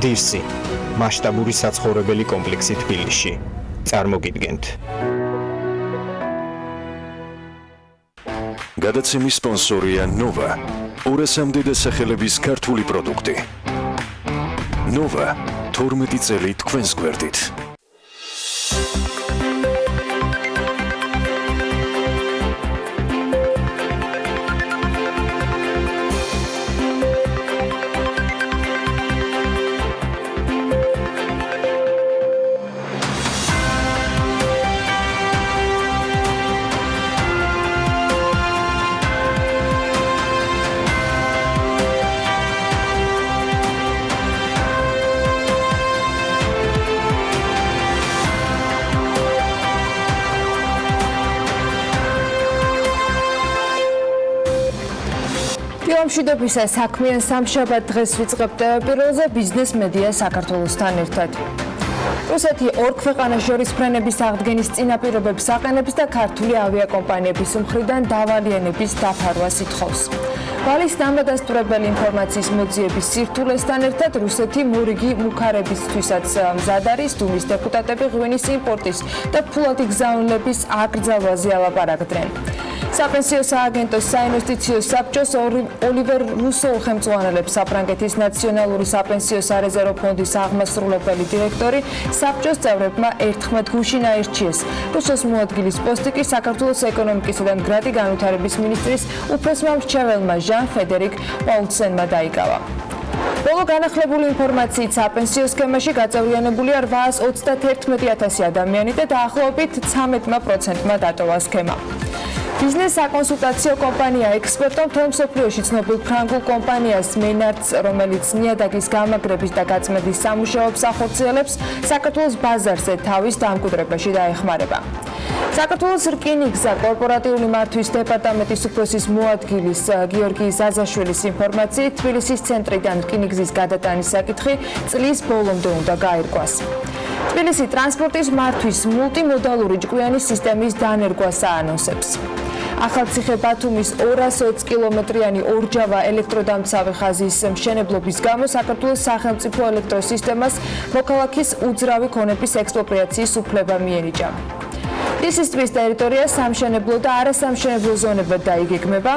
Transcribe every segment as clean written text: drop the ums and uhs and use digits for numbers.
დირსი, მასშტაბური საცხოვრებელი კომპლექსი თბილისში. წარმოგიდგენთ. გადაცემის სპონსორია ნოვა, ორასამდე დასახელების ქართული პროდუქტი. ნოვა, 12 წელი თქვენს გვერდით. მშვიდობისა საქმიან სამშაბათ დღეს ვიწყებთ პირველზე ბიზნეს მედია საქართველოსთან ერთად. რუსეთი ორ ქვეყანას შორის ფრენების აღდგენის წინაპირობებს აყენებს და ქართული ავიაკომპანიების მხრიდან დავალიანების დაფარვას ითხოვს. ვალის დამადასტურებელი ინფორმაციის მოძიების სირთულესთან ერთად რუსეთი მორიგი მუქარებისთვისაც მზად არის. დუმის დეპუტატები ღვინის იმპორტის და ფულადი გზავნილების აკრძალვაზე ალაპარაკდნენ. საპენსიო სააგენტოს საინვესტიციო საბჭოს ოლივერ რუსოუ ხელმძღვანელებს საფრანგეთის ნაციონალური საპენსიო სარეზერვო ფონდის აღმასრულებელი დირექტორი საბჭოს წევრებმა 11 გუშინ აირჩიეს. რუსოს მოადგილის პოსტი კი საქართველოს ეკონომიკისა და მდგრადი განვითარების მინისტრის უფროსმა მრჩეველმა ჟან ფედერიკ პაულსენმა დაიკავა. ბოლო განახლებული ინფორმაციით საპენსიო სქემაში გაწევრიანებულია 831,000 ადამიანი და დაახლოებით 13%-მა დატოვა სქემა. ბიზნეს საკონსულტაციო კომპანია ექსპერტო მთელ მსოფლიოში ცნობილ ფრანგულ კომპანიას მენარდს, რომელიც ნიადაგის გამაგრების და გაწმენდის სამუშაოებს ახორციელებს, საქართველოს ბაზარზე თავის დამკვიდრებაში დაეხმარება. საქართველოს რკინიგზა კორპორატიული მართვის დეპარტამენტის უფროსის მოადგილის გიორგი ზაზაშვილის ინფორმაციით თბილისის ცენტრიდან რკინიგზის გადატანის საკითხი წლის ბოლომდე უნდა გაირკვას. თბილისი ტრანსპორტის მართვის მულტიმოდალური ჭკვიანი სისტემის დანერგვას აანონსებს. ახალციხე ბათუმის 220 კილომეტრიანი ორჯავა ელექტროდამცავი ხაზის მშენებლობის გამო საქართველოს სახელმწიფო ელექტროსისტემას მოქალაქის უძრავი ქონების ექსპროპრიაციის უფლება მიენიჭა. ისის ტბის ტერიტორია სამშენებლო და არასამშენებლო ზონებად დაიგეგმება.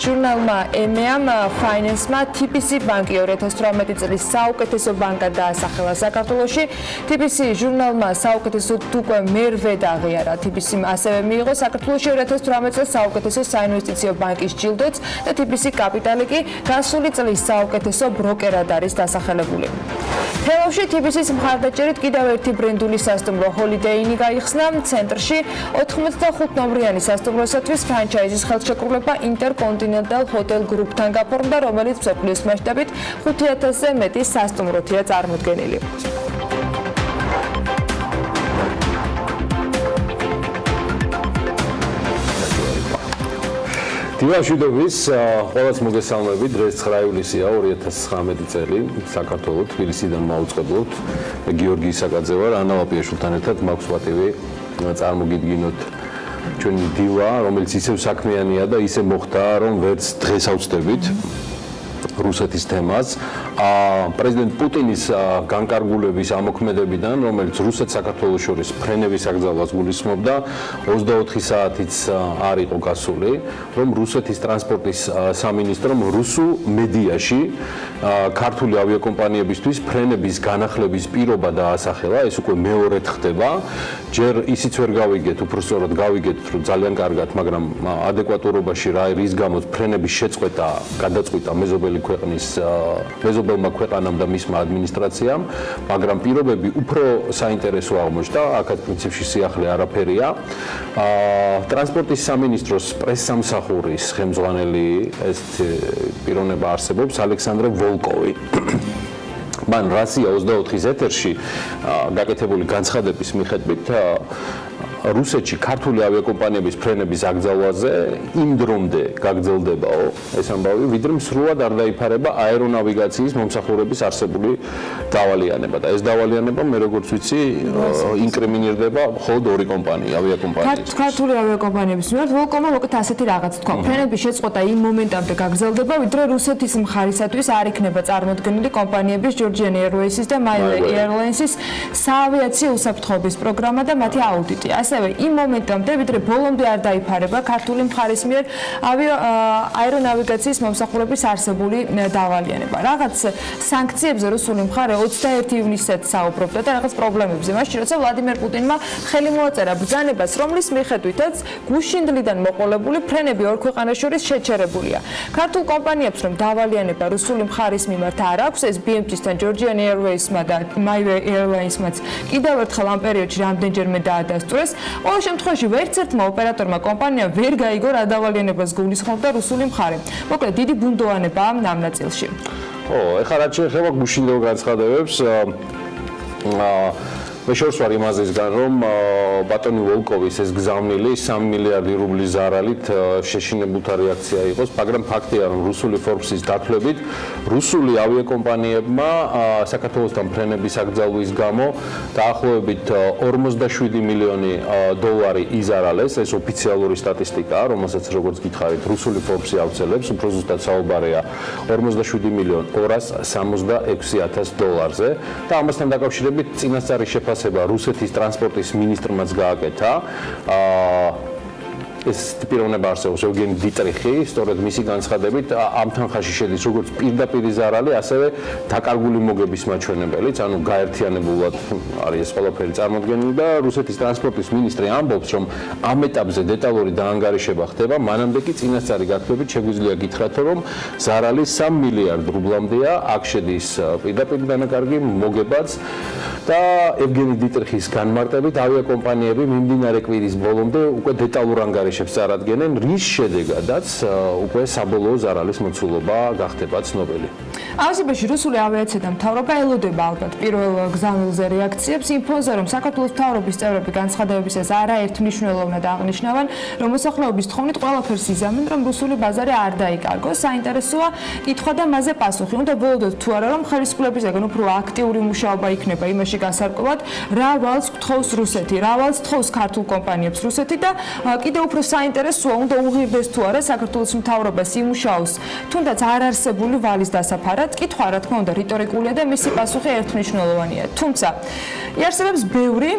ჟურნალმა EMEA Finance-მა TBC ბანკი 2018 წლის საუკეთესო ბანკად დაასახელა საქართველოში. TBC ჟურნალმა საუკეთესოდ უკვე მერვე აღიარა. TBC-მ ასევე მიიღო საქართველოში 2018 წელს საუკეთესო საინვესტიციო ბანკის ჯილდოც და TBC კაპიტალი კი გასული წლის საუკეთესო ბროკერად არის დასახელებული. თელავში TBC-ის მხარდაჭერით კიდევ ერთი ბრენდული სასტუმრო Holiday Inn გაიხსნა. ცენტრში 85 ნომრიანი სასტუმროსათვის ფრანჩაიზის ხელშეკრულება Intercontinental Hotel Group-თან გაფორმდა, რომელიც მსოფლიოს მასშტაბით 5000-ზე მეტი სასტუმროთია წარმოდგენილი. მშვიდობის ყველას მოგესალმებით. დღეს 9 ივლისია 2019 წელი. საქართველოს თბილისიდან მოვუწყებლობთ. გიორგი ისაკაძე ვარ, ანა ლაპიაშვილთან ერთად მაქვს პატივი წარმოგიდგინოთ ჩვენი დილა, რომელიც ისევ საქმიანია და ისე მოხდა, რომ ვერც დღეს ავწდებით რუსეთის თემას. პრეზიდენტ პუტინის განკარგულების ამოქმედებიდან, რომელიც რუსეთს საქართველოს შორის ფრენების აკრძალვას გულისხმობდა, 24 საათიც არ იყო გასული, რომ რუსეთის ტრანსპორტის სამინისტრომ რუსულ მედიაში ქართული ავიაკომპანიებისთვის ფრენების განახლების პირობა დაასახელა. ეს უკვე მეორედ ხდება. ჯერ ისიც ვერ გავიგეთ, უბრალოდ გავიგეთ, რომ ძალიან კარგად, მაგრამ ადეკვატურობაში რა რის გამოც ფრენების შეწყვეტა გადაწყვიტა მეზობელმა ქვეყანამ და მისმა ადმინისტრაციამ, მაგრამ პირობები უფრო საინტერესო აღმოჩნდა. აქაც პრინციპში სიახლე არაფერია. ტრანსპორტის სამინისტროს პრესსამსახურის ხელმძღვანელი ეს პიროვნება არსებობს, ალექსანდრე ვოლკოვი. მან რასია 24-ის ეთერში გაკეთებული განცხადების მიხედვით რუსეთში ქართული ავიაკომპანიების ფრენების აკრძალვაზე იმ დრომდე გაგრძელდებაო ეს ამბავი, ვიდრე მსრულად არ დაიფარება აერონავიგაციის მომსახურების არსებული დავალიანება და ეს დავალიანება მე როგორც ვიცი ინკრიმინირდება მხოლოდ ორი კომპანია, ავიაკომპანია. ქართული ავიაკომპანიების მიმართ Volcom-მა მოკეთ ასეთი რაღაც თქვა. ფრენების შეწყვეტა იმ მომენტამდე გაგრძელდება, ვიდრე რუსეთის მხარისათვის არ იქნება წარმოქმნილი კომპანიების Georgian Airways-ის და MyWay Airlines-ის საავიაციო უსაფრთხოების პროგრამა და მათი აუდიტი. ასევე იმ მომენტამდე, ვიდრე ბოლომდე არ დაიფარება ქართული მხარის მიერ აერონავიგაციის მომსახურების არსებული დავალიანება. რაღაც სანქციებზე რუსული მხარე 21 ივნისით საუბრობდა და რაღაც პრობლემებზე. მაშინ როცა ვლადიმერ პუტინმა ხელი მოაწერა ბრძანებას, რომლის მიხედვითაც გუშინდლიდან მოყოლებული ფრენები ორ ქვეყანას შორის შეჩერებულია. ქართულ კომპანიებს რომ დავალიანება რუსული მხარის მიმართ არ აქვს, ეს BMT-სთან, Georgian Airways-მა და MyWay Airlines-მაც კიდევ ერთხელ ამ პერიოდში რამდენჯერმე დაადასტურეს. ყოველ შემთხვევაში ვერც ერთმა ოპერატორმა კომპანიამ ვერ გაიგო რა დავალიანებას გულისხმობდა რუსული მხარე. მოკლედ დიდი ბუნდოვანებაა ამ ნაწილში. ეხლა რაც შეეხება გუშინდელ განცხადებებს, მე შორს ვარ იმაზისგან, რომ ბატონი ვოლკოვის ეს გზავნილი 3 მილიარდი რუბლის ზარალით შეშინებულთა რეაქცია იყოს, მაგრამ ფაქტია, რომ რუსული Forbes-ის დათვლებით რუსული ავიაკომპანიებმა საქართველოსთან ფრენების აკრძალვის გამო დაახლოებით 47 მილიონი დოლარი იზარალეს, ეს ოფიციალური სტატისტიკაა, რომელსაც როგორც გითხარით, რუსული Forbes-ი ავრცელებს, უფრო ზუსტად საუბარია 47 მილიონ 266,000 დოლარზე და ამასთან დაკავშირებით წინასწარი შეფასება რუსეთის ტრანსპორტის მინისტრმაც გააკეთა. ეს პიროვნება არსებობს ევგენი დიტრიხი, სწორედ მისი განცხადებით ამ თანხაში შედის როგორც პირდაპირი ზარალი, ასევე დაკარგული მოგების მაჩვენებელიც, ანუ გაერთიანებულად არის ეს ყველაფერი წარმოქმნილი და რუსეთის ტრანსპორტის მინისტრი ამბობს, რომ ამ ეტაპზე დეტალური დაანგარიშება ხდება, მანამდე კი წინასწარი გათვლებით შეგვიძლია გითხრათ, რომ ზარალი 3 მილიარდ რუბლამდეა, აქ შედის პირდაპირი დანაკარგი, მოგებაც და ევგენი დიტრიხის განმარტებით ავიაკომპანიები მიმდინარე კვირის ბოლომდე უკვე დეტალურ ანგარიშებს წარადგენენ, რის შედეგადაც უკვე საბოლოო ზარალის მოცულობა გახდება ცნობილი. ამასობაში რუსული ავიაცია და მთავრობა ელოდება ალბათ პირველ გზავნილზე რეაქციებს იმ ფონზე, რომ საქართველოს მთავრობის წევრები განცხადებებისას არაერთ მნიშვნელოვნად აღნიშნავენ, რომ მოსახლეობის თხოვნით ყველაფერს იზამენ, რომ რუსული ბაზარი არ დაიკარგოს. საინტერესოა კითხვა და მასზე პასუხი. უნდა ველოდოთ თუ არა, რომ ხელისუფლებისგან უფრო აქტიური მუშაობა იქნება იმაში გასარკვევად, რა ვალს გთხოვს რუსეთი, რა ვალს თხოვს ქართულ კომპანიებს რუსეთი და კიდევ უფრო საინტერესოა, უნდა უღირდეს თუ არა საქართველოს მთავრობას იმუშაოს, თუნდაც არ არსებული ვალის დასაფარად. კითხვა რა თქმა უნდა რიტორიკულია და მისი პასუხი ერთმნიშვნელოვანია. თუმცა იარსებებს ბევრი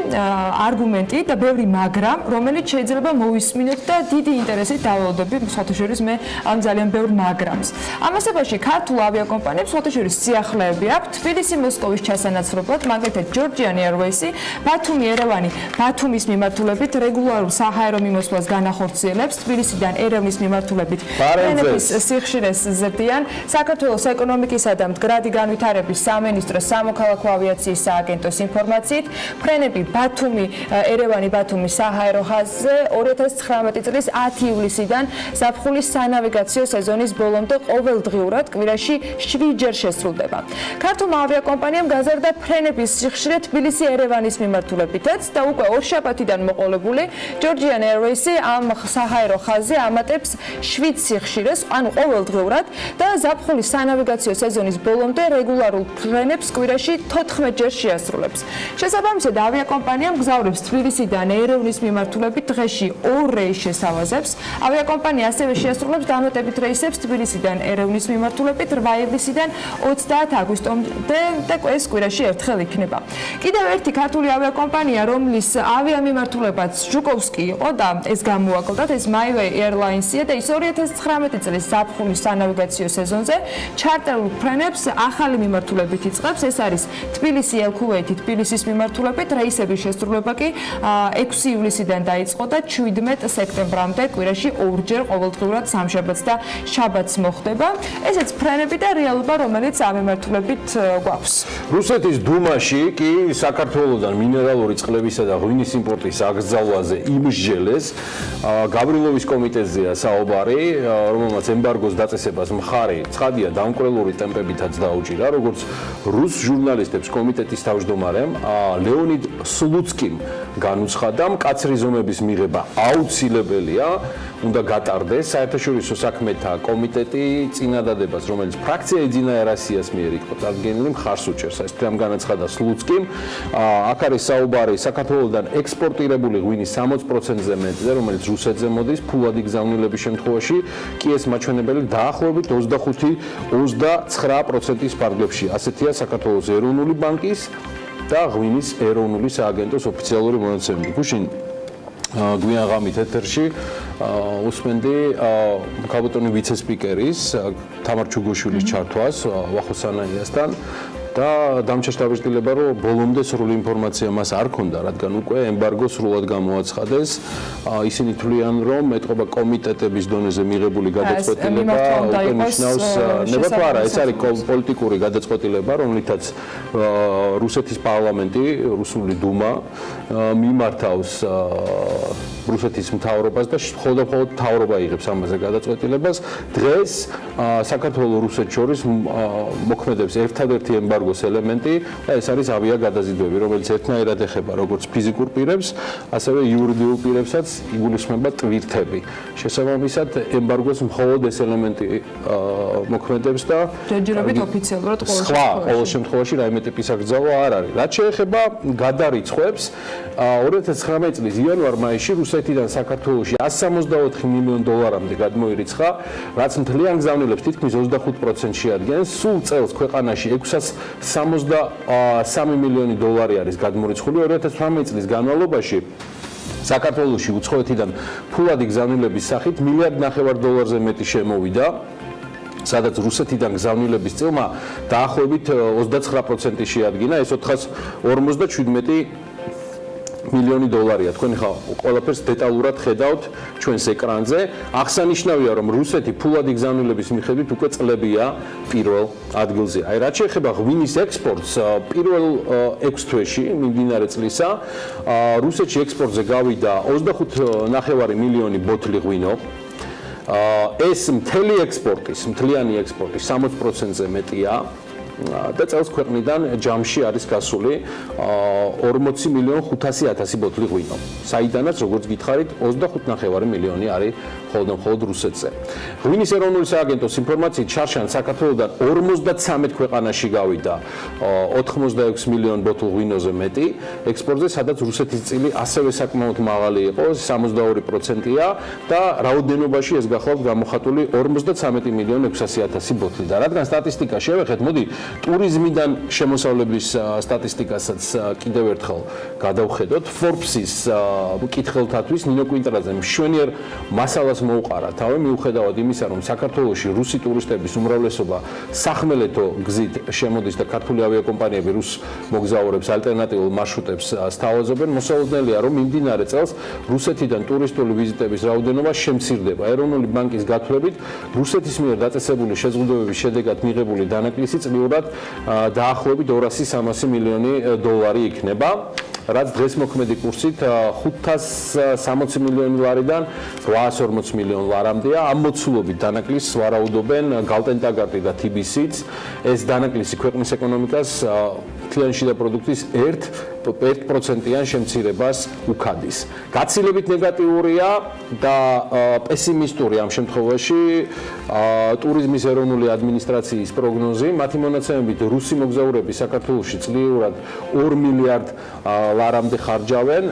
არგუმენტი და ბევრი მაგრამ, რომელიც შეიძლება მოვისმინოთ და დიდი ინტერესით დაველოდები, სხვათა შორის მე ამ ძალიან ბევრ მაგრამს. ამასობაში ქართულ ავიაკომპანიებს სხვათა შორის სიახლეები აქვთ თბილისი-მოსკოვის ჩასანაცვლებლად, მაგალითად Georgian Airways-ი, ბათუმი-ერევანი, ბათუმის მიმართულებით რეგულარულ საჰაერო მიმოსვლას განახორციელებს, თბილისიდან ერევნის მიმართულებით ფრენების სიხშირეს ზრდიან. საქართველოს ეკონომიკისა და მდგრადი განვითარების სამინისტროს სამოქალაქო ავიაციის სააგენტოს ინფორმაციით, ფრენები ბათუმი-ერევანი-ბათუმის საჰაერო ხაზზე 2019 წლის 10 ივლისიდან ზაფხულის სანავიგაციო სეზონის ბოლომდე ყოველდღიურად კვირაში 7 ჯერ შესრულდება. ქართულმა ავიაკომპანიამ გაზარდა ფრენების სიხშირე თბილისი-ერევანის მიმართულებითაც და უკვე ორშაბათიდან მოყოლებული Georgian Airways-ი ამ საჰაერო ხაზზე ამატებს 7 სიხშირეს, ანუ ყოველდღიურად და ზაფხულის სანავიგაციო სეზონის ბოლომდე რეგულარულ ფრენებს კვირაში 14 ჯერ შეასრულებს. შესაბამისად, ავიაკომპანია მგზავრებს თბილისიდან ერევნის მიმართულებით დღეში 2 რეისს შესავაზებს. ავიაკომპანია ასევე შეასრულებს დამატებით რეისებს თბილისიდან ერევნის მიმართულებით 8 ივლისიდან 30 აგვისტომდე და ეს კვირაში ერთხელ იქნება. კიდევ ერთი ქართული ავიაკომპანია, რომლის ავიამიმართულებაც ჟუკოვსკი იყო და ეს გამოაკლდათ, ეს MyWay Airlines-ია და ის 2019 წლის ზაფხულის სანავიგაციო სეზონზე ჩარტერულ ფრენებს ახალი მიმართულებით იწყებს. ეს არის თბილისი-ელქუვეითი თბილისის მიმართულებით, რეისების შესრულება კი 6 ივლისიდან დაიწყო და 17 სექტემბრამდე კვირაში 2 ჯერ ყოველდღიურად სამშაბათს და შაბათს მოხდება. ესეც ფრენები და რეალობა, რომელიც ამ მიმართულებით გვაქვს. რუსეთის დუმაში კი საქართველოსთან მინერალური წყლებისა და ღვინის იმპორტის აკრძალვაზე იმსჯელეს გავრილოვის კომიტეტზეა საუბარი, რომელმაც ემბარგოს დაწესებას მხარი ცხადია დამკვრელური ტემპებითაც დაუჭირა, როგორც რუს ჟურნალისტებს კომიტეტის თავმჯდომარემ ლეონიდ სლუცკიმ განუცხადა, მკაცრი ზომების მიღება აუცილებელია, უნდა გატარდეს საერთაშორისო საქმეთა კომიტეტი წინადადებას, რომელიც ფრაქცია ეძინა ერასიას მიერ იყო წარდგენილი მხარს უჭერს. ეს თამ განაცხადა სლუცკიმ. აქ არის საუბარი საქართველოსთან ექსპორტირებული ღვინის 60%-ზე მეტზე, რომელიც რუსეთზე მოდის, ფულადი გზავნილების შემთხვევაში კი ეს მაჩვენებელი დაახლოებით 25-29%-ის ფარგლებში. ასეთია საქართველოს ეროვნული ბანკის და ღვინის ეროვნული სააგენტოს ოფიციალური მონაცემები. გუშინ გვიან ღამით ეთერში უსმენდი ქალბატონი ვიცე-სპიკერის თამარ ჩუგოშვილის ჩართვას ვახოს სანაიასთან და დამჩაშტაბებდა რომ ბოლომდე სრული ინფორმაცია მას არ ქონდა, რადგან უკვე ემბარგო სრულად გამოაცხადეს. ისინი თვლიან რომ ეთყობა კომიტეტების დონეზე მიღებული გადაწყვეტილება უკვე ნიშნავს ნება თუ არა, ეს არის პოლიტიკური გადაწყვეტილება, რომლითაც რუსეთის პარლამენტი, რუსული დუმა მიმართავს რუსეთის მთავრობას და მხოლოდ მთავრობა იღებს ამაზე გადაწყვეტილებას. დღეს საქართველოს რუსეთს შორის მოქმედებს ერთადერთი ემბარგოს ელემენტი და ეს არის ავიაგადაზიდვები, რომელიც ერთნაირად ეხება როგორც ფიზიკურ პირებს, ასევე იურიდიულ პირებსაც იგულისხმება ტვირთები. შესაბამისად, ემბარგოს მხოლოდ ეს ელემენტი მოქმედებს და ჯერჯერობით ოფიციალურად ყოველ შემთხვევაში რაიმე ტიპის აკრძალვა არ არის. რაც შეეხება გადარიცხვებს, 2019 წლის იანვარ-მაისში რუსეთიდან საქართველოში 164 მილიონ დოლარამდე გადმოირიცხა, რაც მთლიან გზავნილებს თითქმის 25% შეადგენს. სულ წელს ქვეყანაში 663 მილიონი დოლარი არის გადმორიცხული. 2018 წლის განმავლობაში საქართველოში უცხოეთიდან ფულადი გზავნილების სახით $1.5 მილიარდზე მეტი შემოვიდა, სადაც რუსეთიდან გზავნილების წილმა დაახლოებით 29% შეადგინა, ეს 457 მილიონი დოლარია. თქვენ ხა ყველაფერს დეტალურად ხედავთ ჩვენს ეკრანზე. აღსანიშნავია, რომ რუსეთი ფულადი გზავნილების მიხედვით უკვე წლებია პირველ ადგილზე. აი, რაც შეეხება ღვინის ექსპორტს, პირველ 6 თვეში მიმდინარე წლისა რუსეთში ექსპორტზე გავიდა 25.5 მილიონი ბოთლი ღვინო. ეს მთლიანი ექსპორტის 60%-ზე მეტია. და წელს ქვეყნიდან ჯამში არის გასული 40.500.000 ბოთლი ღვინო. საიდანაც, როგორც გითხარით, 25.5 მილიონი არის მხოლოდ რუსეთზე. ღვინის ეროვნული სააგენტოს ინფორმაციით, შარშან საქართველოსთან 53 ქვეყანაში გავიდა 86 მილიონ ბოთლ ღვინოზე მეტი ექსპორტზე, სადაც რუსეთის წილი ასევე საკმაოდ მაღალი იყო, 62%-ია და რაოდენობაში ეს გახლავთ გამოხატული 53.600.000 ბოთლი. და რადგან სტატისტიკა შევეხეთ, მოდი ტურიზმიდან შემოსავლების სტატისტიკასაც კიდევ ერთხელ გადავხედოთ. Forbes-ის მკითხელთათვის ნინო კვინტრაძე მშვენიერ მასალას მოუყარა თავი, მიუხედავად იმისა, რომ საქართველოში რუსი ტურისტების უმრავლესობა სახმელეთო გზით შემოდის და ქართული ავიაკომპანიები რუს მოგზაურებს ალტერნატიულ მარშრუტებს სთავაზობენ, მოსალოდნელია, რომ მიმდინარე წელს რუსეთიდან ტურისტული ვიზიტების რაოდენობა შემცირდება. ეროვნული ბანკის გათვლებით, რუსეთის მიერ დაწესებული შეზღუდვების შედეგად მიღებული დანაკლისი წლიურად დაახლოებით 200-300 მილიონი დოლარი იქნება, რაც დღეს მოქმედი კურსით 560 მილიონი ლარიდან 840 მილიონ ლარამდეა. ამ მოცულობით დანაკლისს ვარაუდობენ გალტენტაგარტი და TBC-ც. ეს დანაკლისი ქვეყნის ეკონომიკას მთლიანი შიდა პროდუქტის 1%-იან შემცირებას უქადის. გაცილებით ნეგატიურია და პესიმისტური ამ შემთხვევაში ტურიზმის ეროვნული ადმინისტრაციის პროგნოზი. მათი მონაცემებით, რუსი მოგზაურები საქართველოში წლიურად 2 მილიარდ ლარამდე ხარჯავენ.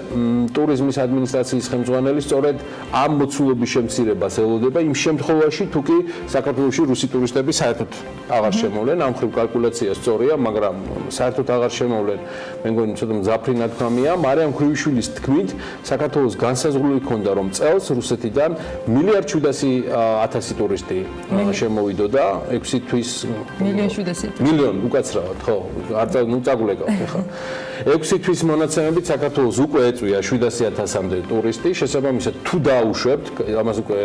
ტურიზმის ადმინისტრაციის ხელმძღვანელი სწორედ ამ მოცულობის შემცირებას ელოდება იმ შემთხვევაში, თუ კი საქართველოში რუსი ტურისტები საერთოდ აღარ შემოვლენ. ამ ხრივ კალკულაცია სწორია, მაგრამ საერთოდ აღარ შემოვლენ. მე მგონი ცოტა მძაფრი ნათქვამია. მარიამ ქრივიშვილის თქმით, საქართველოს განსაზღვრული ჰქონდა, რომ წელს რუსეთიდან 1.7 მილიარდი ტურისტი შემოვიდოდა 6 თვის. 1.7 მილიონ უკაცრავად, ხო? არ წაგულეკავთ ხა. 6 თვის მონაცემებით საქართველოს უკვე ეწვია 700.000-მდე ტურისტი. შესაბამისად, თუ დაუშვებთ, ამას უკვე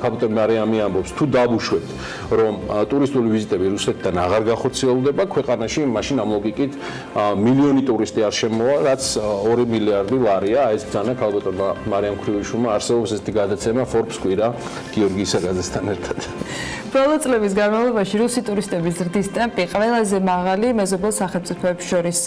კაპიტან მარიამი ამბობს, თუ დავუშვებთ, რომ ტურისტული ვიზიტები რუსეთიდან აღარ გახორციელდება ქვეყანაში, მაშინ ამ ლოგიკით მილიონი ტურისტი არ ფორმულა, რაც 2 მილიარდი ლარია. ეს ბრძანა ქალბატონმა მარიამ ქრივიშვილმა არსებობს ესეთი გადაცემა Forbes კვირა გიორგი ისაკაძესთან ერთად. ბოლო წლების განმავლობაში რუსი ტურისტების ზრდის ტემპი ყველაზე მაღალი მეზობელ სახელმწიფოებს შორის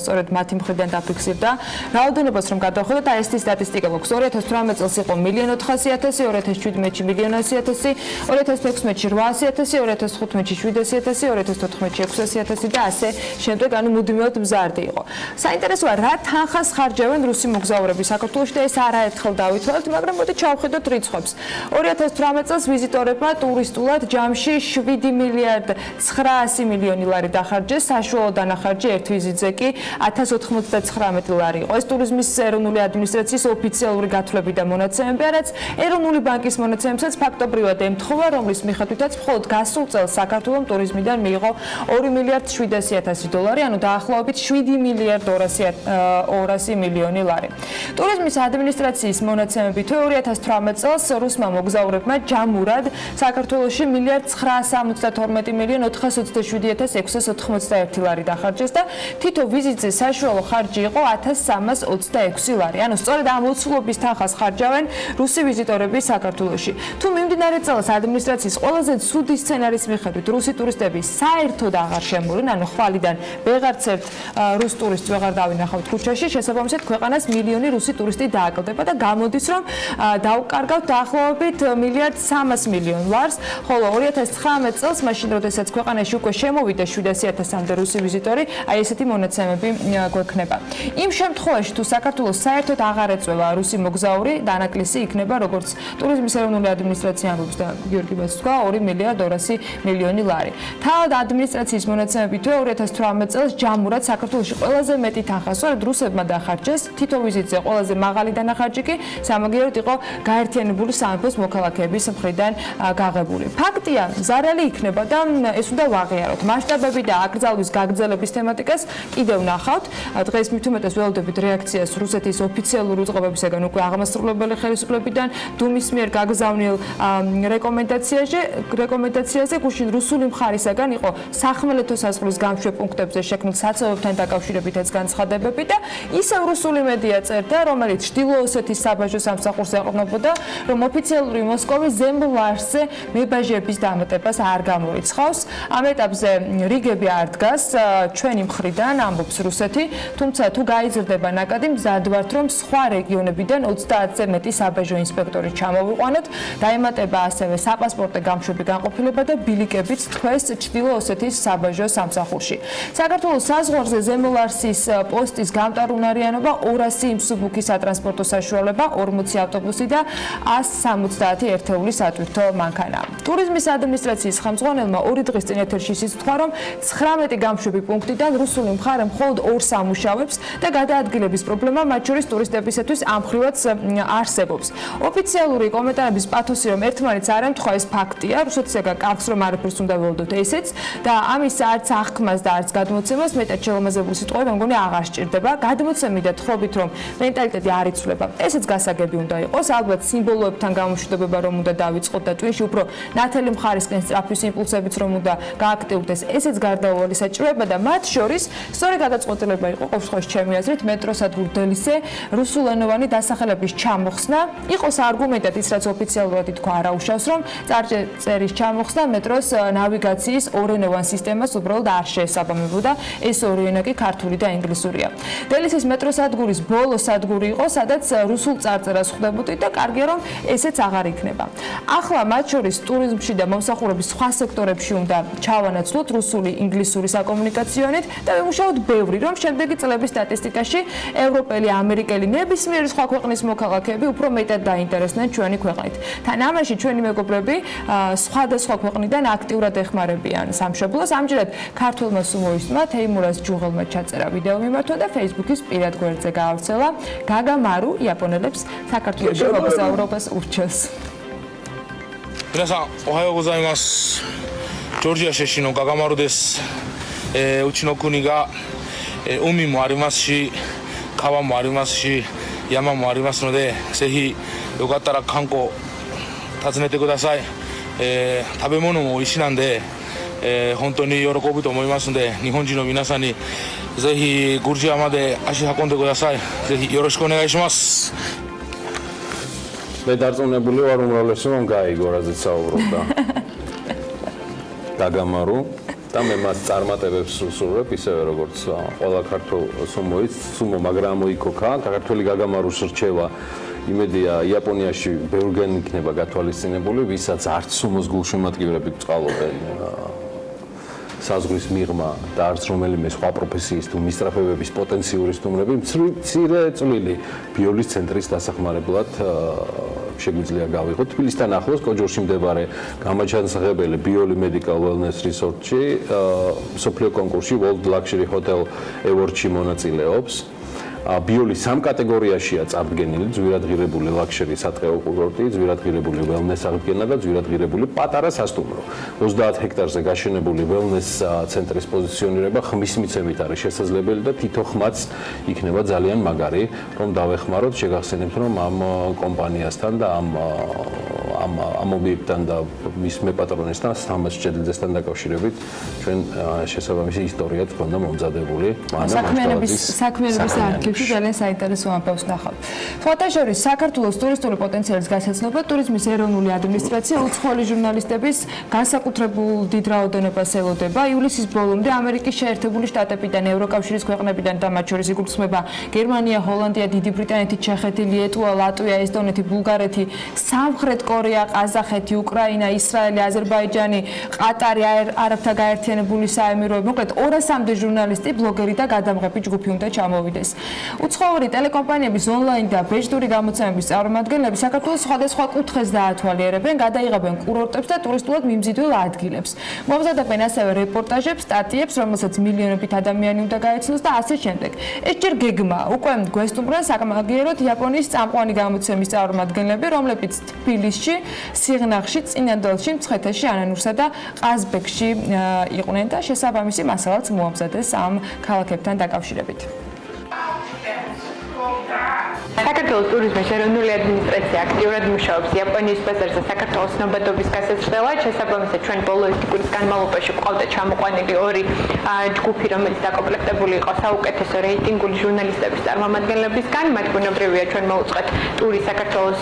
სწორედ მათი მხრიდან დაფიქსირდა. რაოდენობას რომ გადავხედოთ, ეს სტატისტიკა გვაქვს 2018 წელს იყო 1.400.000, 2017-ში 1.100.000, 2016-ში 800.000, 2015-ში 700.000, 2014-ში 600.000 და ასე შემდეგ, ანუ მუდმივად მზარდი იყო. საინტერესოა, რა თანხას ხარჯავენ რუსი მოგზაურები საქართველოში და ეს არაერთხელ დავითვალეთ, მაგრამ მოდი ჩავხედოთ რიცხვებს. 2018 წელს ვიზიტორებმა ტურისტულად ჯამში 7 მილიარდ 900 მილიონი ლარი დახარჯეს, საშუალო დანახარჯი ერთ ვიზიტზე კი 1099 ლარი იყო. ეს ტურიზმის ეროვნული ადმინისტრაციის ოფიციალური გათვლები და მონაცემები, რაც ეროვნული ბანკის მონაცემებსაც ფაქტობრივად ემთხვევა, რომლის მიხედვითაც მხოლოდ გასულ წელს საქართველოს ტურიზმიდან მიიღო 2 მილიარდ 700.000 დოლარი, ანუ დაახლოებით 7 მილიარდ 200 მილიონი ლარი. ტურიზმის ადმინისტრაციის მონაცემებით 2018 წელს რუსმა მოგზაურებმა ჯამურად საქართველოში 1.972 მილიონ 427.691 ლარი დახარჯეს და თითო ვიზიტზე საშუალო ხარჯი იყო 1326 ლარი. ანუ სწორედ ამ უცვლობის თანხას ხარჯავენ რუსი ვიზიტორები საქართველოში. თუ მიმდინარე წელს ადმინისტრაციის ყველაზე ცუდი სცენარის მიხედვით რუსი ტურისტები საერთოდ აღარ შემოვლენ, ანუ ხვალიდან ვეღარც ერთ რუს ტურისტს ვეღარ დავინახავთ ქუჩაში, შესაბამისად ქვეყანას მილიონი რუსი ტურისტი დააკლდება და გამოდის რომ დაუკარგავთ დაახლოებით 1.3 მილიონ ლარს, ხოლო 2019 წელს, მაშინ როდესაც ქვეყანაში უკვე შემოვიდა 700.000-მდე რუსი ვიზიტორი, აი ესეთი მონაცემები გვექნება. იმ შემთხვევაში, თუ საქართველოს საერთოდ აღარ ეწევა რუსი მოგზაური, დანაკლისი იქნება, როგორც ტურიზმის ეროვნული ადმინისტრაცია ამბობს და გიორგი ბაც თქვა, 2 მილიარდ 200 მილიონი ლარი. თავად ადმინისტრაციის მონაცემებით 2018 წელს ჯამურად საქართველოში ყველაზე მეტი თანხა სწორედ რუსებმა დახარჯეს, თითო ვიზიტზე ყველაზე მაღალი დანახარჯი კი სამაგიეროდ იყო გაერთიანებული სამეფოს მოქალაქეების მხრიდან გაღებული. ფაქტია, ზარალი იქნება და ეს უნდა ვაღიაროთ. მასშტაბები და აკრძალვის გაგრძელების თემატიკას კიდევ ნახავთ. დღეს მით უმეტეს ველოდებით რეაქციას რუსეთის ოფიციალური უწყობებისგან უკვე აღმასრულებელი ხელისუფლებიდან დუმის მიერ გაგზავნილ რეკომენდაციაზე გუშინ რუსული მხარისაგან იყო სახმელეთო საზღვრის გამშვე პუნქტებზე შექმნილ საცხოვრებთან დაკავშირებითაც განცხადებები და ისევ რუსული მედია წერდა, რომელიც ჩრდილო-ოსეთის საბაჟო სამსახურს ეყრდნობოდა, რომ ოფიციალური მოსკოვი ზემლარსზე მებაჟების დამატებას არ გამორიცხავს. ამ ეტაპზე რიგები არ დგას ჩვენი მხრიდან, ამბობს რუსეთი, თუმცა თუ გაიზრდება ნაკადი, მზად ვართ, რომ სხვა რეგიონებიდან 30-ზე მეტი საბაჟო ინსპექტორი ჩამოვიყვანოთ. დაემატება ასევე საპასპორტო გამშვები განყოფილება და ბილიკებიც თქვეს ჩრდილო-ოსეთის საბაჟო სამსახურში. საქართველოს საზღვარზე ზემლარსის პოსტის გამტარუნარიანობა 200 მსუბუქი სატრანსპორტო საშუალება, 40 ავტობუსი და 170 ერთეული სატვირთო მანქანა. ტურიზმის ადმინისტრაციის ხელმძღვანელმა 2 დღის წინ ეთერში სიტყვა, რომ 19 გამშვები პუნქტიდან რუსული მხარე მხოლოდ 2-ს ამუშავებს და გადაადგილების პრობლემა მათ შორის ტურისტებისათვის ამხრივაც არსებობს. ოფიციალური კომენტარების პათოსი, რომ ერთმანეთს არ ემთხვევა, ეს ფაქტია. რუსეთისგან კახს რომ არაფერს უნდა ველოდოთ ესეც და ამის არც აღქმას და არც გადმოცემას მეტად შეულამაზებული სიტყვები მგონი აღარ სჭირდება. გადმოცემით და თხრობით, რომ მენტალიტეტი არ იცვლება. ესეც გასაგები უნდა იყოს. ალბათ სიმბოლოებთან გამოშვება რომ უნდა დავიწყოთ და twin-ში უფრო ნათელი მხარისკენ სწრაფვის იმპულსებიც რომ უნდა გააქტიურდეს, ესეც გარდაუვალი საჭიროება და მათ შორის სწორი გადაწყვეტილება იყო ყოველ შემთხვევაში ჩემი აზრით მეტროსადგურ დელისზე რუსულენოვანი დასახელების ჩამოხსნა. იყოს არგუმენტად ის, რაც ოფიციალურად ითქვა არაუშავს, რომ წარწერის ჩამოხსნა მეტროს ნავიგაციის ორენოვან სისტემას უბრალოდ არ შეესაბამებოდა. ეს ორი ენა კი ქართული და ინგლისურია. დელისის მეტროსადგურის ბოლო სადგური იყო, სადაც რუსულ წარწერას ხვდებოდით და კარგია რომ ესეც აღარ იქნება. ახლა მათ შორის ტურიზმში და მომსახურების სხვა სექტორებში უნდა ჩავანაცვლოთ რუსული, ინგლისური საკომუნიკაციო ენით და ვიმუშაოთ ბევრი, რომ შემდეგი წლების სტატისტიკაში ევროპელი, ამერიკელი, ნებისმიერი სხვა ქვეყნის მოქალაქეები უფრო მეტად დაინტერესდნენ ჩვენი ქვეყნით. თან ამაში ჩვენი მეგობრები სხვადასხვა ქვეყნიდან აქტიურად ეხმარებიან სამშობლოს. ამჯერად ქართველმა სუმოისტმა თეიმურაზ ჯუღელმა ჩაწერა ვიდეო მიმართვა და Facebook-ის პირად გვერდზე გაავრცელა. გაგა მარუ იაპონელებს საქართველოში მოგზაურობას ურჩევს. 皆さんおはようございます。ジョージア出身のガガマルです。うちの国が海もありますし、川もありますし、山もありますので、ぜひよかったら観光訪ねてください。食べ物も美味しいなんで、本当に喜ぶと思いますので、日本人の皆さんにぜひグルジアまで足運んでください。ぜひよろしくお願いします。 მე დარწმუნებული ვარ უმრავლესობა გაიგო რაზეც საუბრობდა. დაგამარო და მე მას წარმატებებს ვსურვებ ისევე როგორც ყველა ქართულ სუმოიც, სუმო მაგრამ მოიქოქა, ქართული გაგამაროს რჩევა იმედია იაპონიაში ბევრგან იქნება გათვალისწინებული, ვისაც არც სუმოს გულშემატკივრები წყალობენ საზღვრის მიღმა და არც რომელიმე სხვა პროფესიის თუ მისწრაფებების პოტენციური სტუმრები მცირე წვლილი ბიოლის ცენტრის დასახმარებლად შეგვიძლია გავიღოთ თბილისთან ახლოს კოჯორში მდებარე გამაჩანსაღებელი ბიოლი მედიკალ ველნეს რისორტში სოფლიო კონკურსში World Luxury Hotel Award-ში მონაწილეობს ბიოლი სამ კატეგორიაშია წარდგენილი ძვირადღირებული ლაქშერი სატყეო კურორტი, ძვირადღირებული ველნეს აღდგენა და ძვირადღირებული პატარა სასტუმრო. 30 ჰექტარზე გაშენებული ველნეს ცენტრის პოზიციონირება ხმის მიცემით არის შესაძლებელი და თითო ხმაც იქნება ძალიან მაგარი, რომ დავეხმაროთ, შეგახსენებთ, რომ ამ კომპანიასთან და ამ ობიექტთან და მის მეპატრონესთან თამაშ ჭედლიძესთან დაკავშირებით ჩვენ შესაბამისი ისტორიაც გვქონდა მომზადებული. საქმიანობის არქივში ძალიან საინტერესო ამბავს ნახავთ. სხვათა შორის საქართველოს ტურისტული პოტენციალის გასაცნობა ტურიზმის ეროვნული ადმინისტრაცია უცხოელი ჟურნალისტების განსაკუთრებულ დიდ რაოდენობას ელოდება. ივლისის ბოლომდე ამერიკის შეერთებული შტატებიდან, ევროკავშირის ქვეყნებიდან და მათ შორის იგულისხმება გერმანია, ჰოლანდია, დიდი ბრიტანეთი, ჩეხეთი, ლიეტუვა, ლატვია, ესტონეთი, ბულგარეთი, სამხრეთ კორეა, ყაზახეთი, უკრაინა, ისრაელი, აზერბაიჯანი, ყატარი, არაბთა გაერთიანებული საემიროები, მოკლედ 200-მდე ჟურნალისტი, ბლოგერი და გადამღები ჯგუფი უნდა ჩამოვიდეს. უცხოური ტელეკომპანიების ონლაინ და ბეჭდური გამოცემების წარმომადგენლები საქართველოს სხვადასხვა კუთხეს დაათვალიერებენ, გადაიღებენ კურორტებს და ტურისტულად მიმზიდველ ადგილებს. მომზადებენ ასევე რეპორტაჟებს, სტატიებს, რომელსაც მილიონობით ადამიანი უნდა გაეცნოს და ასე შემდეგ. ეს ჯერ გეგმაა. უკვე გვესტუმრა საკმაოდ იაპონიის წამყვანი გამოცემის წარმომადგენლები, რომლებიც თბილისში, სიღნაღში, წინანდალში, მცხეთაში, ანანურსა და ყაზბეგში იყვნენ და შესაბამისი მასალაც მოამზადეს ამ ქალაქებთან დაკავშირებით. საქართველოს ტურიზმის ეროვნული ადმინისტრაცია აქტიურად მუშაობს იაპონიის ბაზარზე საქართველოს ცნობადობის გასაცვლელად. შესაბამისად, ჩვენ ბოლო 1 კვირის განმავლობაში გვყავდა ჩამოყვანილი 2 ჯგუფი, რომელიც დაკომპლექტებული იყო საუკეთესო რეიტინგული ჟურნალისტების წარმომადგენლებისგან. მათ ბუნებრივია ჩვენ მოუწყეთ ტური საქართველოს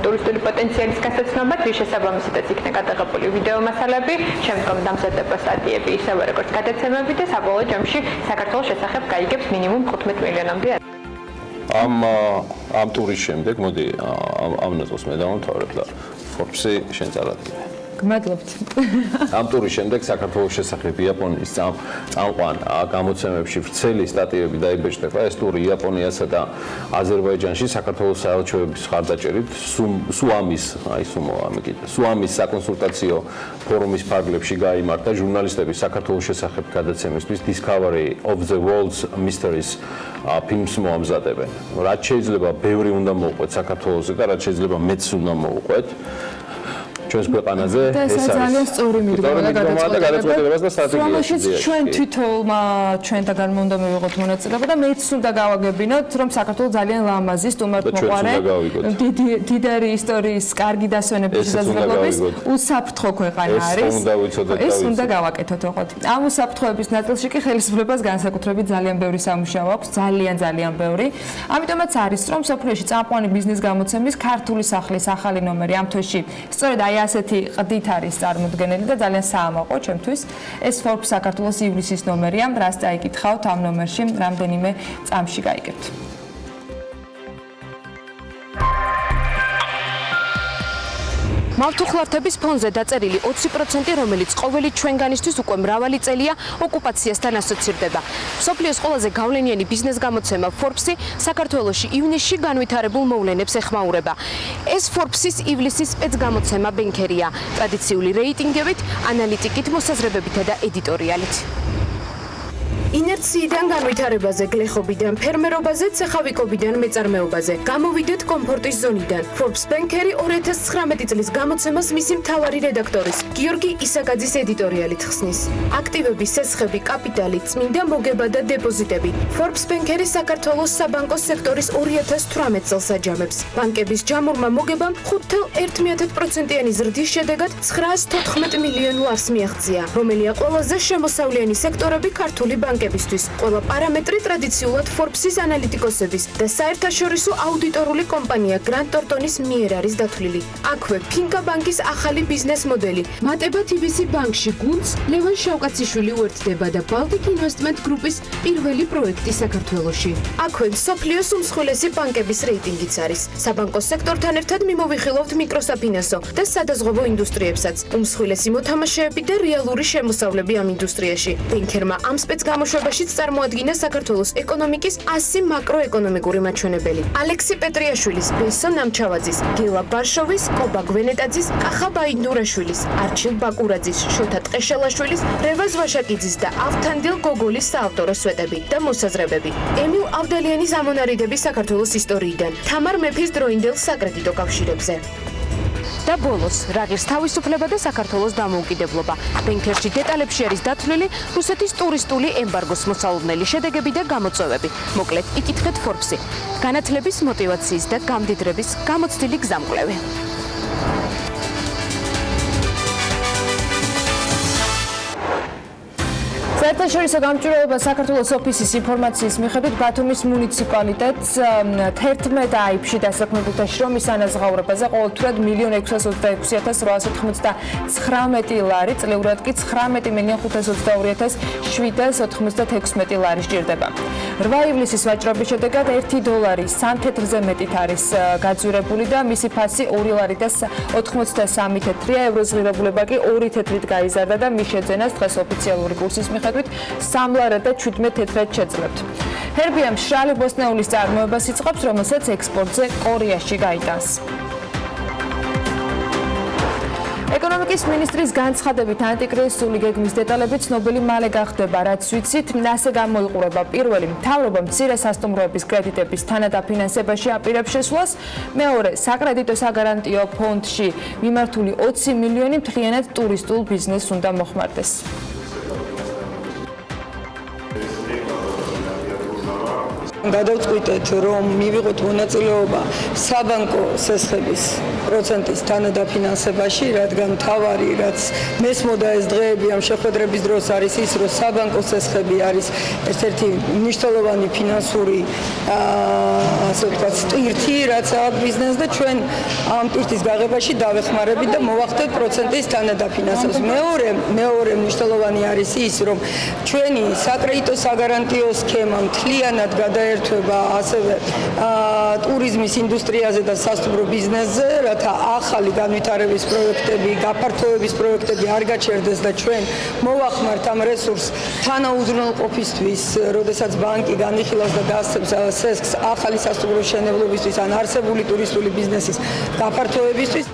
ტურისტული პოტენციალის გასაცნობად, რის შესაბამისადაც იქნა გადაღებული ვიდეო მასალები, შემდგომ დამზადება სტატიები, ისევე როგორც გადაცემები და საბოლოო ჯამში საქართველოს შესახებ გაიგებს მინიმუმ 15 მილიონამდე. ამ ტურის შემდეგ მოდი ამ ნაწილს მე დავამთავრებ და Forbes-ი შენ წარადგინე. გმადლობთ. ამ ტურის შემდეგ საქართველოს შესახებ იაპონიის წამყვან გამოცემებში ვრცელი სტატიები დაიბეჭდება. ეს ტური იაპონიასა და აზერბაიჯანში საქართველოს საელჩოების ხარდაჭერით სუამის საკონსულტაციო ფორუმის ფარგლებში გაიმართა ჟურნალისტების საქართველოს შესახებ გადაცემისთვის Discovery of the World's Mysteries ფილმს მოამზადებენ. რაც შეიძლება ბევრი უნდა მოუყვეთ საქართველოსზე და რაც შეიძლება მეც უნდა მოუყვეთ. ჩვენს ქვეყანაზე ეს ძალიან სწორი მიდგომა და გადაწყვეტილებას და სტრატეგიას. ჩვენ თვითონმა ჩვენთაგან უნდა მივიღოთ მონაწილეობა და მეც უნდა გავაგებინოთ, რომ საქართველოს ძალიან ლამაზი სტუმართმოყვარე, დიდარი ისტორიის, კარგი დასვენების შესაძლებლობის უსაფრთხო ქვეყანა არის. ეს უნდა გავაკეთოთ ოღონდ. ამ უსაფრთხოების ნაწილში კი ხელისუფლებას განსაკუთრებით ძალიან ბევრი სამუშაო აქვს, ძალიან ბევრი. ამიტომაც არის, რომ სოფლიოში წამყვანი ბიზნეს გამოცემის ქართული სახლის ახალი ნომერი ამ თვეში სწორედ აი ასეთი ყდით არის წარმოდგენილი და ძალიან საამაყო ჩემთვის. ეს Forbes საქართველოს ივლისის ნომერია, რას წაიკითხავთ ამ ნომერში, რამდენიმე წამში გაიგებთ. მავთუხლართების ფონზე დაწერილი 20%, რომელიც ყოველი ჩვენგანისთვის უკვე მრავალი წელია ოკუპაციასთან ასოცირდება. მსოფლიოს ყველაზე გავლენიანი ბიზნეს გამოცემა Forbes-ი საქართველოში ივნისში განვითარებულ მოვლენებს ეხმაურება. ეს Forbes-ის ივლისის სპეცგამოცემა ბენქერია, ტრადიციული რეიტინგებით, ანალიტიკით, მოსაზრებებითა და ედიტორიალით. ინერციიდან განვითარებაზე, გლეხობიდან, ფერმერობაზე, ცეხავიკობიდან, მეწარმეობაზე. გამოვიდეთ კომფორტის ზონიდან. Forbes Banker-ი 2019 წლის გამოცემას მისი მთავარი რედაქტორის, გიორგი ისაგაძის ედიტორიალით ხსნის. აქტივების სესხები, კაპიტალი, წმინდა მოგება და დეპოზიტები. Forbes Banker-ი საქართველოს საბანკო სექტორის 2018 წელს აჯამებს. ბანკების ჯამურმა მოგებამ 5.1%-იანი ზრდის შედეგად 914 მილიონ ლარს მიაღწია, რომელია ყველაზე შემოსავლიანი სექტორები ქართული ბანკების ბანკებისთვის. ყველა პარამეტრი ტრადიციულად Forbes-ის ანალიტიკოსების და საერთაშორისო აუდიტორული კომპანია Grant Thornton-ის მიერ არის დათვლილი. აქვე ფინკა ბანკის ახალი ბიზნეს მოდელი. მატება TBC ბანკში გუნდს ლევან შავკაციშვილი უერთდება და Baltic Investment Group-ის პირველი პროექტი საქართველოში. აქვე მსოფლიოს უმსხვილესი ბანკების რეიტინგიც არის. საბანკო სექტორთან ერთად მიმოვიხილავთ მიკროსაფინანსო და სადაზღვევო ინდუსტრიებსაც. უმსხვილესი მოთამაშეები და რეალური შემოსავლები ამ ინდუსტრიაში. ბენქერმა ამ სპეცგამოშვებაშიც წარმოადგინა საქართველოს ეკონომიკის 100 მაკროეკონომიკური მაჩვენებელი. ალექსი პეტრიაშვილის, ბესო ნამჩავაძის, გელა ბარშოვის, კობა გვენეტაძის, კახა ბაინდურაშვილის, არჩილ ბაკურაძის, შოთა ტყეშელაშვილის, რევაზ ვაშაკიძის და ავთანდილ გოგოლის საავტორო სვეტები და მოსაზრებები. ემილ ავდალიანის ამონარიდები საქართველოს ისტორიიდან, თამარ მეფის დროინდელ საკრედიტო კავშირებზე. და ბოლოს, რა ღირს თავისუფლება და საქართველოს დამოუკიდებლობა. ბენქერში დეტალებში არის დათვლილი რუსეთის ტურისტული ემბარგოს მოსალოდნელი შედეგები და გამოწვევები. მოკლედ, იკითხეთ Forbes-ი. განათლების, мотиваციის და გამდიდრების გამოცდილი გზამკვლევი. საერთაშორისო გამჭვირვალობა საქართველოს ოფისის ინფორმაციის მიხედვით ბათუმის მუნიციპალიტეტს 11 აიფში დასაქმებულთაში რომ ის ანაზღაურებაზე ყოველთვიურად 1,626,899 ლარი, წლიურად კი 19,522,796 ლარი სჭირდება. 8 ივლისის ვაჭრობის შედეგად $1 3 თეთრზე მეტით არის გაძვირებული და მისი ფასი 2 ლარი და 83 თეთრია, ევროს ღირებულება კი 2 თეთრით გაიზარდა და მის შეძენას დღეს ოფიციალური კურსის მიხედვით 3 ლარად და 17 თეთრად შეძლებთ. ჰერბია მშრალი ბოსტნეულის წარმოებას იწყებს, რომელსაც ექსპორტზე კორეაში გაიტანს. ეკონომიკის მინისტრის განცხადებით ანტიკრიზისული გეგმის დეტალები ცნობილი მალე გახდება, რაც ვიცით, ასე გამოიყურება. პირველი, მთავრობა მცირე სასტუმროების კრედიტების თანადაფინანსებაში აპირებს შესვლას, მეორე, საკრედიტო საგარანტიო ფონდში მიმართული 20 მილიონი მთლიანად ტურისტულ ბიზნესს უნდა მოხმარდეს. გადავწყვიტეთ, რომ მივიღოთ მონაწილეობა საბანკო სესხების პროცენტის თანადაფინანსებაში, რადგან თავარი, რაც მესმოდა ეს დღეები ამ შეხვედრების დროს არის ის, რომ საბანკო სესხები არის ერთ-ერთი მნიშვნელოვანი ფინანსური ასე ვთქვათ, ტვირთი, რაც აქვს ბიზნესს და ჩვენ ამ ტვირთის გაღებაში დავეხმარებით და მოვახდეთ პროცენტის თანადაფინანსებას. მეორე მნიშვნელოვანი არის ის, რომ ჩვენი საკრედიტო საგარანტიო სქემა მთლიანად გადაერთვება ასევე ტურიზმის ინდუსტრიაზე და სასტუმრო ბიზნესზე, რათა ახალი განვითარების პროექტები, გაფართოების პროექტები არ გაჩერდეს და ჩვენ მოვახმართ ამ რესურსს თანაუზრუნველყოფისთვის, როდესაც ბანკი განიხილავს და გასცემს სესხს ახალი სასტუმრო მშენებლობისთვის ან არსებული ტურისტული ბიზნესის გაფართოებისთვის.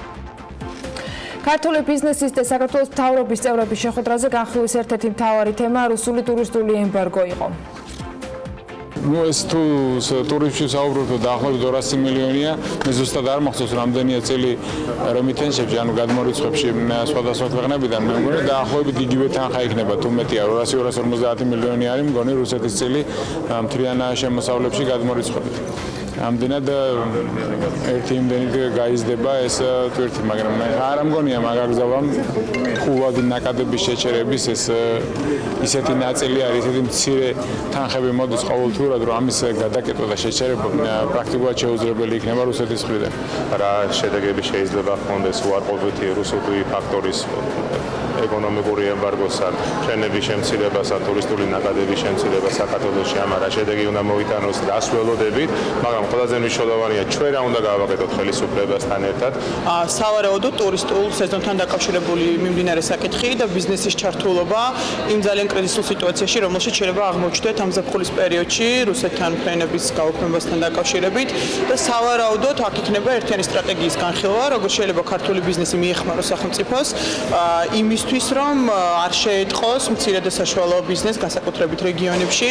ქართული ბიზნესის და საქართველოს მთავრობის წევრების შეხვედრაზე განხილვის ერთ-ერთი მთავარი თემა რუსული ტურისტული ემბარგო იყო. ეს თუ ტურისტებში საუბრობთ დაახლოებით 200 მილიონია, მე ზუსტად არ მახსოვს რამდენია წელი რემიტენსებში, ანუ გადმორიცხვებში სხვადასხვა ქვეყნებიდან, მე მგონი დაახლოებით იგივე თანხა იქნება, თუ მეტია 200-250 მილიონი არის მგონი რუსეთის წელი მთლიან შემოსავლებში გადმორიცხვებით. ამდენად ერთი იმდენით გაიზრდება ეს ტვირთი, მაგრამ არ ამგონია მაგაგზავამ ხუვადი ნაკადების შეჩერების ეს ისეთი ნაწილი არის, ისეთი მცირე თანხები მოდის ყოველთვიურად, რომ ამის გადაკეთება და შეჩერება პრაქტიკულად შეუძლებელი იქნება რუსეთის მხრიდან. რა შედეგები შეიძლება ჰქონდეს უარყოფითი რუსული ფაქტორის ეკონომიკური ემბარგოსთან, ჩვენების შემცირებასა, ტურისტული ნაკადების შემცირებას საქართველოში, ამა რა შედეგი უნდა მოიტანოს დასველოდებით, მაგრამ ყველაზე მნიშვნელოვანია ჩვენ რა უნდა გავაკეთოთ ხელისუფლებასთან ერთად. სავარაუდოდ ტურისტულ სეზონთან დაკავშირებული მიმდინარე საკითხი და ბიზნესის ჩართულობა იმ ძალიან კრიზისულ სიტუაციაში, რომელშიც შეიძლება აღმოჩნდეთ ამ ზაფხულის პერიოდში რუსეთთან ფრენების გაუქმებასთან დაკავშირებით და სავარაუდოდ აქ იქნება ერთიანი სტრატეგიის განხილვა, როგორც შეიძლება ქართული ბიზნესი მიეხმაროს სახელმწიფოს იმისთვის, რომ არ შეეტყოს მცირე და საშუალო ბიზნესს განსაკუთრებით რეგიონებში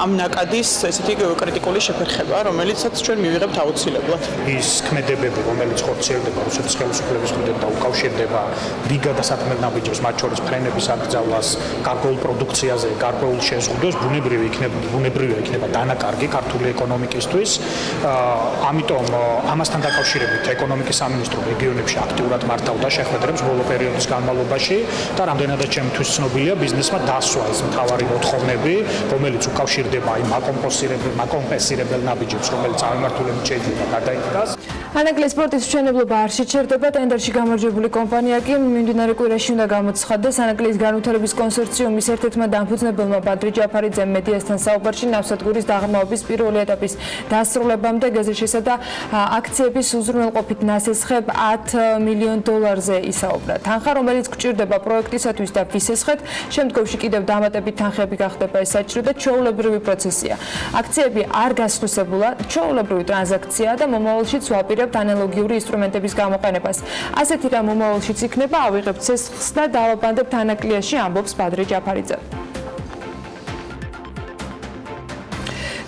ამ ნაკადის ესეთი კრიტიკული შეფერხება, რომელიცაც ჩვენ მივიღებთ აუცილებლად. ის ქმედებები, რომელიც ხორციელდება რუსეთის ხელისუფლების მხრიდან და უკავშირდება რიგა და საქმიანობებს, მათ შორის ფრენების აკრძალვას, გარკვეულ პროდუქციაზე, გარკვეულ შეზღუდვას, ბუნებრივია იქნება დანაკარგი ქართული ეკონომიკისთვის. ამიტომ ამასთან დაკავშირებით ეკონომიკის სამინისტრო რეგიონებში აქტიურად მართავდა შეხვედრებს ბოლო პერიოდის განმავლობაში. სფეროში და რამდენადაც ჩემთვის ცნობილია ბიზნესმა დასვა ეს მთავარი მოთხოვნები, რომელიც უკავშირდება იმ აკომპენსირებელ ნაბიჯებს, რომელიც წარმართულებით შეიძლება გადაიქცას. ანაგლის სპორტის მშენებლობა არ შეჩერდება, ტენდერში გამარჯვებული კომპანია კი მიმდინარე კვირაში უნდა გამოცხადდეს. ანაგლის განვითარების კონსორციუმის ერთ-ერთმა დამფუძნებელმა ბადრი ჯაფარიძემ მედიასთან საუბარში ნავსადგურის დაღმავების პირველი ეტაპის დასრულებამდე გეზრშისა და აქციების უზრუნველყოფით ნასესხებ $10 მილიონ ისაუბრა. თანხა, რომელიც გჭირდება პროექტისათვის და ვისესხეთ, შემდგომში კიდევ დამატებით თანხები გახდება ეს საჭირო და ჩვეულებრივი პროცესია. აქციები არ გასხვისებულა, ჩვეულებრივი ტრანზაქციაა და მომავალშიც ვაპირებთ ანალოგიური ინსტრუმენტების გამოყენებას. ასეთი რამ მომავალშიც იქნება, ავიღებთ ცესხს და დავაბანდებთ ანაკლიაში, ამბობს ბადრი ჯაფარიძე.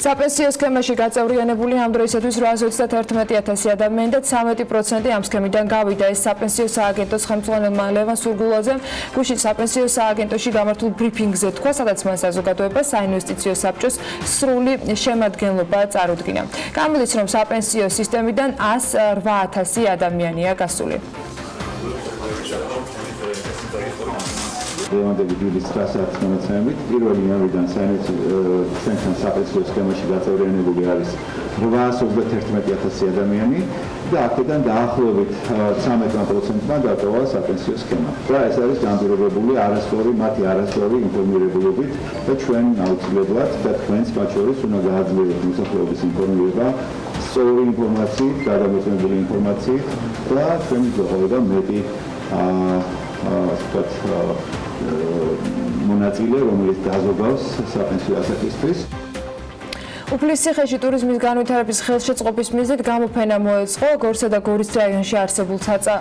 საპენსიო სქემაში გაწევრიანებული ამ დროისათვის 831,000 ადამიანი და 13% ამ სქემიდან გავიდა. ეს საპენსიო სააგენტოს ხელმძღვანელმა ლევან სურგულაძემ გუშინ საპენსიო სააგენტოში გამართულ ბრიფინგზე თქვა, სადაც მან საზოგადოებას საინვესტიციო საბჭოს სრული შემადგენლობა წარუდგინა. გამოდის, რომ საპენსიო სისტემიდან 108,000 ადამიანია გასული. ლევანდები დილის 9:00 მონაცემებით პირველი იანვრიდან ჩვენთან საპენსიო სქემაში გაწევრიანებული არის 831,000 ადამიანი და აქედან დაახლოებით 13%-მა დატოვა საპენსიო სქემა. და ეს არის განპირობებული მათი არასწორი ინფორმირებულობით და ჩვენ აუცილებლად და თქვენს მათ შორის უნდა გააძლიეროთ მოსახლეობის ინფორმირება სწორი ინფორმაციით, გადამოწმებული ინფორმაციით და ჩვენი გლობალურად მეტი მონაწილე, რომელიც დაზოგავს საპენსიო ასაკისთვის. უფლისციხეში ტურიზმის განვითარების ხელშეწყობის მიზნით გამოფენა მოეწყო გორსა და გორის რაიონში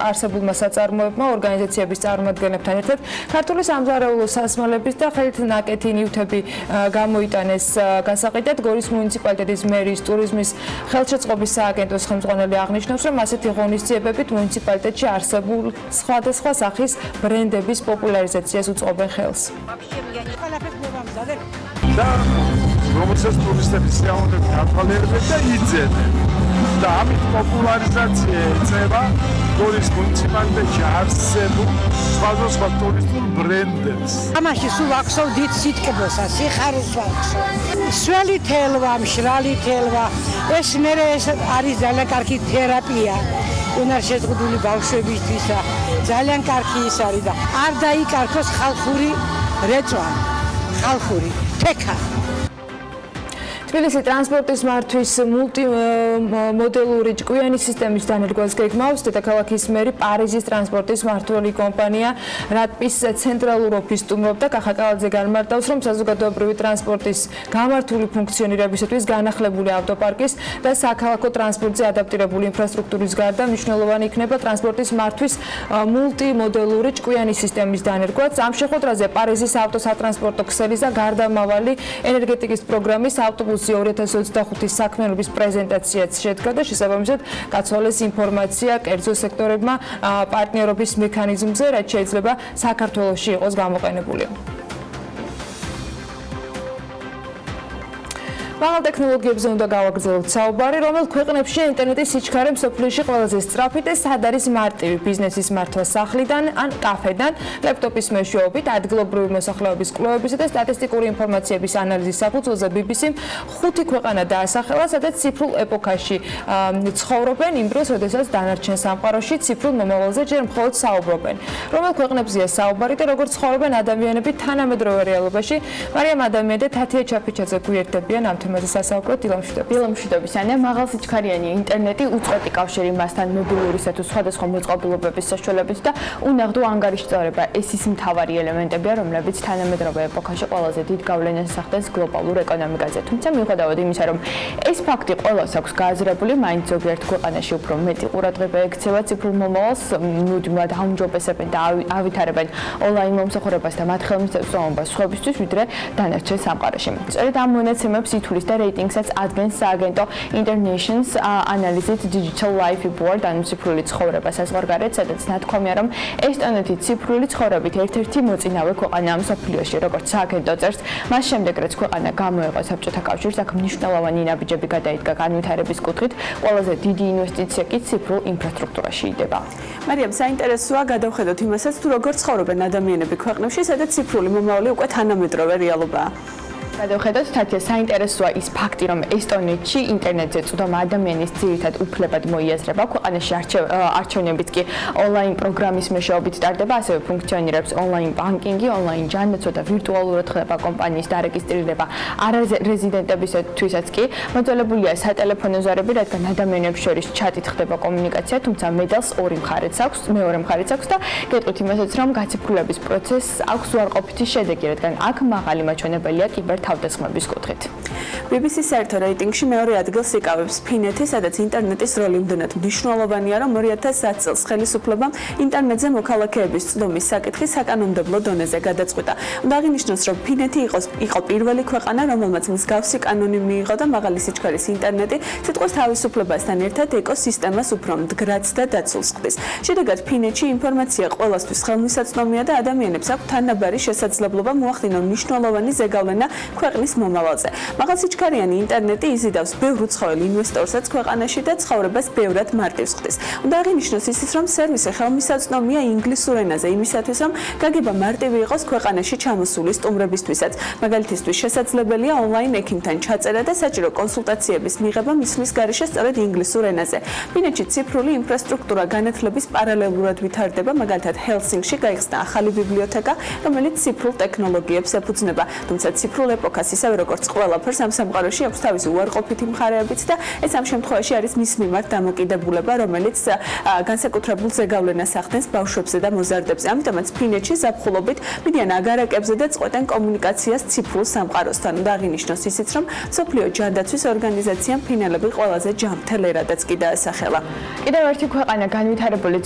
არსებულმა საწარმოებმა ორგანიზაციების წარმომადგენლებთან ერთად ქართული სამზარეულო სასმელების და ხელით ნაკეთი ნივთები გამოიტანეს გასაყიდად. გორის მუნიციპალიტეტის მერის ტურიზმის ხელშეწყობის სააგენტოს ხელმძღვანელი აღნიშნავს, რომ ასეთი ღონისძიებებით მუნიციპალიტეტში არსებულ სხვადასხვა სახის ბრენდების პოპულარიზაციას უწყობენ ხელს. რომელსაც ტურისტების სიამოვნებით ათვალიერებენ და იძენენ. და ამით პოპულარიზაცია ეწევა გორის მუნიციპალიტეტში არსებულ სხვადასხვა ტურისტულ ბრენდებს. ამაში სულ ახსოვდით სიტკბოსა, სიხარულს ვახსოვ. სველი თელვა, მშრალი თელვა, ეს არის ძალიან კარგი თერაპია. უნარშეზღუდული ბავშვებისთვისა, ძალიან კარგი ის არის და არ დაიკარგოს ხალხური რეწვა, ხალხური თექა. თბილისი ტრანსპორტის მართვის მულტიმოდელური ჭკვიანი სისტემის დანერგვას გეგმავს. დედაქალაქის მერი პარიზის ტრანსპორტის მმართველი კომპანია რატპის ცენტრალურ ოფისს სტუმრობდა. კახა კალაძე განმარტავს, რომ საზოგადოებრივი ტრანსპორტის გამართული ფუნქციონირებისათვის განახლებული ავტოპარკის და საქალაქო ტრანსპორტზე ადაპტირებული ინფრასტრუქტურის გარდა მნიშვნელოვანი იქნება ტრანსპორტის მართვის მულტიმოდელური ჭკვიანი სისტემის დანერგვაც. ამ შეხვედრაზე პარიზის ავტოსატრანსპორტო ქსელის და გარდამავალი ენერგეტიკის პროგრამის ავტობუსი 2025-ის საქმიანობის პრეზენტაციაც შედგა და შესაბამისად გაცვალეს ინფორმაცია კერძო სექტორებმა პარტნიორობის მექანიზმზე, რაც შეიძლება საქართველოში იყოს გამოყენებული. მაღალ ტექნოლოგიებზე უნდა გავაგრძელოთ საუბარი, რომელ ქვეყნებში ინტერნეტის სიჩქარე მსოფლიოში ყველაზე სწრაფი და სად არის მარტივი ბიზნესის მართვა სახლიდან ან კაფედან, ლეპტოპის მეშვეობით, ადგილობრივი მოსახლეობის კვლევებისა და სტატისტიკური ინფორმაციების ანალიზის საფუძველზე BBC-მ 5 ქვეყანა დაასახელა, სადაც ციფრულ ეპოქაში ცხოვრობენ იმ დროს, როდესაც დანარჩენ სამყაროში ციფრულ მომავალზე ჯერ მხოლოდ საუბრობენ. რომელ ქვეყნებზეა საუბარი და როგორ ცხოვრობენ ადამიანები თანამედროვე რეალობაში? მარიამ ადამიანი და თათია ჩაფიჩაძე გვერდებიან ამ თემაზე სასაუბროდ. დილამშვიდობის ანე, მაღალ სიჩქარიანი ინტერნეტი უწყვეტი კავშირი მასთან მობილურისა თუ სხვადასხვა მოწყობილობების საშუალებით და უნაღდო ანგარიშწორება ეს ის მთავარი ელემენტებია, რომლებიც თანამედროვე ეპოქაში ყველაზე დიდ გავლენას ახდენს გლობალურ ეკონომიკაზე. თუმცა მიუხედავად იმისა, რომ ეს ფაქტი ყველას აქვს გააზრებული, მაინც ზოგიერთ ქვეყანაში უფრო მეტი ყურადღება ექცევა ციფრულ მომავალს, მუდმივად აუმჯობესებენ და ავითარებენ ონლაინ მომსახურებას და მათ ხელმისაწვდომობას სხვებისთვის, ვიდრე დანარჩენ სამყაროში. სწორედ ამ მონაცემებს ითვლის ციფრულობის და რეიტინგსაც ადგენს სააგენტო Internation's Analysis Digital Life Board, ანუ ციფრული ცხოვრება საზღვარგარეთ, სადაც ნათქვამია, რომ ესტონეთი ციფრული ცხოვრებით ერთ-ერთი მოწინავე ქვეყანაა მსოფლიოში, როგორც სააგენტო წერს. მას შემდეგ, რაც ქვეყანა გამოეყო საბჭოთა კავშირს, აქ მნიშვნელოვანი ნაბიჯები გადაიდგა განვითარების კუთხით, ყველაზე დიდი ინვესტიცია კი ციფრულ ინფრასტრუქტურაში იდება. მარიამ, საინტერესოა გადავხედოთ იმასაც, თუ როგორ ცხოვრობენ ადამიანები ქვეყნებში, სადაც ციფრული მომავალი უკვე თანამედროვე რეალობაა. გადავხედოთ, თათია, საინტერესოა ის ფაქტი, რომ ესტონეთში ინტერნეტზე წვდომა ადამიანის ძირითად უფლებად მოიაზრება. ქვეყანაში არჩევნებიც კი ონლაინ პროგრამის მეშვეობით ტარდება, ასევე ფუნქციონირებს ონლაინ ბანკინგი, ონლაინ ჯანდაცვა და ვირტუალურად ხდება კომპანიის დარეგისტრირება არარეზიდენტებისთვისაც კი მოძველებულია სატელეფონო ზარები, რადგან ადამიანებს შორის ჩატით ხდება კომუნიკაცია, თუმცა მედალს მეორე მხარეც აქვს და გეტყვით იმასაც, რომ გაციფრულების პროცესს აქვს უარყოფითი შედეგი, რადგან აქ მაღალი მაჩვენებელია თავდასხმების კუთხით. BBC-ის საერთო რეიტინგში მეორე ადგილს იკავებს ფინეთი, სადაც ინტერნეტის როლი იმდენად მნიშვნელოვანია, რომ 2010 წელს ხელისუფლებამ ინტერნეტზე მოქალაქეების წვდომის საკითხი საკანონმდებლო დონეზე გადაწყვიტა. უნდა აღინიშნოს, რომ ფინეთი იყო პირველი ქვეყანა, რომელმაც მსგავსი კანონი მიიღო და მაღალი სიჩქარის ინტერნეტი სიტყვის თავისუფლებასთან ერთად ეკოსისტემას უფრო მდგრადს და დაცულს ხდის. შედეგად ფინეთში ინფორმაცია ყველასთვის ხელმისაწვდომია და ადამიანებს აქვთ თანაბარი შესაძლებლობა მოახდინონ მნიშვნელოვანი ზეგავლენა ქვეყნის მომავალზე. მაღალსიჩქარიანი ინტერნეტი იზიდავს ბევრ უცხოელ ინვესტორსაც ქვეყანაში და ცხოვრებას ბევრად მარტივს ხდის. უნდა აღინიშნოს ისიც, რომ სერვისი ხელმისაწვდომია ინგლისურ ენაზე იმისათვის, რომ გაგება მარტივი იყოს ქვეყანაში ჩამოსული სტუმრებისთვისაც. მაგალითისთვის შესაძლებელია ონლაინ ექიმთან ჩაწერა და საჭირო კონსულტაციების მიღება მისვლის გარეშე სწორედ ინგლისურ ენაზე. ფინეთში ციფრული ინფრასტრუქტურა განათლების პარალელურად ვითარდება, მაგალითად ჰელსინკში გაიხსნა ახალი ბიბლიოთეკა, რომელიც ციფრულ ტექნოლოგიებს ეფუძნება, თუმცა ციფრულ ეპოქას ისევე როგორც ყველაფერს ამ სამყაროში აქვს თავისი უარყოფითი მხარეებიც და ეს ამ შემთხვევაში არის მის მიმართ დამოკიდებულება, რომელიც განსაკუთრებულ ზეგავლენას ახდენს ბავშვებზე და მოზარდებზე. ამიტომაც ფინეთში ზაფხულობით მიდიან აგარაკებზე და წყვეტენ კომუნიკაციას ციფრულ სამყაროსთან. უნდა აღინიშნოს ისიც, რომ მსოფლიო ჯანდაცვის ორგანიზაციამ ფინელები ყველაზე ჯანმრთელ ერადაც კი დაასახელა. კიდევ ერთი ქვეყანა განვითარებული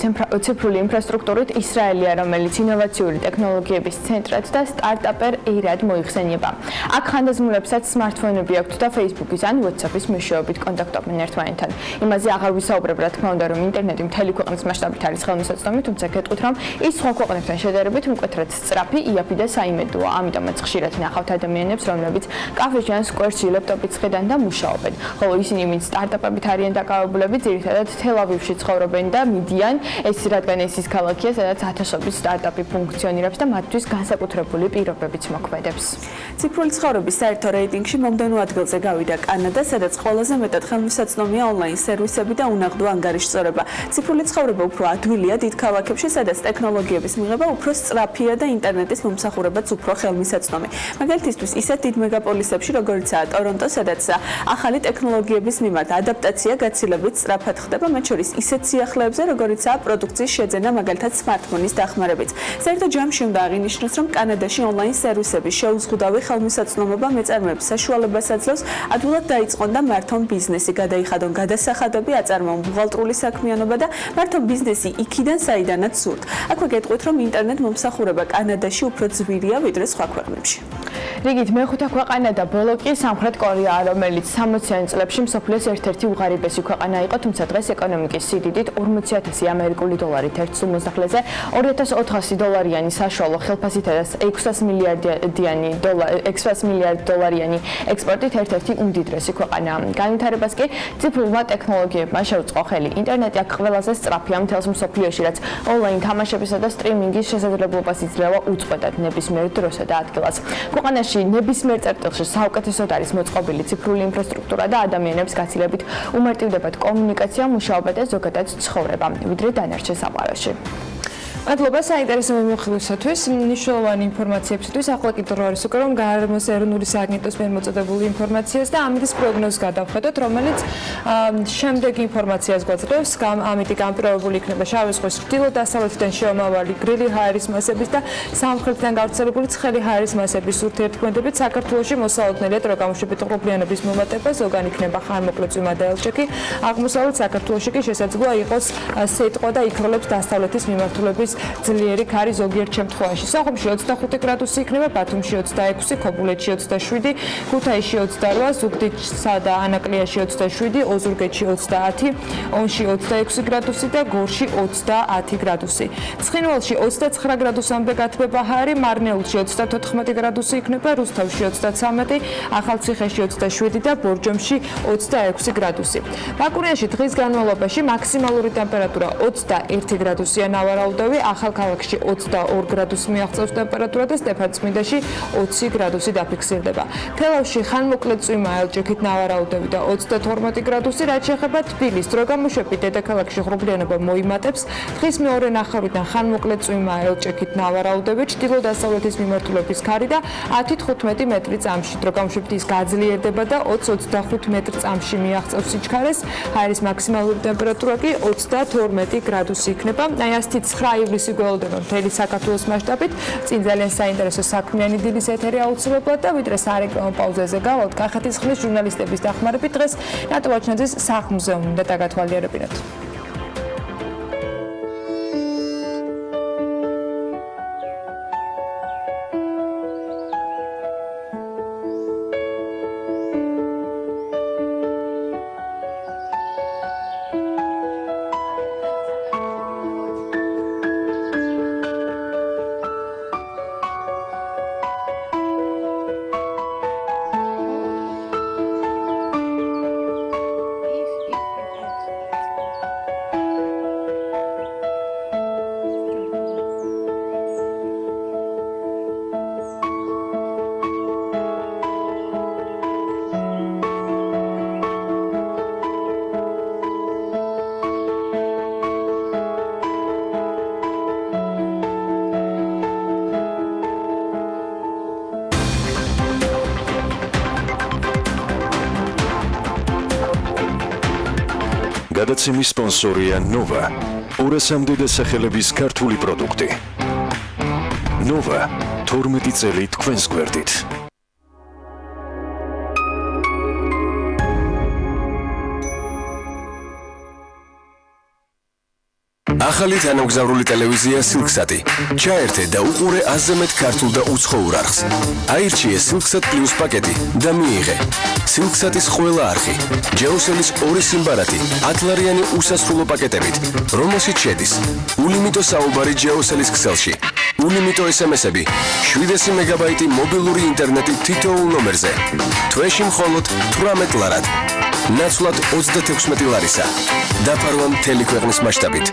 ციფრული ინფრასტრუქტურით ისრაელია, რომელიც ინოვაციური ტექნოლოგიების ცენტრად და სტარტაპერ ერად მოიხსენიება. აქ ხანდაზმულებსაც სმარტფონები აქვთ და Facebook-ის ან WhatsApp-ის მეშვეობით კონტაქტობენ ერთმანეთთან. იმაზე აღარ ვისაუბრებ, რა თქმა უნდა, რომ ინტერნეტი მთელი ქვეყნის მასშტაბით არის ხელმისაწვდომი, თუმცა გეტყვით, რომ ის სხვა ქვეყნებთან შედარებით მკვეთრად სწრაფი, იაფი და საიმედოა. ამიტომაც ხშირად ნახავთ ადამიანებს, რომლებიც კაფეში ან სკვერში ლეპტოპით ხედან და მუშაობენ. ხოლო ისინი, ვინც სტარტაპებით არიან დაკავებულები, ძირითადად თელ-ავივში ცხოვრობენ და მიდიან, ეს რადგან ეს ის ქალაქია, სადაც ათასობით სტარტაპი ფუნქციონირებს და მათთვის განსაკუთრებული პირობებიც მოქმედებს. ციფრული ცხოვრების საერთო რეიტინგში მომდევნო ადგილზე გავიდა კანადა, სადაც ყველაზე მეტად ხელმისაწვდომია ონლაინ სერვისები და უნაღდო ანგარიშწორება. ციფრული ცხოვრება უფრო ადვილია დიდ ქალაქებში, სადაც ტექნოლოგიების მიღება უფრო სწრაფია და ინტერნეტის მომსახურებაც უფრო ხელმისაწვდომი. მაგალითისთვის, ისეთ დიდ მეგაპოლისებში, როგორიცაა ტორონტო, სადაც ახალი ტექნოლოგიების მიმართ ადაპტაცია გაცილებით სწრაფად ხდება, მათ შორის ისეთ სიახლეებზე, როგორიცაა პროდუქციის შეძენა, მაგალითად სმარტფონის დახმარებით. საერთო ჯამში უნდა აღინიშნოს, რომ კანადაში ონლაინ სერვისების შეუზღუდავი ხელმისაწვდომობა მეწარმეებს საშუალებას აძლევს ადვილად დაიწყონ და მართონ ბიზნესი, გადაიხადონ გადასახადები, აწარმოონ ბუღალტრული საქმიანობა და მართონ ბიზნესი იქიდან, საიდანაც სურთ. აქვე გეტყვით, რომ ინტერნეტ მომსახურება კანადაში უფრო ძვირია ვიდრე სხვა ქვეყნებში. რიგით მეხუთე ქვეყანა და ბოლო კი სამხრეთ კორეაა, რომელიც 60-იან წლებში მსოფლიოს ერთ-ერთი უღარიბესი ქვეყანა იყო, თუმცა დღეს ეკონომიკის სიდიდით 40,000 ამერიკული დოლარით ერთ სულ მოსახლეზე 2,400 დოლარიანი საშუალო ხელფასითა და 600 მილიარდ დოლარიანი ექსპორტით ერთ-ერთი უმდიდრესი ქვეყანაა. განვითარებას კი ციფრულმა ტექნოლოგიებმა შეუწყო ხელი. ინტერნეტი აქ ყველაზე სწრაფია მთელს მსოფლიოში, რაც ონლაინ თამაშებისა და სტრიმინგის შესაძლებლობას იძლევა უწყვეტად ნებისმიერ დროსა და ადგილას. ქვეყანაში ნებისმიერ წერტილში საუკეთესოდ არის მოწყობილი ციფრული ინფრასტრუქტურა და ადამიანებს გაცილებით უმარტივდებათ კომუნიკაცია, მუშაობა და ზოგადად ცხოვრება, ვიდრე დანარჩენ საყაროში. მადლობა საინტერესო მიმოხილვისათვის, მნიშვნელოვანი ინფორმაციებისთვის. ახლა კიდევ რა არის უკვე რომ გარემოს ეროვნული სააგენტოს მიერ მოწოდებული ინფორმაციას და ამის პროგნოზს გადავხედოთ, რომელიც შემდეგ ინფორმაციას გვაძლევს. ამით განპირობებული იქნება შავი ზღვის ჩრდილო-დასავლეთიდან შემავალი გრილი ჰაერის მასების და სამხრეთიდან გავრცელებული ცხელი ჰაერის მასების ურთიერთქმედებით საქართველოში მოსალოდნელია დრო გამოშვებით ღრუბლიანობის მომატება, ზოგან იქნება ხანმოკლე წვიმა და ელჩიკი. აღმოსავლეთ საქართველოში კი შესაძლოა იყოს სიტყვა და იქროლებს დასავლეთის მიმართულების ძლიერი ქარი ზოგიერთ შემთხვევაში. სოხუმში 25 გრადუსი იქნება, ბათუმში 26, ქობულეთში 27, ქუთაისში 28, ზუგდიდსა და ანაკლიაში 27, ოზურგეთში 30, ონში 26 გრადუსი და გორში 30 გრადუსი. ცხინვალში 29 გრადუსამდე გათბება ჰარი, მარნეულში 34 გრადუსი იქნება, რუსთავში 33, ახალციხეში 27 და ბორჯომში 26 გრადუსი. ბაკურიანში დღის განმავლობაში მაქსიმალური ტემპერატურა 21 გრადუსია ნავარაუდევი, ახალქალაქში 22 გრადუსი მიაღწევს ტემპერატურა და სტეფანწმინდაში 20 გრადუსი დაფიქსირდება. თელავში ხანმოკლე წვიმა ელჭექით ნავარაუდევი და 32 გრადუსი, რაც შეეხება თბილისს, დრო გამოშვებით დედაქალაქში ღრუბლიანობა მოიმატებს, დღის მეორე ნახევრიდან ხანმოკლე წვიმა ელჭექით ნავარაუდევი, ჩრდილო-დასავლეთის მიმართულების ქარი და 10-15 მეტრი წამში, დრო გამოშვებით ის გაძლიერდება და 20-25 მეტრ წამში მიაღწევს სიჩქარეს, ჰაერის მაქსიმალური ტემპერატურა კი 22 გრადუსი იქნება. აი ასეთი 9 ივლისი გველოდება მთელი საქართველოს მასშტაბით. წინ ძალიან საინტერესო საქმიანი დილის ეთერი აუცილებლად და ვიდრე სარეკლამო პაუზაზე გავალთ, კახეთის ხმის ჟურნალისტების დახმარებით დღეს ნატო ვაჩნაძის სახლ-მუზეუმი და დაგათვალიერებინათ. გადაცემის სპონსორია ნოვა, 200-მდე დასახელების ქართული პროდუქტი. ნოვა, 12 წელი თქვენს გვერდით. ახალი თანამგზავრული ტელევიზია Silksat-ი. ჩაერთე და უყურე 100-ზე მეტ ქართულ და უცხოურ არხს. აირჩიე Silksat Plus პაკეტი და მიიღე Silksat-ის ყველა არხი, ჯეოსელის 2 სიმბარათი, 10 ლარიანი უსასრულო პაკეტებით, რომელშიც შედის ულიმიტო საუბარი ჯეოსელის ქსელში, ულიმიტო SMS-ები, 700 მეგაბაიტი მობილური ინტერნეტი თითოეულ ნომერზე. თვეში მხოლოდ 18 ლარად. ნაცვლად 36 ლარისა. დაფარვა მთელი ქვეყნის მასშტაბით.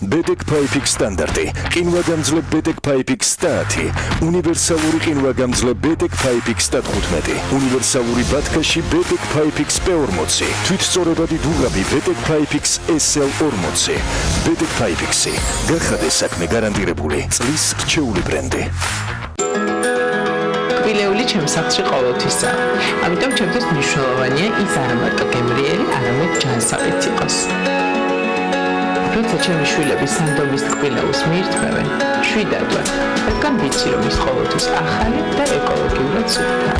BDK Piping სტანდარტი, ყინვაგამძლე BDK Piping STA10, უნივერსალური ყინვაგამძლე BDK Piping STA15, უნივერსალური ბათქაში BDK Piping SP40, თვითწორებადი დუღაბი BDK Piping SL40, BDK Piping-ი, გახადე საქმე გარანტირებული, წლის რჩეული ბრენდი. კბილეული ჩემს სახლში ყოველთვისა. ამიტომ ჩემთვის მნიშვნელოვანია ის არა მარტო გემრიელი, არამედ ჯანსაღიც იყოს. როცა ჩემი შვილები სანდომის კბილეულს მიირთმევენ, შვიდადვე, რადგან ვიცი, რომ ის ყოველთვის ახალი და ეკოლოგიურად სუფთაა.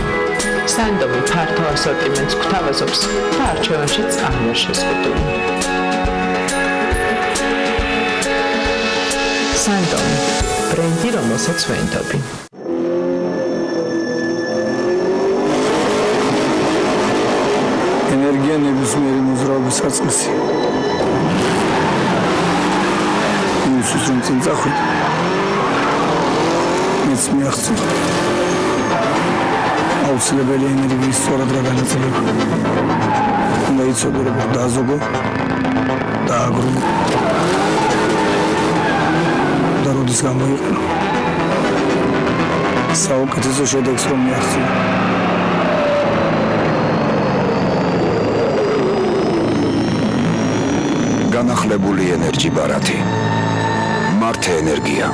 სანდომი ფართო ასორტიმენტს გვთავაზობს და არჩევანშიც აღარ შეზღუდული. სანდომი, ბრენდი, რომელსაც ვენდობი. ენერგია ნებისმიერი მოძრაობის საწყისი. იმისთვის რომ წინ წახვიდე, მეც მიაღწევ. აუცილებელია ენერგიის სწორად განაწილება. უნდა იცოდე როგორ დააზოგო, დააგროვო და როდის გამოიყენო. საუკეთესო შედეგს რომ მიაღწევ. განახლებული ენერგი ბარათი. მართე ენერგია.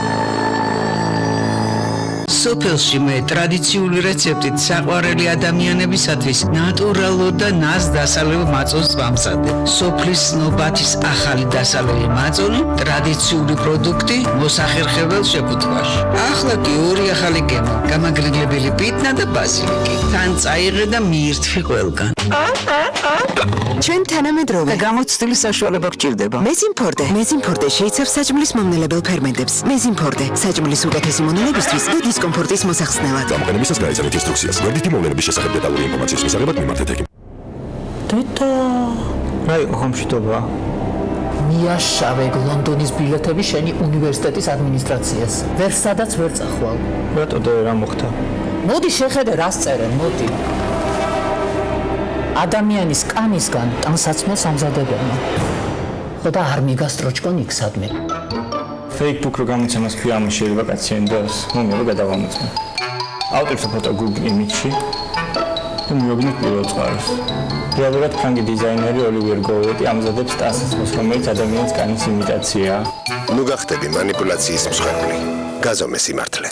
სოფელში მე ტრადიციული რეცეპტით საყვარელი ადამიანებისათვის ნატურალურ და ნაზ დასალევ მაწონს ვამზადებ. სოფლის ცნობათის ახალი დასალევი მაწონი, ტრადიციული პროდუქტი მოსახერხებელ შეფუთვაში. ახლა კი ორი ახალი გემო, გამაგრილებელი ბიტნა და ბაზილიკი. თან წაიღე და მიირთვი ყველგან. ჩვენ თანამედროვე და გამოცდილი საშუალება გჭირდება. მეზიმფორდე შეიცავს საჭმლის მომნელებელ ფერმენტებს. მეზიმფორდე საჭმლის უკეთესი მონელებისთვის და დისკომფორტის მოსახსნელად. გამოყენებისას გაეცანით ინსტრუქციას. გვერდითი მოვლენების შესახებ დეტალური ინფორმაციის მისაღებად მიმართეთ ექიმ. თეთა რა იყო ხომშიტობა? მიაშავე ლონდონის ბილეთები შენი უნივერსიტეტის ადმინისტრაციას. ვერ სადაც ვერ წახვალ. რატო და რა მოხდა? მოდი შეხედე რას წერენ, მოდი. ადამიანის კანისგან ტანსაცმელს ამზადებენ. ხო და არ მიგასტროჩკონ იქსადმე. Facebook რო გამოცემას ქვია შეიძლება კაციენდას, მომირო გადავამოწმე. ავტორს ფოტო Google Image-ში და მივაგნებ პირველ წყაროს. რეალურად ფრანგი დიზაინერი ოლივერ გოუეტი ამზადებს ტანსაცმელს, რომელიც ადამიანის კანის იმიტაციაა. ნუ გახდები მანიპულაციის მსხვერპლი. გაზომე სიმართლე.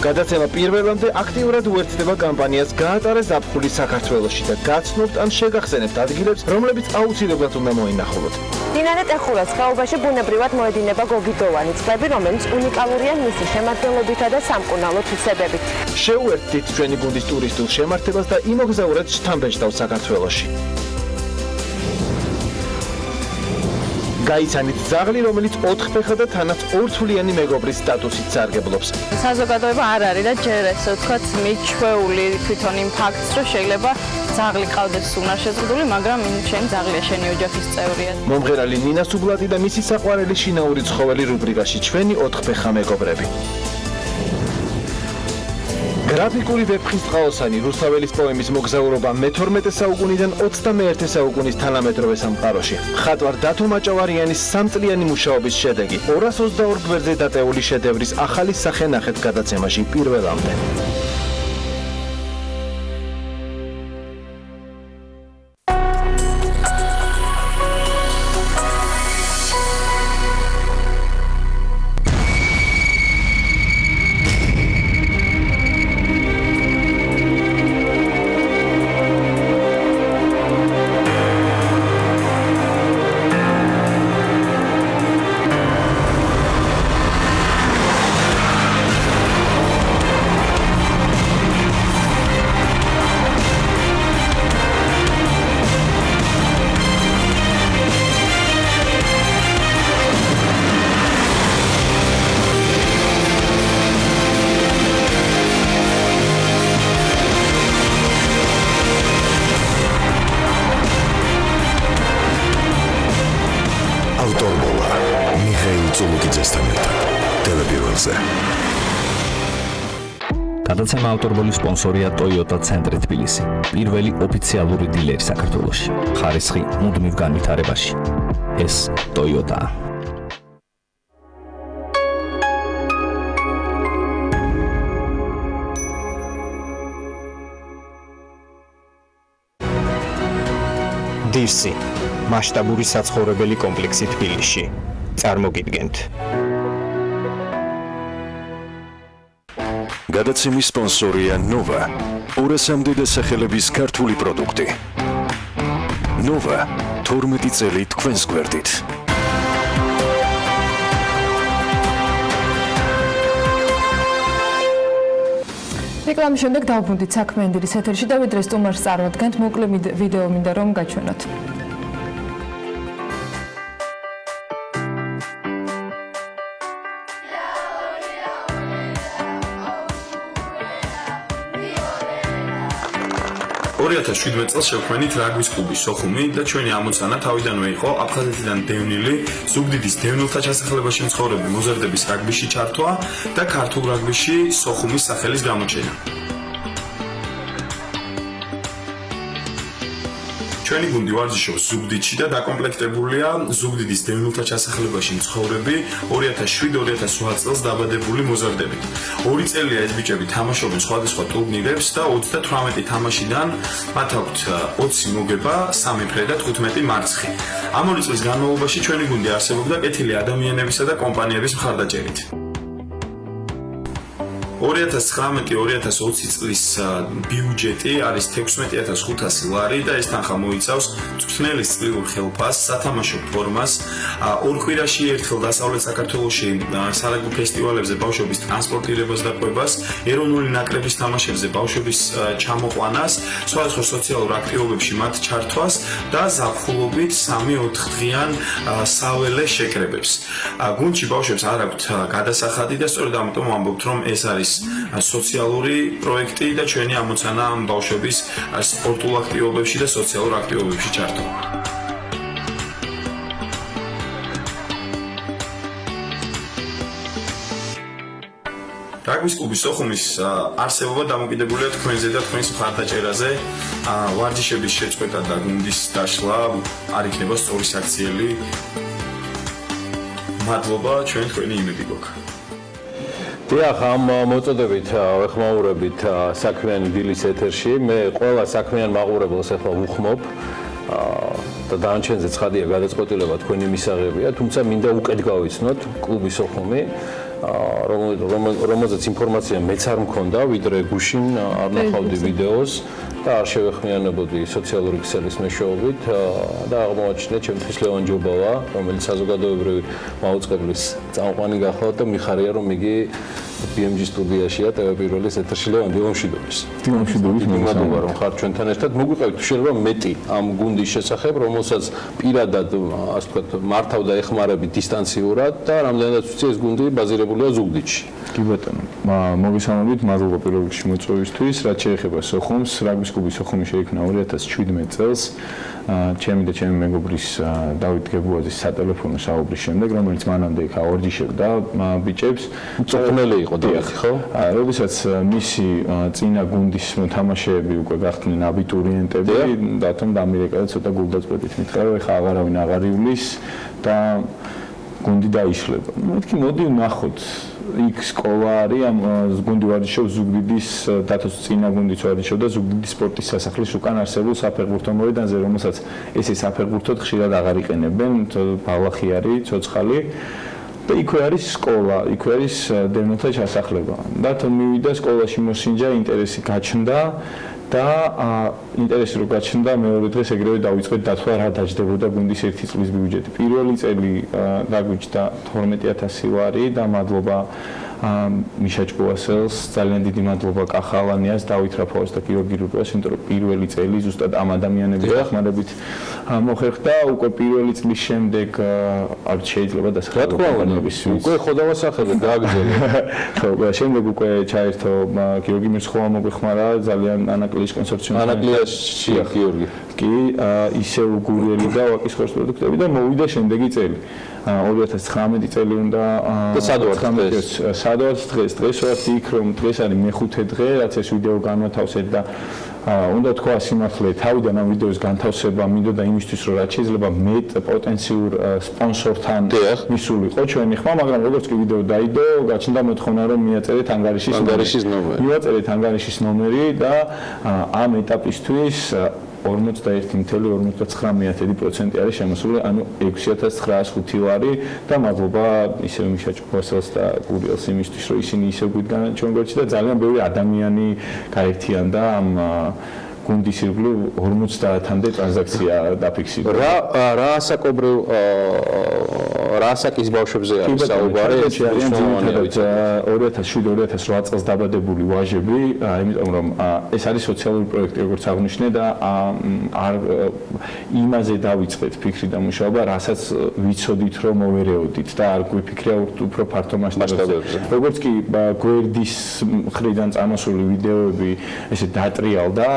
გადაცემა პირველამდე აქტიურად უერთდება კამპანიას გაატარეს ზაფხული საქართველოში და გაცნობთ ან შეგახსენებთ ადგილებს, რომლებიც აუცილებლად უნდა მოინახულოთ. დინარე ტეხულას ხეობაში ბუნებრივად მოედინება გოგიდოვანი წყლები, რომელიც უნიკალურია მისი შემადგენლობითა და სამკურნალო თვისებებით. შეუერთდით ჩვენი გუნდის ტურისტულ შემართებას და იმოგზაურეთ შთამბეჭდავ საქართველოში. გაიცანით ძაღლი, რომელიც 4 ფეხა და თანაც ორთვლიანი მეგობრის სტატუსით სარგებლობს. საზოგადოება არ არის და ჯერ ესე ვთქვათ მიჩვეული თვითონ იმ ფაქტს, რომ შეიძლება ძაღლი ყავდეს უნარშეზღუდული, მაგრამ შენ ძაღლია შენი ოჯახის წევრია. მომღერალი ნინა სუბლატი და მისი საყვარელი შინაური ცხოველი რუბრიკაში ჩვენი 4 ფეხა მეგობრები. გრაფიკული ვეფხისტყაოსანი რუსაველის პოემის მოგზაურობა მე-12 საუკუნიდან 21 საუკუნის თანამედროვე სამყაროში. მხატვარ დათო მაჭავარიანის სამწლიანი მუშაობის შედეგი 222 გვერდზე დატეული შედევრის ახალი სახე ნახეთ გადაცემაში პირველამდე. გადაცემა ავტორბოლის სპონსორია Toyota ცენტრი თბილისი, პირველი ოფიციალური დილერი საქართველოში. ხარისხი მუდმივ განვითარებაში. ეს Toyota. დირსი მასშტაბური საცხოვრებელი კომპლექსი თბილისში. წარმოგიდგენთ. გადაცემის სპონსორია Nova. 200-მდე დასახელების ქართული პროდუქტი. Nova 12 წელი თქვენს გვერდით. რეკლამის შემდეგ დავბრუნდით საქმე ენდირის ეთერში და ვიდრე სტუმარს წარმოადგენთ, მოკლე ვიდეო მინდა რომ გაჩვენოთ. წელს შევქმნით რაგბის კლუბი სოხუმი და ჩვენი ამოცანა თავიდანვე იყო აფხაზეთიდან დევნილი ზუგდიდის დევნილთა ჩასახლებაში მცხოვრები მოზარდების რაგბიში ჩართვა და ქართულ რაგბიში სოხუმის სახელის გამოჩენა. ჩვენი გუნდი ვარჯიშობს ზუგდიდში და დაკომპლექტებულია ზუგდიდის დევნილთა ჩასახლებაში მცხოვრები 2007-2008 წელს დაბადებული მოზარდებით. 2 წელია ეს ბიჭები თამაშობენ სხვადასხვა ტურნირებს და 38 თამაშიდან მათ აქვთ 20 მოგება, 3 ფრე და 15 მარცხი. ამ 2 წლის განმავლობაში ჩვენი გუნდი არსებობდა კეთილი ადამიანებისა და კომპანიების მხარდაჭერით. 2019-2020 წლის ბიუჯეტი არის 16500 ლარი და ეს თანხა მოიცავს წვრთნელის წვრილ ხელფასს, სათამაშო ფორმას, ორ კვირაში ერთხელ დასავლეთ საქართველოში სარაგბო ფესტივალებზე ბავშვების ტრანსპორტირებას და ყვებას, ეროვნული ნაკრების თამაშებზე ბავშვების ჩამოყვანას, სხვადასხვა სოციალურ აქტივობებში მათ ჩართვას და ზაფხულობით 3-4 დღიან საველე შეკრებებს. გუნდში ბავშვებს არ აქვთ გადასახადი და სწორედ ამიტომ ვამბობთ, რომ ეს არის სოციალური პროექტი და ჩვენი ამოცანა ამ ბავშვების სპორტულ აქტივობებში და სოციალურ აქტივობებში ჩართვა. რაგბის კლუბი სოხუმის არსებობა დამოკიდებულია თქვენზე და თქვენს მხარდაჭერაზე. ვარჯიშების შეწყვეტა და გუნდის დაშლა არ იქნება სწორი საქციელი. მადლობა, ჩვენ თქვენი იმედი გვაქვს. დიახ, ამ მოწოდებით ვეხმაურებით საქმიანი დილის ეთერში. მე ყველა საქმიან მაყურებელს ახლა ვუხმობ და დანარჩენზე ცხადია გადაწყვეტილება თქვენი მისაღებია, თუმცა მინდა უკეთ გავიცნოთ კლუბი სოხუმი, რომელზეც ინფორმაცია მეც არ მქონდა, ვიდრე გუშინ არ ნახავდი ვიდეოს და არ შევეხმიანებოდი სოციალური ქსელის მეშვეობით და აღმოაჩინე ჩემთვის ლევან ჯობავა, რომელიც საზოგადოებრივი მაუწყებლის წამყვანი გახლავთ და მიხარია რომ იგი BMG სტუდიაშია TV1-ის ეთერში. ლევან, დილომშვიდობის. დილომშვიდობის, მადლობა რომ ხარ ჩვენთან ერთად. მოგვიყევით შეიძლება მეტი ამ გუნდის შესახებ, რომელსაც პირადად ასე ვთქვათ მართავდა ეხმარებით დისტანციურად და რამდენადაც ვიცი ეს გუნდი ბაზირებულია ზუგდიდში. კი ბატონო, მოგესალმებით, მადლობა პირველ რიგში მოწვევისთვის. რაც შეეხება სოხუმს, რაგბის კლუბი სოხუმი შეიქმნა 2017 წელს. ჩემი და ჩემი მეგობრის დავით გებუაძის სატელეფონო საუბრის შემდეგ, რომელიც მანამდე იქ ავარჯიშებდა ბიჭებს, მწვრთნელი იყო დიახ, ხო? როდესაც მისი წინა გუნდის მოთამაშეები უკვე გახდნენ აბიტურიენტები, დათომ დამირეკა და ცოტა გულდაწყვეტით მითხრა, რომ ეხა აღარავინ აღარ ივლის და გუნდი დაიშლება. მეთქი მოდი ვნახოთ. იქ სკოლა არის, ამ გუნდი ვარჯიშობს ზუგდიდის დათოს წინა გუნდიც ვარჯიშობდა ზუგდიდის სპორტის სასახლის უკან არსებულ საფეხბურთო მოედანზე, რომელსაც ესე საფეხბურთოდ ხშირად აღარ იყენებენ, ბალახი არის, ცოცხალი. და იქვე არის სკოლა, იქვე არის დევნილთა ჩასახლება. დათო მივიდა სკოლაში მოსინჯა, ინტერესი გაჩნდა და ინტერესი რო გაჩნდა, მეორე დღეს ეგრევე დავიწყეთ დათვა რა დაждდებოდა გუნდის 1 წლის ბიუჯეტი. პირველი წელი დაგვიჯდა 12000 ლარი და მადლობა მიშა ჭკუასელს, ძალიან დიდი მადლობა კახალანიას, დავით რაფაოს და გიორგი რუპიას, იმიტომ რომ პირველი წელი ზუსტად ამ ადამიანების დახმარებით მოხერხდა. უკვე პირველი წლის შემდეგ არ შეიძლება დასახელების უკვე ხო დავასახელებ გააგზავნე. ხო, შემდეგ უკვე ჩაერთო გიორგი მირცხოვა მოგვეხმარა, ძალიან ანაკლიის კონსორციუმის ანაკლიაში გიორგი. კი, ისევ გურიელი და ვაკის ხორცის პროდუქტები და მოვიდა შემდეგი წელი. 2019 წელი უნდა და სადღაც დღეს ვართ იქ, რომ დღეს არის მე-5 დღე, რაც ეს ვიდეო განვათავსეთ და უნდა თქვა სიმართლე, თავიდან ამ ვიდეოს განთავსება მინდოდა იმისთვის, რომ რაც შეიძლება მეტ პოტენციურ სპონსორთან მისულიყო ჩვენი ხმა, მაგრამ როგორც კი ვიდეო დაიდო, გაჩნდა მოთხოვნა, რომ მიაწერეთ ანგარიშის ნომერი. მივაწერეთ ანგარიშის ნომერი და ამ ეტაპისთვის 41.59% არის შემოსული, ანუ 6905 ლარი და მადლობა ისევ მიშა ჭკუასელს და გურიელს იმისთვის, რომ ისინი ისევ გვიდგან ჩვენ გვერდში და ძალიან ბევრი ადამიანი გაერთიანდა ამ გუნდის ირგვლივ 50-მდე ტრანზაქცია დაფიქსირდა. რა ასაკობრივ რა ასაკის ბავშვებზე არის საუბარი? არიან ძირითადად 2007-2008 წელს დაბადებული ვაჟები, იმიტომ რომ ეს არის სოციალური პროექტი, როგორც აღნიშნე და იმაზე დავიწყეთ ფიქრი და მუშაობა, რასაც ვიცოდით, რომ მოვერეოდით და არ გვიფიქრია უფრო ფართო მასშტაბებზე. როგორც კი გვერდის მხრიდან წამოსული ვიდეოები ესე დატრიალდა,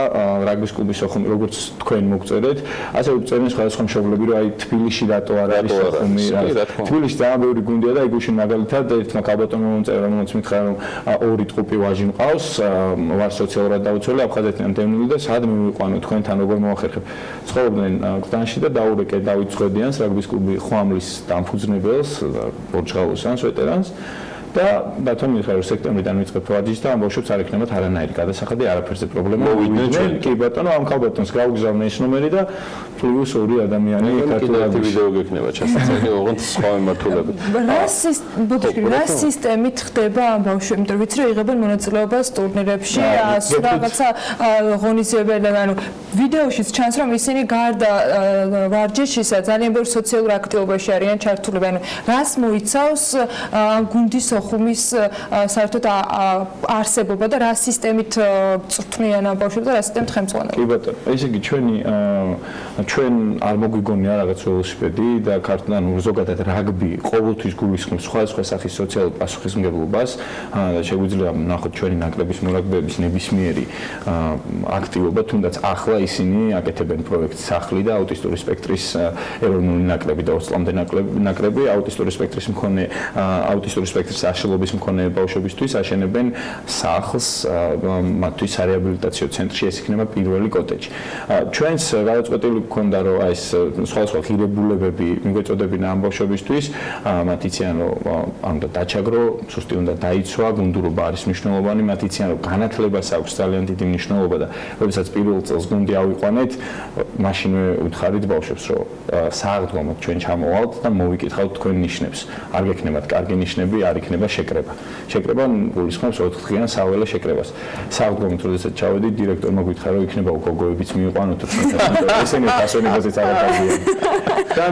რაგბის კლუბის სოხუმი, როგორც თქვენ მოგწერეთ, ასე უწერენ სხვადასხვა მშობლები, რომ აი თბილისში რატო არ არის სოხუმი. თბილისში ძალიან ბევრი გუნდია და იგივე მაგალითად ერთმა ქალბატონმა მომწერა, რომელიც მითხრა, რომ ორი ტყუპი ვაჟი მყავს, ვარ სოციალურად დაუცველი, აფხაზეთიდან დევნილი და სად მივიყვანო თქვენთან როგორ მოახერხებ. ცხოვრობდნენ გზდანში და დაურეკე დავით ცხედიანს, რაგბის კლუბი ხვამლის დამფუძნებელს, ბორჯღაოსანს, ვეტერანს. და ბათუმ მიხარ სექტემბრიდან ვიწყებ ვაჯიშს და ამ ბავშვებს არ ექნებათ არანაირი გადასახადი, არაფერზე პრობლემა. მოვიდნენ კი ბატონო, ამ ქალბატონს გაუგზავნე ეს ნომერი და პლუს ორი ადამიანი კარტულად ვიდეო გექნება ჩასაწერი, ოღონდ სხვა მიმართულებით. რა სისტემით ხდება ამ ბავშვები, იმიტომ ვიცი რომ იღებენ მონაწილეობას ტურნირებში, რაღაცა ღონისძიებები, ანუ ვიდეოშიც ჩანს რომ ისინი გარდა ვარჯიშისა ძალიან ბევრ სოციალურ აქტივობაში არიან ჩართული, ანუ რას მოიცავს გუნდის სოხუმის საერთოდ არსებობა და რა სისტემით წვრთნიან ამ ბავშვებს და რა სისტემით ხელმძღვანელობენ. კი ბატონო, ესე იგი ჩვენ არ მოგვიგონია რაღაც ველოსიპედი და ქართლიდან ზოგადად რაგბი ყოველთვის გულისხმობს სხვადასხვა სახის სოციალურ პასუხისმგებლობას და შეგვიძლია ნახოთ ჩვენი ნაკრების მორაგბეების ნებისმიერი აქტივობა, თუნდაც ახლა ისინი აკეთებენ პროექტს სახლი და აუტისტური სპექტრის ეროვნული ნაკრები და 20-მდე ნაკრები აუტისტური სპექტრის მქონე აუტისტური სპექტრის აშლობის მქონე ბავშვებისთვის აშენებენ სახლს მათთვის რეაბილიტაციო ცენტრში, ეს იქნება პირველი კოტეჯი. ჩვენს გადაწყვეტილი გქონდა რომ აი ეს სხვადასხვა ღირებულებები მიგვეწოდებინა ამ ბავშვებისთვის, მათ იციან რომ უნდა დაჩაგრო, სუსტი უნდა დაიცვა, გუნდურობა არის მნიშვნელოვანი, მათ იციან რომ განათლებას აქვს ძალიან დიდი მნიშვნელობა და როდესაც პირველ წელს გუნდი ავიყვანეთ, მაშინვე უთხარით ბავშვებს რომ სააღდგომოდ ჩვენ ჩამოვალთ და მოვიკითხავთ თქვენ ნიშნებს. არ გექნებათ კარგი ნიშნები, არ იქნება შეკრება. შეკრება გულისხმობს 4 დღიან საველე შეკრებას. სააღდგომოდ როდესაც ჩავედი, დირექტორმა გითხრა რომ იქნება გოგოებიც მიიყვანოთ ესენი პასონებაზეც არ დაგიენ. და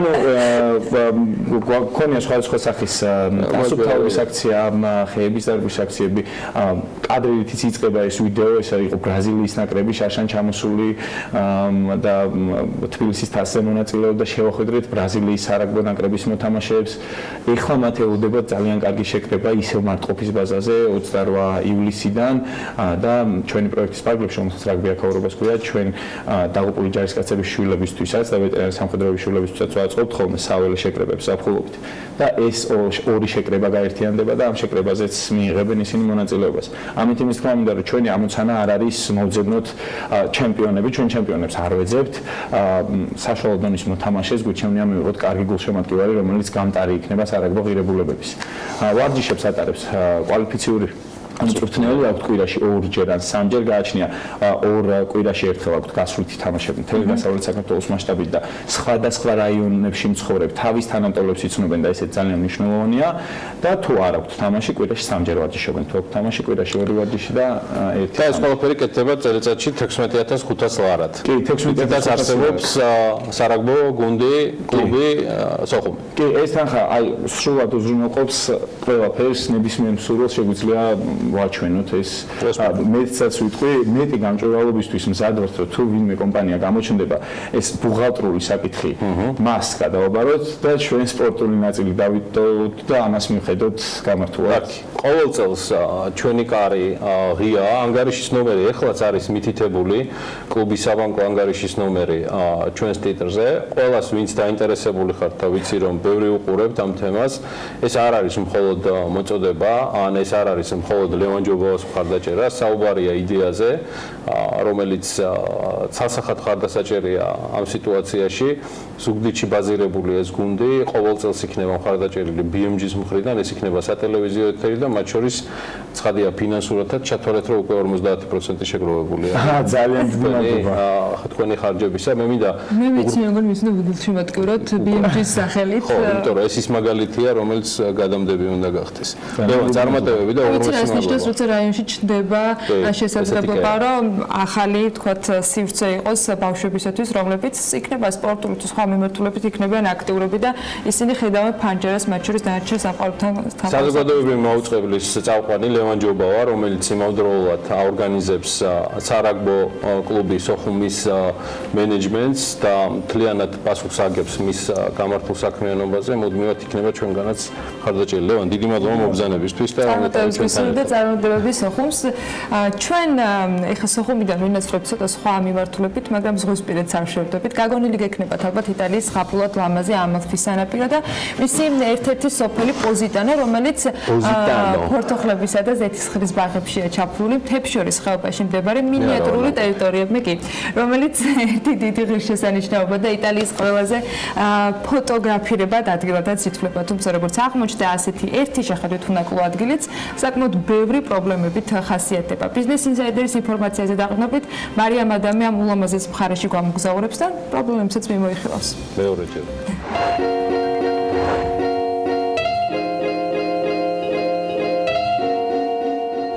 ნუ გქონია სხვადასხვა სახის დასუფთავების აქცია, ხეების დარგვის აქციები, კადრითიც იწყება ეს ვიდეო, ეს იყო ბრაზილიის ნაკრები შარშან ჩამოსული და თბილისის თასზე მონაწილეობდა, შევახვედრეთ ბრაზილიის სარაგბო ნაკრების მოთამაშეებს. ეხლა მათ ელოდება ძალიან კარგი შეკრება ისევ მარტყოფის ბაზაზე 28 ივლისიდან და ჩვენი პროექტის პარკლებში, რომელსაც რაგბი აქაურობას ქვია, ჩვენ დაღუპული ჯარისკაცების შვილებისთვისაც და ვეტერანი სამხედროების შვილებისთვისაც ვაწყობთ ხოლმე საველე შეკრებებს საფულობით. და ეს ორი შეკრება გაერთიანდება და ამ შეკრებაზეც მიიღებენ ისინი მონაწილეობას. ამით იმის თქმა უნდა, რომ ჩვენი ამოცანა არ არის მოვძებნოთ ჩემპიონები, ჩვენ ჩემპიონებს არ ვეძებთ. საშუალო დონის მოთამაშეს გვიჩვენია მივიღოთ კარგი გულშემატკივარი, რომელიც გამტარი იქნება სარაგბო ღირებულებების. ვარჯიშებს ატარებს კვალიფიციური მწვრთნელი აქვთ კვირაში 2-ჯერ ან 3-ჯერ გააჩნია 2 კვირაში ერთხელ აქვთ გასვლითი თამაშები მთელი დასავლეთ საქართველოს მასშტაბით და სხვადასხვა რაიონებში მცხოვრებ თავის თანამტოლებს იცნობენ და ესეც ძალიან მნიშვნელოვანია და თუ არ აქვთ თამაში კვირაში 3-ჯერ ვარჯიშობენ, თუ აქვთ თამაში კვირაში 2 ვარჯიში და 1 და ეს ყველაფერი კეთდება წელიწადში 16500 ლარად. კი, 16500 არსებობს სარაგბო გუნდი, კლუბი, სოხუმი. კი, ეს თანხა აი სრულად უზრუნველყოფს ყველაფერს, ნებისმიერ მსურველს შეგვიძლია ვაჩვენოთ ეს მეცაც ვიტყვი, მეტი გამჭვირვალობისთვის მზად ვართ, რომ თუ ვინმე კომპანია გამოჩნდება, ეს ბუღალტრული საკითხი მას გადავაბაროთ და ჩვენ სპორტული ნაწილი დავიტოვოთ და ამას მივხედოთ გამართულად. ყოველ წელს ჩვენი კარი ღია, ანგარიშის ნომერი ეხლაც არის მითითებული, კლუბის საბანკო ანგარიშის ნომერი ჩვენს ტიტრზე. ყველას ვინც დაინტერესებული ხართ და ვიცი რომ ბევრი უყურებთ ამ თემას, ეს არ არის მხოლოდ მოწოდება, ან ეს არ არის მხოლოდ ლევან ჯობაოს მხარდაჭერა, საუბარია იდეაზე, რომელიც ცალსახად მხარდასაჭერია ამ სიტუაციაში. ზუგდიდში ბაზირებული ეს გუნდი ყოველ წელს იქნება მხარდაჭერილი BMG-ს მხრიდან, ეს იქნება სატელევიზიო ეთერი და მათ შორის ცხადია ფინანსურადაც ჩათვალეთ, რომ უკვე 50% შეგროვებულია. ძალიან მადლობა. თქვენი ხარჯებისა. მე მინდა მე ვიცი როგორ მისნა გულშემატკივრად BMG-ს სახელით. ხო, იმიტომ რომ ეს ის მაგალითია, რომელიც გადამდები უნდა გახდეს. ლევან, წარმატებები და ეს ნიშნავს, რომ რაიონში ჩნდება შესაძლებლობა, რომ ახალი, თქვათ, სივრცე იყოს ბავშვებისათვის, რომლებიც იქნება სპორტული თუ სხვა მიმართულებით იქნებიან აქტიურები და ისინი ხედავენ ფანჯარას მათ შორის დანარჩენ სამყაროთან. საზოგადოებრივი მაუწყებლის წამყვანი ლევან ჯობავა, რომელიც იმავდროულად აორგანიზებს სარაგბო კლუბი სოხუმის მენეჯმენტს და მთლიანად პასუხს აგებს მის გამართულ საქმიანობაზე, მუდმივად იქნება ჩვენგანაც ხარდაჭერილი. ლევან, დიდი მადლობა მობრძანებისთვის და წარმატებები სოხუმს. ჩვენ ეხლა სოხუმიდან ვინაცვლებთ ცოტა სხვა მიმართულებით, მაგრამ ზღვისპირეთს არ შევდებით. გაგონილი გექნებათ ალბათ იტალიის ზღაპრულად ლამაზი ამალფის სანაპირო და მისი ერთ-ერთი სოფელი პოზიტანო, რომელიც ფორთოხლებისა და ზეთისხილის ბაღებშია ჩაფლული, მთებს შორის ხეობაში მდებარე მინიატურული ტერიტორიები კი, რომელიც ერთი დიდი ღირსშესანიშნაობა და იტალიის ყველაზე ფოტოგრაფირებად ადგილადაც ითვლება. თუმცა როგორც აღმოჩნდა, ასეთი ერთი შეხედვით უნაკლო ადგილიც საკმაოდ ბევრი პრობლემებით ხასიათდება. ბიზნეს ინსაიდერის ინფორმაციაზე დაყრდნობით, მარიამ ადამი ამ ულამაზეს მხარეში გვამოგზაურებს და პრობლემებსაც მიმოიხილავს. მეორეჯერ.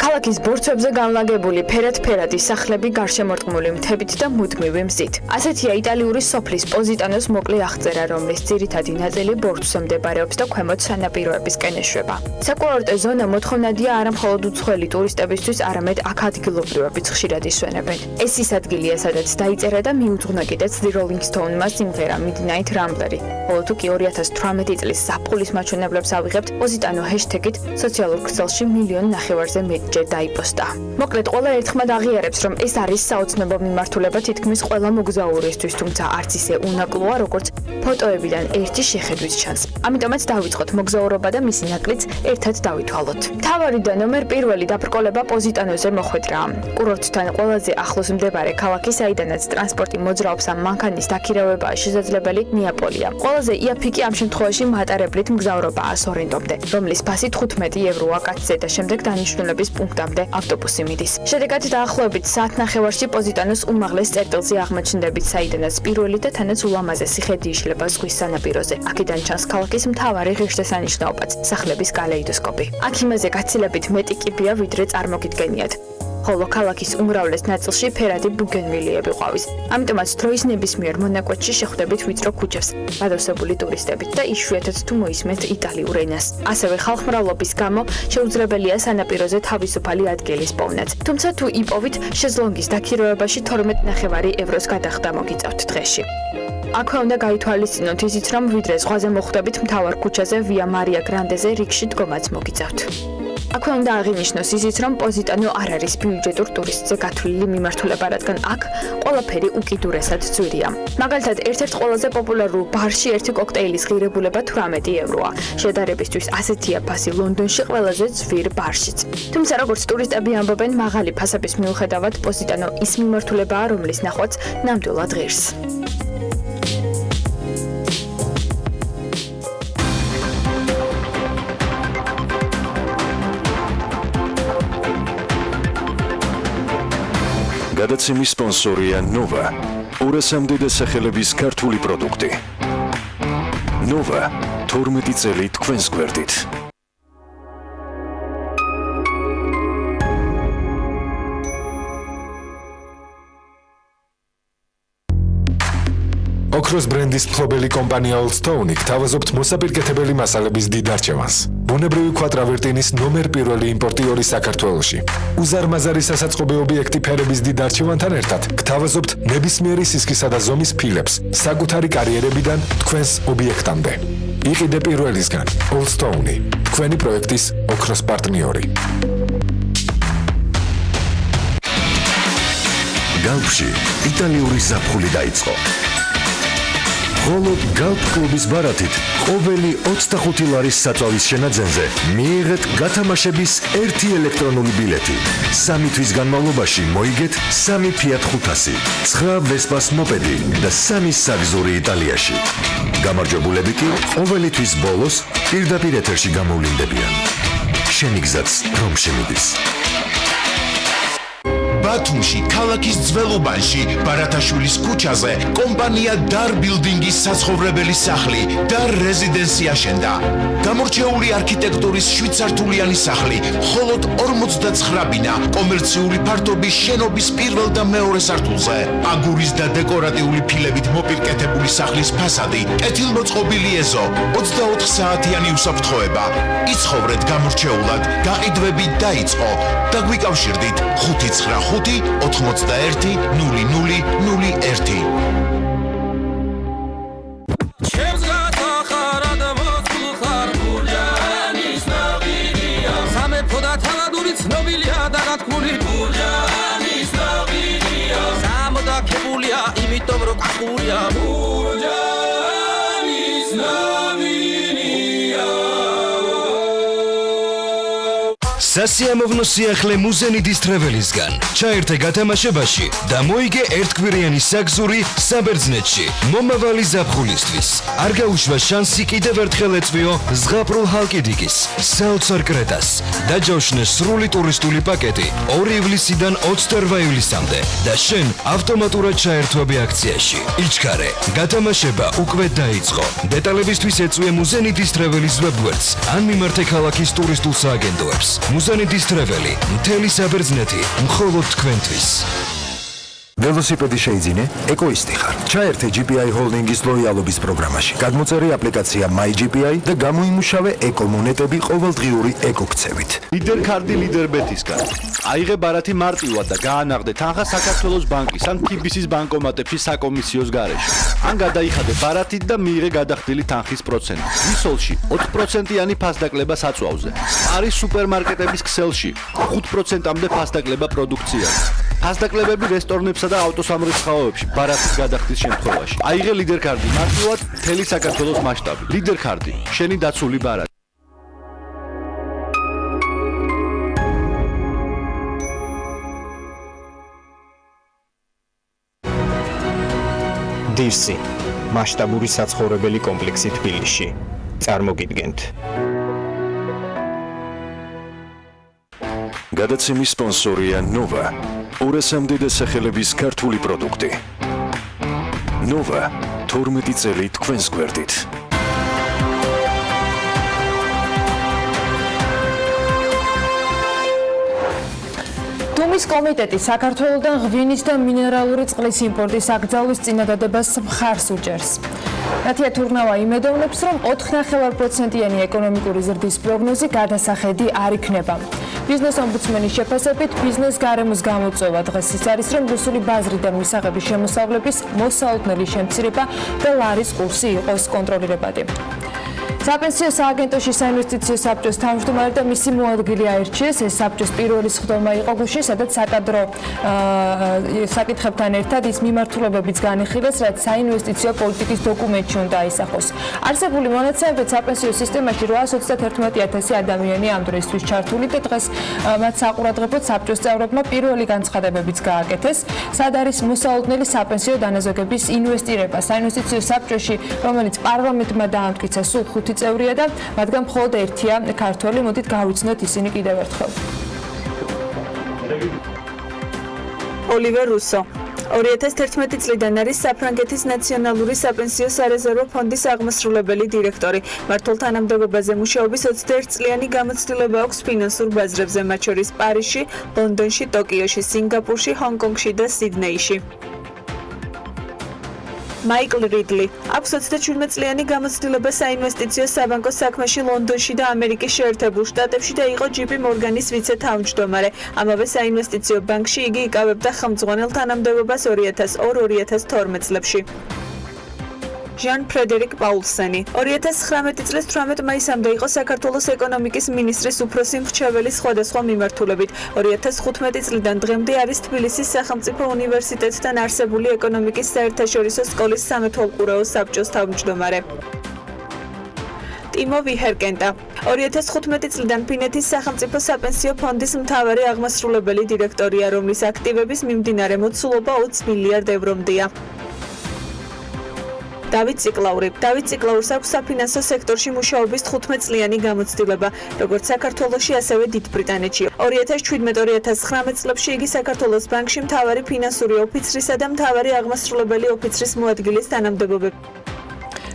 ქალაქის ბორცვებზე განლაგებული ფერად-ფერადი სახლები გარშემორტყმული მთებით და მუდმივი მზით. ასეთია იტალიური სოფლის პოზიტანოს მოკლე აღწერა, რომლის ძირითადი ნაწილი ბორცვზე მდებარეობს და ქვემოთ სანაპიროებისკენ ეშვება. საკურორტო ზონა მოთხოვნადია არა მხოლოდ უცხოელი ტურისტებისთვის, არამედ აქ ადგილობრივებიც ხშირად ისვენებენ. ეს ის ადგილია, სადაც დაიწერა და მიუძღვნა კიდეც The Rolling Stone-მა სიმღერა Midnight Rambler-ი. ხოლო თუ კი 2018 წლის ზაფხულის მაჩვენებლებს ავიღებთ, პოზიტანო ჰეშთეგით სოციალურ ქსელში 1,5 მილიონზე მეტჯერ დაიპოსტა. მოკლედ, ყველა ერთხმად აღიარებს, რომ ეს არის საოცნობო მიმართულება თითქმის ყველა მოგზაურისთვის, თუმცა არც ისე უნაკლოა, როგორც ფოტოებიდან ერთი შეხედვით ჩანს. ამიტომაც დავიწყოთ მოგზაურობა და მისი ნაკლიც ერთად დავითვალოთ. მთავარი და ნომერ პირველი დაბრკოლება პოზიტანოზე მოხვედრაა. კურორტთან ყველაზე ახლოს მდებარე ქალაქი, საიდანაც ტრანსპორტი მოძრაობს ამ მანქანის დაქირავებაა შესაძლებელი, ნეაპოლია. ყველაზე იაფი კი ამ შემთხვევაში მატარებლით მგზავრობაა სორენტომდე, რომლის ფასი 15 ევროა კაცზე და შემდეგ დანიშნულების პუნქტამდე ავტობუსი მიდის. შედეგად დაახლოებით საათნახევარში პოზიტანოს უმაღლეს წერტილზე აღმოჩნდებით, საიდანაც პირველი და თანაც ულამაზესი ხედი იშლება ზღვის სანაპიროზე. აქედან ჩანს ქალაქის მთავარი ღირსშესანიშნაობაც, სახლების კალეიდოსკოპი. აქ იმაზე გაცილებით მეტი კიბეა, ვიდრე წარმოგიდგენიათ. ხოლო ქალაქის უმრავლეს ნაწილში ფერადი ბუგენვილიები ყვავის. ამიტომაც დროის ნებისმიერ მონაკვეთში შეხვდებით ვიწრო ქუჩებს, გადავსებული ტურისტებით და იშვიათად თუ მოისმენთ იტალიურ ენას. ასევე ხალხმრავლობის გამო შეუძლებელია სანაპიროზე თავისუფალი ადგილის პოვნაც. თუმცა თუ იპოვით, შეზლონგის დაქირავებაში 12.5 ევროს გადახდა მოგიწევთ დღეში. აქვე უნდა გაითვალისწინოთ ისიც, რომ ვიდრე ზღვაზე მოხვდებით მთავარ ქუჩაზე ვია მარია გრანდეზე რიგში დგომაც მოგიწევთ. აქვე უნდა აღინიშნოს ისიც, რომ პოზიტანო არ არის ბიუჯეტურ ტურისტზე გათვლილი მიმართულება, რადგან აქ ყველაფერი უკიდურესად ძვირია. მაგალითად, ერთ-ერთ ყველაზე პოპულარულ ბარში ერთი კოქტეილის ღირებულება 18 ევროა. შედარებისთვის ასეთია ფასი ლონდონში ყველაზე ძვირ ბარშიც. თუმცა, როგორც ტურისტები ამბობენ, მაღალი ფასების მიუხედავად, პოზიტანო ის მიმართულებაა, რომლის ნახვაც ნამდვილად ღირს. გადაცემის სპონსორია Nova, 200-მდე დასახელების ქართული პროდუქტი. Nova, 12 წელი თქვენს გვერდით. ოქროს ბრენდის მფლობელი კომპანია Old Stone გთავაზობთ მოსაპირკეთებელი მასალების დიდ არჩევანს. ბუნებრივი ქვატრავერტინის ნომერ პირველი იმპორტიორი საქართველოში. უზარმაზარი სასაწყობი ობიექტი ფერების დიდ არჩევანთან ერთად გთავაზობთ ნებისმიერი სისქისა და ზომის ფილებს საკუთარი კარიერებიდან თქვენს ობიექტამდე. იყიდე პირველისგან Old Stone, თქვენი პროექტის ოქროს პარტნიორი. გალფში იტალიური ზაფხული დაიწყო. მხოლოდ გალფ კლუბის ბარათით ყოველი 25 ლარის საწვავის შენაძენზე მიიღეთ გათამაშების ერთი ელექტრონული ბილეთი. 3 თვის განმავლობაში მოიგეთ 3 Fiat 500, 9 Vespa-ს მოპედი და 3 საგზური იტალიაში. გამარჯვებულები კი ყოველი თვის ბოლოს პირდაპირ ეთერში გამოვლინდებიან. შენი გზაც რომში მიდის. ბათუმში, ქალაქის ძველუბანში, ბარათაშვილის ქუჩაზე კომპანია Dar Building-ის საცხოვრებელი სახლი Dar Residence აშენდა. გამორჩეული არქიტექტურის 7 სართულიანი სახლი, მხოლოდ 49 ბინა კომერციული ფართობის შენობის პირველ და მეორე სართულზე. აგურის და დეკორატიული ფილებით მოპირკეთებული სახლის ფასადი, კეთილმოწყობილი ეზო, 24 საათიანი უსაფრთხოება. იცხოვრეთ გამორჩეულად, გაყიდვები დაიწყო. დაგვიკავშირდით 595 91 0001. სასიამოვნო სიახლე მუზენიდის ტრეველისგან. ჩაერთე გათამაშებაში და მოიგე ერთკვირიანი საგზური საბერძნეთში მომავალი ზაფხულისთვის. არ გაუშვა შანსი კიდევ ერთხელ ეწვიო ზღაპრულ ჰალკიდიკის, საოცარ კრეტას. დაჯავშნე სრული ტურისტული პაკეტი 2 ივლისიდან 28 ივლისამდე და შენ ავტომატურად ჩაერთვები აქციაში. იჩქარე, გათამაშება უკვე დაიწყო. დეტალებისთვის ეწვიე მუზენიდის ტრეველის ვებგვერდს ან მიმართე ქალაქის ტურისტულ სააგენტოებს. მუზენიდის ტრეველი, მთელი საბერძნეთი, მხოლოდ თქვენთვის. ველოსიპედი შეიძინე, ეკოისტი ხარ. ჩაერთე GPI Holding-ის ლოიალობის პროგრამაში. გადმოწერე აპლიკაცია MyGPI და გამოიმუშავე ეკომონეტები ყოველდღიური ეკოქცევით. ლიდერ კარდი ლიდერბეთისგან. აიღე ბარათი მარტივად და გაანაღდე თანხა საქართველოს ბანკის ან TBC-ის ბანკომატებში საკომისიოს გარეშე. ან გადაიხადე ბარათით და მიიღე გადახდილი თანხის პროცენტი. ვისოლში 4%-იანი ფასდაკლება საწვავზე. არის სუპერმარკეტების ქსელში 5%-მდე ფასდაკლება პროდუქციაზე. ფასდაკლებები რესტორნებსა და ავტოსამრეცხაოებში ბარათის გადახდის შემთხვევაში. აიღე ლიდერ კარდი მარტივად მთელი საქართველოს მასშტაბით. ლიდერ კარდი, შენი დაცული ბარათი. დირსი მასშტაბური საცხოვრებელი კომპლექსი თბილისში. წარმოგიდგენთ. გადაცემის სპონსორია Nova. ორასამდე სახელების ქართული პროდუქტი. Nova 12 წელი თქვენს გვერდით. დუმის კომიტეტი საქართველოდან ღვინის და მინერალური წყლის იმპორტის აკრძალვის წინადადებას მხარს უჭერს. ნათია თურნავა იმედოვნებს, რომ 4,9%-იანი ეკონომიკური ზრდის პროგნოზი გადასახედი არ იქნება. ბიზნეს ომბუდსმენის შეფასებით, ბიზნეს გარემოს გამოწვევა დღეს ის არის, რომ რუსული ბაზრიდან მისაღების შემოსავლების მოსაოდნელი შემცირება და ლარის კურსი იყოს კონტროლირებადი. საპენსიო სააგენტოში საინვესტიციო საბჭოს თავმჯდომარე და მისი მოადგილე აირჩიეს. ეს საბჭოს პირველი სხდომა იყო გუშინ, სადაც საკადრო საკითხებთან ერთად ის მიმართულებებიც განიხილეს, რაც საინვესტიციო პოლიტიკის დოკუმენტში უნდა აისახოს. არსებული მონაცემებით საპენსიო სისტემაში 831,000 ადამიანი ამ დროისთვის ჩართული და დღეს მათ საყურადღებოდ საბჭოს წევრებმა პირველი განცხადებებიც გააკეთეს. სად არის მოსაოდნელი საპენსიო დანაზოგების ინვესტირება საინვესტიციო საბჭოში, რომელიც პარლამენტმა დაამტკიცა სულ 5 წევრია და მათგან მხოლოდ ერთია ქართველი. მოდით გავიცნოთ ისინი კიდევ ერთხელ. ოლივერ რუსო 2011 წლიდან არის საფრანგეთის ნაციონალური საპენსიო სარეზერვო ფონდის აღმასრულებელი დირექტორი. მმართველ თანამდებობაზე მუშაობის 21 წლიანი გამოცდილება აქვს ფინანსურ ბაზრებზე, მათ შორის პარიზში, ლონდონში, ტოკიოში, სინგაპურში, ჰონკონგში და სიდნეიში. მაიკლ რიდლი აქვს 27 წლიანი გამოცდილება საინვესტიციო საბანკო საქმეში ლონდონში და ამერიკის შეერთებულ შტატებში და იყო JP Morgan-ის ვიცე-თავმჯდომარე. ამავე საინვესტიციო ბანკში იგი იკავებდა ხელმძღვანელ თანამდებობას 2002-2012 წლებში. ჟან ფრედერიკ პაულსენი 2019 წლის 18 მაისამდე იყო საქართველოს ეკონომიკის მინისტრის უფროსი მრჩეველი სხვადასხვა მიმართულებით. 2015 წლიდან დღემდე არის თბილისის სახელმწიფო უნივერსიტეტთან არსებული ეკონომიკის საერთაშორისო სკოლის სამეთვალყურეო საბჭოს თავმჯდომარე. ტიმო ვიჰერკენტა 2015 წლიდან ფინეთის სახელმწიფო საპენსიო ფონდის მთავარი აღმასრულებელი დირექტორია, რომლის აქტივების მიმდინარე მოცულობა 20 მილიარდ ევრომდეა. დავით ციკლაურს აქვს საფინანსო სექტორში მუშაობის 15 წლიანი გამოცდილება, როგორც საქართველოში, ასევე დიდ ბრიტანეთში. 2017-2019 წლებში იგი საქართველოს ბანკში მთავარი ფინანსური ოფიცრისა და მთავარი აღმასრულებელი ოფიცრის მოადგილის თანამდებობები.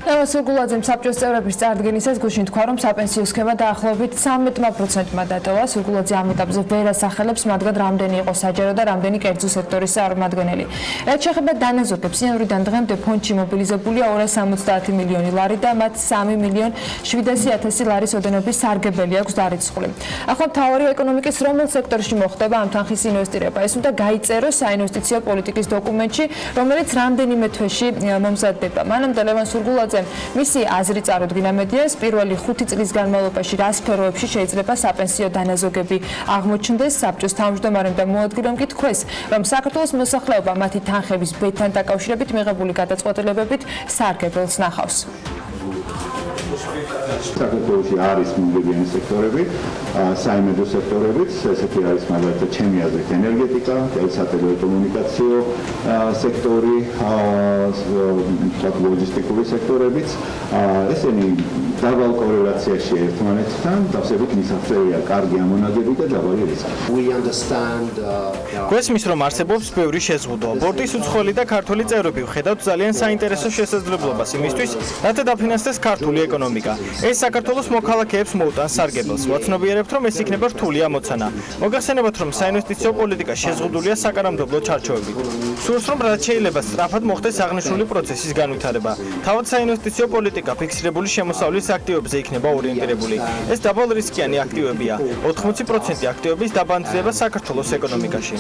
სურგულაძემ საბჭოს წევრების წარდგენისას გუშინ თქვა, რომ საპენსიო სქემა დაახლოებით 13%-მა დატოვა. სურგულაძე ამ ეტაპზე ვერ ასახელებს, მაგრამ რამდენი იყო საჯარო და რამდენი კერძო სექტორის წარმომადგენელი. რაც შეეხება დანაზოგებს, იანვრიდან დღემდე ფონდში მობილიზებულია 270 მილიონი ლარი და მათ 3.700.000 ლარის ოდენობის სარგებელი აქვს დარიცხული. ახლა მთავარი ეკონომიკის რომელ სექტორში მოხდება ამ თანხის ინვესტირება? ეს უნდა გაიწეროს საინვესტიციო პოლიტიკის დოკუმენტში, რომელიც რამდენიმე თვეში მომზადდება. მანამდე ლევან სურგულაძე მისი აზრი წარუდგინა მედიას, პირველი 5 წლის განმავლობაში რა სფეროებში შეიძლება საპენსიო დანაზოგები აღმოჩნდეს. საბჭოს თავმჯდომარემ და მოადგილემ კი თქვეს, რომ საქართველოს მოსახლეობა მათი თანხების ბედთან დაკავშირებით მიღებული გადაწყვეტილებებით სარგებელს ნახავს. საქართველოში არის მომგებიანი სექტორები, საიმედო სექტორებიც, ესეთი არის მაგალითად ჩემი აზრით ენერგეტიკა, სატელეკომუნიკაციო სექტორი, ლოჯისტიკური სექტორებიც, ესენი დაბალ კორელაციაში ერთმანეთთან, დავსებით მისაღწევია კარგი ამონაგები და დაბალი რისკი. გვესმის, რომ არსებობს ბევრი შეზღუდვა. ბორდის უცხოელი და ქართული წევრები ვხედავთ ძალიან საინტერესო შესაძლებლობას იმისთვის, რათა დაფინანსდეს ქართული ეკონომიკა. ეს საქართველოს მოქალაქეებს მოუტანს სარგებელს. ვაცნობიერებთ, რომ ეს იქნება რთული ამოცანა. მოგახსენებათ, რომ საინვესტიციო პოლიტიკა შეზღუდულია საკანონმდებლო ჩარჩოებით. სურს, რომ რაც შეიძლება სწრაფად მოხდეს აღნიშნული პროცესის განვითარება. თავად საინვესტიციო პოლიტიკა ფიქსირებული შემოსავლის აქტივებზე იქნება ორიენტირებული. ეს დაბალრისკიანი აქტივებია. 80% აქტივების დაბანთდება საქართველოს ეკონომიკაში.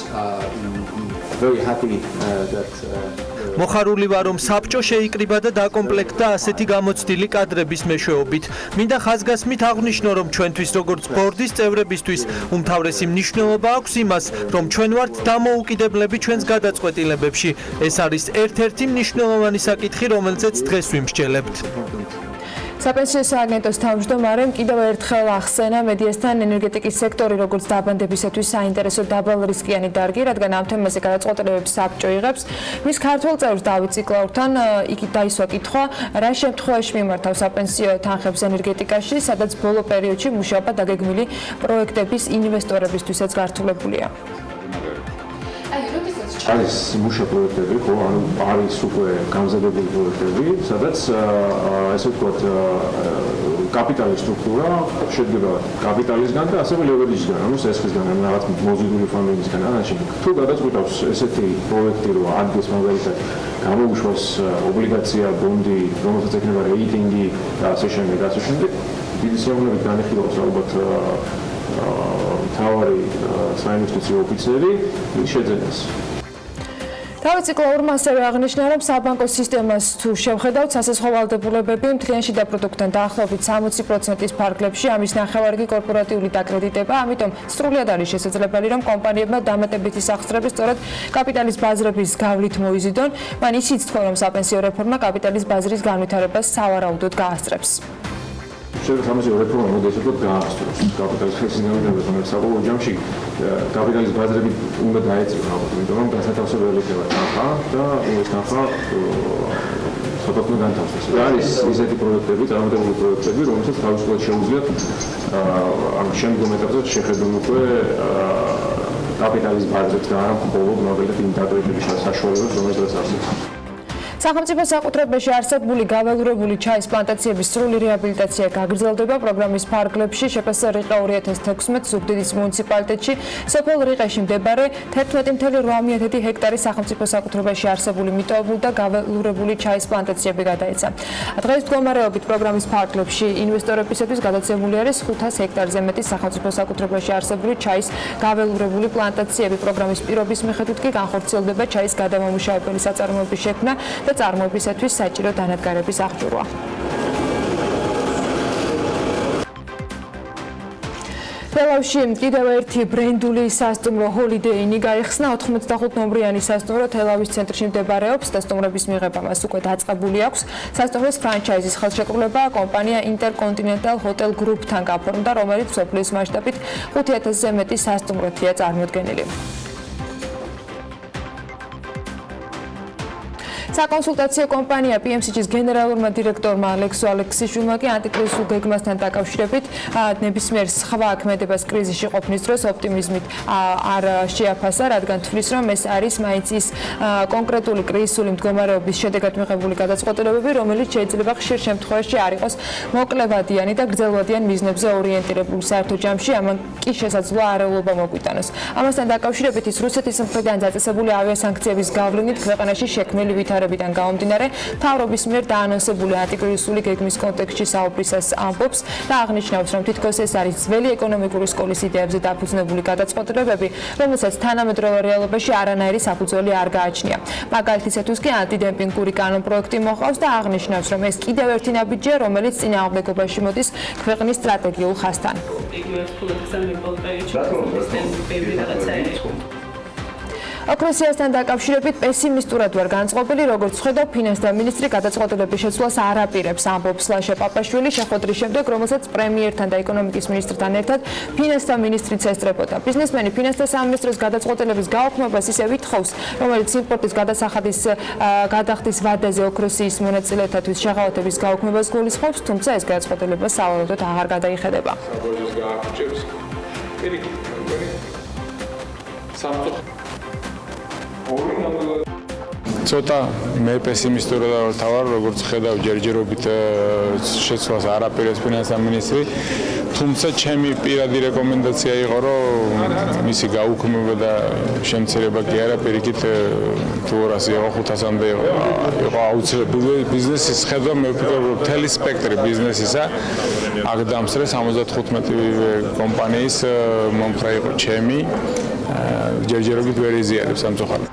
მოხარული ვარ, რომ საბჭო შეიკრიბა და დაკომპლექტდა ასეთი გამოცდილი კადრების მეშვეობით. მინდა ხაზგასმით აღვნიშნო, რომ ჩვენთვის როგორც ბორდის წევრებისთვის უმთავრესი მნიშვნელობა აქვს იმას, რომ ჩვენ ვართ დამოუკიდებლები ჩვენს გადაწყვეტილებებში. ეს არის ერთ-ერთი მნიშვნელოვანი საკითხი, რომელზეც დღეს ვიმსჯელებთ. საპენსიო სააგენტოს თავმჯდომარემ კიდევ ერთხელ ახსენა მედიასთან ენერგეტიკის სექტორი როგორც დაბანდებისათვის საინტერესო დაბალრისკიანი დარგი, რადგან ამ თემაზე გადაწყვეტილებებს საბჭო იღებს. მის ქართველ წევრს დავით ციკლაურთან იგი დაისვა კითხვა, რა შემთხვევაში მიმართავ საპენსიო თანხებს ენერგეტიკაში, სადაც ბოლო პერიოდში მუშაობა დაგეგმილი პროექტების ინვესტორებისთვისაც გართულებულია. არის მუშა პროექტები, ხო, ანუ არის უკვე გამზადებული პროექტები, სადაც ესე ვთქვათ, კაპიტალის სტრუქტურა შედგება კაპიტალისგან და ასევე ლევერიჯისგან, ანუ სესხისგან, ანუ რაღაც მოზიდული ფონდისგან. თუ გადაწყვიტავს ესეთი პროექტი, რომ ადგეს მაგალითად გამოუშვას ობლიგაცია, ბონდი, რომელსაც ექნება რეიტინგი და ასე შემდეგ, დიდი სიამოვნებით განიხილავს ალბათ მთავარი საინვესტიციო ოფიცერი შეძენას. დავით ციკლაურმა ასევე აღნიშნა, რომ საბანკო სისტემას თუ შევხედავთ, სასაზღვრო ვალდებულებები მთლიანში და პროდუქტთან დაახლოებით 60%-ის ფარგლებში, ამის ნახევარი კი კორპორატიული დაკრედიტება, ამიტომ სრულად არის შესაძლებელი, რომ კომპანიებმა დამატებითი სახსრები სწორედ კაპიტალის ბაზრების გავლით მოიზიდონ. მან ისიც თქვა, რომ საპენსიო რეფორმა კაპიტალის ბაზრის განვითარებას სავარაუდოდ გაასწრებს. სამასიო რეფორმა მოდის უფრო გაასწრებს კაპიტალის ხესის განვითარებას, რომელიც საბოლოო ჯამში კაპიტალის ბაზრები უნდა დაეწიოს, იმიტომ რომ განსათავსებელი იქნება თანხა და ეს თანხა სხვადასხვა განთავსდეს. არის ისეთი პროექტები, წარმატებული პროექტები, რომელსაც თავისუფლად შეუძლიათ ამ შემდგომ ეტაპზე შეხედონ უკვე კაპიტალის ბაზრებს და არა მხოლოდ მაგალითად იმ დაკრედიტების საშუალებებს, რომელსაც არსებობს. სახელმწიფო საკუთრებაში არსებული გაველურებული ჩაის პლანტაციების სრული რეაბილიტაცია გაგრძელდება პროგრამის ფარგლებში. შეფასე რიყა 2016 ზუგდიდის მუნიციპალიტეტში სოფელ რიყაში მდებარე 11.8 ჰექტარი სახელმწიფო საკუთრებაში არსებული მიტოვებული და გაველურებული ჩაის პლანტაციები გადაეცა. დღეს მდგომარეობით პროგრამის ფარგლებში ინვესტორებისათვის გადაცემული არის 500 ჰექტარზე მეტი სახელმწიფო საკუთრებაში არსებული ჩაის გაველურებული პლანტაციები. პროგრამის პირობის მიხედვით კი განხორციელდება ჩაის გადამამუშავებელი საწარმოების შექმნა და წარმოებისათვის საჭირო დანადგარების აღჭურვა. თელავში კიდევ ერთი ბრენდული სასტუმრო Holiday Inn გაიხსნა. 85 ნომრიანი სასტუმრო თელავის ცენტრში მდებარეობს და სტუმრების მიღება მას უკვე დაწყებული აქვს. სასტუმროს ფრანჩაიზის ხელშეკრულება კომპანია Intercontinental Hotel Group-თან გაფორმდა, რომელიც მსოფლიოს მასშტაბით 5000-ზე მეტი სასტუმროთია წარმოდგენილი. საკონსულტაციო კომპანია PMCG-ის გენერალურმა დირექტორმა ალექსო ალექსიშვილმა კი ანტიკრიზისულ გეგმასთან დაკავშირებით ნებისმიერ სხვა ქმედებას კრიზისში ყოფნის დროს ოპტიმიზმით არ შეაფასა, რადგან თვლის, რომ ეს არის მაინც ის კონკრეტული კრიზისული მდგომარეობის შედეგად მიღებული გადაწყვეტილებები, რომელიც შეიძლება ხშირ შემთხვევაში არ იყოს მოკლევადიანი და გრძელვადიან მიზნებზე ორიენტირებული. საერთო ჯამში ამან კი შესაძლოა არეულობა მოგვიტანოს. ამასთან დაკავშირებით ის რუსეთის მხრიდან დაწესებული ავიასანქციების გავლენით ქვეყანაში შექმნილი ვითარებიდან გამომდინარე მთავრობის მიერ დაანონსებული ანტიკრიზისული გეგმის კონტექსტში საუბრისას ამბობს და აღნიშნავს, რომ თითქოს ეს არის ძველი ეკონომიკური სკოლის იდეებზე დაფუძნებული გადაწყვეტილებები, რომელსაც თანამედროვე რეალობაში არანაირი საფუძველი არ გააჩნია. მაგალითისათვის კი ანტიდემპინგური კანონპროექტი მოყავს და აღნიშნავს, რომ ეს კიდევ ერთი ნაბიჯია, რომელიც წინააღმდეგობაში მოდის ქვეყნის სტრატეგიულ ხაზთან. ოქროსიასთან დაკავშირებით პესიმისტურად ვარ განწყობილი, როგორც ხედავ, ფინანსთა მინისტრი გადაწყვეტილების შეცვლას არ აპირებს, ამბობს ლაშა პაპაშვილი შეხვედრის შემდეგ, რომელსაც პრემიერთან და ეკონომიკის მინისტრთან ერთად ფინანსთა მინისტრიც ესწრებოდა. ბიზნესმენი ფინანსთა სამინისტროს გადაწყვეტილების გაუქმებას ისე ვითხოვს, რომელიც იმპორტის გადახდის ვადაზე ოქროსიის მონაწილეებისთვის შეღავათების გაუქმებას გულისხმობს, თუმცა ეს გადაწყვეტილება სავარაუდოდ აღარ გადაიხედება. ცოტა მე პესიმისტურად ვარ, როგორც ხედავ ჯერჯერობით შეცვლას არ აპირებს ფინანსთა მინისტრი, თუმცა ჩემი პირადი რეკომენდაცია იყო, რომ მისი გაუქმება და შემცირება კი არა, პირიქით თუ 200 იყო 500-მდე იყო აუცილებელი ბიზნესის ხედვა, მე ვფიქრობ, რომ მთელი სპექტრი ბიზნესისა აქ დამსწრე 75 კომპანიის მომხრე იყო ჩემი, ჯერჯერობით ვერ იზიარებს სამწუხაროდ.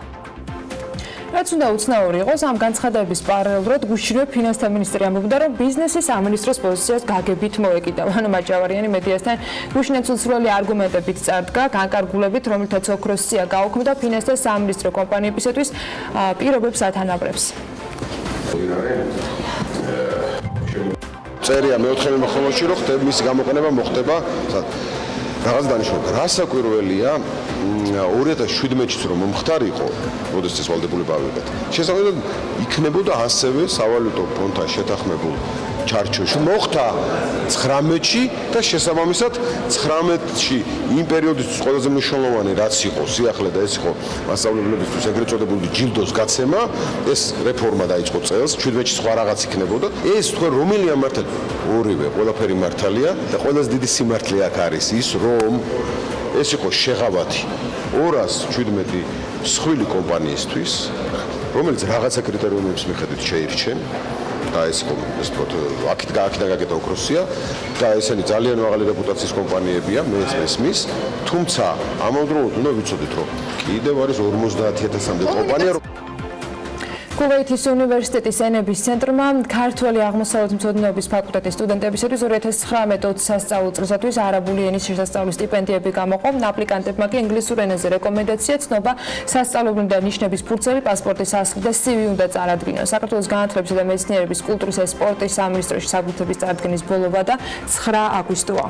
რაც უნდა უცნაური იყოს, ამ განცხადების პარალელურად გუშინვე ფინანსთა მინისტრი ამბობდა, რომ ბიზნესის სამინისტროს პოზიციას გაგებით მოეკიდა. ანუ მაჭავარიანი მედიასთან გუშინაც უცვლელი არგუმენტებით წარდგა, განკარგულებით, რომელთაც ოქროსია გაუქმდა ფინანსთა სამინისტრო კომპანიებისათვის პირობებს ათანაბრებს. წერია მეოთხე მოხმოში, რომ მისი გამოყენება მოხდება რაღაც დანიშნულება. რასაკვირველია 2017-ში რომ მომხდარიყო, როდესაც ეს ვალდებულება ავიღეთ. შესაძლოა იქნებოდა ასევე სავალუტო ფონდთან შეთანხმებულ ჩარჩოში. მოხდა 19-ში და შესაბამისად 19-ში იმ პერიოდისთვის ყველაზე მნიშვნელოვანი რაც იყო სიახლე და ეს იყო მასწავლებლებისთვის ეგრეთ წოდებული ჯილდოს გაცემა, ეს რეფორმა დაიწყო წელს, 17-ში სხვა რაღაც იქნებოდა. ეს თქვენ რომელია მართალია? ორივე, ყველაფერი მართალია და ყველაზე დიდი სიმართლე აქ არის ის, რომ ეს იყო შეღავათი 217 მსხვილი კომპანიისთვის, რომელიც რაღაცა კრიტერიუმების მიხედვით შეირჩენ და ეს აქედან გაკეთა ოქროსია და ესენი ძალიან მაღალი რეპუტაციის კომპანიებია, მე ეს მესმის, თუმცა ამავდროულად უნდა ვიცოდეთ, რომ კიდევ არის 50,000-მდე კომპანია, კუვეითის უნივერსიტეტის ენების ცენტრმა ქართველი აღმოსავლეთმცოდნეობის ფაკულტეტის სტუდენტებისთვის 2019-20 სასწავლო წლისათვის არაბული ენის შესასწავლის სტიპენდიები გამოყო. აპლიკანტებმა კი ინგლისურ ენაზე რეკომენდაცია ცნობა, სასწავლებლები და ნიშნების ფურცელი, პასპორტის ასლი და CV უნდა წარადგინოს. საქართველოს განათლებისა და მეცნიერების, კულტურის და სპორტის სამინისტროში საბუთების წარდგენის ბოლო ვადა 9 აგვისტოა.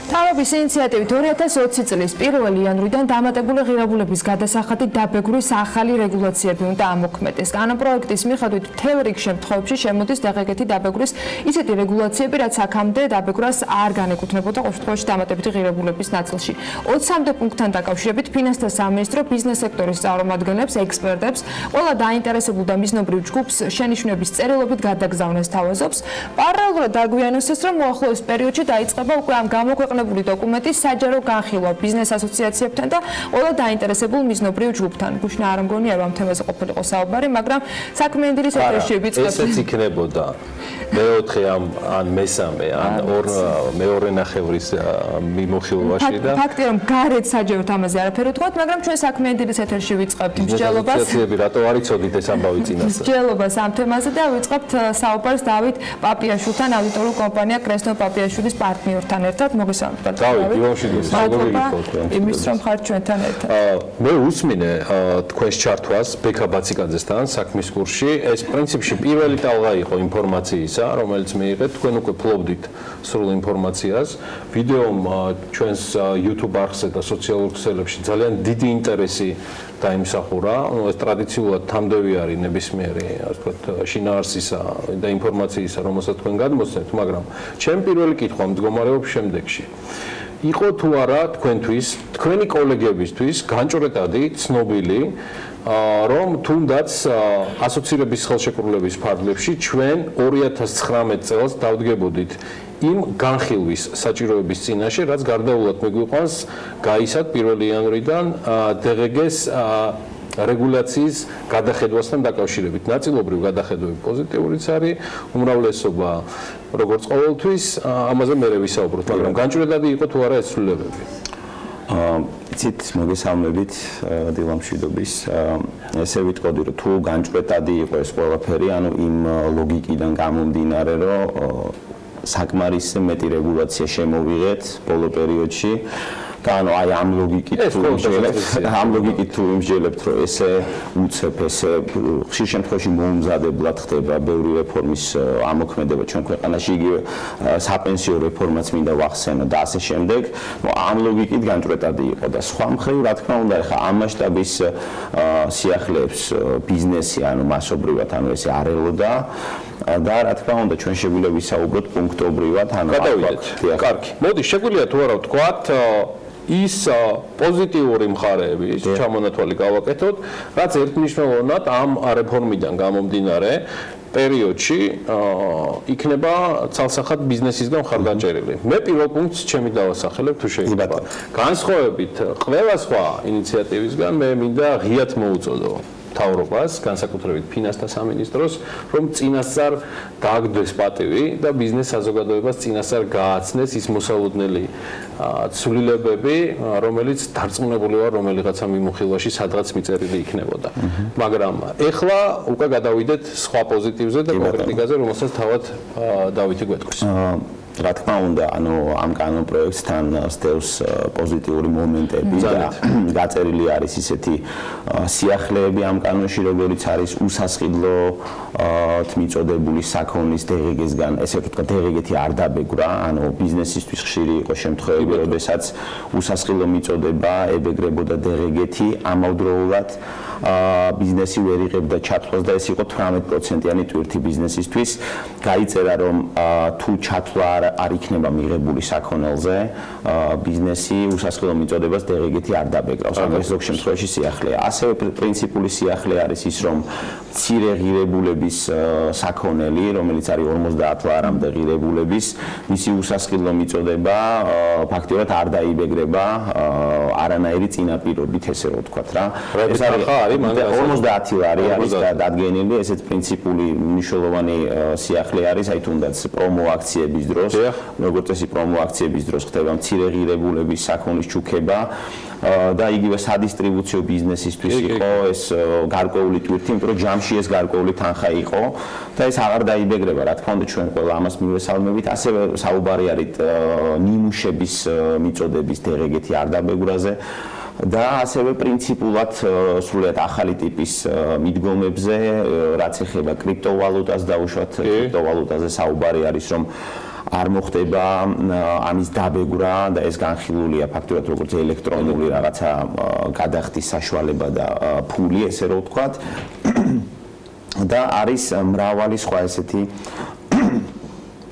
თავის ინიციატივით 2020 წლის 1 იანვრიდან დამატებული ღირებულების გადასახადით დაბეგვრის ახალი რეგულაციები უნდა ამოქმედდეს. კანონპროექტის მიხედვით მთელ რიგ შემთხვევებში შემოდის დაღეგეთი დაბეგვრის ისეთი რეგულაციები, რაც აქამდე დაბეგვრას არ განეკუთვნებოდა ყოველთვის დამატებითი ღირებულების ნაწილში. 20-მდე პუნქტთან დაკავშირებით ფინანსთა სამინისტრო ბიზნეს სექტორის წარმომადგენლებს, ექსპერტებს, ყველა დაინტერესებულ და მიზნობრივ ჯგუფს შენიშვნების წერილობით გადაგზავნეს თავაზობს. პარალელურად დაგვიანოსეს, რომ მოახლოეს პერიოდში დაიწყება უკვე ამ გამოქვეყნებული დოკუმენტის საჯარო განხილვა ბიზნეს ასოციაციებთან და ყველა დაინტერესებულ მიზნობრივ ჯგუფთან. გუშინ არ მგონია ამ თემაზე ყოფილიყო საუბარი, მაგრამ საქმიანობის ეთერში ვიწყებთ. ესეც იქნებოდა მეოთხე ან მესამე ან მეორე ნახევრის მიმოხილვაში და ფაქტია რომ გარეთ საჯაროდ ამაზე არაფერი ვთქვათ, მაგრამ ჩვენ საქმიანობის ეთერში ვიწყებთ მსჯელობას. ასოციაციები რატო არ იცოდით ეს ამბავი წინასწარ? მსჯელობას ამ თემაზე და ვიწყებთ საუბარს დავით პაპიაშვილთან, აუდიტორულ კომპანია კრესნო პაპიაშვილის პარტნიორთან ერთად. მოგესალმებით. დავით ივანშვილი, იმის რომ ხართ ჩვენთან ერთად. მე უსმინე თქვენს ჩართვას ბექა ბაციკაძესთან საქმის კურსში. ეს პრინციპში პირველი ტალღა იყო ინფორმაციის ვიდეოებისა, რომელიც მიიღეთ, თქვენ უკვე ფლობდით სრულ ინფორმაციას. ვიდეომ ჩვენს YouTube არხზე და სოციალურ ქსელებში ძალიან დიდი ინტერესი დაიმსახურა. ეს ტრადიციულად თამდევი არის ნებისმიერი, ასე ვთქვათ, შინაარსისა და ინფორმაციისა, რომელსაც თქვენ გადმოსცემთ, მაგრამ ჩემი პირველი კითხვა მდგომარეობს შემდეგში. იყო თუ არა თქვენთვის, თქვენი კოლეგებისთვის განჭვრეტადი, ცნობილი, რომ თუნდაც ასოცირების ხელშეკრულების ფარგლებში ჩვენ 2019 წელს დავდგებოდით იმ განხილვის საჭიროების წინაშე, რაც გარდაულად მეგვიყვანს გაისად 1 იანვრიდან DGG-ს რეგულაციის გადახედვასთან დაკავშირებით. ნაწილობრივ გადახედვები პოზიტიურიც არის, უმრავლესობა როგორც ყოველთვის, ამაზე მე ვისაუბროთ, მაგრამ განჭვრეტადი იყო თუ არა ეს ცვლილებები. იცით, მოგესალმებით დილამშვიდობის. ესე ვიტყოდი, რომ თუ განჭვრეტადი იყო ეს ყველაფერი, ანუ იმ ლოგიკიდან გამომდინარე, რომ საკმარისი მეტი რეგულაცია შემოვიღეთ ბოლო პერიოდში. და ანუ აი ამ ლოგიკით თუ იმსჯელებთ, რომ ესე უცებ, ესე ხშირ შემთხვევაში მოუმზადებლად ხდება ბევრი რეფორმის ამოქმედება ჩვენ ქვეყანაში, იგივე საპენსიო რეფორმაც მინდა ვახსენო და ასე შემდეგ. ამ ლოგიკით განჭვრეტადი იყო და სხვა მხრივ, რა თქმა უნდა, ხა ამ მასშტაბის სიახლეებს ბიზნესი, ანუ მასობრივად, ანუ ესე არ ელოდა. და რა თქმა უნდა, ჩვენ შეგვიძლია ვისაუბროთ პუნქტობრივად, ანუ გადავიდეთ. კარგი. მოდი, შეგვიძლია თუ არა ვთქვათ ის პოზიტიური მხარეები, ის ჩამონათვალი გავაკეთოთ, რაც ერთმნიშვნელოვნად ამ რეფორმიდან გამომდინარე პერიოდში იქნება ცალსახად ბიზნესისგან მხარდაჭერილი. მე პირველ პუნქტს ჩემი დავასახელებ თუ შეიძლება. განსხვავებით ყველა სხვა ინიციატივისგან მე მინდა ღიად მოუწოდო მთავრობას, განსაკუთრებით ფინანსთა სამინისტროს, რომ წინასწარ დააგდოს პატივი და ბიზნეს საზოგადოებას წინასწარ გააცნეს ის მოსალოდნელი ცვლილებები, რომელიც დარწმუნებული ვარ, რომელიღაცა მიმოხილვაში სადღაც მიწერილი იქნებოდა. მაგრამ ეხლა უკვე გადავიდეთ სხვა პოზიტივზე და კონკრეტიკაზე, რომელსაც თავად დავითი გვეტყვის. რა თქმა უნდა, ანუ ამ კანონ პროექტთან სტევს პოზიტიური მომენტები და გაწერილი არის ისეთი სიახლეები ამ კანონში, როგორიც არის უსასყიდლოდ მიწოდებული საქონლის DGG-სგან, ესე ვთქვათ, DGG-ი არ დაბეგრა, ანუ ბიზნესისთვის ხშირი იყო შემთხვევები, როდესაც უსასყიდლო მიწოდება ებეგრებოდა DGG-ი, ამავდროულად ბიზნესი ვერ იღებდა ჩათვლას და ეს იყო 18%-იანი ტვირთი ბიზნესისთვის. გაიწერა, რომ თუ ჩათვლა არ იქნება მიღებული საქონელზე, ბიზნესი უსასყიდლო მიწოდებას DGG-ი არ დაბეგრავს. ამ ზოგ შემთხვევაში სიახლეა. ასევე პრინციპული სიახლე არის ის, რომ მცირე ღირებულების საქონელი, რომელიც არის 50 ლარამდე ღირებულების, მისი უსასყიდლო მიწოდება ფაქტიურად არ დაიბეგრება არანაირი წინაპირობით, ესე რომ ვთქვათ რა. ეს არის 50 ლარი არის დადგენილი, ესეც პრინციპული მნიშვნელოვანი სიახლე არის, აი თუნდაც პრომო აქციების დროს, როგორც წესი პრომო აქციების დროს ხდება მცირე ღირებულების საქონლის ჩუქება და იგივე სადისტრიბუციო ბიზნესისთვის იყო ეს გარკვეული ტვირთი, იმიტომ რომ ჯამში ეს გარკვეული თანხა იყო და ეს აღარ დაიბეგრება, რა თქმა უნდა, ჩვენ ყველა ამას მივესალმებით. ასევე საუბარი არის ნიმუშების მიწოდების DGG-ი არ დაბეგრაზე. და ასევე პრინციპულად სრულიად ახალი ტიპის მიდგომებზე, რაც ეხება კრიპტოვალუტას, დაუშვათ კრიპტოვალუტაზე საუბარი არის, რომ არ მოხდება ამის დაბეგრა და ეს განხილულია ფაქტურად როგორც ელექტრონული რაღაცა გადახდის საშუალება და ფული, ესე რომ ვთქვათ. და არის მრავალი სხვა ესეთი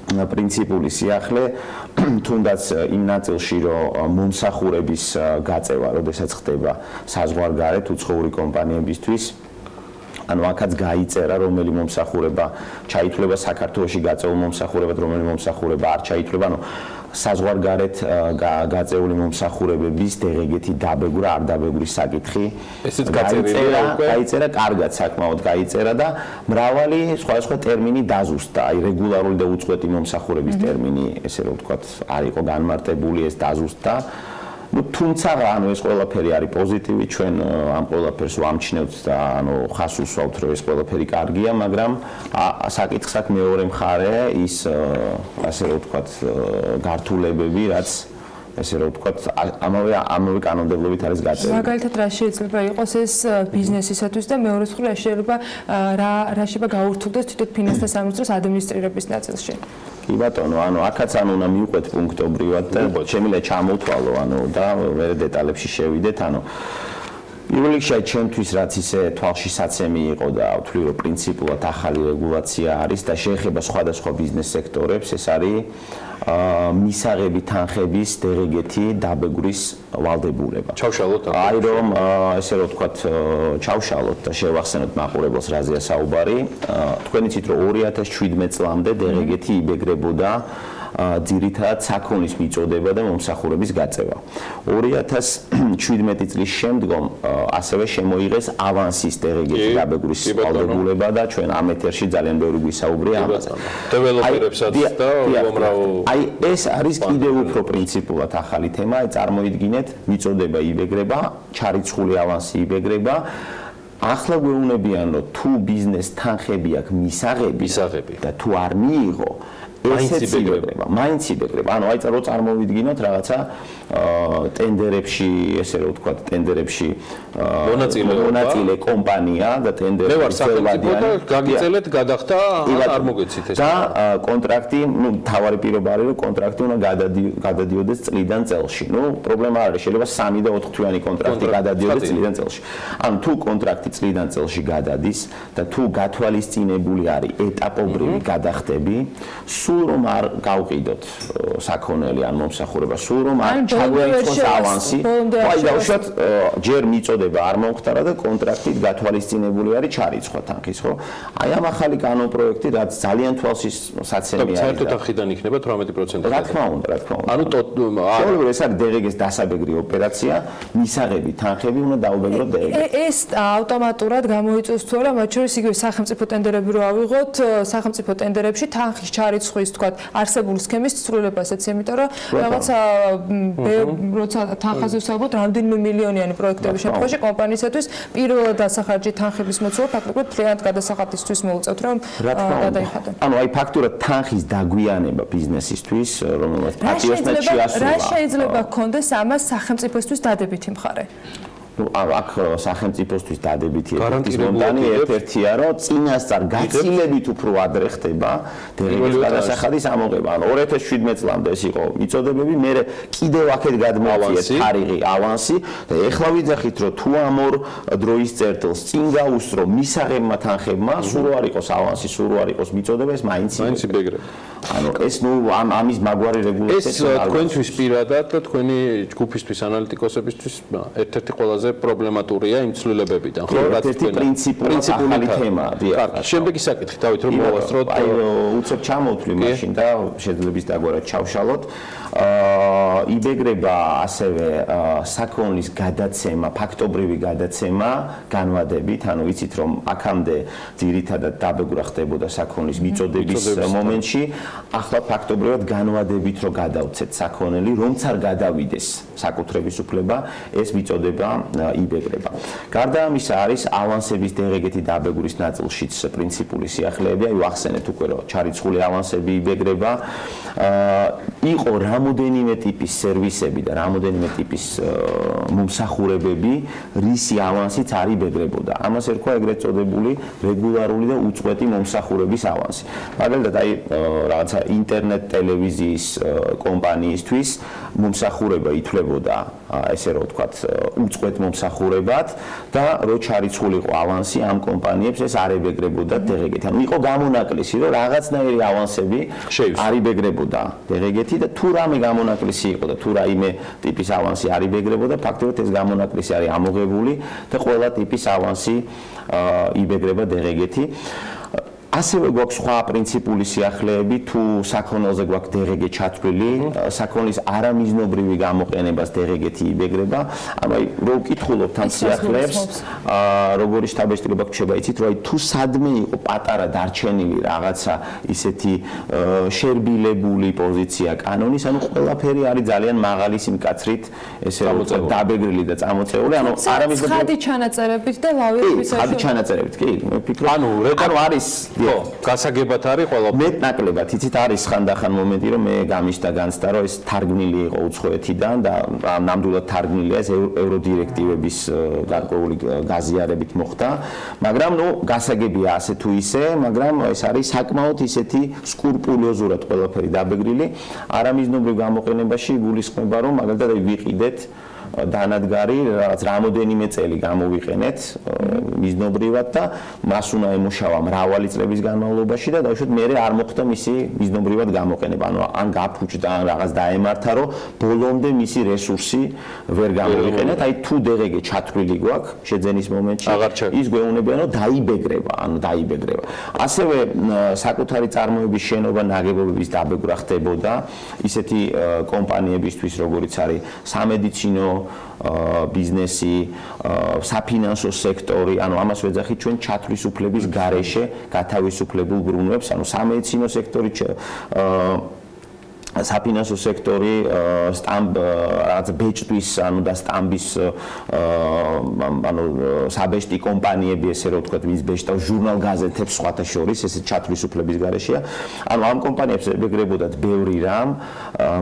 პრინციპული სიახლე, თუნდაც იმ ნაწილში, რომ მომსახურების გაწევა, როდესაც ხდება საზღვარგარეთ უცხოური კომპანიებისთვის, ანუ აქაც გაიწერა, რომელი მომსახურება ჩაითვლება საქართველოში გაწეულ მომსახურებად, რომელი მომსახურება არ ჩაითვლება, ანუ საზღვარგარეთ გაწეული მომსახურებების DGG-ი დაბეგრა, არ დაბეგრის საკითხი. ესეც გაწერილია უკვე. გაიწერა კარგად, საკმაოდ გაიწერა და მრავალი სხვადასხვა ტერმინი დაზუსტა. აი რეგულარული და უწყვეტი მომსახურების ტერმინი, ესე რომ ვთქვათ, არ იყო განმარტებული, ეს დაზუსტა. თუმცა ანუ ეს ყველაფერი არის პოზიტივი, ჩვენ ამ ყველაფერს ვამჩნევთ და ანუ ხას უსვავთ, რომ ეს ყველაფერი კარგია, მაგრამ საკითხს აქვს მეორე მხარე, ის ასე რომ ვთქვათ, გართულებები, რაც ესე რომ ვთქვათ, ამავე კანონმდებლობით არის გაწერილი. მაგალითად, რა შეიძლება იყოს ეს ბიზნესისათვის და მეორე მხრივ შეიძლება რა შეიძლება გაურთულდეს თვითონ ფინანსთა სამინისტროს ადმინისტრირების ნაწილში. კი ბატონო, აქაც უნდა მივყვეთ პუნქტობრივად და შემიძლია ჩამოვთვალო, და მე დეტალებში შევიდეთ, პირველ რიგში ჩემთვის რაც ისე თვალშისაცემი იყო და ვთვლი რომ პრინციპულად ახალი რეგულაცია არის და შეეხება სხვადასხვა ბიზნეს სექტორებს, ეს არის მისაღები თანხების დერეგეთი დაბეგვრის ვალდებულება. ჩავშალოთ. აი რომ ესე რომ ვთქვათ, ჩავშალოთ და შევახსენოთ მაყურებელს რაზეა საუბარი. თქვენ იცით რომ 2017 წლამდე დერეგეთი იბეგრებოდა ძირითადად საქონლის მიწოდება და მომსახურების გაწევა. 2017 წლის შემდგომ ასევე შემოიღეს ავანსის დერეგეთი დაბეგვრის ვალდებულება და ჩვენ ამ ეთერში ძალიან ბევრი გვისაუბრია ამაზე. დეველოპერებსაც და უამრავ აი ეს არის კიდევ უფრო პრინციპულად ახალი თემა, წარმოიდგინეთ, მიწოდება იბეგრება, ჩარიცხული ავანსი იბეგრება. ახლა გვეუბნებიან, რომ თუ ბიზნეს თანხები აქვს მისაღები და თუ არ მიიღო მაინც იბეგრება. აი რო წარმოვიდგინოთ რაღაცა ტენდერებში, ესე რომ ვთქვათ, ტენდერებში მონაწილე კომპანია და ტენდერში მე ვარ სახელმწიფო და გაგიწელეთ გადახდა არ მოგეცით ეს. და კონტრაქტი, თავარი პირობა არის, რომ კონტრაქტი უნდა გადადიოდეს წლიდან წელში. პრობლემა არის, შეიძლება 3 და 4 თვიანი კონტრაქტი გადადიოდეს წლიდან წელში. თუ კონტრაქტი წლიდან წელში გადადის და თუ გათვალისწინებული არის ეტაპობრივი გადახდები, სულ რომ არ გავყიდოთ საქონელი ან მომსახურება, სულ რომ არ ჩაგვეიწყოს ავანსი, აი დავუშვათ ჯერ მიწოდება არ მომხდარა და კონტრაქტით გათვალისწინებული არის ჩარიცხვა თანხის, ხო? აი ამ ახალი კანონპროექტი, რაც ძალიან თვალსაცემი არის. საერთოდ ახიდან იქნება 18%. რა თქმა უნდა. შეუძლია ეს არის დერეგეს დასაბეგრი ოპერაცია, მისაღები თანხები უნდა დაუბეგროთ დერეგეს. ეს ავტომატურად გამოიწვევს თუ არა, მათ შორის იგივე სახელმწიფო ტენდერები რო ავიღოთ, სახელმწიფო ტენდერებში თანხის ჩარიცხვის თქვათ არსებული სქემის ცვლილებასაც, იმიტომ რომ რაღაცა როცა თანხაზე ვსაუბრობთ, რამდენიმე მილიონიანი პროექტების შემთხვევაში კომპანიისათვის პირველად დასახარჯი თანხების მოცულა ფაქტობრივად ფრიანად გადასახადისთვის მოუწევთ, რომ გადაიხადონ. აი ფაქტურად თანხის დაგვიანება ბიზნესისთვის, რომელსაც პატიოსნად შეასრულა. რა შეიძლება გქონდეს ამას სახელმწიფოსთვის დადებითი მხარე? აქ სახელმწიფოსთვის დადებითი ეფექტის მომდანი ერთ-ერთია, რომ წინასწარ გაცილებით უფრო ადრე ხდება დერეგის გადასახადის ამოღება. 2017 წლამდე ეს იყო მიწოდებები, მე კიდევ აქეთ გადმოვიეთ თარიღი ავანსი და ეხლა ვიძახით, რომ თუ ამ ორ დროის წერტილს წინ გაუსწრო მისაღებმა თანხებმა, სულ არ იყოს аванსი, სულ არ იყოს მიწოდება, ეს მაინც იბეგრება. ეს ამის მაგვარი რეგულაცია ეს თქვენთვის პირადად და თქვენი ჯგუფისთვის ანალიტიკოსებისთვის ერთ-ერთი ყველაზე პრობლემატურია იმ ცვლილებებიდან, ხო? რაც პრინციპული თემაა. კარგი, შემდეგი საკითხი დავით რომ მოვასწროთ. აი უცებ ჩამოვთვლი მაშინ და შეძლებს დაგვარად ჩავშალოთ. იბეგრება ასევე საქონლის გადაცემა, ფაქტობრივი გადაცემა განვადებით, ვიცით რომ აქამდე ძირითადად დაბეგრა ხდებოდა საქონლის მიწოდების მომენტში, ახლა ფაქტობრივად განვადებით რომ გადავცეთ საქონელი, რომც არ გადავიდეს საკუთრების უფლება, ეს მიწოდება იბეგრება. გარდა ამისა არის ავანსების დერეგეთი დაბეგრის ნაწილშიც პრინციპული სიახლეები, აი ვახსენეთ უკვე რომ ჩარიცხული ავანსები იბეგრება. იყო რამოდენიმე ტიპის სერვისები და რამოდენიმე ტიპის მომსახურებები, რისი ავანსიც არ იბეგრებოდა. ამას ერქვა ეგრეთ წოდებული რეგულარული და უწყვეტი მომსახურების ავანსი. მაგალითად, აი რაღაცა ინტერნეტ ტელევიზიის კომპანიისთვის მომსახურება ითვლებოდა, ესე რომ ვთქვათ, უწყვეტ მომსახურებად და რო ჩარიცხულიყო ავანსი ამ კომპანიებს ეს არ იბეგრებოდა დერეგეთი. ანუ იყო გამონაკლისი, რომ რაღაცნაირი ავანსები არ იბეგრებოდა დერეგეთი და თუ რამე გამონაკლისი იყო და თუ რაიმე ტიპის ავანსი არ იბეგრებოდა, ფაქტობრივად ეს გამონაკლისი არის ამოღებული და ყველა ტიპის ავანსი იბეგრება დერეგეთი. ასევე გვაქვს სხვა პრინციპული სიახლეები, თუ საქონელზე გვაქვს დერეგე ჩათვლილი, საქონლის არამიზნობრივი გამოყენებას დერეგეთი იბეგრება. აი რო ვკითხულობთ ამ სიახლეებს, როგორი შთაბეჭდილება გრჩება, იცით, რომ აი თუ სადმე იყო პატარა დარჩენილი რაღაცა ისეთი შერბილებული პოზიცია კანონის, ანუ ყველაფერი არის ძალიან მაღალი სიმკაცრით, ესე რომ დაბეგრილი და წამოწეული, ანუ არამიზნობრივი ხადი ჩანაწერებით და ლავირების ხადი ჩანაწერებით, კი, მე ვფიქრობ, ანუ არის ზოგადად გასაგებად არის ყველაფერი. მეტნაკლებად იცით არის ხანდახან მომენტი რომ მე გამიშთა განცდა რომ ეს თარგმნილი იყო უცხოეთიდან და ნამდვილად თარგმნილია ეს ევროდირექტივების გარკვეული გაზიარებით მოხდა მაგრამ ნუ გასაგებია ასე თუ ისე მაგრამ ეს არის საკმაოდ ისეთი სკრუპულოზურად ყველაფერი დაბეგრილი არამიზნობრივ გამოყენებაში გულისხმება რომ მაგალითად ვიყიდეთ დანადგარი რაღაც რამოდენიმე წელი გამოვიყენეთ მიზნობრივად და მას უნდა ემუშავა მრავალი წლების განმავლობაში და დაუშვათ მე არ მოხდა მისი მიზნობრივად გამოყენება ანუ ან გაფუჭდა ან რაღაც დაემართა რომ ბოლომდე მისი რესურსი ვერ გამოვიყენეთ აი თუ დღეგე ჩათვლილი გვაქვს შეძენის მომენტში ის გვეუბნება რომ დაიბეგრება ანუ დაიბეგრება ასევე საკუთარი წარმოების შენობა ნაგებობების დაბეგრვა ხდებოდა ისეთი კომპანიებისთვის როგორიც არის სამედიცინო ბიზნესი, საფინანსო სექტორი, ანუ ამას ვეძახით ჩვენ ჩათვლის გარეშე გათავისუფლებულ ბრუნვებს, ანუ სამედიცინო სექტორი საფინანსო სექტორი რაღაც ბეჭდვის ანუ და სტამბის ანუ საბეჭდი კომპანიები ესე რომ ვთქვათ ვინც ბეჭდავს ჟურნალ გაზეთებს სხვათა შორის ესე ჩათვისუფლების გარეშეა ანუ ამ კომპანიებს ებეგრებოდათ ბევრი რამ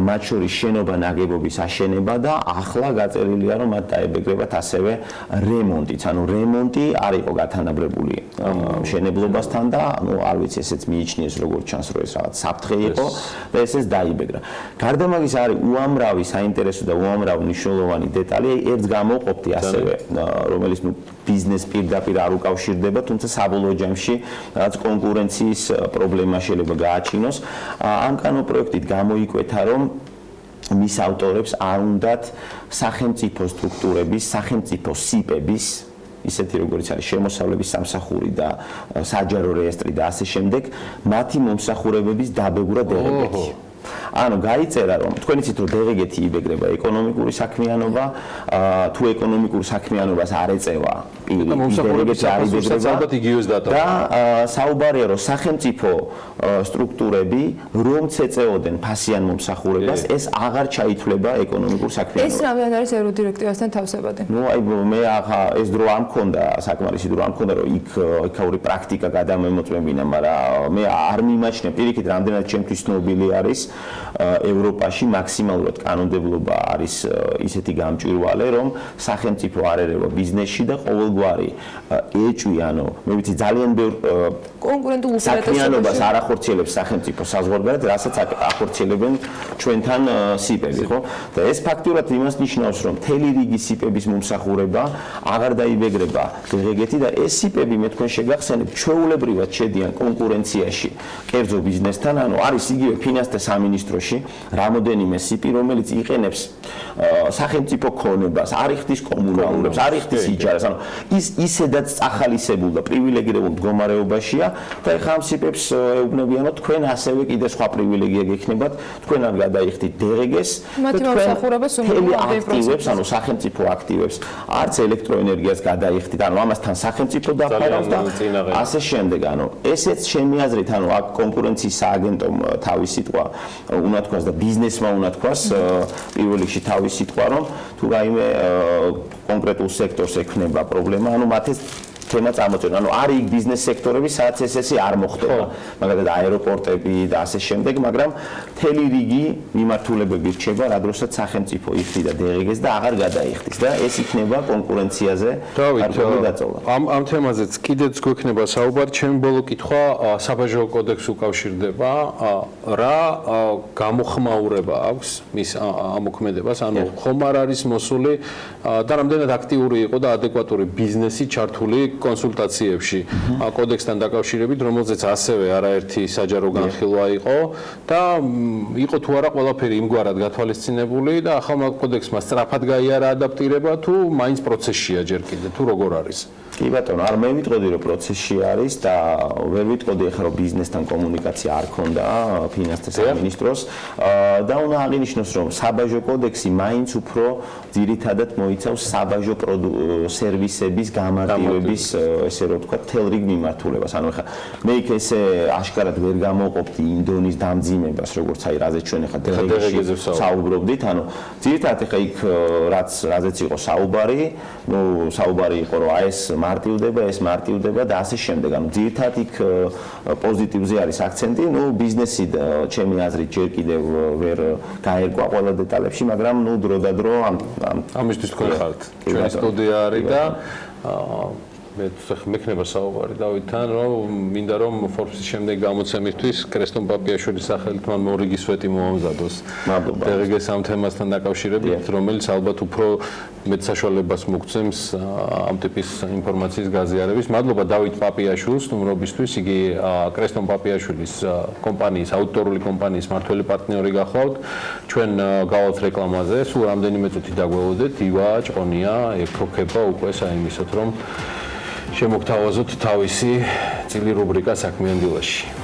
მათ შორის შენობა ნაგებობის აშენება და ახლა გაწერილია რომ მათ დაებეგრებათ ასევე რემონტიც ანუ რემონტი არ იყო გათანაბრებული მშენებლობასთან და ანუ არ ვიცი ესეც მიიჩნიეს როგორც ჩანს რომ ეს რაღაც საფრთხე იყო და ესეც დაიბეგრა გარდა მაგის არის უამრავი საინტერესო და უამრავი მნიშვნელოვანი დეტალი ერთს გამოვყოფდი ასევე რომელიც ნუ ბიზნეს პირდაპირ არ უკავშირდება თუმცა საბოლოო ჯამში რაღაც კონკურენციის პრობლემა შეიძლება გააჩინოს ამ კანონპროექტით გამოიკვეთა რომ მის ავტორებს არ უნდათ სახელმწიფო სტრუქტურების სახელმწიფო სიპების ისეთი როგორც არის შემოსავლების სამსახური და საჯარო რეესტრი და ასე შემდეგ მათი მომსახურებების დაბეგრვა დერეგეთი ანუ გაიწერა რომ თქვენ იცით რომ დერეგეთი იბეგრება ეკონომიკური საქმიანობა თუ ეკონომიკურ საქმიანობას არ ეწევა მომსახურების საფუძველსაც ალბათ იგივეს დატოვა და საუბარია რომ სახელმწიფო სტრუქტურები რომც ეწეოდენ ფასიან მომსახურებას ეს აღარ ჩაითვლება ეკონომიკურ საქმიანობას ეს რამდენ არის ევროდირექტივასთან თავსებადი ნუ აი მე ახლა ეს დრო არ მქონდა საკმარისი დრო არ მქონდა რომ იქაური პრაქტიკა გადამემოწმებინა მაგრამ მე არ მიმაჩნია პირიქით რამდენად ჩემთვის ცნობილი არის ევროპაში მაქსიმალურად კანონმდებლობა არის ისეთი გამჭვირვალე რომ სახელმწიფო არ ერევა ბიზნესში და ყოველგვარი ეჭვი ანუ მე ვიცი ძალიან ბევრ კონკურენტულ საქმიანობას არ ახორციელებს სახელმწიფო საზღვარგარეთ რასაც ახორციელებენ ჩვენთან სიპები ხო და ეს ფაქტურად იმას ნიშნავს რომ მთელი რიგი სიპების მომსახურება აღარ დაიბეგრება დღეგეთი და ეს სიპები მე თქვენ შეგახსენებთ ჩვეულებრივად შედიან კონკურენციაში კერძო ბიზნესთან ანუ არის იგივე ფინანსთა სამინისტროში რამოდენიმე სიპი რომელიც იყენებს სახელმწიფო ქონებას არ იხდის კომუნალურებს არ იხდის იჯარას ანუ ის ისედაც წახალისებულ და პრივილეგირებულ მდგომარეობაშია და ეხლა ამ სიპებს ეუბნებიან რომ თქვენ ასევე კიდე სხვა პრივილეგია გექნებათ თქვენ არ გადაიხდით დერეგეს მათი მომსახურება სულ აქტივებს ანუ სახელმწიფო აქტივებს არც ელექტროენერგიას გადაიხდით ანუ ამასთან სახელმწიფო დაფარავს და ასე შემდეგ ანუ ესეც ჩემი აზრით ანუ აქ კონკურენციის სააგენტომ თავის სიტყვა უნდა თქვას და ბიზნესმა უნდა თქვას პირველ რიგში თავის სიტყვა რომ თუ რაიმე კონკრეტულ სექტორს ექნება პრობლემა ანუ მათ ეს თემა წამოწევენ ანუ არის იქ ბიზნეს სექტორები სადაც ესე არ მოხდება მაგალითად აეროპორტები და ასე შემდეგ მაგრამ მთელი რიგი მიმართულებები რჩება რა დროსაც სახელმწიფო იხდი და დერეგეს და აღარ გადაიხდის და ეს იქნება კონკურენციაზე გარკვეული დაწოლა ამ თემაზეც კიდეც გვექნება საუბარი ჩემი ბოლო კითხვა საბაჟო კოდექსს უკავშირდება რა გამოხმაურება აქვს მის ამოქმედებას ანუ ხომ არ არის მოსული და რამდენად აქტიური იყო და ადეკვატური ბიზნესი ჩართული კონსულტაციებში კოდექსთან დაკავშირებით, რომელზეც ასევე არაერთი საჯარო განხილვა იყო და იყო თუ არა ყველაფერი იმგვარად გათვალისწინებული და ახალ კოდექსმა სწრაფად გაიარა ადაპტირება თუ მაინც პროცესშია ჯერ კიდე თუ როგორ არის? კი ბატონო, არ მე ვიტყოდი რომ პროცესში არის და ვერ ვიტყოდი ახლა რომ ბიზნესთან კომუნიკაცია არ ქონდა ფინანსთა სამინისტროს და უნდა აღინიშნოს რომ საბაჟო კოდექსი მაინც უფრო ძირითადად მოიცავს საბაჟო სერვისების გამარტივების ესე რომ თქვა თელ რიგ მიმართულებას. ანუ ეხლა მე იქ ესე აშკარად ვერ გამოვყოფდი იმ დონის დამძიმებას, როგორც აი რაზეც ჩვენ ეხლა დღეში საუბრობდით, ანუ ძირითადად ეხლა იქ რაზეც იყო საუბარი, ნუ საუბარი იყო რომ აი ეს მარტივდება და ასე შემდეგ. ანუ ძირითადად იქ პოზიტივზე არის აქცენტი, ნუ ბიზნესი ჩემი აზრით ჯერ კიდევ ვერ გაერკვა ყველა დეტალებში, მაგრამ ნუ დრო და დრო ამისთვის თქვენ ხართ. ჩვენი სტუდია არის და მე მექნება საუბარი დავითთან, რომ მინდა რომ Forbes-ის შემდეგ გამოცემისთვის კრესტონ პაპიაშვილის სახელით მან მორიგი სვეტი მოამზადოს. დღეს ამ თემასთან დაკავშირებით, რომელიც ალბათ უფრო მეტ საშუალებას მოგცემს ამ ტიპის ინფორმაციის გაზიარების. მადლობა დავით პაპიაშვილს ნუმრობისთვის. იგი კრესტონ პაპიაშვილის კომპანიის, აუდიტორული კომპანიის მმართველი პარტნიორი გახლავთ. ჩვენ გავალთ რეკლამაზე, სულ რამდენიმე წუთი დაგველოდეთ. ივა ჭყონია ექროქება უკვე საიმისოთ, რომ შემოგთავაზოთ თავისი წილი რუბრიკა საქმიან დილაში.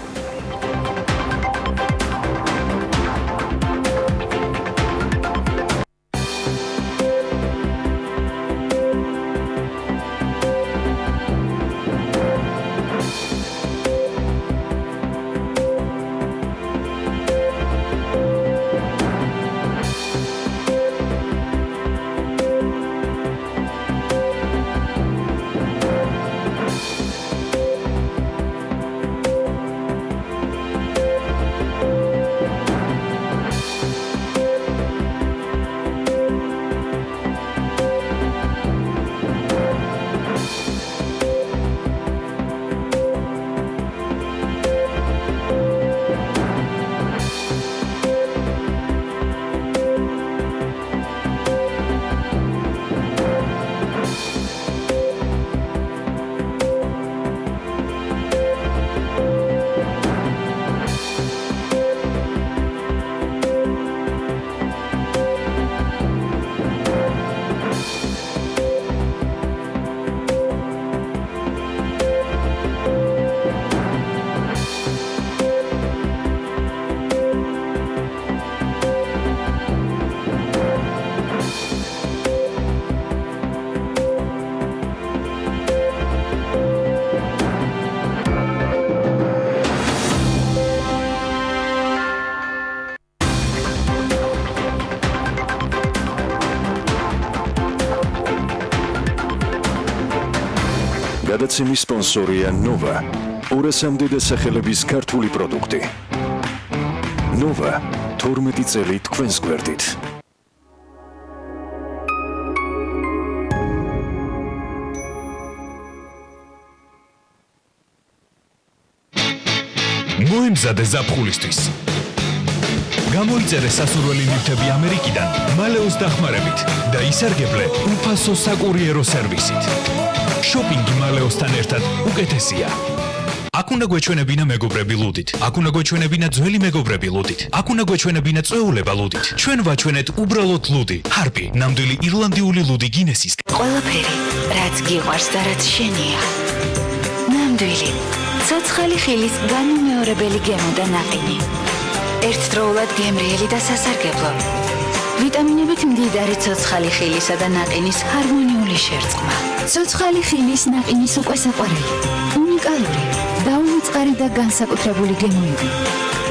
გადაცემის სპონსორია Nova. 200-მდე დასახელების ქართული პროდუქტი. Nova 12 წელი თქვენს გვერდით. მოიმზადე ზაფხულისთვის. გამოიწერე სასურველი ნივთები ამერიკიდან მალეოს დახმარებით და ისარგებლე უფასო საკურიერო სერვისით. შოპინგი მალეოსთან ერთად უკეთესია. აქ უნდა გვეჩვენებინა მეგობრები ლუდით. აქ უნდა გვეჩვენებინა ძველი მეგობრები ლუდით. აქ უნდა გვეჩვენებინა წვეულება ლუდით. ჩვენ ვაჩვენეთ უბრალოდ ლუდი. ჰარპი, ნამდვილი ირლანდიული ლუდი გინესის. ყველაფერი, რაც გიყვარს და რაც შენია. ნამდვილი. ცოცხალი ხილის განუმეორებელი გემო და ნაყინი. ერთდროულად გემრიელი და სასარგებლო. ვიტამინებით მდიდარი ცოცხალი ხილისა და ნაყინის ჰარმონიული შერწყმა. ცოცხალი ხილის ნაყინის უკვე საყვარელი. უნიკალური, დაუმწყარი და განსაკუთრებული გემოები,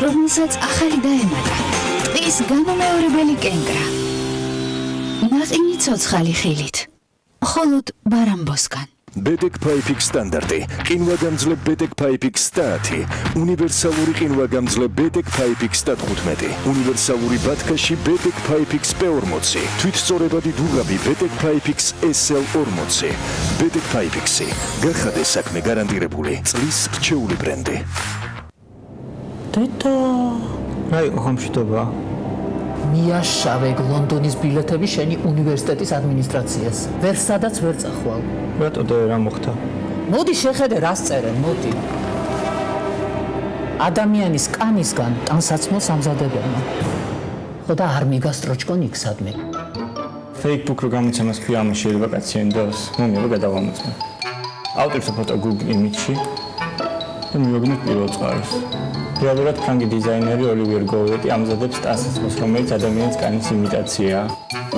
რომელსაც ახალი დაემატა. ტყის განუმეორებელი კენკრა. ნაყინი ცოცხალი ხილით. მხოლოდ ბარამბოსგან. Bedek Pipix სტანდარტი. ყინვაგამძლე Bedek Pipix 10, უნივერსალური ყინვაგამძლე Bedek Pipix 15, უნივერსალური ბათქაში Bedek Pipix P40, თვითწორებადი დუღაბი Bedek Pipix SL40. Bedek Pipix-ი გახადე საქმე გარანტირებული წლის რჩეული ბრენდი. დედა, რა იყო ხომშიტობა? მიაშავე ლონდონის ბილეთები შენი უნივერსიტეტის ადმინისტრაციას. ვერ სადაც ვერ წახვალ. რატო და რა მოხდა? მოდი შეხედე რას წერენ, მოდი. ადამიანის კანისგან ტანსაცმელს ამზადებენ. ხო და არ მიგასტროჩკონ იქსადმე. Facebook-ro გამოცემას ფიალმა შეიძლება კაცი ენდოს, მომიო გადავამოწმე. ავტორთა ფოტო Google Image-ში და მივაგნოთ პირველ წყაროს. რეალურად ფრანგი დიზაინერი ოლივერ გოუეტი ამზადებს ტანსაცმელს, რომელიც ადამიანის კანის იმიტაციაა.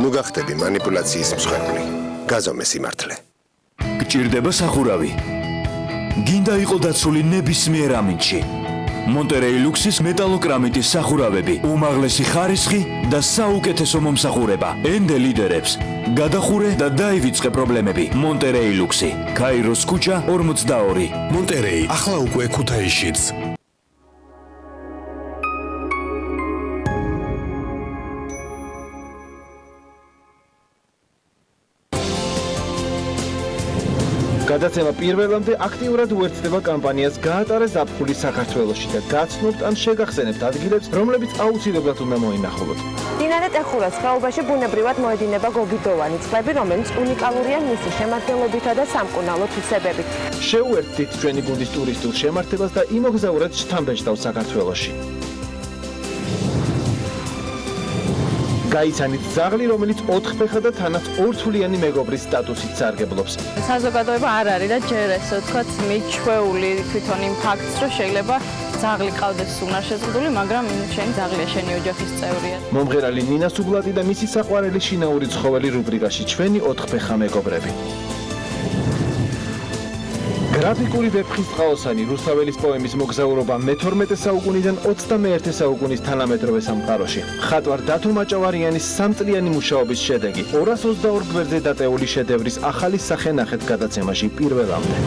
ნუ გახდები მანიპულაციის მსხვერპლი. გაზომე სიმართლე. გჭირდება სახურავი. გინდა იყო დაცული ნებისმიერ ამინდში. მონტერეი ლუქსის მეტალოკრამიტის სახურავები, უმაღლესი ხარისხი და საუკეთესო მომსახურება. ენდე ლიდერებს. გადახურე და დაივიწყე პრობლემები. მონტერეი ლუქსი, კაიროს ქუჩა 42. მონტერეი ახლა უკვე ქუთაისშიც. გადაცემა პირველამდე აქტიურად უერთდება კამპანიას გაატარა ზაფხული საქართველოში და გაცნობთ ან შეგახსენებთ ადგილებს, რომლებიც აუცილებლად უნდა მოინახულოთ. დინარე ტეხურას ხეობაში ბუნებრივად მოედინება გოგიდოვანი წყლები, რომელიც უნიკალურია მისი შემადგენლობითა და სამკურნალო თვისებებით. შეუერთდით ჩვენი გუნდის ტურისტულ შემართებას და იმოგზაურეთ შთამბეჭდავ საქართველოში. გაიცანით ძაღლი, რომელიც 4 ფეხა და თანაც ორთვლიანი მეგობრის სტატუსით სარგებლობს. საზოგადოება არ არის და ჯერ ესე ვთქვათ მიჩვეული თვითონ იმ ფაქტს, რომ შეიძლება ძაღლი ყავდეს უნარშეზღუდული, მაგრამ შენი ძაღლია, შენი ოჯახის წევრია. მომღერალი ნინა სუბლატი და მისი საყვარელი შინაური ცხოველი რუბრიკაში ჩვენი 4 ფეხა მეგობრები. გრაფიკული ვეფხისტყაოსანი რუსთაველის პოემის მოგზაურობა მე-12 საუკუნიდან 21 საუკუნის თანამედროვე სამყაროში. მხატვარ დათო მაჭავარიანის სამწლიანი მუშაობის შედეგი 222 გვერდზე დატეული შედევრის ახალი სახე ნახეთ გადაცემაში პირველამდე.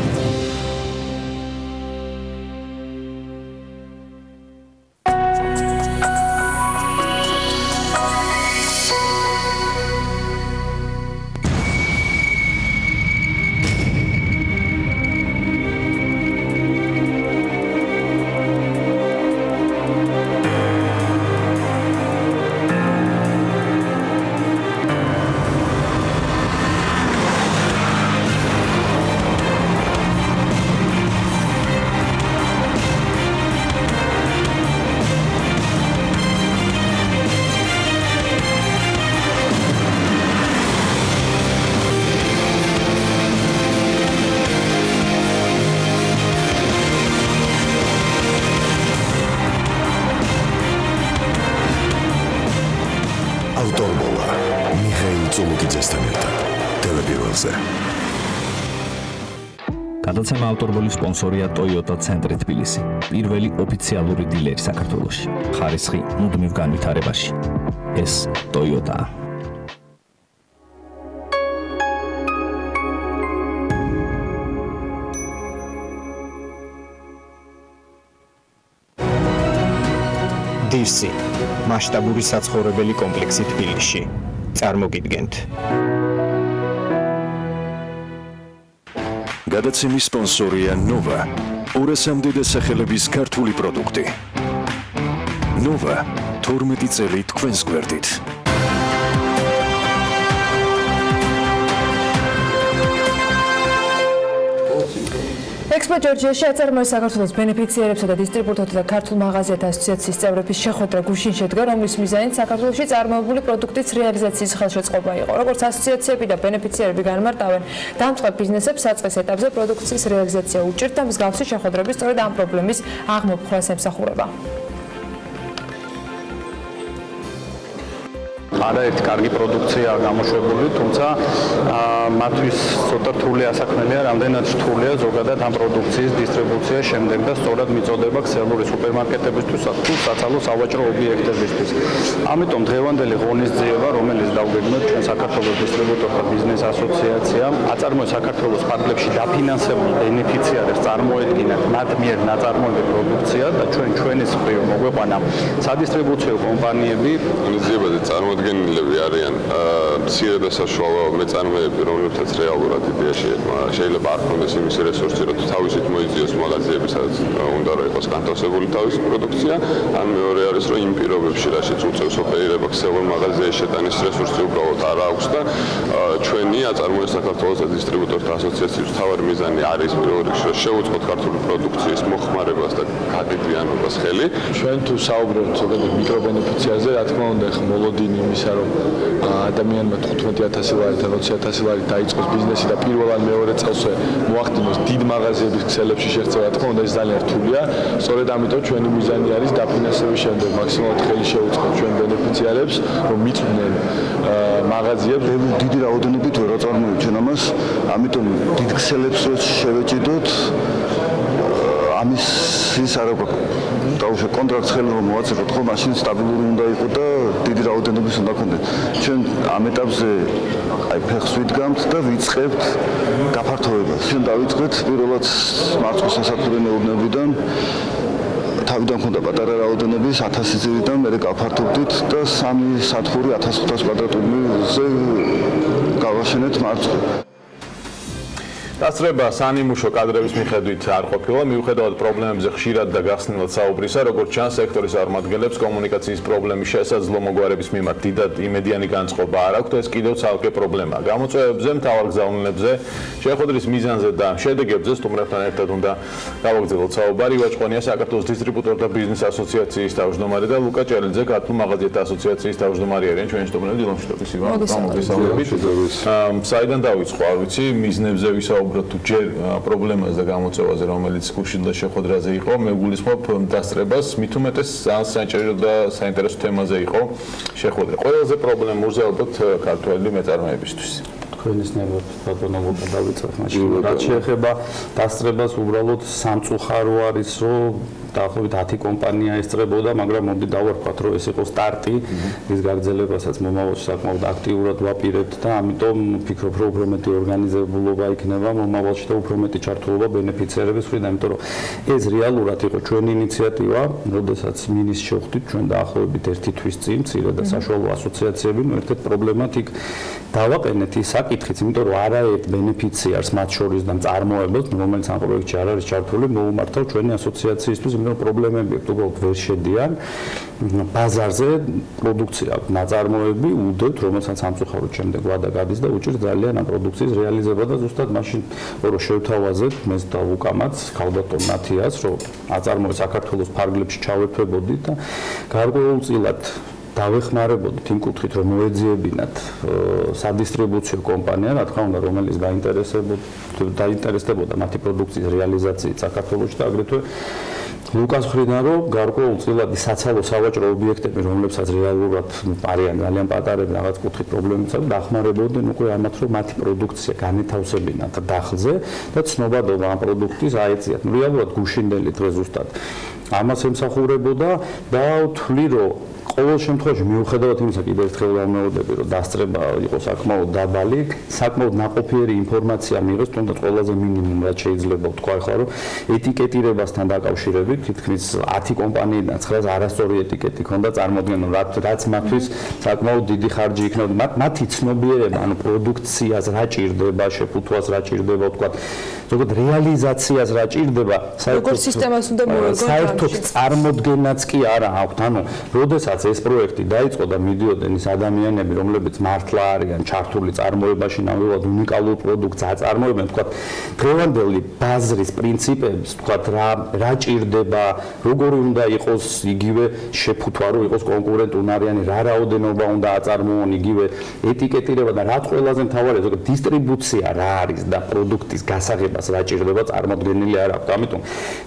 ავტორბოლა მიხეილ წულუკიძესთან ერთად ტელეპირველზე. გადაცემა ავტორბოლის სპონსორია Toyota ცენტრი თბილისი. პირველი ოფიციალური დილერი საქართველოში. ხარისხი მუდმივ განვითარებაში. ეს Toyota. დირსი მასშტაბური საცხოვრებელი კომპლექსი თბილისში. წარმოგიდგენთ. გადაცემის სპონსორია ნოვა. 200-მდე დასახელების ქართული პროდუქტი. ნოვა 12 წელი თქვენს გვერდით. ექსპო ჯორჯიაში აწარმოეს საქართველოს ბენეფიციარებსა და დისტრიბუტორთა და ქართულ მაღაზიათა ასოციაციის წევრების შეხვედრა გუშინ შედგა, რომლის მიზანით საქართველოში წარმოებული პროდუქტის რეალიზაციის ხელშეწყობა იყო. როგორც ასოციაციები და ბენეფიციარები განმარტავენ, დამწყებ ბიზნესებს საწყის ეტაპზე პროდუქციის რეალიზაცია უჭირთ და მსგავსი შეხვედრები სწორედ ამ პრობლემის აღმოფხვრას ემსახურება. არაერთი კარგი პროდუქციაა გამოშვებული, თუმცა მათთვის ცოტა რთული ასაქმელია, რამდენად რთულია ზოგადად ამ პროდუქციის დისტრიბუცია შემდეგ და სწორად მიწოდება ქსელური სუპერმარკეტებისთვის თუ საცალო სავაჭრო ობიექტებისთვის. ამიტომ დღევანდელი ღონისძიება, რომელიც დავგეგმოთ ჩვენ საქართველოს დისტრიბუტორთა ბიზნეს ასოციაციამ, აწარმოეს საქართველოს ფარგლებში დაფინანსებულ ბენეფიციარებს წარმოედგინათ მათ მიერ ნაწარმოები პროდუქცია და ჩვენის მხრივ მოგვეყვანა სადისტრიბუციო კომპანიები ღონისძიებაზე წარმოადგენლები არიან მცირე და საშუალო მეწარმეები, რომლებთაც რეალურად იდეაში შეიძლება არ ქონდეს იმის რესურსი, რომ თავისით მოიძიოს მაღაზიები, სადაც უნდა რომ იყოს განთავსებული თავისი პროდუქცია, ან მეორე არის, რომ იმ პირობებში, რაშიც უწევს ოფერირება ქსელურ მაღაზიაში შეტანის რესურსი უბრალოდ არ აქვს და ჩვენი აწარმოეს საქართველოს დისტრიბუტორთა ასოციაციის მთავარი მიზანი არის პირველ რიგში, რომ შევუწყოთ ქართული პროდუქციის მოხმარებას და გაგრძელებას ხელი. ჩვენ თუ საუბრობთ ზოგადად მიკრობენეფიციაზე, რა თქმა უნდა, ახლა მოლოდინი იმისა, რომ ადამიანმა 15,000 ლარი და 20,000 ლარი დაიწყოს ბიზნესი და პირველ ან მეორე წელსვე მოახდინოს დიდ მაღაზიების ქსელებში შეღწევა, რა თქმა უნდა, ეს ძალიან რთულია. სწორედ ამიტომ ჩვენი მიზანი არის დაფინანსების შემდეგ მაქსიმალურად ხელი შევუწყოთ ჩვენ ბენეფიციარებს, რომ მიწვდნენ მაღაზია დიდი რაოდენობით ვერ აწარმოებენ ამას, ამიტომ დიდ ქსელებს შევეჭიდოთ. ამის არა დაუშვე კონტრაქტს ხელი რომ მოაწეყოთ, ხო, მაშინ სტაბილური უნდა იყოს და დიდი რაოდენობის უნდა გქონდეს. ჩვენ ამ ეტაპზე აი ფეხს ვიდგამთ და ვიწყებთ გაფართოებას. ჩვენ დავიწყეთ პირველად მარწყვის სასათბურე მეურნეობიდან თავიდან ქონდა პატარა რაოდენობის 1000 ძირიდან მე გავფართოვდით და 3 სათბური 1500 კვადრატულზე გავაშენეთ მარწყვა. დასწრება სანიმუშო კადრების მიხედვით არ ყოფილა, მიუხედავად პრობლემებზე ხშირად და გახსნილად საუბრისა, როგორც ჩანს, სექტორის წარმომადგენლებს კომუნიკაციის პრობლემის შესაძლო მოგვარების მიმართ დიდად იმედიანი განწყობა არ აქვთ, ეს კიდევ ცალკე პრობლემაა. გამოწვევებზე, მთავარ გზავნილებზე, შეხვედრის მიზანზე და შედეგებზე სტუმრებთან ერთად უნდა გავაგრძელოთ საუბარი. ვაჭყონია საქართველოს დისტრიბუტორთა ბიზნეს ასოციაციის თავმჯდომარე და ლუკა ჭელიძე, ქართულ მაღაზიათა ასოციაციის თავმჯდომარე არიან ჩვენი სტუმრები. დილამშვიდობის ივან, მოგესალმებით. საიდან დავიწყო, არ ვიცი, მიზნებზე ვისაუბროთ თუ ჯერ პრობლემას და გამოწვევაზე, რომელიც გუშინ და შეხვედრაზე იყო, მე გულისხმობ დასწრებას, მით უმეტეს საინტერესო და საინტერესო თემაზე იყო შეხვედრა. ყველაზე პრობლემურზე ალბათ ქართველი მეწარმეებისთვის. თქვენის ნებოთ ბატონო ლუკა დავიწყოთ მაშინ. რაც შეეხება დასწრებას, უბრალოდ სამწუხარო არის, რომ დაახლოებით 10 კომპანია ესწრებოდა, მაგრამ მოდი დავარქვათ, რომ ეს იყო სტარტი, ის გაგრძელებასაც მომავალში საკმაოდ აქტიურად ვაპირებთ და ამიტომ ვფიქრობ, რომ უფრო მეტი ორგანიზებულობა იქნება მომავალში და უფრო მეტი ჩართულობა ბენეფიციარების მხრიდან, იმიტომ რომ ეს რეალურად იყო ჩვენი ინიციატივა, როდესაც მინისტრს შევხვდით ჩვენ დაახლოებით 1 თვის წინ, მცირე და საშუალო ასოციაციები, ერთ-ერთ პრობლემად იქ დავაყენეთ ის საკითხიც, იმიტომ რომ არაერთ ბენეფიციარს მათ შორის და მწარმოებელს, რომელიც ამ პროექტში არ არის ჩართული, მოუმართავ ჩვენი ასოციაციისთვის, იმიტომ პრობლემები უბრალოდ ვერ შედიან ბაზარზე პროდუქცია აქვს ნაწარმოები უდევთ რომელსაც სამწუხაროდ შემდეგ ვადა გადის და უჭირს ძალიან ამ პროდუქციის რეალიზება და ზუსტად მაშინ რომ შევთავაზეთ მე და უკამაც ქალბატონ ნათიას რომ აწარმოებს საქართველოს ფარგლებში ჩავერთვებოდით და გარკვეულწილად დავეხმარებოდით იმ კუთხით რომ მოეძიებინათ სადისტრიბუციო კომპანია რა თქმა უნდა რომელიც დაინტერესდებოდა მათი პროდუქციის რეალიზაციით საქართველოში და აგრეთვე ლუკას ხრიდან რომ გარკვეულწილად საცალო სავაჭრო ობიექტები რომლებსაც რეალურად არიან ძალიან პატარები რაღაც კუთხით პრობლემებიც აქვს დახმარებოდნენ უკვე ამათ რომ მათი პროდუქცია განეთავსებინათ დახლზე და ცნობადობა ამ პროდუქტის აეციათ რეალურად გუშინდელი დღე ზუსტად ამას ემსახურებოდა და ვთვლი რომ ყოველ შემთხვევაში მიუხედავად იმისა კიდევ ერთხელ ვამეორდები რომ დასწრება იყო საკმაოდ დაბალი, საკმაოდ ნაყოფიერი ინფორმაცია მიიღეს, თუნდაც ყველაზე მინიმუმ რაც შეიძლება ვთქვა ახლა რომ ეტიკეტირებასთან დაკავშირებით თითქმის 10 კომპანიიდან 9-ს არასწორი ეტიკეტი ქონდა წარმოადგენენ რაც მათთვის საკმაოდ დიდი ხარჯი იქნებოდა მათი ცნობიერება ანუ პროდუქციას რა ჭირდება, შეფუთვას რა ჭირდება ვთქვა ზოგადად რეალიზაციას რა ჭირდება როგორ სისტემას უნდა მოეგო საერთოდ წარმოდგენაც კი არა აქვთ ანუ როდესაც ეს პროექტი დაიწყო და მიდიოდნენ ის ადამიანები რომლებიც მართლა არიან ჩართული წარმოებაში ნამდვილად უნიკალურ პროდუქტს აწარმოებენ თქვა დღევანდელი ბაზრის პრინციპებს თქვა რა ჭირდება როგორი უნდა იყოს იგივე შეფუთვა რომ იყოს კონკურენტუნარიანი რა რაოდენობა უნდა აწარმოონ იგივე ეტიკეტირება და რაც ყველაზე მთავარია ზოგადად დისტრიბუცია რა არის და პროდუქტის გასაღებას რა ჭირდება წარმოდგენილი არ აქვს ამიტომ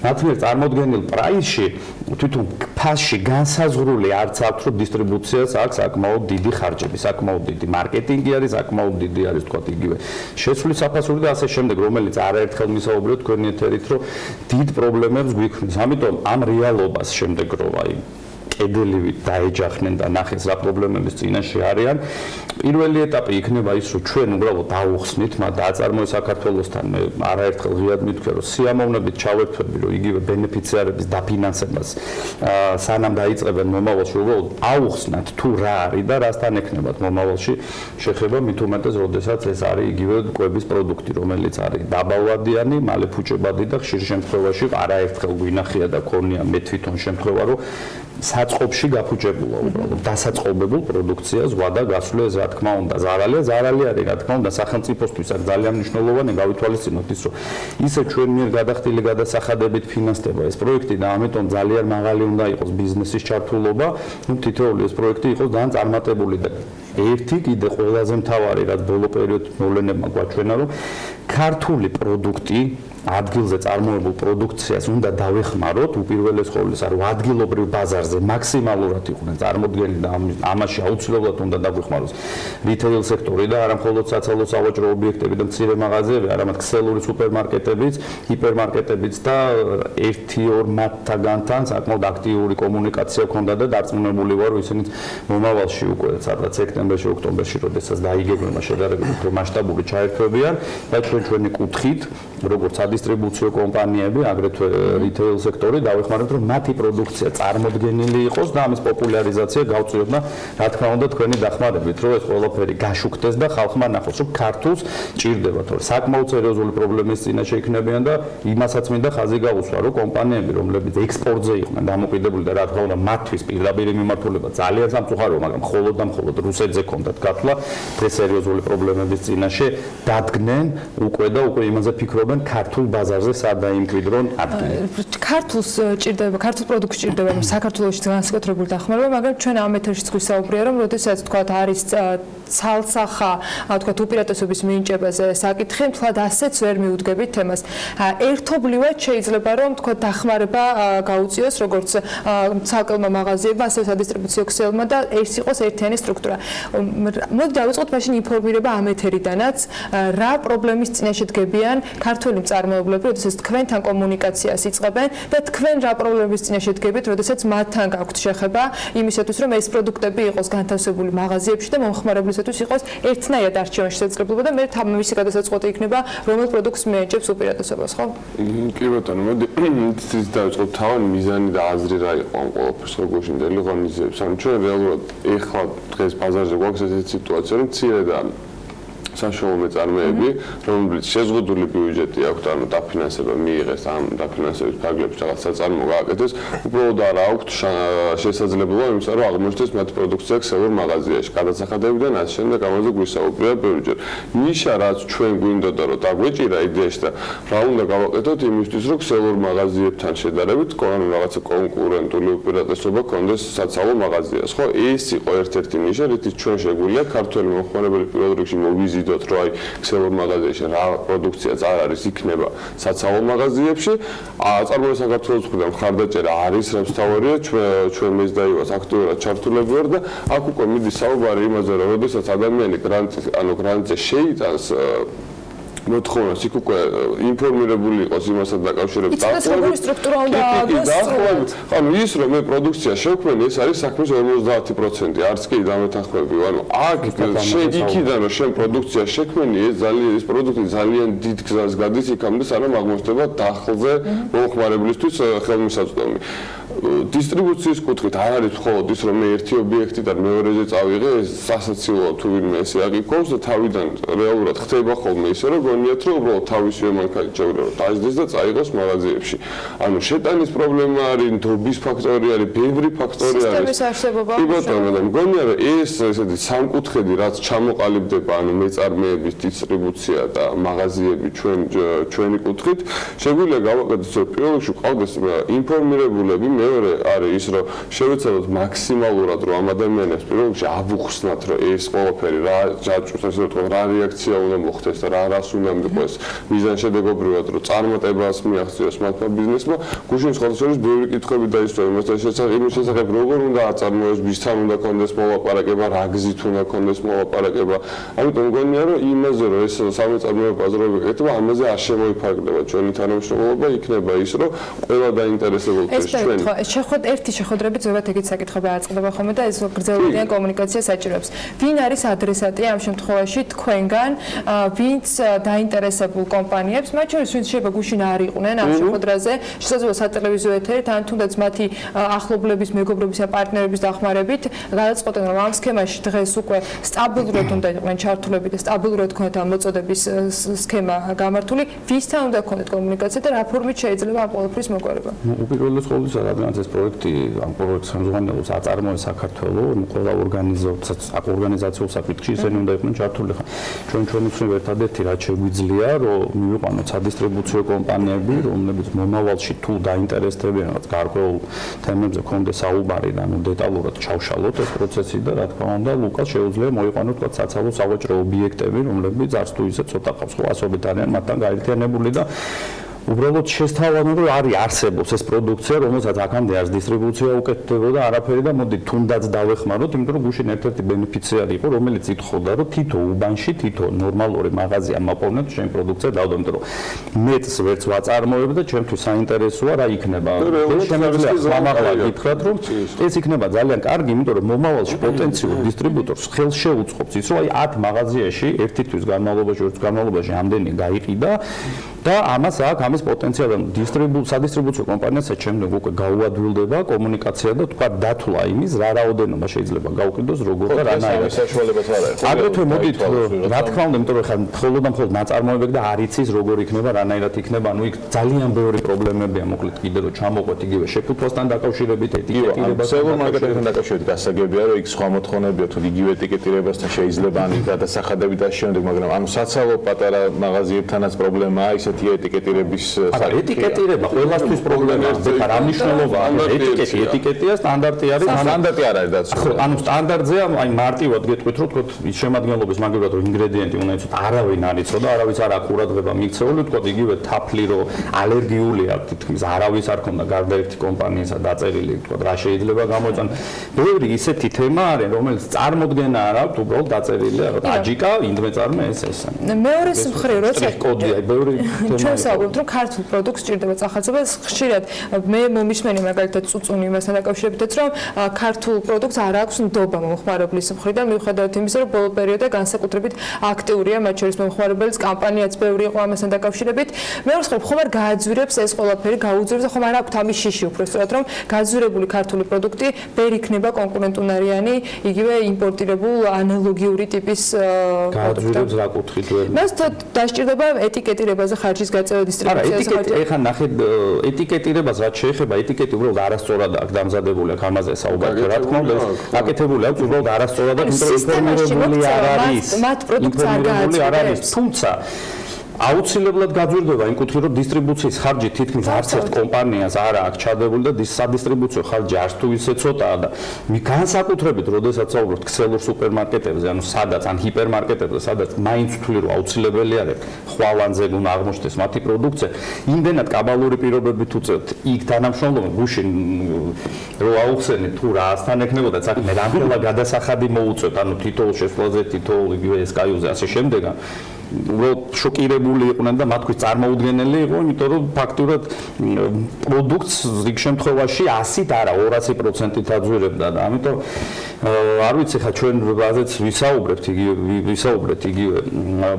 მათ მიერ წარმოდგენილ პრაისში თვითონ ფასში განსაზღვრული არც აქვს რომ დისტრიბუციას აქვს საკმაოდ დიდი ხარჯები, საკმაოდ დიდი მარკეტინგი არის, საკმაოდ დიდი არის თქვა იგივე შეცვლის საფასური და ასე შემდეგ, რომელიც არაერთხელ მისაუბრეთ თქვენი ეთერით, რომ დიდ პრობლემებს გვიქმნის. ამიტომ ამ რეალობას შემდეგ რომ აი კედელივით დაეჯახნენ და ნახეს რა პრობლემების წინაშე არიან. პირველი ეტაპი იქნება ის, რომ ჩვენ უბრალოდ დავუხსნით, მათ დააწარმოეს საქართველოსთან, მე არაერთხელ ღიად მithქვია, რომ სიამოვნებით ჩავერთვები, რომ იგივე ბენეფიციარების დაფინანსებას სანამ დაიწყებენ მომავალში, უბრალოდ აუხსნათ თუ რა არის და რასთან ექნებათ მომავალში შეხება, მით უმეტეს, როდესაც ეს არის იგივე კვების პროდუქტი, რომელიც არის დაბალვადიანი, მალე ფუჭებადი და ხშირ შემთხვევაში არაერთხელ გვინახია და ქონია მე თვითონ შემთხვევა, რომ საწყობში გაფუჭებულა უბრალოდ დასაწყობებულ პროდუქციას ვადა გასვლეს რა თქმა უნდა ზარალი არის რა თქმა უნდა სახელმწიფოსთვის აქ ძალიან მნიშვნელოვანი გავითვალისწინოთ ის რომ ისე ჩვენ მიერ გადახდილი გადასახადებით ფინანსდება ეს პროექტი და ამიტომ ძალიან მაღალი უნდა იყოს ბიზნესის ჩართულობა ну თითოეული ეს პროექტი იყოს ძალიან წარმატებული და ერთი კიდე ყველაზე მთავარი რაც ბოლო პერიოდში მოვლენებმა გვაჩვენა რომ ქართული პროდუქტი ადგილზე წარმოებულ პროდუქციას უნდა დავეხმაროთ უპირველეს ყოვლისა, რომ ადგილობრივ ბაზარზე მაქსიმალურად იყვნენ წარმოდგენილი და ამაში აუცილებლად უნდა დავეხმაროს რიტეილ სექტორი და არა მხოლოდ საცალო სავაჭრო ობიექტები და მცირე მაღაზიები, არამედ ქსელური სუპერმარკეტებიც, ჰიპერმარკეტებიც და 1-2 მათთაგანთან საკმაოდ აქტიური კომუნიკაცია ჰქონდა და დარწმუნებული ვარ, რომ ისინი მომავალში უკვე სადღაც სექტემბერში, ოქტომბერში, როდესაც დაიგეგმება შედარებით უფრო მასშტაბური ჩაერთვებიან და ჩვენი კუთხით, როგორც სადისტრიბუციო კომპანიები, აგრეთვე რიტეილ სექტორი დავეხმარებთ, რომ მათი პროდუქცია წარმოდგენილი იყოს და ამის პოპულარიზაცია გავწიოთ და რა თქმა უნდა თქვენი დახმარებით, რომ ეს ყველაფერი გაშუქდეს და ხალხმა ნახოს, რომ ქართულს ჭირდება, თორე საკმაოდ სერიოზული პრობლემის წინაშე იქნებიან და იმასაც მინდა ხაზი გაუსვა, რომ კომპანიები, რომლებიც ექსპორტზე იყვნენ დამოკიდებული და რა თქმა უნდა მათთვის პირდაპირ მიმართულება ძალიან სამწუხაროა, მაგრამ მხოლოდ და მხოლოდ რუსეთზე ქონდათ გათვლა ეს სერიოზული პრობლემების წინაშე დადგნენ უკვე და უკვე იმაზე ფიქრობენ ქართულ ბაზარზე სად დაიმკვიდრონ ადგილი. ქართულს ჭირდება, ქართულ პროდუქტს ჭირდება საქართველოში განსაკუთრებული დახმარება, მაგრამ ჩვენ ამ ეთერშიც გვისაუბრია, რომ როდესაც თქვა არის ცალსახა, თქვა უპირატესობის მინიჭებაზე საკითხი, თლად ასეც ვერ მიუდგებით თემას. ერთობლივად შეიძლება რომ თქვა დახმარება გაუწიოს როგორც ცალკეულმა მაღაზიებმა, ასევე სადისტრიბუციო ქსელმა და ეს იყოს ერთიანი სტრუქტურა. მოდი დავიწყოთ მაშინ ინფორმირება ამ ეთერიდანაც, რა პრობლემის წინაშე დგებიან ქართველი მწარმოებლები, როდესაც თქვენთან კომუნიკაციას იწყებენ და თქვენ რა პრობლემის წინაშე დგებით, როდესაც მათთან გაქვთ შეხება იმისათვის, რომ ეს პროდუქტები იყოს განთავსებული მაღაზიებში და მომხმარებლისათვის იყოს ერთნაირად არჩევანში შესაძლებლობა და მე თავისი გადასაწყვეტი იქნება, რომელ პროდუქტს მიენიჭებს უპირატესობას, ხო? კი ბატონო, მოდი ის დავიწყოთ თავი მიზანი და აზრი რა იყო ამ ყველაფერს როგორ შეიძლება ღონისძიებს. ანუ ჩვენ რეალურად ეხლა დღეს ბაზარზე გვაქვს ესეთი სიტუაცია, რომ მცირე და საშუალო მეწარმეები, რომლებიც შეზღუდული ბიუჯეტი აქვთ, ანუ დაფინანსება მიიღეს ამ დაფინანსების ფარგლებში რაღაც საწარმო გააკეთეს, უბრალოდ არ აქვთ შესაძლებლობა იმისა, რომ აღმოჩნდეს მათი პროდუქცია ქსელურ მაღაზიაში, გადასახადებიდან ასე შემდეგ ამაზე გვისაუბრია ბევრჯერ. ნიშა რაც ჩვენ გვინდოდა რომ დაგვეჭირა იდეაში და რა უნდა გავაკეთოთ იმისთვის, რომ ქსელურ მაღაზიებთან შედარებით რაღაცა კონკურენტული უპირატესობა ქონდეს საცალო მაღაზიას, ხო? ეს იყო ერთ-ერთი ნიშა, რითიც ჩვენ შეგვიძლია ქართველი მომხმარებელი პირველ რიგში მოვიზიდოთ რომ აი ქსელურ მაღაზიაში რა პროდუქცია არ არის იქნება საცალო მაღაზიებში. აწარმოე საქართველოს მხრიდან მხარდაჭერა არის, რაც თავარია, ჩვენ მეზდაივას აქტიურად ჩართულები ვარ და აქ უკვე მიდის საუბარი იმაზე, რომ როდესაც ადამიანი გრანტზე შეიტანს მოთხოვნას იქ უკვე ინფორმირებული იყოს იმასთან დაკავშირებით. ის სტრუქტურა უნდა დაახლოებით. ანუ ის რომ მე პროდუქცია შევქმნი, ეს არის საქმის 50%, არც კი დამეთანხმები. ანუ აქ იქიდან რომ შენ პროდუქცია შექმნი, ეს პროდუქტი ძალიან დიდ გზას გადის იქამდე, სანამ აღმოჩნდება დახლზე მომხმარებლისთვის ხელმისაწვდომი. დისტრიბუციის კუთხით არ არის მხოლოდ ის რომ მე ერთი ობიექტიდან მეორეზე წავიღე, ეს სასაცილოა თუ ვინმე ესე აგიქონს და თავიდან რეალურად ხდება ხოლმე ისე რომ გონიათ რომ უბრალოდ თავისივე მანქანით რომ დაждდეს და წაიღოს მაღაზიებში. ანუ შეტანის პრობლემა არის, ნდობის ფაქტორი არის, ბევრი ფაქტორი არის. სისტემის არსებობა. კი ბატონო, და მგონია რომ ეს ესეთი სამკუთხედი რაც ჩამოყალიბდება, ანუ მეწარმეების დისტრიბუცია და მაღაზიები ჩვენი კუთხით, შეგვიძლია გავაკეთოთ რომ პირველ რიგში ყავდეს ინფორმირებულები, მეორე არის ის რომ შევეცადოთ მაქსიმალურად რომ ამ ადამიანებს პირველ რიგში ავუხსნათ რომ ეს ყველაფერი რა ჯაჭვს ასე ვთქვათ, რა რეაქცია უნდა მოხდეს და რას უნდა მიყვეს მიზანშედეგობრივად რომ წარმატებას მიაღწიოს მათმა ბიზნესმა. გუშინ სხვადასხვა ბევრი კითხვები დაისვა იმასთან შესახებ როგორ უნდა აწარმოოს, ვისთან უნდა კონდეს მოლაპარაკება, რა გზით უნდა კონდეს მოლაპარაკება. ამიტომ მგონია რომ იმაზე რომ ეს სამეწარმეო ბაზრობები ეკეთება, ამაზე არ შემოიფარგლება ჩვენი თანამშრომლობა, იქნება ის რომ ყველა დაინტერესებულდეს ჩვენ. ერთი შეხვედრებით ზოგადად ეგეთ საკითხები აწყდება ხოლმე და ეს გრძელვადიან კომუნიკაციას საჭიროებს. ვინ არის ადრესატი ამ შემთხვევაში თქვენგან, ვინც დაინტერესებულ კომპანიებს, მათ შორის ვინც შეიძლება გუშინ არ იყვნენ ამ შეხვედრაზე, შესაძლოა სატელევიზიო ეთერით, ან თუნდაც მათი ახლობლების, მეგობრების ან პარტნიორების დახმარებით, გადაწყვეტენ რომ ამ სქემაში დღეს უკვე სტაბილურად უნდა იყვნენ ჩართულები და სტაბილურად ქონდეთ ამ მოწოდების სქემა გამართული, ვისთან უნდა ქონდეთ კომუნიკაცია და რა ფორმით შეიძლება ამ ყველაფრის მოგვარება. უპირველეს ყოვლისა, რადგან ეს პროექტი ამ პროექტს ხელმძღვანელობს აწარმოე საქართველოს, ყველა ორგანიზაციულ საკითხში ისინი უნდა იყვნენ ჩართული. ჩვენ უცნობ ერთადერთი რაც შეგვიძლია, რომ მივიყვანოთ სადისტრიბუციო კომპანიები, რომლებიც მომავალში თუ დაინტერესდებიან რაღაც გარკვეულ თემებზე კონდეს საუბარი და ნუ დეტალურად ჩავშალოთ ეს პროცესი და რა თქმა უნდა, ლუკას შეუძლია მოიყვანოთ თქვა საცალო სავაჭრო ობიექტები, რომლებიც არც თუ ისე ცოტა ყავს, ხო ასობით არიან მათთან გაერთიანებული და უბრალოდ შესთავაზებთ რომ არის არსებობს ეს პროდუქცია რომელსაც აქამდე არც დისტრიბუცია უკეთდებოდა არაფერი და მოდი თუნდაც დავეხმაროთ იმიტომ რომ გუშინ ერთ-ერთი ბენეფიციარი იყო რომელიც ითხოვდა რომ თითო უბანში თითო ნორმალური მაღაზია მოპოვნეთ შენ პროდუქცია დავდო იმიტომ რომ მეც ვერც ვაწარმოებ და ჩემთვის საინტერესოა რა იქნება შემიძლია სამაღლა გითხრათ რომ ეს იქნება ძალიან კარგი იმიტომ რომ მომავალში პოტენციურ დისტრიბუტორს ხელს შეუწყობს ის რომ აი 10 მაღაზიაში ერთი თვის განმავლობაში ორ თვის განმავლობაში ამდენი გაიყიდა და ამას აქვს ამის პოტენციალი სადისტრიბუციო კომპანიასაც შემდეგ უკვე გაუადვილდება კომუნიკაცია და თქვა დათვლა იმის რა რაოდენობა შეიძლება გაუყიდოს როგორ და რანაირად საშუალებაც არ არის აგრეთვე მოდით რა თქმა უნდა იმიტომ რომ ხა მხოლოდ და მხოლოდ ნაწარმოებები და არ იცის როგორ იქნება რანაირად იქნება ანუ იქ ძალიან ბევრი პრობლემებია მოკლედ კიდე რომ ჩამოყვეთ იგივე შეფუთვასთან დაკავშირებით ეტიკეტირებასთან მარკეტინგთან დაკავშირებით გასაგებია რომ იქ სხვა მოთხოვნებია თუ იგივე ეტიკეტირებასთან შეიძლება ან გადასახადებით და შემდეგ მაგრამ ანუ საცალო პატარა მაღაზიებთანაც პრობლემაა ისეთი ეტიკეტირების ეტიკეტირება ყველასთვის პრობლემაა ხა რა მნიშვნელობა აქვს ეტიკეტია სტანდარტი არის სტანდარტი არ არის დაცული ანუ სტანდარტზეა აი მარტივად გეტყვით რომ თქო ის შემადგენლობის მაგალითად რომ ინგრედიენტი უნდა იცოთ არავინ არ იცოდა და არავის არ აქვს ყურადღება მიქცეული თქო იგივე თაფლი რომ ალერგიული აქვს თითქმის არავის არ ქონდა გარდა ერთი კომპანიისა დაწერილი თქო რა შეიძლება გამოიწონ ბევრი ისეთი თემა არის რომელიც წარმოქმნა არ აქვს უბრალოდ დაწერილია რომ აჯიკა ინდმე წარმე ეს მეორე მხრივ როცა კოდი აი ბევრი ჩვენ საუბრობთ რომ ქართულ პროდუქტს სჭირდება წახალწება ხშირად მე მომისმენი მაგალითად წუწუნი იმასთან დაკავშირებითაც რომ ქართულ პროდუქტს არ აქვს ნდობა მომხმარებლის მხრიდან მიუხედავად იმისა რომ ბოლო პერიოდში განსაკუთრებით აქტიურია მათ შორის მომხმარებლის კამპანიაც ბევრი იყო ამასთან დაკავშირებით მეორე მხრივ ხომ არ გააძვირებს ეს ყველაფერი გაუძვირებს და ხომ არ აქვს ამის შიში უბრალოდ რომ გაძვირებული ქართული პროდუქტი ვერ იქნება კონკურენტუნარიანი იგივე იმპორტირებულ ანალოგიური ტიპის გააძვირებს რა კუთხით ვერ მას დასჭირდება ეტიკეტირებაზე ხარჯის გაწევა დისტრიბუციაზე ხარჯი ეხლა ნახეთ ეტიკეტირებას რაც შეეხება ეტიკეტი უბრალოდ არასწორად აქვს დამზადებული აქ ამაზე საუბარი რა თქმა უნდა აკეთებული აქვს უბრალოდ არასწორად და ინფორმირებული არ არის მათ პროდუქცია გააძვირებს თუმცა აუცილებლად გაძვირდება იმ კუთხით რომ დისტრიბუციის ხარჯი თითქმის არც ერთ კომპანიას არ აქვს ჩადებული და სადისტრიბუციო ხარჯი არც თუ ისე ცოტაა და განსაკუთრებით როდესაც საუბრობთ ქსელურ სუპერმარკეტებზე ანუ სადაც ან ჰიპერმარკეტებზე სადაც მაინც ვთვლი რომ აუცილებელი არის ხვალანზე უნდა აღმოჩნდეს მათი პროდუქცია იმდენად კაბალური პირობებით უწევთ იქ თანამშრომლობა გუშინ რო აუხსენეთ თუ რასთან ექნებოდა საქმე რამდენად გადასახადი მოუწევთ ანუ თითოეულ შესვლაზე თითოეულ იგივე SKU-ზე ასე შემდეგ უბრალოდ შოკირებული იყვნენ და მათთვის წარმოუდგენელი იყო, იმიტომ რომ ფაქტურად პროდუქტს რიგ შემთხვევაში 100-ით არა 200%-ით აძვირებდა და ამიტომ არ ვიცი ხა ჩვენ ბაზეც ვისაუბრეთ იგივე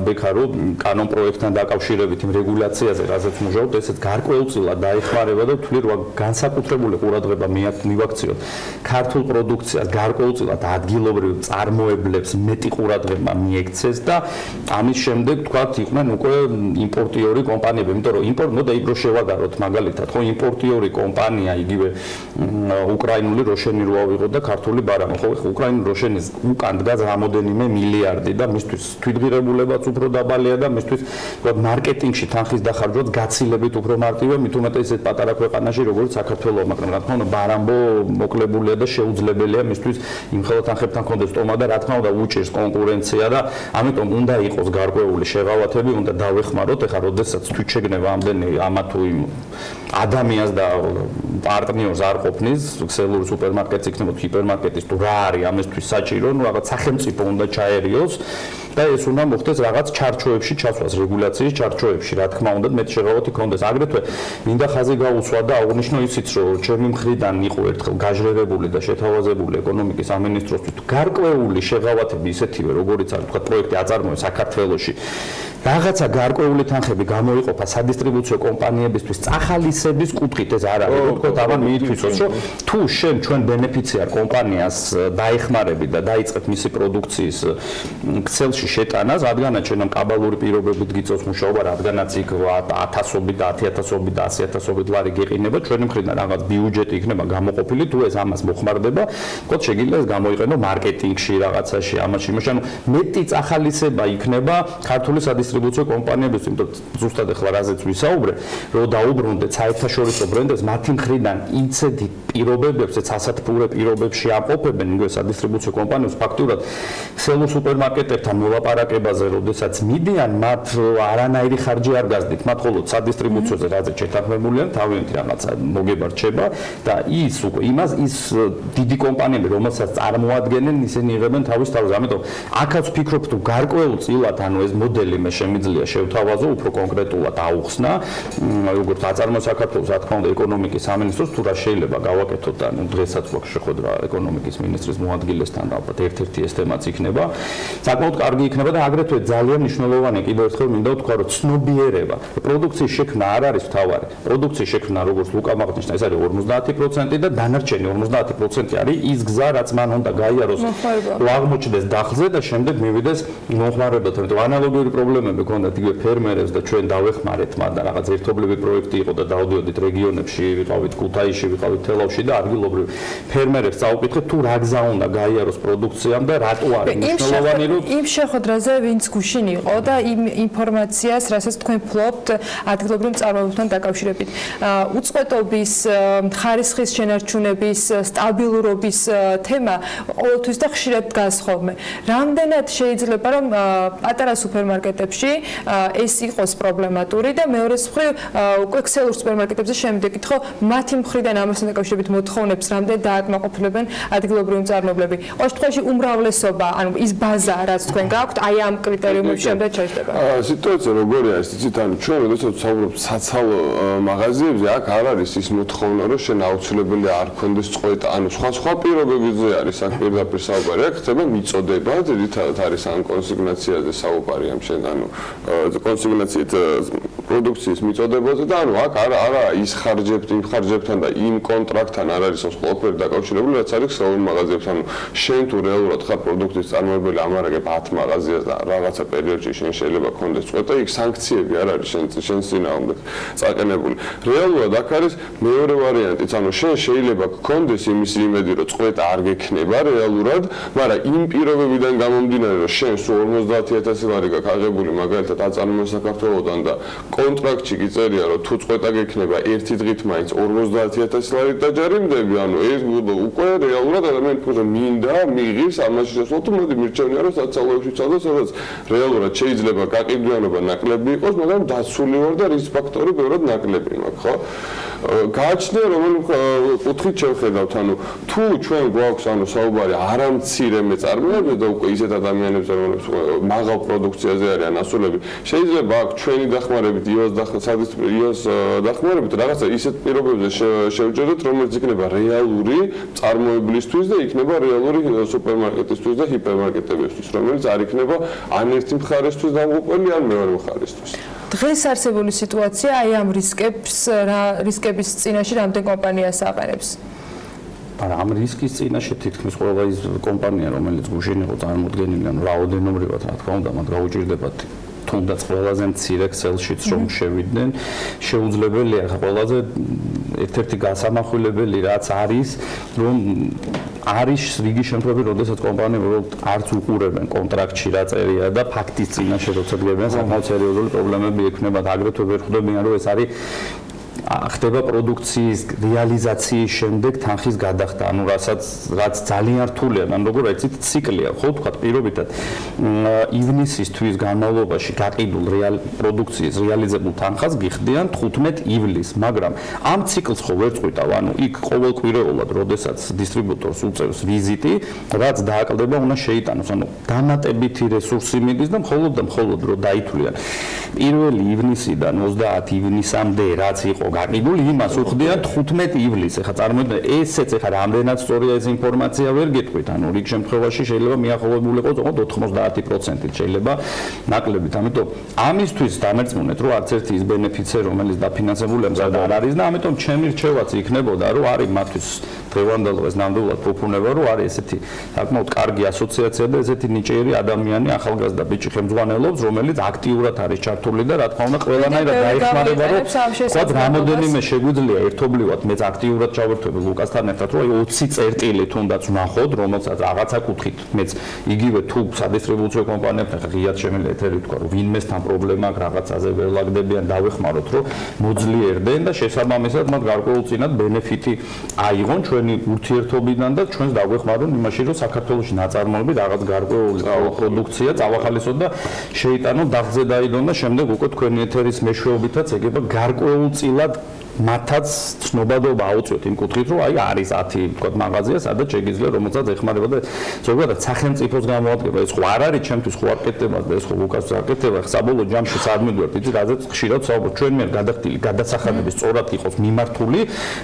ბექა რომ კანონ პროექტთან დაკავშირებით იმ რეგულაციაზე, რაზეც მუშაობთ, ესეც გარკვეულწილად დაეხმარება და ვთვლი რომ განსაკუთრებული ყურადღება მივაქციოთ ქართულ პროდუქციას, გარკვეულწილად ადგილობრივ წარმოებლებს მეტი ყურადღება მიექცეს და ამის შემდეგ თქვათ იყვნენ უკვე იმპორტიორი კომპანიები, იმიტომ რომ მოდა იბრო შევაგაროთ მაგალითად, ხო იმპორტიორი კომპანია იგივე უკრაინული როშენი რო ავიღოთ და ქართული ბარამი, ხო უკრაინული როშენის უკან დგას რამოდენიმე მილიარდი და მისთვის თვითღირებულებაც უფრო დაბალია და მისთვის თქვათ მარკეტინგში თანხის დახარჯვაც გაცილებით უფრო მარტივია, მით უმეტეს ისეთ პატარა ქვეყანაში როგორც საქართველო, მაგრამ რა თქმა უნდა ბარამბო მოკლებულია და შეუძლებელია მისთვის იმხელა თანხებთან კონდეს ტომა და რა თქმა უნდა უჭირს კონკურენცია და ამიტომ უნდა იყოს გარკვეული შეღავათები, უნდა დავეხმაროთ, ეხლა როდესაც თვითშეგნება ამდენი ამა თუ იმ ადამიანს და პარტნიორს არ ყოფნის, ქსელური სუპერმარკეტს იქნება თუ ჰიპერმარკეტის თუ რა არის ამისთვის საჭირო, ну რაღაც სახელმწიფო უნდა ჩაერიოს და ეს უნდა მოხდეს რაღაც ჩარჩოებში ჩასვას, რეგულაციის ჩარჩოებში, რა თქმა უნდა, მეტი შეღავათი კონდეს. აგრეთვე მინდა ხაზი გაუსვა და აღვნიშნო ისიც, რომ ჩემი მხრიდან იყო ერთხელ გაჟღერებული და შეთავაზებული ეკონომიკის სამინისტროსთვის გარკვეული შეღავათები ისეთივე, როგორიც არის თქვა პროექტი აწარმოებს საქართველოში. რაღაცა გარკვეული თანხები გამოიყოფა სადისტრიბუციო კომპანიებისთვის წახალისების კუთხით ეს არ არის, თქო თავან მიითვისოს, რომ თუ შენ ჩვენ ბენეფიციარ კომპანიას დაეხმარები და დაიწყეთ მისი პროდუქციის ქსელში შეტანას, რადგანაც შენამ კაბალური პირობებით გიწევს მუშაობა, რადგანაც იქ 1000-ობით და 10000-ობით და 100000-ობით ლარი გეყინება, ჩვენი მხრიდან რაღაც ბიუჯეტი იქნება გამოყოფილი, თუ ეს ამას მოხმარდება, თქო შეიძლება ეს გამოიყენო მარკეტინგში, რაღაცაში, ამაში, ანუ მეტი წახალისება იქნება ქართული სადისტრიბუციო სადისტრიბუციო კომპანიებისთვის, იმიტომ ზუსტად ახლა რაზეც ვისაუბრე, რომ დაუბრუნდეთ საერთაშორისო ბრენდებს, მათი მხრიდან ისეთი პირობებებს, სასათბურე პირობებში ამყოფებენ იგივე სადისტრიბუციო კომპანიებს ფაქტურად სელო სუპერმარკეტებთან მოლაპარაკებაზე, როდესაც მიდიან, მათ არანაირი ხარჯი არ გასდით, მათ მხოლოდ სადისტრიბუციოზე რაზეც შეთანხმებულია, თავიანთი რაღაცა მოგება რჩება და ის დიდი კომპანიები, რომელსაც წარმოადგენენ, ისინი იღებენ თავის თავზე. ამიტომ აქაც ვფიქრობ, თუ გარკვეულწილად, ეს მოდელი მე შემიძლია შევთავაზო, უფრო კონკრეტულად აუხსნა, როგორც აწარმოო საქართველოს, რა თქმა უნდა, ეკონომიკის სამინისტროს, თუ რა შეიძლება გავაკეთოთ და დღესაც გვაქვს შეხვედრა ეკონომიკის მინისტრის მოადგილესთან, ალბათ ერთ-ერთი ეს თემაც იქნება. საკმაოდ კარგი იქნება და აგრეთვე ძალიან მნიშვნელოვანი კიდევ ერთხელ მინდა ვთქვა, რომ ცნობიერება, პროდუქციის შექმნა არ არის მთავარი. პროდუქციის შექმნა, როგორც ლუკა აღნიშნა, ეს არის 50% და დანარჩენი 50% არის ის გზა, რაც მან უნდა გაიაროს, რომ აღმოჩნდეს დახლზე და შემდეგ მივიდეს მომხმარებელთან. იმიტომ ანალოგიური პრობლემები ჰქონდათ იგივე ფერმერებს და ჩვენ დავეხმარეთ მათ და რაღაც ერთობლივი პროექტი იყო და დავდიოდით რეგიონებში, ვიყავით ქუთაისში, ვიყავით თელავში და ადგილობრივ ფერმერებს წაუკითხეთ, თუ რა გზა უნდა გაიაროს პროდუქციამ და რატო არის მნიშვნელოვანი, რომ იმ შეხვედრაზე ვინც გუშინ იყო და იმ ინფორმაციას, რასაც თქვენ ფლობთ ადგილობრივ მწარმოებელთან დაკავშირებით, უწყვეტობის, ხარისხის შენარჩუნების, სტაბილურობის თემა ყოველთვის და ხშირად დგას ხოლმე. რამდენად შეიძლება რომ პატარა სუპერმარკეტებში ეს იყოს პრობლემატური და მეორე მხრივ უკვე ქსელურ სუპერმარკეტებზე შემდეგით ხო მათი მხრიდან ამასთან დაკავშირებით მოთხოვნებს რამდენად დააკმაყოფილებენ ადგილობრივი მწარმოებლები. ყოველ შემთხვევაში უმრავლესობა, ანუ ის ბაზა, რაც თქვენ გაქვთ, აი ამ კრიტერიუმებს შემდეგ ჩაჯდება. სიტუაცია როგორია ეს იცით, ანუ ჩვენ როდესაც ვსაუბრობთ საცალო მაღაზიებზე, აქ არ არის ის მოთხოვნა, რომ შენ აუცილებელია არ ქონდეს წყვეტა, ანუ სხვა პირობებებზე არის აქ პირდაპირ საუბარი. აქ ხდება მიწოდება, ძირითადად არის ან კონსიგნაციაზე საუბარი ამ შენ, ანუ კონსიგნაციით პროდუქციის მიწოდებაზე და ანუ აქ არა ის იმ ხარჯებთან და იმ კონტრაქტთან არ არის ყველაფერი დაკავშირებული, რაც არის ქსელურ მაღაზიებთან. ანუ შენ თუ რეალურად ხარ პროდუქტის წარმოებელი, ამარაგებ 10 მაღაზიას და რაღაცა პერიოდში შენ შეიძლება ქონდეს წყვეტა, იქ სანქციები არ არის შენ წინააღმდეგ წაყენებული. რეალურად აქ არის მეორე ვარიანტიც, ანუ შენ შეიძლება გქონდეს იმის იმედი, რომ წყვეტა არ გექნება რეალურად, მაგრამ იმ პირობებიდან გამომდინარე, რომ შენ სულ 50000 ლარი გაქვს აღებული მაგალითად აწარმოო საქართველოსთან და კონტრაქტში კი წერია, რომ თუ წყვეტა გექნება ერთი დღით მაინც 50000 ლარი დაჯარიმდები, ანუ ეს უკვე რეალურად ადამიანი ფუძე მინდა მიღის ამაში შესვლა თუ მოდი მირჩევნია, რომ საცალოებში წავდეს, სადაც რეალურად შეიძლება გაყიდვიანობა ნაკლები იყოს, მაგრამ დაცული ვარ და რისკ ფაქტორი ბევრად ნაკლები მაქვს, ხო? გააჩნია რომელი კუთხით შევხედავთ, ანუ თუ ჩვენ გვაქვს ანუ საუბარი არამცირე მეწარმეებზე და უკვე ისეთ ადამიანებზე, რომლებიც მაღალ პროდუქციაზე არიან ასულები, შეიძლება აქ ჩვენი დახმარებით იოს დახმარებით რაღაცა ისეთ პირობებზე შევჭერდეთ, რომელიც იქნება რეალური წარმოებლისთვის და იქნება რეალური სუპერმარკეტისთვის და ჰიპერმარკეტებისთვის, რომელიც არ იქნება ან ერთი მხარესთვის დამღუპველი, ან მეორე მხარესთვის. დღეს არსებული სიტუაცია აი ამ რისკების წინაშე რამდენ კომპანიას აყენებს? ამ რისკის წინაშე თითქმის ყველა ის კომპანია, რომელიც გუშინ იყო წარმოდგენილი, ანუ რაოდენობრივად რა თქმა უნდა, მათ გაუჭირდებათ თუნდაც ყველაზე მცირე ქსელშიც რომ შევიდნენ, შეუძლებელია ყველაზე ერთ-ერთი გასამახვილებელი რაც არის, რომ არის რიგი შემთხვევები, როდესაც კომპანიები არც უყურებენ კონტრაქტში რა წერია და ფაქტის წინაშე როცა დგებიან, საკმაოდ სერიოზული პრობლემები ექნებათ, აგრეთვე ვერ ხვდებიან, რომ ეს არის ხდება პროდუქციის რეალიზაციის შემდეგ თანხის გადახდა, ანუ რაც ძალიან რთულია, ანუ როგორ ეცით ციკლია, ხო თქვა პირობითად ივნისის თვის განმავლობაში გაყიდულ პროდუქციის რეალიზებულ თანხას გიხდიან 15 ივლისს, მაგრამ ამ ციკლს ხო ვერ წყვიტავ, ანუ იქ ყოველკვირეულად, როდესაც დისტრიბუტორს უწევს ვიზიტი, რაც დააკლდება, უნდა შეიტანოს, ანუ დამატებითი რესურსი მიდის და მხოლოდ რომ დაითვლიან. 1 ივნისიდან 30 ივნისამდე რაც იყო გაყიდული, იმას უხდიან 15 ივლისს. ეხლა წარმოიდგინეთ, ესეც ეხლა რამდენად სწორია ეს ინფორმაცია ვერ გეტყვით. ანუ რიგ შემთხვევაში შეიძლება მიახლოვებული იყოს ოღონდ 90%-ით, შეიძლება ნაკლებით. ამიტომ ამისთვის დამერწმუნეთ, რომ არც ერთი ის ბენეფიცი, რომელიც დაფინანსებულია მზად არ არის და ამიტომ ჩემი რჩევაც იქნებოდა, რომ არის მათთვის დღევანდელობას ნამდვილად ფუფუნება, რომ არის ესეთი საკმაოდ კარგი ასოციაცია და ესეთი ნიჭიერი ადამიანი, ახალგაზრდა ბიჭი ხელმძღვანელობს, რომელიც აქტიურად არის ჩართული და რა თქმა უნდა ყველანაირად დაეხმარება, რომ რამოდენიმე შეგვიძლია ერთობლივად მეც აქტიურად ჩავერთვები ლუკასთან ერთად, რომ 20 წერტილი თუნდაც ვნახოთ, რომელსაც რაღაცა კუთხით მეც იგივე თუ სადისტრიბუციო კომპანიებთან ღიად შემიძლია ეთერი თქვა, რომ ვინმესთან პრობლემა აქვს რაღაცაზე ვერ ლაგდებიან, დავეხმაროთ, რომ მოძლიერდნენ და შესაბამისად მათ გარკვეულწილად ბენეფიტი აიღონ ჩვენი ურთიერთობიდან და ჩვენს დაგვეხმარონ იმაში, რომ საქართველოში ნაწარმოები რაღაც გარკვეული პროდუქცია წავახალისოთ და შეიტანონ დაღზე დაიდონ და შემდეგ უკვე თქვენი ეთერის მეშვეობითაც ეგება გარკვეულწილად მათაც ცნობადობა აუწიოთ იმ კუთხით, რომ აი არის 10 თქვა მაღაზია, სადაც შეგიძლია რომელსაც ეხმარება და ზოგადად სახელმწიფოს გამოადგება. ეს ხო არ არის ჩემთვის ხო არ კეთდება და ეს ხო ლუკას არ კეთდება. საბოლოო ჯამში სად მივდივართ, იცი, რაზეც ხშირად საუბრობ, ჩვენ მიერ გადახდილი გადასახადები სწორად იყოს მიმართული,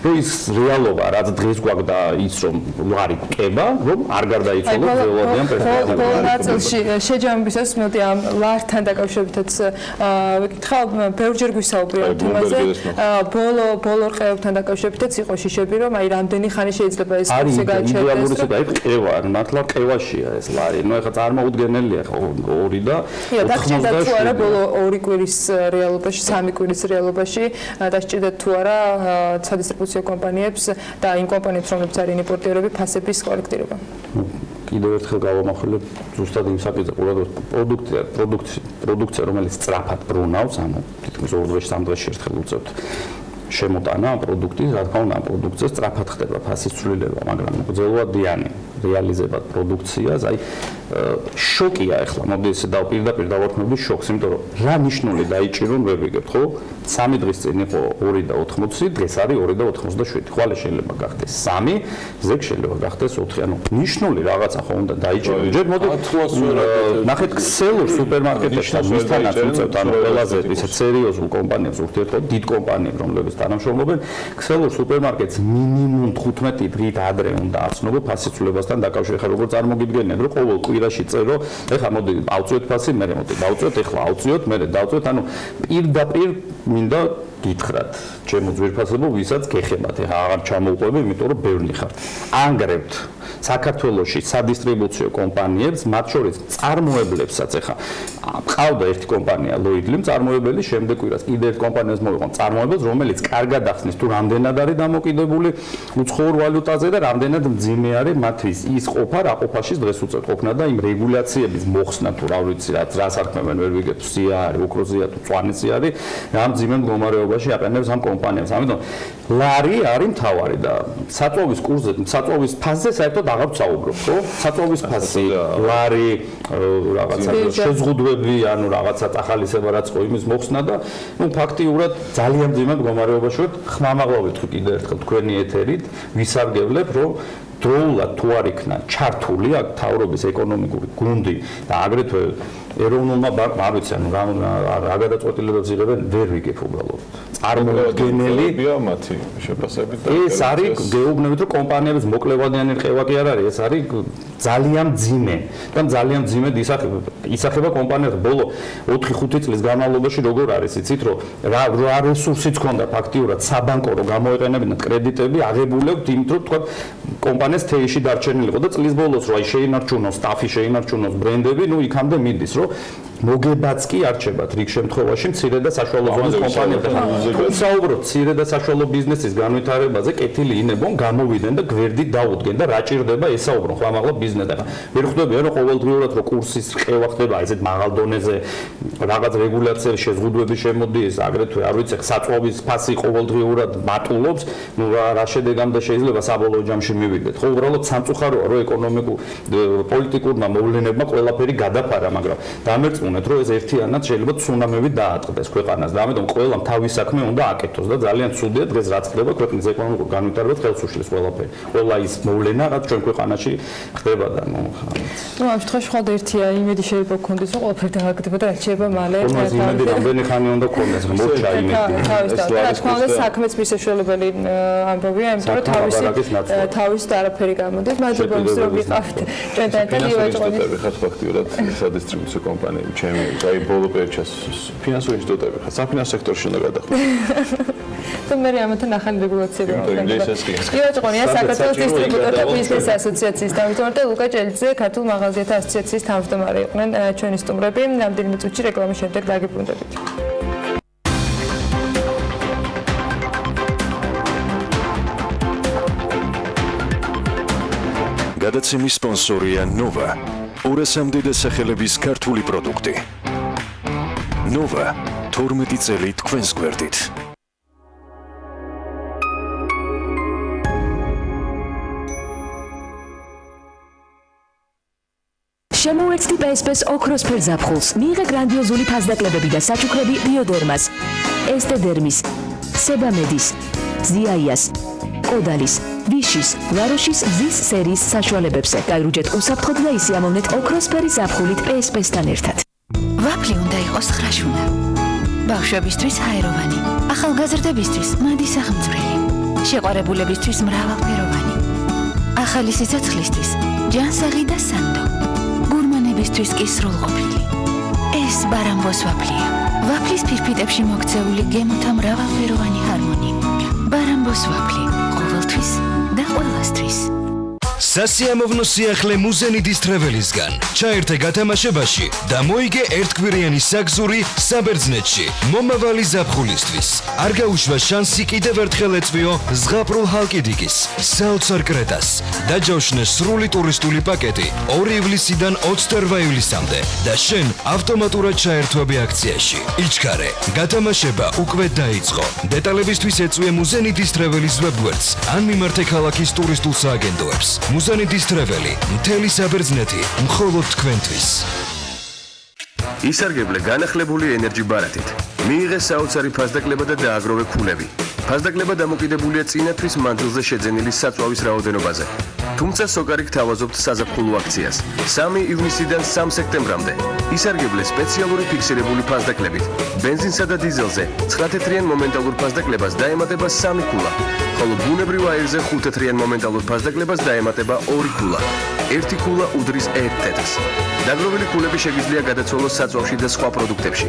რომ ის რეალობა, რაც დღეს გვაქვს და ის რომ არის კება, რომ არ გარდაიცვალოს ველოდიან პერსპექტივაში. ბოლო ნაწილში შეჯამებისას მოდი ამ ლართან დაკავშირებითაც ვიკითხავ, ბევრჯერ გვისაუბრეთ იმაზე, ბოლო რყევებთან დაკავშირებითაც იყო შიშები, რომ აი რამდენი ხანი შეიძლება ეს პროცესი გაჩერდეს. არის იდეალური ცოტა, აი ყევა, მართლა ყევაშია ეს ლარი. ნუ ეხლა წარმოუდგენელია ხო 2 და 87. დასჭირდა თუ არა ბოლო 2 კვირის რეალობაში, 3 კვირის რეალობაში დასჭირდა თუ არა სადისტრიბუციო კომპანიებს და იმ კომპანიებს, რომლებიც არიან იმპორტიორები, ფასების კორექტირება. კიდევ ერთხელ გავამახვილებ ზუსტად იმ საკითხზე, ყურადღებას პროდუქცია, რომელიც სწრაფად ბრუნავს, ანუ თითქმის 2 დღეში, 3 დღეში ერთხელ უწევთ შემოტანა ამ პროდუქტის, რა თქმა უნდა, ამ პროდუქციას სწრაფად ხდება ფასის ცვლილება, მაგრამ მოგზაურობიანი რეალიზებად პროდუქციას, აი შოკია ახლა, მოდი ესე პირდაპირ დავარქმევდი შოკს, იმიტომ რომ რა ნიშნული დაიჭირო ვერ ვიგებთ, ხო? 3 დღის წინ იყო 2.80, დღეს არის 2.87. ხვალე შეიძლება გახდეს 3, ზეგ შეიძლება გახდეს 4, ანუ ნიშნული რაღაცა ხო უნდა დაიჭირო. ჯერ მოდი ნახეთ ქსელურ სუპერმარკეტებთან მისთანაც უწევთ, ანუ ყველაზე ისე სერიოზულ კომპანიებს ურთიერთობთ, დიდ კომპანიებს, რომლებიც თანამშრომლობენ, ქსელურ სუპერმარკეტს მინიმუმ 15 დღით ადრე უნდა აცნობო ფასის ცვლილებასთან დაკავშირებით. ხა როგორ წარმოგიდგენიათ, რომ ყოველ კვირაში წერო, ეხლა მოდი ავწიოთ ფასი, მე მოდი დავწიოთ, ეხლა ავწიოთ, მე დავწიოთ, ანუ პირდაპირ მინდა გითხრათ, ჩემო ძვირფასებო, ვისაც გეხებათ, ეხლა აღარ ჩამოვყვები, იმიტომ რომ ბევრი ხართ. ანგრევთ საქართველოში სადისტრიბუციო კომპანიებს, მათ შორის წარმოებლებსაც, ეხლა ყავდა ერთი კომპანია ლოიდლი, წარმოებელი, შემდეგ კვირას კიდევ ერთ კომპანიას მოვიყვან წარმოებელს, რომელიც კარგად ახსნის თუ რამდენად არის დამოკიდებული უცხოურ ვალუტაზე და რამდენად მძიმე არის მათთვის ის ყოფა, რა ყოფაში დღეს უწევთ ყოფნა და იმ რეგულაციების მოხსნა თუ რა ვიცი, რას არქმევენ, ვერ ვიგებ, სია არის, უკროზია თუ წვანიცი არის, რა მძიმე მდგომარეობაში აყენებს ამ კომპანიებს. ამიტომ ლარი არის მთავარი და საწვავის კურსზე, საწვავის ფასზე საერთოდ აღარ ვსაუბრობ, ხო? საწვავის ფასი, ლარი, რაღაცა შეზღუდვები, ანუ რაღაცა ახალისება რაც ხო იმის მოხსნა და ნუ ფაქტიურად ძალიან მძიმე მდგომარეობაში ვართ. ხმამაღლობით კიდევ ერთხელ თქვენი ეთერით ვისარგებლებ, რომ დროულად თუ არ იქნა ჩართული აქ თავრობის ეკონომიკური გუნდი და აგრეთვე ეროვნულმა ბანკმა, არ ვიცი, ანუ რა გადაწყვეტილებებს იღებენ, ვერ ვიგებ უბრალოდ. წარმოუდგენელი მათი შეფასებით და ეს არის გეუბნებით, რომ კომპანიების მოკლევადიანი რყევა კი არ არის, ეს არის ძალიან მძიმე და ძალიან მძიმედ ისახება კომპანიებს ბოლო 4-5 წლის განმავლობაში როგორ არის, იცით, რომ რა რესურსიც ჰქონდა ფაქტიურად საბანკო რომ გამოეყენებინათ კრედიტები, აღებული აქვს იმით, რომ თქვა კომპანიას თეიში დარჩენილიყო და წლის ბოლოს რომ აი შეინარჩუნოს სტაფი, შეინარჩუნოს ბრენდები, ნუ იქამდე მიდის, რომ მოგებაც კი არჩებათ რიგ შემთხვევაში მცირე და საშუალო ზონის კომპანიებთან. საუბრობთ მცირე და საშუალო ბიზნესის განვითარებაზე, კეთილი ინებონ გამოვიდნენ და გვერდით დაუდგენ და რა ჭირდება ესაუბრონ ხმამაღლა ბიზნესთან. ვერ ხვდებიან რომ ყოველდღიურად რო კურსის რყევა ხდება ესეთ მაღალ დონეზე, რაღაც რეგულაციების შეზღუდვები შემოდის, აგრეთვე არ ვიცი, საწვავის ფასი ყოველდღიურად მატულობს, ნუ რა შედეგამდე შეიძლება საბოლოო ჯამში მივიდეთ. ხო უბრალოდ სამწუხაროა რომ ეკონომიკურ პოლიტიკურმა მოვლენებმა ყველაფერი გადაფარა, მაგრამ დამერწმუნეთ რომ ეს ერთიანად შეიძლება ცუნამები დაატყდეს ქვეყანას და ამიტომ ყველამ თავის საქმე უნდა აკეთოს და ძალიან ცუდია დღეს რაც ხდება ქვეყნის ეკონომიკურ განვითარებას ხელს უშლის ყველაფერი. ყველა ის მოვლენა რაც ჩვენ ქვეყანაში ხდება და ნუ ამ შემთხვევაში ხვალ ერთია იმედი შეიძლება გქონდეს რომ ყველაფერი დააგდება და რაც შეიძლება მალე იმედი რამდენი ხანი უნდა გქონდეს მოჩა იმედი. რა თქმა უნდა საქმეც მისაშველებელი ამბობია, იმიტომ რომ თავის არაფერი გამოდის. მადლობა რომ ვიყავით ჩვენთან ერთად ივაჭყონი. ხარ ფაქტიურად სადისტრიბუციო კომპანიები ჩემი აი ბოლო პერიოდში ფინანსური ინსტიტუტები ხარ საფინანსო სექტორში უნდა გადახვიდე. თუ მე ამათან ახალი რეგულაციები ივაჭყონია საქართველოს დისტრიბუტორთა ბიზნეს ასოციაციის დამთავრდა ლუკა ჭელიძე ქართულ მაღაზიათა ასოციაციის თავმჯდომარე იყვნენ ჩვენი სტუმრები. რამდენიმე წუთში რეკლამის შემდეგ დაგიბრუნდებით. გადაცემის სპონსორია ნოვა 200-მდე დასახელების ქართული პროდუქტი ნოვა 12 წელი თქვენს გვერდით შემოუერთდი PSP-ს ოქროსფერ ზაფხულს. მიიღე გრანდიოზული ფასდაკლებები და საჩუქრები ბიოდერმას, ესტედერმის, სებამედის, ზიაიას, კოდალის, ვიშის, ლაროშის გზის სერიის საშუალებებზე. გაირუჯეთ უსაფრთხოდ და ისიამოვნეთ ოქროსფერი ზაფხულით PSP-სთან ერთად. ვაფლი უნდა იყოს ხრაშუნა. ბავშვებისთვის ჰაეროვანი, ახალგაზრდებისთვის მადი სახელმწიფოები, შეყვარებულებისთვის მრავალფეროვანი. ახალი სიცოცხლისთვის ჯანსაღი და სანდო. გურმანებისთვის კი სრულყოფილი. ეს ბარამბოს ვაფლია. ვაფლის ფირფიტებში მოქცეული გემოთა მრავალფეროვანი ჰარმონია. ბარამბოს ვაფლი ყოველთვის და ყველასთვის. სასიამოვნო სიახლე მუზენიდის ტრეველისგან. ჩაერთე გათამაშებაში და მოიგე ერთკვირიანი საგზური საბერძნეთში მომავალი ზაფხულისთვის. არ გაუშვა შანსი კიდევ ერთხელ ეწვიო ზღაპრულ ჰალკიდიკის, საოცარ კრეტას. დაჯავშნე სრული ტურისტული პაკეტი 2 ივლისიდან 28 ივლისამდე და შენ ავტომატურად ჩაერთვები აქციაში. იჩქარე, გათამაშება უკვე დაიწყო. დეტალებისთვის ეწვიე მუზენიდის ტრეველის ვებგვერდს ან მიმართე ქალაქის ტურისტულ სააგენტოებს. მუზენიდის ტრეველი, მთელი საბერძნეთი, მხოლოდ თქვენთვის. ისარგებლე განახლებული ენერჯი ბარათით. მიიღე საოცარი ფასდაკლება და დააგროვე ქულები. ფასდაკლება დამოკიდებულია წინათვის მანძილზე შეძენილი საწვავის რაოდენობაზე. თუმცა სოკარი გთავაზობთ საზაფხულო აქციას. 3 ივნისიდან 3 სექტემბრამდე. ისარგებლე სპეციალური ფიქსირებული ფასდაკლებით. ბენზინსა და დიზელზე 9 თეთრიან მომენტალურ ფასდაკლებას დაემატება 3 ქულა. ხოლო ბუნებრივ აირზე 5 თეთრიან მომენტალურ ფასდაკლებას დაემატება 2 ქულა. 1 ქულა უდრის 1 თეთრს. დაგროვილი ქულები შეგიძლია გადაცვალოს საწვავში და სხვა პროდუქტებში.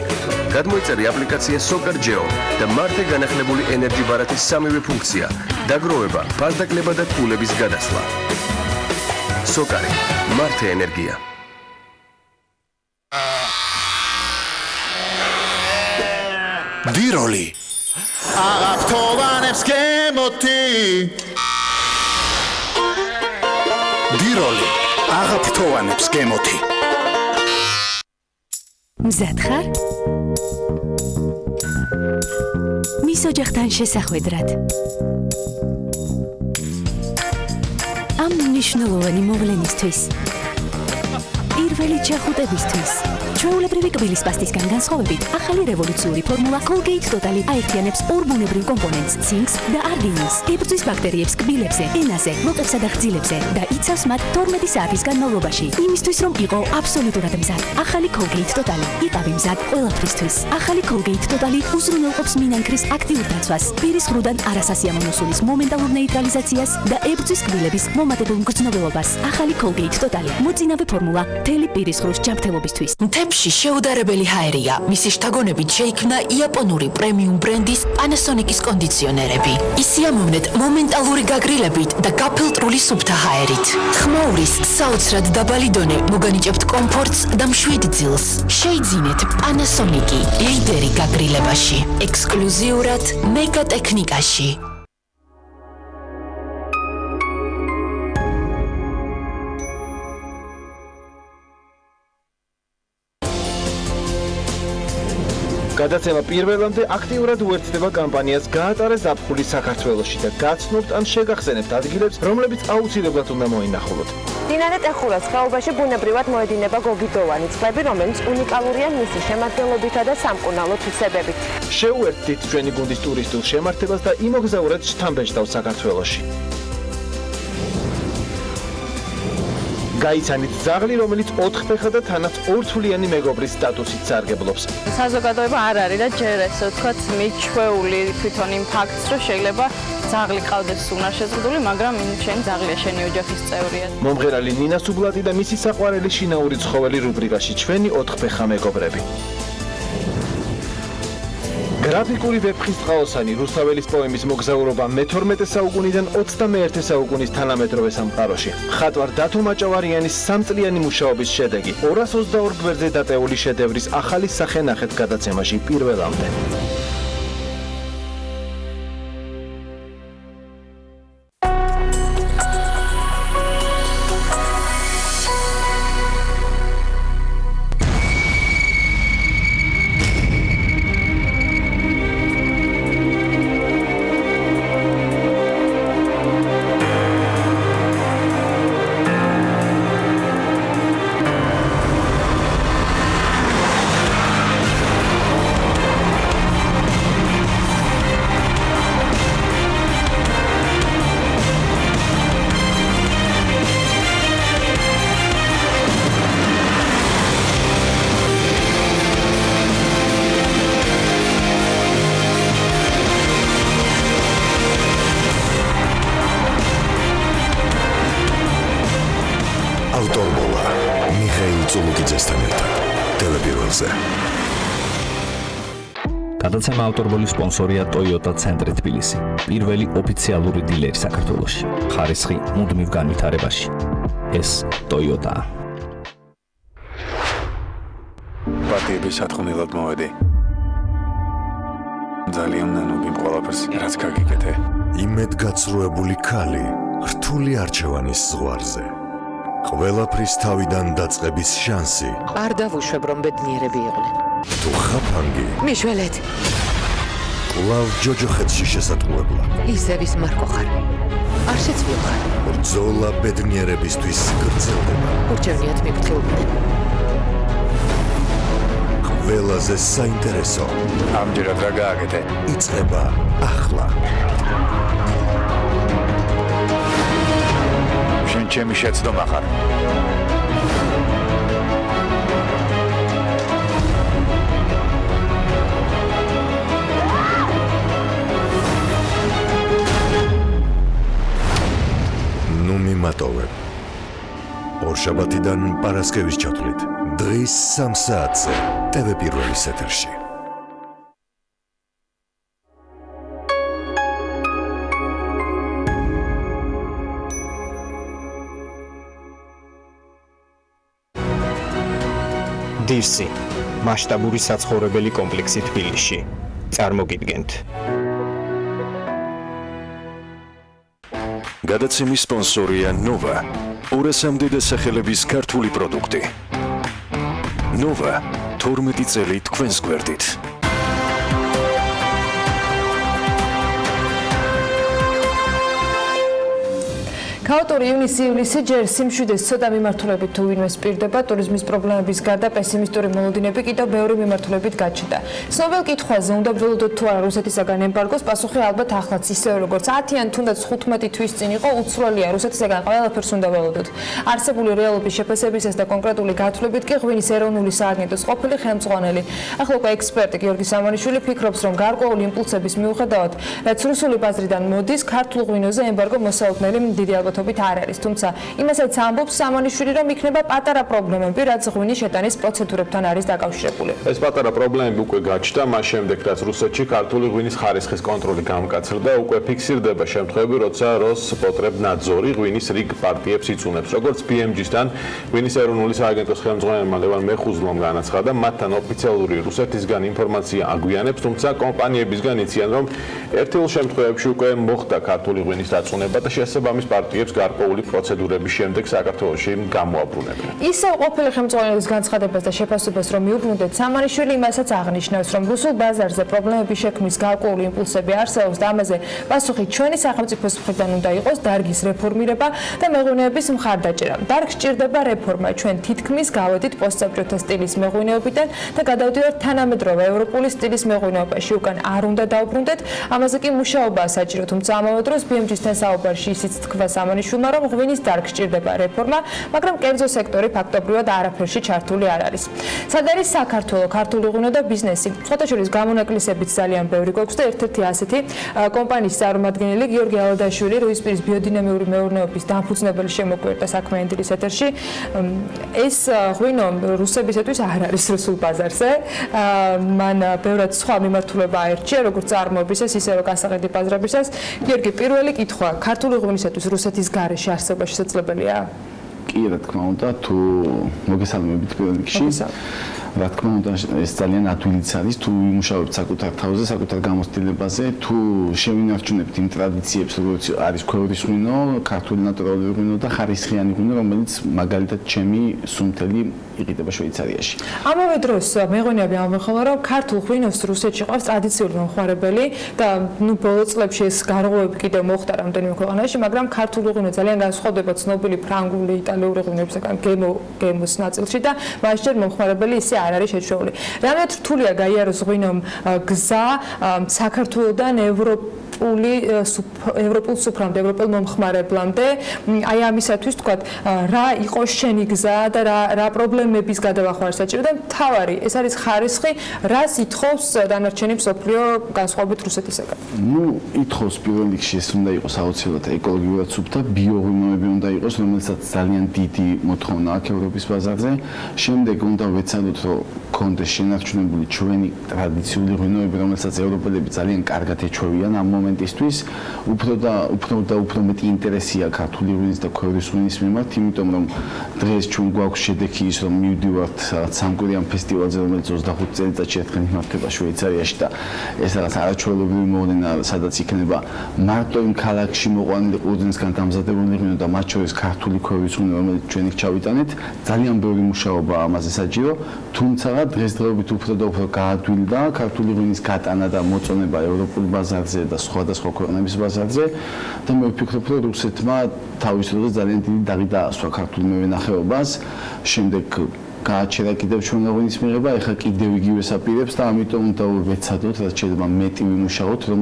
გადმოიწერე აპლიკაცია Soccer Geo და მართე განახლებული ენერჯი ბარათის სამივე ფუნქცია: დაგროვება, ფასდაკლება და ქულების გადასვლა. Soccer, მართე ენერგია. დიროლი აღაფრთოვანებს გემოთი დიროლი აღაფრთოვანებს გემოთი მზად ხარ? მის ოჯახთან შესახვედრად. ამ მნიშვნელოვანი მოვლენისთვის. პირველი ჩახუტებისთვის. ჩვეულებრივი კბილის პასტისგან განსხვავებით, ახალი რევოლუციური ფორმულა Colgate Total აერთიანებს ორ ბუნებრივ კომპონენტს, ცინკს და არგინინს. იბრძვის ბაქტერიებს კბილებზე, ენაზე, ლოყებსა და ხძილებზე და იცავს მათ 12 საათის განმავლობაში. იმისთვის რომ იყო აბსოლუტურად მზად. ახალი Colgate Total იყავი მზად ყველაფრისთვის. ახალი Colgate Total უზრუნველყოფს მინანქრის აქტიურ დაცვას, პირის ხრუდან არასასიამოვნო სულის მომენტალურ ნეიტრალიზაციას და ებრძვის კბილების მომატებელ მგრძნობელობას. ახალი Colgate Total მოწინავე ფორმულა მთელი პირის ხრუს ჯანმრთელობისთვის. მთებში შეუდარებელი ჰაერია. მისი შთაგონებით შეიქმნა იაპონური პრემიუმ ბრენდის Panasonic-ის კონდიციონერები. ისიამოვნეთ მომენტალური გაგრილებით და გაფილტრული სუფთა ჰაერით. ხმაურის საოცრად დაბალი დონე მოგანიჭებთ კომფორტს და მშვიდ ძილს. შეიძინეთ Panasonic-ი, ლიდერი გაგრილებაში. ექსკლუზიურად მეგა ტექნიკაში. გადაცემა პირველამდე აქტიურად უერთდება კამპანიას გაატარეს ზაფხული საქართველოში და გაცნობთ ან შეგახსენებთ ადგილებს, რომლებიც აუცილებლად უნდა მოინახულოთ. მდინარე ტეხურას ხეობაში ბუნებრივად მოედინება გოგიდოვანი წყლები, რომელიც უნიკალურია მისი შემადგენლობითა და სამკურნალო თვისებებით. შეუერთდით ჩვენი გუნდის ტურისტულ შემართებას და იმოგზაურეთ შთამბეჭდავ საქართველოში. გაიცანით ძაღლი, რომელიც 4 ფეხა და თანაც ორთვლიანი მეგობრის სტატუსით სარგებლობს. საზოგადოება არ არის და ჯერ ესე ვთქვათ მიჩვეული თვითონ იმ ფაქტს, რომ შეიძლება ძაღლი ყავდეს უნარშეზღუდული, მაგრამ შენ ძაღლია, შენი ოჯახის წევრია. მომღერალი ნინა სუბლატი და მისი საყვარელი შინაური ცხოველი რუბრიკაში ჩვენი 4 ფეხა მეგობრები. გრაფიკული ვეფხისტყაოსანი რუსთაველის პოემის მოგზაურობა მე-12 საუკუნიდან 21 საუკუნის თანამედროვე სამყაროში. მხატვარ დათო მაჭავარიანის 3 წლიანი მუშაობის შედეგი 222 გვერდზე დატეული შედევრის ახალი სახე ნახეთ გადაცემაში პირველამდე. ტელევიზორზე. გადაცემა ავტორბოლის სპონსორია Toyota ცენტრი თბილისი. პირველი ოფიციალური დილერი საქართველოში. ხარისხი მუდმივ განვითარებაში. ეს Toyota. პატიების სათხოვნელად მოვედი. ძალიან ნანობი ყველაფერს რაც გაგიკეთე. იმედგაცრუებული ქალი რთული არჩევანის ზღვარზე. ყველაფრის თავიდან დაწყების შანსი. არ დავუშვებ რომ ბედნიერები იყვნენ. თუ ხაფანგი მიშველეთ. კვლავ ჯოჯოხეთში შესატყუებლა. ისევის მარკო ხარ. არ შეცვლილ ხარ. ბრძოლა ბედნიერებისთვის გრძელდება. ურჩევნიათ მიფრთხილდნენ. ყველაზე საინტერესო ამჯერად რა გააკეთე? იწყება ახლა. შენ ჩემი შეცდომა ხარ. ნუ მიმატოვებ. ორშაბათიდან პარასკევის ჩათვლით. დღის 3 საათზე TV პირველის ეთერში. დირსი მასშტაბური საცხოვრებელი კომპლექსი თბილისში. წარმოგიდგენთ. გადაცემის სპონსორია Nova. ორასამდე დასახელების ქართული პროდუქტი. Nova 12 წელი თქვენს გვერდით. ქაოტური ივნისი-ივლისი ჯერ სიმშვიდეს ცოტა მიმართულებით თუ ვინმე სპირდება, ტურიზმის პრობლემების გარდა პესიმისტური მოლოდინები კიდევ ბევრი მიმართულებით გაჩნდა. ცნობილ კითხვაზე უნდა ველოდოთ თუ არა რუსეთისაგან ემბარგოს, პასუხი ალბათ ახლაც ისევე როგორც 10 ან თუნდაც 15 თვის წინ იყო, უცვლელია რუსეთისაგან ყველაფერს უნდა ველოდოთ. არსებული რეალობის შეფასებისას და კონკრეტული გათვლებით კი ღვინის ეროვნული სააგენტოს ყოფილი ხელმძღვანელი, ახლა უკვე ექსპერტი გიორგი სამანიშვილი ფიქრობს, რომ გარკვეული იმპულსების მიუხედავად, რაც რუსული ბაზრიდან მოდის, ქართულ ღვინოზე ემბარგო მოსალოდნელი დიდი ალბათობით არ არის. თუმცა იმასაც ამბობს სამანიშვილი, რომ იქნება პატარა პრობლემები, რაც ღვინის შეტანის პროცედურებთან არის დაკავშირებული. ეს პატარა პრობლემები უკვე გაჩნდა, მას შემდეგ, რაც რუსეთში ქართული ღვინის ხარისხის კონტროლი გამკაცრდა, უკვე ფიქსირდება შემთხვევები, როცა როსპოტრებნადზორი ღვინის რიგ პარტიებს იწუნებს. როგორც BMG-სთან ღვინის ეროვნული სააგენტოს ხელმძღვანელმა ლევან მეხუზლომ განაცხადა, მათთან ოფიციალური რუსეთისგან ინფორმაცია აგვიანებს, თუმცა კომპანიებისგან იციან, რომ ერთეულ შემთხვევებში უკვე მოხდა ქართული ღვინის დაწუნება და შესაბამის პარტიებს გარკვეული პროცედურების შემდეგ საქართველოში გამოაბრუნებენ. ისევ ყოფილი ხელმძღვანელის განცხადებას და შეფასებას რომ მიუბრუნდეთ, სამანიშვილი იმასაც აღნიშნავს, რომ რუსულ ბაზარზე პრობლემების შექმნის გარკვეული იმპულსები არსებობს და ამაზე პასუხი ჩვენი სახელმწიფოს მხრიდან უნდა იყოს დარგის რეფორმირება და მეღვინეების მხარდაჭერა. დარგს სჭირდება რეფორმა. ჩვენ თითქმის გავედით პოსტსაბჭოთა სტილის მეღვინეობიდან და გადავდივართ თანამედროვე ევროპული სტილის მეღვინეობაში. უკან არ უნდა დავბრუნდეთ, ამაზე კი მუშაობაა საჭირო, თუმცა ამავე დროს BMG-სთან საუბარში ისიც თქვა სამანიშვილმა, რომ ღვინის დარგს სჭირდება რეფორმა, მაგრამ კერძო სექტორი ფაქტობრივად არაფერში ჩართული არ არის. სად არის საქართველო, ქართული ღვინო და ბიზნესი? სხვათაშორის გამონაკლისებიც ძალიან ბევრი გვაქვს და ერთ-ერთი ასეთი კომპანიის წარმომადგენელი გიორგი ალადაშვილი, რუისპირის ბიოდინამიური მეურნეობის დამფუძნებელი შემოგვიერთდა საქმე ენდილის ეთერში. ეს ღვინო რუსებისათვის არ არის რუსულ ბაზარზე. მან ბევრად სხვა მიმართულება აერჩია, როგორც წარმოებისას, ისე რომ გასაყიდი ბაზრებისას. გიორგი, პირველი კითხვა, ქართული ღვინისათვის რუსეთის გარეშე არსება შესაძლებელია? კი, რა თქმა უნდა, თუ მოგესალმებით პირველ რიგში. რა თქმა უნდა, ეს ძალიან ადვილიც არის, თუ ვიმუშავებთ საკუთარ თავზე, საკუთარ გამოცდილებაზე, თუ შევინარჩუნებთ იმ ტრადიციებს, როგორც არის ქვევრის ღვინო, ქართული ნატურალური ღვინო და ხარისხიანი ღვინო, რომელიც მაგალითად ჩემი სუნთელი იყიდება შვეიცარიაში. ამავე დროს მეღვინეები ამბობენ, რომ ქართულ ღვინოს რუსეთში ყავს ტრადიციული მომხმარებელი და ბოლო წლებში ეს გარღვევები კიდევ მოხდა რამდენიმე ქვეყანაში, მაგრამ ქართული ღვინო ძალიან განსხვავდება ცნობილი ფრანგული, იტალიური ღვინოებისგან გემოს ნაწილში და მასჯერ მომხმარებელი ისე არ არის შეჩვეული. რამდენად რთულია გაიაროს ღვინომ გზა საქართველოდან ევროპულ სუფრამდე, ევროპულ მომხმარებლამდე. აი ამისათვის თქვათ, რა იყო შენი გზა და რა პრობლემების გადავახვა საჭირო და მთავარი, ეს არის ხარისხი, რას ითხოვს დანარჩენი მსოფლიო განსხვავებით რუსეთისაგან. ითხოვს პირველ რიგში ეს უნდა იყოს აუცილებლად ეკოლოგიურად სუფთა ბიოღვინოები უნდა იყოს, რომელსაც ძალიან დიდი მოთხოვნა აქვს ევროპის ბაზარზე. შემდეგ უნდა ვეცადოთ, რომ კონდეს შენარჩუნებული ჩვენი ტრადიციული ღვინოები, რომელსაც ევროპელები ძალიან კარგად ეჩვევიან ამ მომენტისთვის. უფრო მეტი ინტერესია ქართული ღვინის და ქვევრის ღვინის მიმართ, იმიტომ რომ დღეს ჩვენ გვაქვს შედეგი ის, რომ მივდივართ სამკვირიან ფესტივალზე, რომელიც 25 წელიწადში ერთხელ იმართება შვეიცარიაში და ეს რაღაც არაჩვეულებრივი მოვლენა, სადაც იქნება მარტო იმ ქალაქში მოყვანილი ყურძნისგან დამზადებული ღვინო და მათ შორის ქართული ქვევრის ღვინო, რომელიც ჩვენ იქ ჩავიტანეთ, ძალიან ბევრი მუშაობა ამაზე საჭირო, თუმცა დღესდღეობით უფრო და უფრო გაადვილდა ქართული ღვინის გატანა და მოწონება ევროპულ ბაზარზე და სხვადასხვა ქვეყნების ბაზარზე და მე ვფიქრობ, რომ რუსეთმა თავის დროზე ძალიან დიდი დაღი დაასვა ქართულ მევენახეობას. შემდეგ გააჩერა კიდევ ჩვენი ღვინის მიღება, ეხლა კიდევ იგივეს აპირებს და ამიტომ უნდა ვეცადოთ, რაც შეიძლება მეტი ვიმუშაოთ, რომ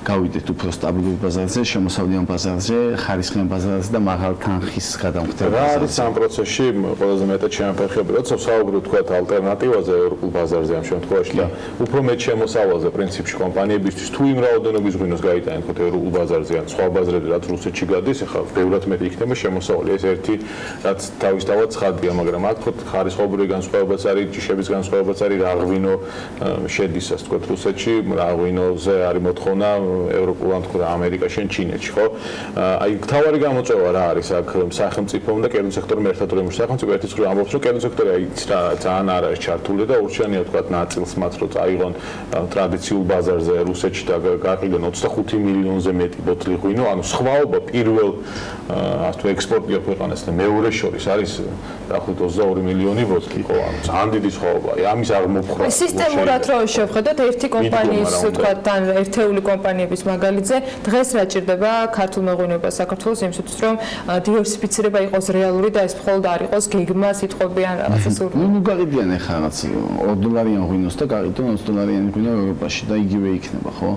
გავიდეთ უფრო სტაბილურ ბაზარზე, შემოსავლიან ბაზარზე, ხარისხიან ბაზარზე და მაღალ თანხის გადამხდება. რა არის ამ პროცესში ყველაზე მეტად შემოფეხები, როცა საუბრობთ თქვა ალტერნატივაზე ევროპულ ბაზარზე ამ შემთხვევაში და უფრო მეტ შემოსავალზე პრინციპში კომპანიებისთვის თუ იმ რაოდენობის ღვინოს გაიტანეთ ხო ევროპულ ბაზარზე ან სხვა ბაზრებზე რაც რუსეთში გადის, ახლა ბევრად მეტი იქნება შემოსავალი. ეს ერთი რაც თავისთავად ცხადია, მაგრამ აქ ხო ხარისხობრივი განსხვავებაც არის, ჯიშების განსხვავებაც არის, რა ღვინო შედის ასე თქვა რუსეთში, რა ღვინოზე არის მოთხოვნა ევროპულად თუ ამერიკაში ან ჩინეთში, ხო? აი თავარი გამოწვევა რა არის აქ სახელმწიფომ და კერძო სექტორმა ერთად რომ სახელმწიფო ერთის მხრივ ამბობს, რომ კერძო სექტორი აი ძალიან არ არის ჩართული და ურჩევნია თქვა ნაწილს მათ რომ წაიღონ ტრადიციულ ბაზარზე რუსეთში და გაყიდონ 25 მილიონზე მეტი ბოთლი ღვინო, ანუ სხვაობა პირველ ასე თუ ექსპორტიორ ქვეყანას და მეორე შორის არის დაახლოებით 22 მილიონი ბოთლი, ხო? ანუ ძალიან დიდი სხვაობა. აი ამის აღმოფხვრა. სისტემურად რო შევხედოთ ერთი კომპანიის თქვა თან ერთეული კომპანიების მაგალითზე დღეს რა ჭირდება ქართულ მეღვინეობას საქართველოს იმისათვის რომ დივერსიფიცირება იყოს რეალური და ეს მხოლოდ არ იყოს გეგმა სიტყვები ან რაღაცა სურვილი. ნუ გაყიდიან ახლა რაღაც $2 ღვინოს და გაყიდონ $20 ღვინო ევროპაში და იგივე იქნება, ხო?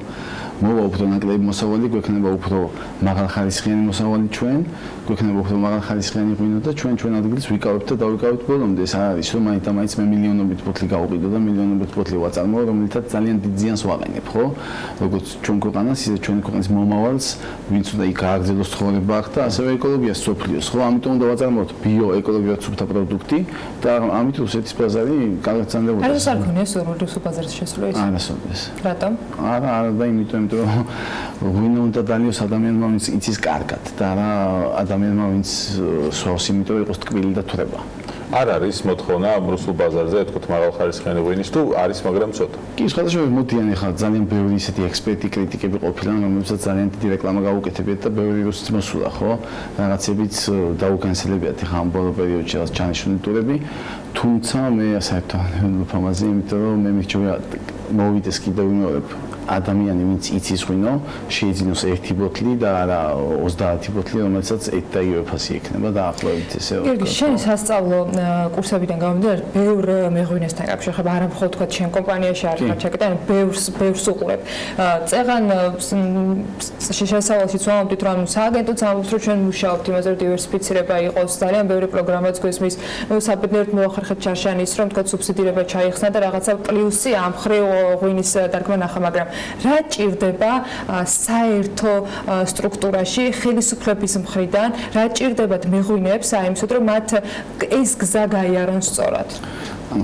მოვა უფრო ნაკლები მოსავალი, გვექნება უფრო მაღალხარისხიანი მოსავალი ჩვენ, გვექნება უფრო მაღალხარისხიანი ღვინო და ჩვენ ადგილს ვიკავებთ და დავიკავებთ ბოლომდე. ეს არ არის რომ მაინც მე მილიონობით ბოთლი გავყიდო და მილიონობით ბოთლი ვაწარმოო, რომელთაც ძალიან დიდ ზიანს ვაყენებ, ხო? როგორც ჩვენ ქვეყანას, ისე ჩვენი ქვეყნის მომავალს, ვინც უნდა იქ გააგრძელოს ცხოვრება აქ და ასევე ეკოლოგიას სოფლიოს, ხო? ამიტომ უნდა ვაწარმოოთ ბიო-ეკოლოგიურად სუფთა პროდუქტი და ამით რუსეთის ბაზარი გაგრძელდება. არ არის არ გქონია რუსულ ბაზარზე შესვლა ის? არასოდეს. რატომ? არა და იმიტომ ღვინო უნდა დალიოს ადამიანმა, ვინც იცის კარგად და რა ადამიანმა, ვინც სვავს, იმიტომ იყოს ტკბილი და თვრება. არ არის მოთხოვნა რუსულ ბაზარზე, თქო, მაღალხარისხიანი ღვინის თუ არის, მაგრამ ცოტა. კი, სხვადასხვა მოდიან ახლა ძალიან ბევრი ისეთი ექსპერტი, კრიტიკები ყოფილან, რომელსაც ძალიან დიდი რეკლამა გაუკეთებიათ და ბევრი რუსიც მოსულა, ხო? რაღაცებიც დაუკანსელებიათ ახლა ამ ბოლო პერიოდში რაღაც ჩანიშნული ტურები, თუმცა მე საერთოდ არ ვფამაზე, იმიტომ რომ მე მიხჩვია მოვიდეს კიდევ ვიმეორებ ადამიანი, ვინც იცის ღვინო, შეიძინოს ერთი ბოთლი და არა 30 ბოთლი, რომელსაც ერთ და იგივე ფასი ექნება და ახლავით ესე. გიორგი, შენი სასწავლო კურსებიდან გამომდინარე, ბევრ მეღვინესთან გაფშეხება, არა მხოლოდ თქვა ჩემ კომპანიაში არ ხარ ჩაკეტა, ბევრს უყურებ. წეღან შესავალშიც ვამბობთ, რომ სააგენტოც ამბობს, რომ ჩვენ მუშაობთ იმაზე, რომ დივერსიფიცირება იყოს, ძალიან ბევრი პროგრამაც გვესმის, საბედნიეროდ მოახერხეთ ჩარშანის, რომ თქვა სუბსიდირება ჩაიხსნა და რაღაცა პლუსი ამ ხრივ ღვინის დარგმა ნახა, მაგრამ რა ჭირდება საერთო სტრუქტურაში ხელისუფლების მხრიდან, რა ჭირდებათ მეღვინეებს აიმსოთ, რომ მათ ეს გზა გაიარონ სწორად?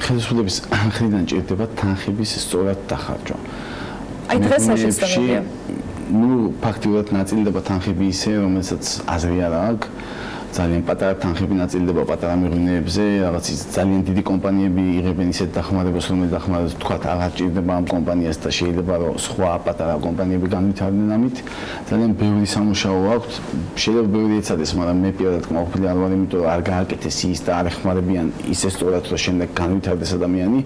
ხელისუფლების მხრიდან ჭირდება თანხების სწორად დახარჯვა. აი დღეს შეცდომებია. ნუ ფაქტიურად ნაწილდება თანხები ისე, რომელსაც აზრი არ აქვს. ძალიან პატარა თანხები ნაწილდება პატარა მეღვინეებზე, რაღაც ძალიან დიდი კომპანიები იღებენ ისეთ დახმარებას, რომელიც დახმარებას თქვათ აღარ ჭირდება ამ კომპანიას და შეიძლება რომ სხვა პატარა კომპანიები განვითარდნენ ამით. ძალიან ბევრი სამუშაო აქვს, შეიძლება ბევრი ეცადეს, მაგრამ მე პირადად კმაყოფილი არ ვარ, იმიტომ რომ არ გააკეთეს ის და არ ეხმარებიან ისე სწორად, რომ შემდეგ განვითარდეს ადამიანი.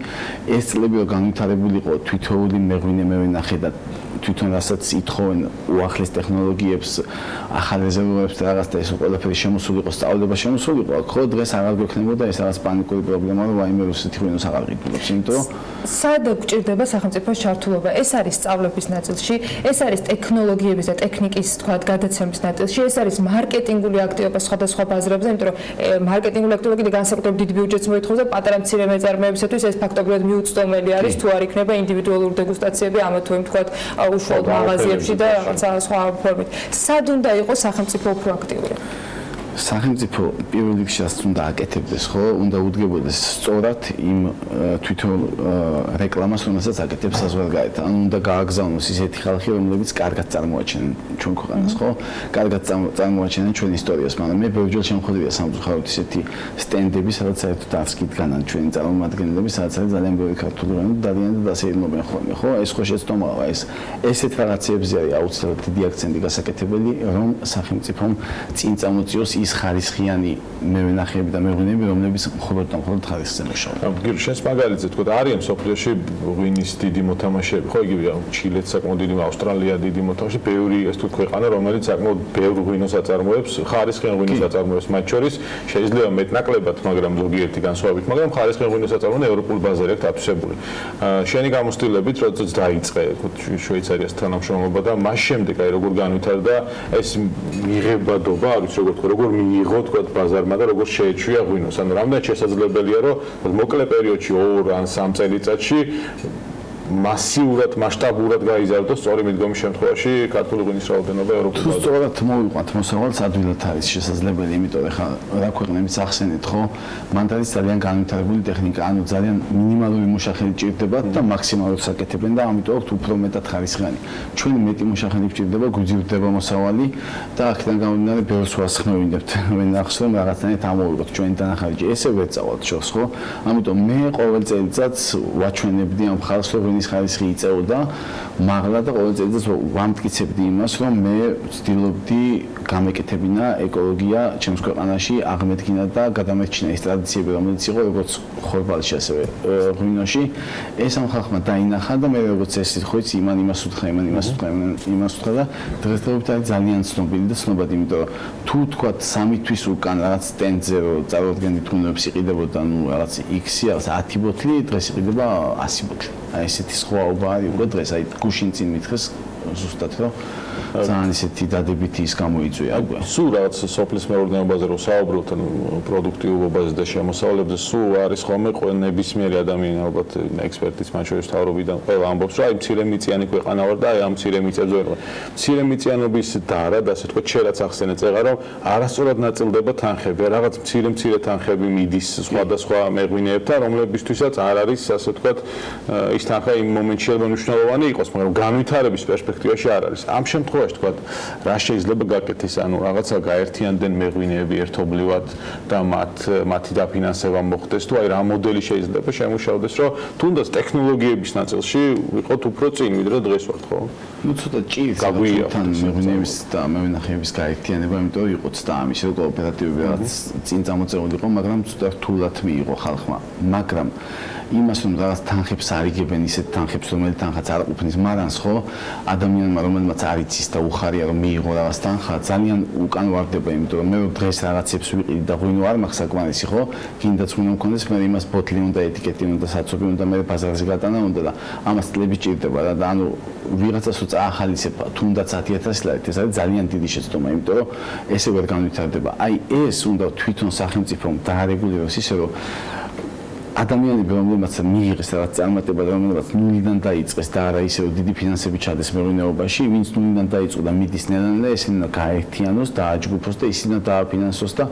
ეს წლები რომ განვითარებულიყო თითოეული მეღვინე მევენახე და თვითონ რასაც ითხოვენ უახლეს ტექნოლოგიებს, ახალ რეზერვუარებს და რაღაც და ეს ყველაფერი შემოსული იყო, სწავლება შემოსული იყო, ხო დღეს აღარ გვექნებოდა ეს რაღაც პანიკური პრობლემა, რომ ვაიმე რუსეთი ღვინოს აღარ ყიდულობს, იმიტომ რომ სად გვჭირდება სახელმწიფოს ჩართულობა? ეს არის სწავლების ნაწილში, ეს არის ტექნოლოგიების და ტექნიკის თქვა გადაცემის ნაწილში, ეს არის მარკეტინგული აქტივობა სხვადასხვა ბაზრებზე, იმიტომ რომ მარკეტინგული აქტივობა კიდე განსაკუთრებით დიდ ბიუჯეტს მოითხოვს და პატარა მცირე მეწარმეებისათვის ეს ფაქტობრივად მიუწვდომელი არის, თუ არ იქნება ინდივიდუალური დეგუსტაციები ამა თუ იმ თქვა უშუალოდ მაღაზიებში და რაღაცა სხვა ფორმით. სად უნდა იყოს სახელმწიფო უფრო აქტიური? სახელმწიფო პირველ რიგში რაც უნდა აკეთებდეს, ხო, უნდა უდგებოდეს სწორად იმ თვითონ რეკლამას, რომელსაც აკეთებს საზღვარგარეთ. ანუ უნდა გააგზავნოს ისეთი ხალხი, რომლებიც კარგად წარმოაჩენენ ჩვენ ქვეყანას, ხო? კარგად წარმოაჩენენ ჩვენ ისტორიას, მაგრამ მე ბევრჯერ შემოხვედრია სამწუხაროდ ისეთი სტენდები, სადაც საერთოდ არც კიდგანან ჩვენი წარმომადგენლები, სადაც არის ძალიან ბევრი ქართული რამე და ძალიან დასეირნობენ ხოლმე, ხო? ეს ხო შეცდომაა, ესეთ რაღაცებზე არის აუცილებლად დიდი აქცენტი გასაკეთებელი, რომ სახელმწიფომ წინ წამოწიოს ის ხარისხიანი მევენახეები და მეღვინეები, რომლებიც მხოლოდ და მხოლოდ ხარისხზე მუშაობენ. გიორგი, შენს მაგალითზე თქვა, არიან სოფლიოში ღვინის დიდი მოთამაშეები, ხო, იგივე ჩილეც საკმაოდ დიდი, ავსტრალია დიდი მოთამაშე, ბევრი ეს თუ ქვეყანა, რომელიც საკმაოდ ბევრ ღვინოს აწარმოებს, ხარისხიან ღვინოს აწარმოებს მათ შორის, შეიძლება მეტნაკლებად, მაგრამ ზოგიერთი განსხვავებით, მაგრამ ხარისხიან ღვინოს აწარმოებენ ევროპულ ბაზარზე აქვს ათვისებული. შენი გამოცდილებით, როდესაც დაიწყე შვეიცარიას თანამშრომლობა და მას შემდეგ აი როგორ განვითარდა ეს მიღებადობა, არის როგორ თქვა, როგორ მიიღო თქვა ბაზარმა და როგორ შეეჩვია ღვინოს. ანუ რამდენად შესაძლებელია, რომ მოკლე პერიოდში 2 ან 3 წელიწადში მასიურად, მასშტაბურად გაიზარდოს სწორი მიდგომის შემთხვევაში ქართული ღვინის რაოდენობა ევროპულ ბაზარზე. თუ სწორად მოვიყვანთ მოსავალს, ადვილად არის შესაძლებელი, იმიტომ რომ რა ქვეყნებიც ახსენეთ, ხო? მანდ არის ძალიან განვითარებული ტექნიკა, ანუ ძალიან მინიმალური მუშახელი ჭირდება და მაქსიმალურად საკეთებენ და ამიტომ უფრო მეტად ხარისხიანი. ჩვენ მეტი მუშახელი ჭირდება, გვიძირდება მოსავალი და აქედან გამომდინარე ბევრს ვასხმევინებთ. ვენახს რომ რაღაცნაირად ამოვიღოთ ჩვენი დანახარჯი. ესე ვერ წავალთ შორს, ხო? ამიტომ მე ყოველ წელიწადს ვაჩვენებდი ამ ხალხს, რომ ღვინის ხარისხი იწეოდა, მაღლა და ყოველ წელიწადს ვამტკიცებდი იმას, რომ მე ვცდილობდი გამეკეთებინა ეკოლოგია ჩემს ქვეყანაში, აღმედგინა და გადამეჩინა ის ტრადიციები, რომელიც იყო როგორც ხორბალში, ასევე ღვინოში. ეს ამ ხალხმა დაინახა და მე როგორც ეს ხოიც იმას უთხრა და დღესდღეობით არის ძალიან ცნობილი და ცნობადი, იმიტომ რომ თუ თქვა 3 თვის უკან რაღაც სტენდზე რომ წარადგენდით ღვინოებს იყიდებოდა, ну რაღაც X-ი, რაღაც 10 ბოთლი, დღეს იყიდება 100 ბოთლი. აი ესეთი სხვაობა არის უკვე დღეს, აი გუშინ წინ მითხეს ზუსტად რომ ძალიან ისეთი დადებითი ის გამოიწვია უკვე. სულ რაღაც სოფლის მეურნეობაზე რომ საუბრობთ, ანუ პროდუქტიულობაზე და შემოსავლებზე, სულ არის ხოლმე ნებისმიერი ადამიანი, ალბათ ექსპერტიც მათ შორის თავრობიდან ყველა ამბობს, რომ აი მცირემიწიანი ქვეყანა ვარ და აი ამ მცირემიწიაზე ვარ. მცირემიწიანობის დარად, ასე თქვა, შერაც ახსენე წეღა, რომ არასწორად ნაწილდება თანხები, რაღაც მცირე თანხები მიდის სხვადასხვა მეღვინეებთან, რომლებისთვისაც არ არის, ასე თქვა, ის თანხა იმ მომენტში შეიძლება მნიშვნელოვანი იყოს, მაგრამ განვითარების პერსპექტივაში არ არის. ამ შემთხვევაში თქვა, რა შეიძლება გაკეთდეს, ანუ რაღაცა გაერთიანდნენ მეღვინეები ერთობლივად და მათი დაფინანსება მოხდეს, თუ აი რა მოდელი შეიძლება შემუშავდეს, რომ თუნდაც ტექნოლოგიების ნაწილში ვიყოთ უფრო წინ, ვიდრე დღეს ვართ, ხო? ну ცოტა ჭირს თან მეღვინეების და მევენახეების გაერთიანება, იმიტომ რომ იყო ცდა ამის რო კოოპერატივები რაღაც წინ წამოწეული იყო, მაგრამ ცოტა რთულად მიიღო ხალხმა, მაგრამ იმას რომ რაღაც თანხებს არიგებენ ისეთ თანხებს, რომელიც თანხაც არ ყოფნის მარანს, ხო? ადამიანმა რომელმაც არ იცის და უხარია რომ მიიღო რაღაც თანხა, ძალიან უკან ვარდება, იმიტომ რომ მე დღეს რაღაცებს ვიყიდი და ღვინო არ მაქვს საკმარისი, ხო? გინდაც ღვინო მქონდეს, მე იმას ბოთლი უნდა, ეტიკეტი უნდა, საცობი უნდა, მე ბაზარზე გატანა უნდა და ამას წლები ჭირდება და ანუ ვიღაცას რო წაახალისებ თუნდაც 10000 ლარით, ეს არის ძალიან დიდი შეცდომა, იმიტომ რომ ესე ვერ განვითარდება. აი ეს უნდა თვითონ სახელმწიფომ დაარეგულიროს ისე რომ ადამიანები, რომლებმაც მიიღეს რაღაც წარმატება, რომლებმაც ნულიდან დაიწყეს და არა ისე რომ დიდი ფინანსები ჩადეს მეღვინეობაში, ვინც ნულიდან დაიწყო და მიდის ნელ-ნელა, ესენი უნდა გაერთიანოს, დააჯგუფოს და ისინი უნდა დააფინანსოს და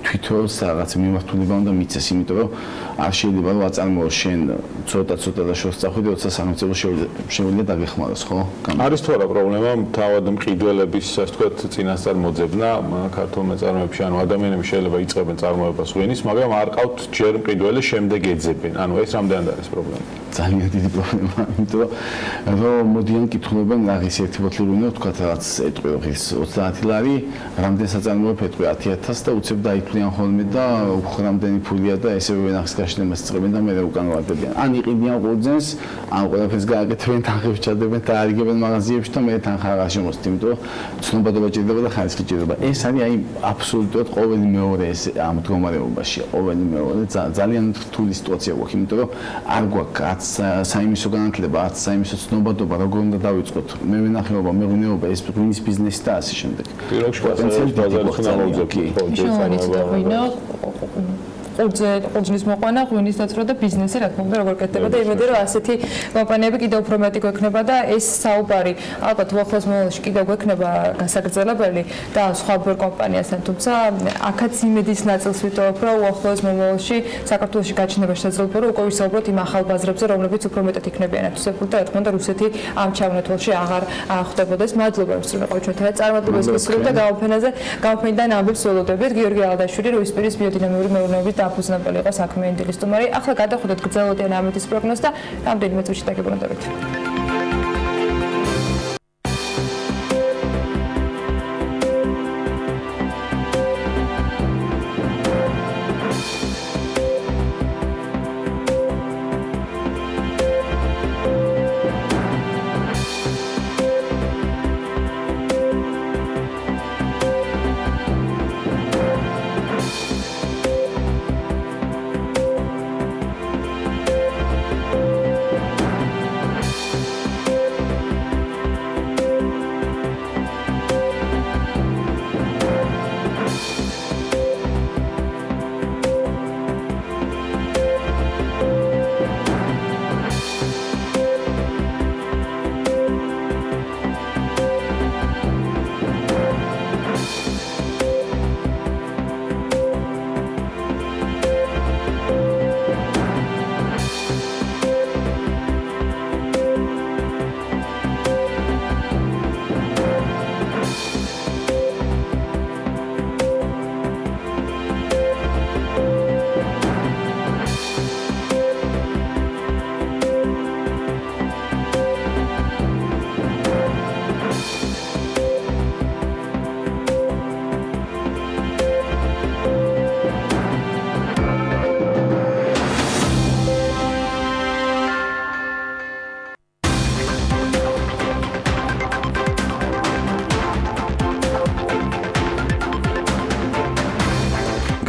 თვითონ რაღაც მიმართულება უნდა მიცეს, იმიტომ რომ არ შეიძლება რომ აწარმოო შენ ცოტა და შორს წახვიდე, როცა სახელმწიფო შეუძლია დაგეხმაროს, ხო? არის თუ არა პრობლემა თავად მყიდველების, ასე ვთქვათ, წინასწარ მოძებნა ქართულ მეწარმეებში, ანუ ადამიანები შეიძლება იწყებენ წარმოებას ღვინის, მაგრამ არ ყავთ ჯერ მყიდველი, შემდეგ ეძებენ. ანუ ეს რამდენად არის პრობლემა? ძალიან დიდი პრობლემა, იმიტომ რომ მოდიან კითხულობენ რაღაც ერთი ბოთლი ღვინო, ვთქვათ, რაღაც ეტყვი 30 ლარი, რამდენ საწარმოებ ეტყვი 10000 და უცებ დაითვლა ყოფილიან ხოლმე და უხრამდენი ფულია და ესევე ვენახის გაშენებას წრებენ და მე უკან ვარდებიან. ან იყიდიან ყურძენს, ან ყველაფერს გააკეთებენ, თანხებს ჩადებენ და არიგებენ მაღაზიებში და მე თანხა აღარ შემოსთ, იმიტომ რომ ცნობადობა ჭირდება და ხარისხი ჭირდება. ეს არის აი აბსოლუტურად ყოველი მეორე ეს ამ მდგომარეობაში, ყოველი მეორე ძალიან რთული სიტუაცია გვაქვს, იმიტომ რომ არ გვაქვს არც საიმისო განათლება, არც საიმისო ცნობადობა, როგორ უნდა დავიწყოთ. მე ვენახეობა, მეღვინეობა, ეს ღვინის ბიზნესი და ასე შემდეგ. პიროქში ბაზარი ხინალოძებს ყურძნის მოყვანა, ღვინის დაწვა და ბიზნესი რა თქმა უნდა როგორ კეთდება და იმედი რომ ასეთი კომპანიები კიდევ უფრო მეტი გვექნება და ეს საუბარი ალბათ უახლოეს მომავალში კიდევ გვექნება გასაგრძელებელი და სხვა ბევრ კომპანიასთან, თუმცა აქაც იმედის ნაწილს ვიტოვებ, რომ უახლოეს მომავალში საქართველოში გაჩნდება შესაძლებლობა, რომ უკვე ვისაუბროთ იმ ახალ ბაზრებზე, რომლებიც უფრო მეტად იქნებიან ათვისებული და რა თქმა უნდა რუსეთი ამ ჩამონათვალში აღარ ხვდებოდეს. მადლობა რომ მეყავით ჩვენთან. წარმატებებს გისურვებ და გამოფენიდან ამბებს ველოდებით. გიორგი ალდაშვილი, რუსპირის ბიოდინამიური მეურნეობის დაფუძნებელი იყო საქმე ინდილის სტუმარი. ახლა გადავხვდეთ გრძელვადიან ამეთის პროგნოზს და რამდენიმე წუთში დაგებრუნდებით.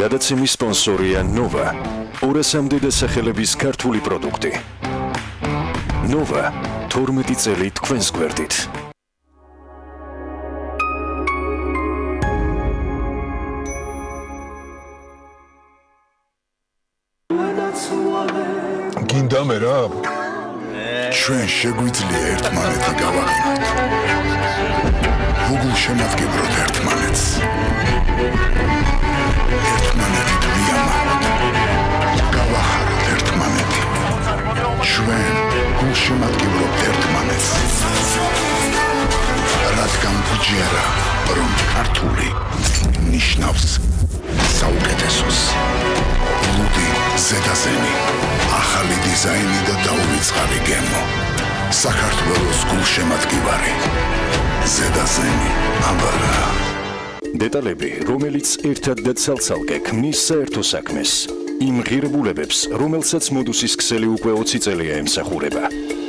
გადაცემის სპონსორია ნოვა. 200-მდე დასახელების ქართული პროდუქტი. ნოვა 12 წელი თქვენს გვერდით. გინდა მე რა? ჩვენ შეგვიძლია ერთმანეთი გავაღიმოთ. გუგლ შემადგენლობთ ერთმანეთს. ერთმანეთით ვიამაყოთ. გავახაროთ ერთმანეთი. ჩვენ გულშემატკივრობთ ერთმანეთს. რადგან გჯერა, რომ ქართული ნიშნავს საუკეთესოს. ლუდი ზედაზენი, ახალი დიზაინი და დაუვიწყარი გემო. საქართველოს გულშემატკივარი. ზედაზენი, აბარა. დეტალები, რომელიც ერთად და ცალ-ცალკე ქმნის საერთო საქმეს. იმ ღირებულებებს, რომელსაც მოდუსის ქსელი უკვე 20 წელია ემსახურება.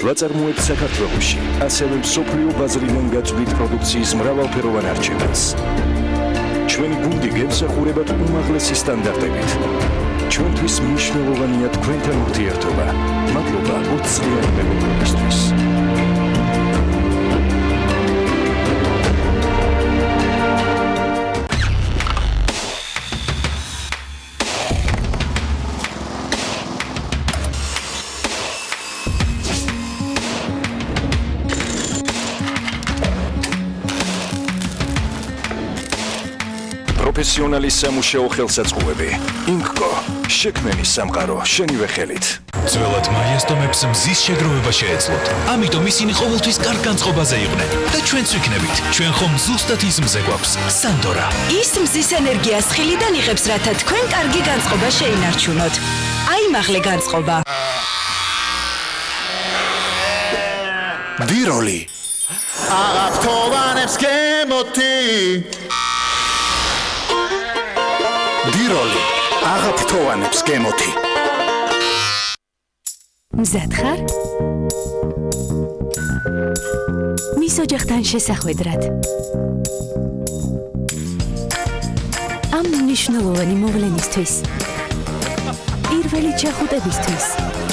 ვაწარმოებთ საქართველოში, ასევე მსოფლიო ბაზრიდან გაწვდით პროდუქციის მრავალფეროვან არჩევანს. ჩვენი გუნდი გემსახურებათ უმაღლესი სტანდარტებით. ჩვენთვის მნიშვნელოვანია თქვენთან ურთიერთობა. მადლობა 20 წლიანი მეგობრობისთვის. პროფესიონალი სამუშაო ხელსაწყოები. ინკკო, შექმენი სამყარო შენივე ხელით. ძველად მაიასტომებს მზის შეგროვება შეეძლოთ. ამიტომ ისინი ყოველთვის კარგ განწყობაზე იყვნენ და ჩვენც ვიქნებით. ჩვენ ხომ ზუსტად ის მზე გვაქვს. სანდორა. ის მზის ენერგიას ხილიდან იღებს, რათა თქვენ კარგი განწყობა შეინარჩუნოთ. აიმაღლე განწყობა. დიროლი. აღაფთოვანებს გემოთი. დიროლი აღაფრთოვანებს გემოთი. მზად ხარ? მის ოჯახთან შესახვედრად. ამ მნიშვნელოვანი მოვლენისთვის. პირველი ჩახუტებისთვის.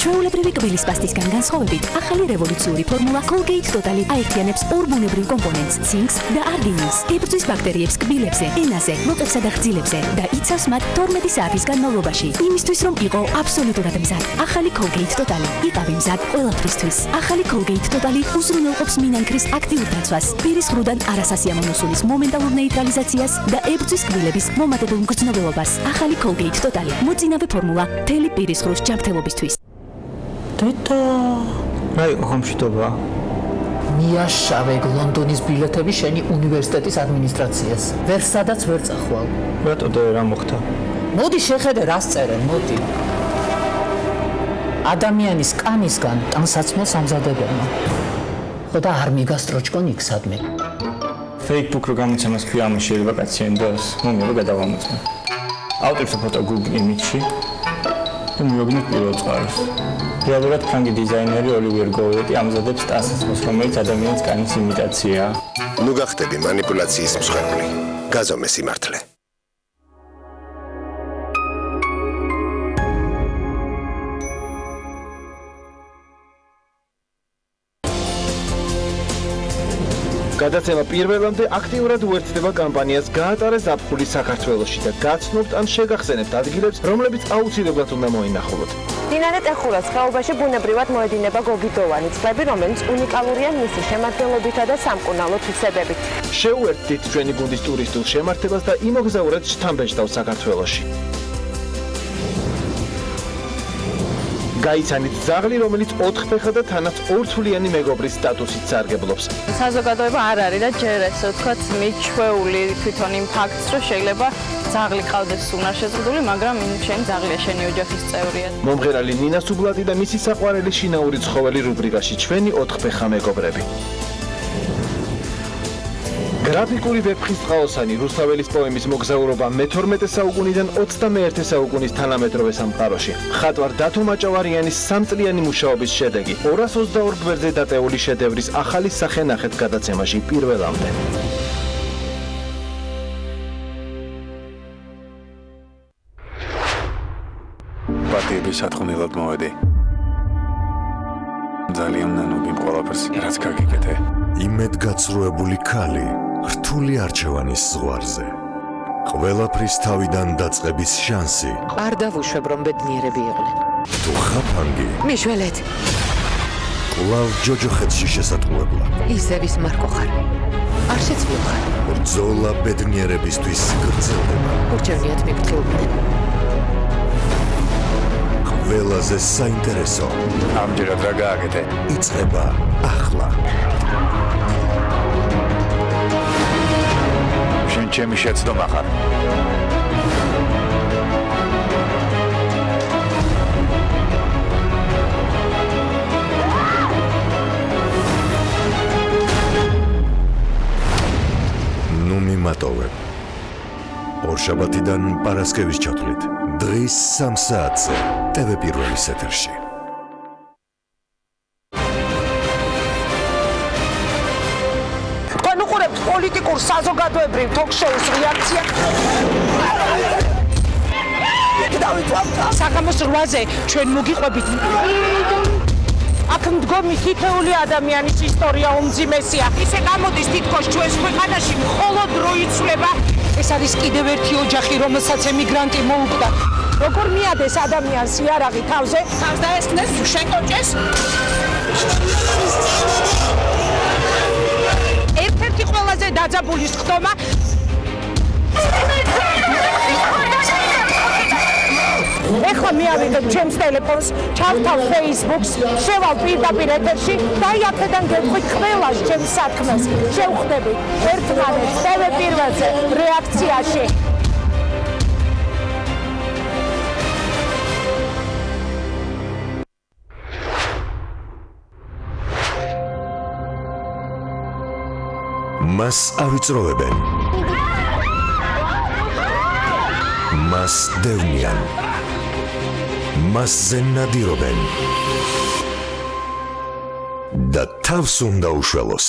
ჩვეულებრივი კბილის პასტისგან განსხვავებით, ახალი რევოლუციური ფორმულა Colgate Total აერთიანებს ორ ბუნებრივ კომპონენტს, ცინკს და არგინინს. იბრძვის ბაქტერიებს კბილებზე, ენაზე, ლოყებსა და ღრძილებზე და იცავს მათ 12 საათის განმავლობაში. იმისთვის, რომ იყო აბსოლუტურად მზად. ახალი Colgate Total იყავი მზად ყველაფრისთვის. ახალი Colgate Total უზრუნველყოფს მინანქრის აქტიურ დაცვას, პირის ღრუდან არასასიამოვნო სულის მომენტალურ ნეიტრალიზაციას და ებრძვის კბილების მომატებულ მგრძნობელობას. ახალი Colgate Total მოწინავე ფორმულა მთელი პირის ღრუს ჯანმრთელობისთვის. დედა, რა იყო ხომშიტობა? მიაშავე ლონდონის ბილეთები შენი უნივერსიტეტის ადმინისტრაციას. ვერ სადაც ვერ წახვალ. რატო და რა მოხდა? მოდი შეხედე რას წერენ, მოდი. ადამიანის კანისგან ტანსაცმელს ამზადებენ. ხო და არ მიგასტროჩკონ იქ სადმე. Facebook რო გამოცემას ქვია ამ შეიძლება კაცი ენდოს, მომიო გადავამოწმე. ავტორს ფოტო Google Image-ში და მივაგნოთ პირველ წყაროს. რეალურად ფრანგი დიზაინერი ოლივერ გოუეტი ამზადებს ტანსაცმელს, რომელიც ადამიანის კანის იმიტაციაა. ნუ გახდები მანიპულაციის მსხვერპლი. გაზომე სიმართლე. გადაცემა პირველამდე აქტიურად უერთდება კამპანიას გაატარეს ზაფხული საქართველოში და გაცნობთ ან შეგახსენებთ ადგილებს, რომლებიც აუცილებლად უნდა მოინახულოთ. მდინარე ტეხურას ხეობაში ბუნებრივად მოედინება გოგიდოვანი წყლები, რომელიც უნიკალურია მისი შემადგენლობითა და სამკურნალო თვისებებით. შეუერთდით ჩვენი გუნდის ტურისტულ შემართებას და იმოგზაურეთ შთამბეჭდავ საქართველოში. გაიცანით ძაღლი, რომელიც 4 ფეხა და თანაც ორთვლიანი მეგობრის სტატუსით სარგებლობს. საზოგადოება არ არის და ჯერ ესე ვთქვათ, მიჩვეული თვითონ იმ ფაქტს, რომ შეიძლება ძაღლი ყავდეს სუნარ შეზღუდული, მაგრამ შენ ძაღლია, შენი ოჯახის წევრია. მომღერალი ნინა სუბლატი და მისი საყვარელი შინაური ცხოველი რუბრიკაში ჩვენი 4 ფეხა მეგობრები. გრაფიკული ვეფხისტყაოსანი რუსთაველის პოემის მოგზაურობა მე-12 საუკუნიდან 21 საუკუნის თანამედროვე სამყაროში. ხატვარ დათო მაჭავარიანის 3 წლიანი მუშაობის შედეგი 222 გვერდზე დატეული შედევრის ახალი სახე ნახეთ გადაცემაში პირველამდე. პარტიების სათხოვნელად მოვედი. ძალიან ნანობი ყველაფერს, რაც გაგიკეთე. იმედგაცრუებული ქალი რთული არჩევანის ზღვარზე. ყველაფრის თავიდან დაწყების შანსი. არ დავუშვებ რომ ბედნიერები იყვნენ. თუ ხაფანგი მიშველეთ. კვლავ ჯოჯოხეთში შესატყუებლა. ისევის მარკო ხარ. არ შეცვლილ ხარ. ბრძოლა ბედნიერებისთვის გრძელდება. ურჩევნიათ მიფრთხილდნენ. ყველაზე საინტერესო ამჯერად რა გააკეთე? იწყება ახლა. შენ ჩემი შეცდომა ხარ. ნუ მიმატოვებ. ორშაბათიდან პარასკევის ჩათვლით. დღის 3 საათზე TV პირველის ეთერში. თქვენ უყურებთ პოლიტიკურ საზოგადოებრივ ток-შოუს რეაქცია. საღამოს 8-ზე ჩვენ მოგიყვებით. აქ მდგომი თითოეული ადამიანის ისტორია უმძიმესია. ისე გამოდის თითქოს ჩვენს ქვეყანაში მხოლოდ დრო იცვლება. ეს არის კიდევ ერთი ოჯახი, რომელსაც ემიგრანტი მოუკვდა. როგორ მიადეს ადამიანს იარაღი თავზე? თავს დაესხნეს, შეკოჭეს. ერთ-ერთი ყველაზე დაძაბული სხდომა ეხლა მიავიდეთ ჩემს ტელეფონს, ჩავთავ Facebook-ს, შევალ პირდაპირ ეთერში და აქედან გეტყვით ყველას ჩემს საქმეს. შევხვდებით ერთმანეთს TV პირველზე რეაქციაში. მას ავიწროვებენ. მას დევნიან. მასზე ნადირობენ. და თავს უნდა უშველოს.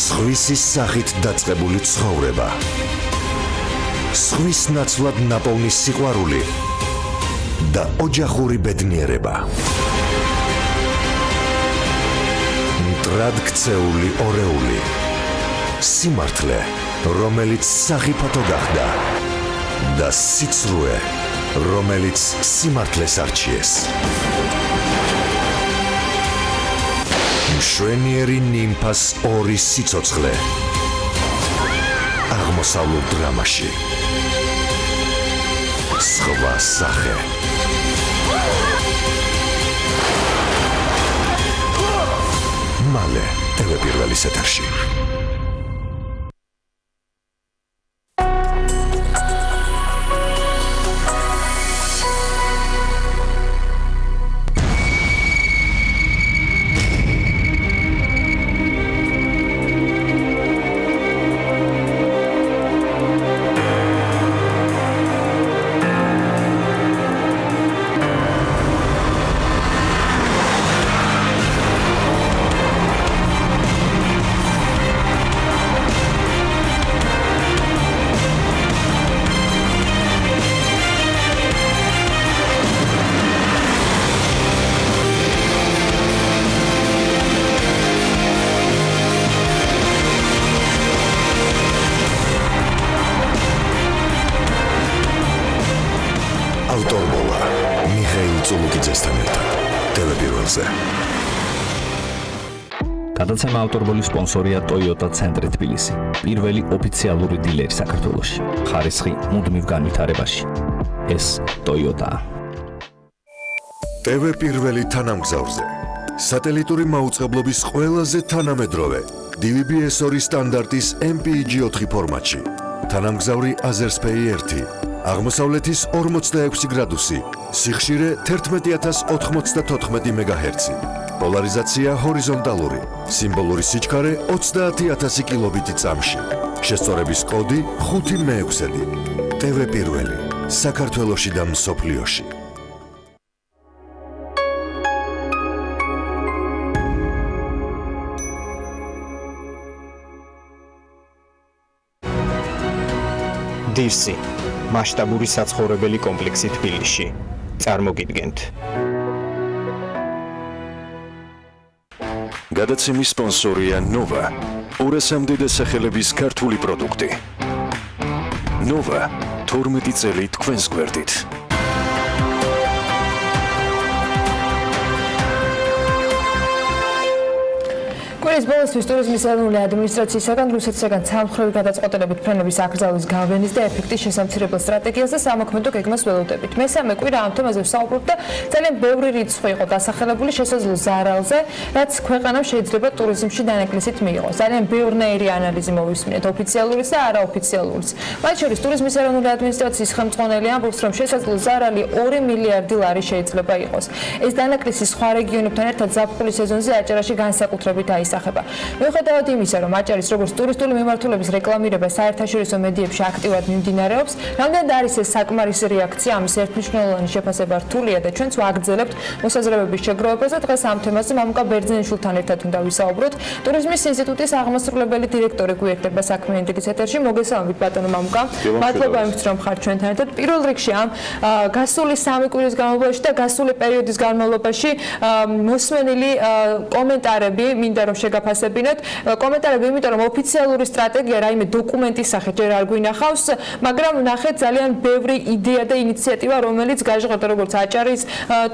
სხვისის სახით დაწყებული ცხოვრება. სხვის ნაცვლად ნაპოვნი სიყვარული და ოჯახური ბედნიერება. მტრად ქცეული ორეული. სიმართლე, რომელიც სახიფათო გახდა და სიცრუე, რომელიც სიმართლეს არჩიეს. მშვენიერი ნიმფას ორი სიცოცხლე. აღმოსავლურ დრამაში. სხვა სახე. მალე TV პირველის ეთერში. ავტორბოლა მიხეილ წულუკიძესთან ერთად TV პირველზე. გადაცემა ავტორბოლის სპონსორია Toyota ცენტრი თბილისი. პირველი ოფიციალური დილერი საქართველოში. ხარისხი მუდმივ განვითარებაში. ეს Toyota. TV პირველი თანამგზავრზე. სატელიტური მაუწყებლობის ყველაზე თანამედროვე DVB-S2 სტანდარტის MPEG 4 ფორმატში. თანამგზავრი Azerspay 1. აღმოსავლეთის 46 გრადუსი, სიხშირე 11094 MHz, პოლარიზაცია ჰორიზონტალური, სიმბოლური სიჩქარე 30000 კილობიტი წამში, შესწორების კოდი 5/6. TV პირველი, საქართველოში და მსოფლიოში. დირსი მასშტაბური საცხოვრებელი კომპლექსი თბილისში. წარმოგიდგენთ. გადაცემის სპონსორია Nova. 200-მდე დასახელების ქართული პროდუქტი. Nova 12 წელი თქვენს გვერდით. კვირის ბოლოსთვის ტურიზმის ეროვნული ადმინისტრაციისაგან რუსეთისაგან ცალმხრივი გადაწყვეტილებით ფრენების აკრძალვის გავლენის და ეფექტის შესამცირებელ სტრატეგიას და სამოქმედო გეგმას ველოდებით. მესამე კვირა ამ თემაზე ვსაუბრობ და ძალიან ბევრი რიცხვი იყო დასახელებული შესაძლო ზარალზე, რაც ქვეყანამ შეიძლება ტურიზმში დანაკლისით მიიღოს. ძალიან ბევრნაირი ანალიზი მოვისმინეთ, ოფიციალურიც და არაოფიციალურიც. მათ შორის ტურიზმის ეროვნული ადმინისტრაციის ხელმძღვანელი ამბობს, რომ შესაძლო ზარალი 2 მილიარდი ლარი შეიძლება იყოს. ეს დანაკლისი სხვა რეგიონებთან ერთად ზაფხულის სეზონზე აჭარაში განსაკუთრებით აისახება. მიუხედავად იმისა, რომ აჭარის როგორც ტურისტული მიმართულების რეკლამირება საერთაშორისო მედიებში აქტიურად მიმდინარეობს, რამდენად არის ეს საკმარისი რეაქცია, ამის ერთმნიშვნელოვანი შეფასება რთულია და ჩვენც ვაგრძელებთ მოსაზრებების შეგროვებას. დღეს ამ თემაზე მამუკა ბერძენიშვილთან ერთად უნდა ვისაუბროთ. ტურიზმის ინსტიტუტის აღმასრულებელი დირექტორი გვერდება საქმიანი დღის ეთერში. მოგესალმებით ბატონო მამუკა. მადლობა იმისთვის, რომ ხართ ჩვენთან ერთად. პირველ რიგში ამ გასული 3 კვირის განმავლობაში და გასული პერიოდის განმავლობაში მოსმენილი კომენტარები მინდა რომ გაფასებინოთ კომენტარები, იმიტომ რომ ოფიციალური სტრატეგია რაიმე დოკუმენტის სახით ჯერ არ გვინახავს, მაგრამ ნახეთ ძალიან ბევრი იდეა და ინიციატივა, რომელიც გაჟღერდა როგორც აჭარის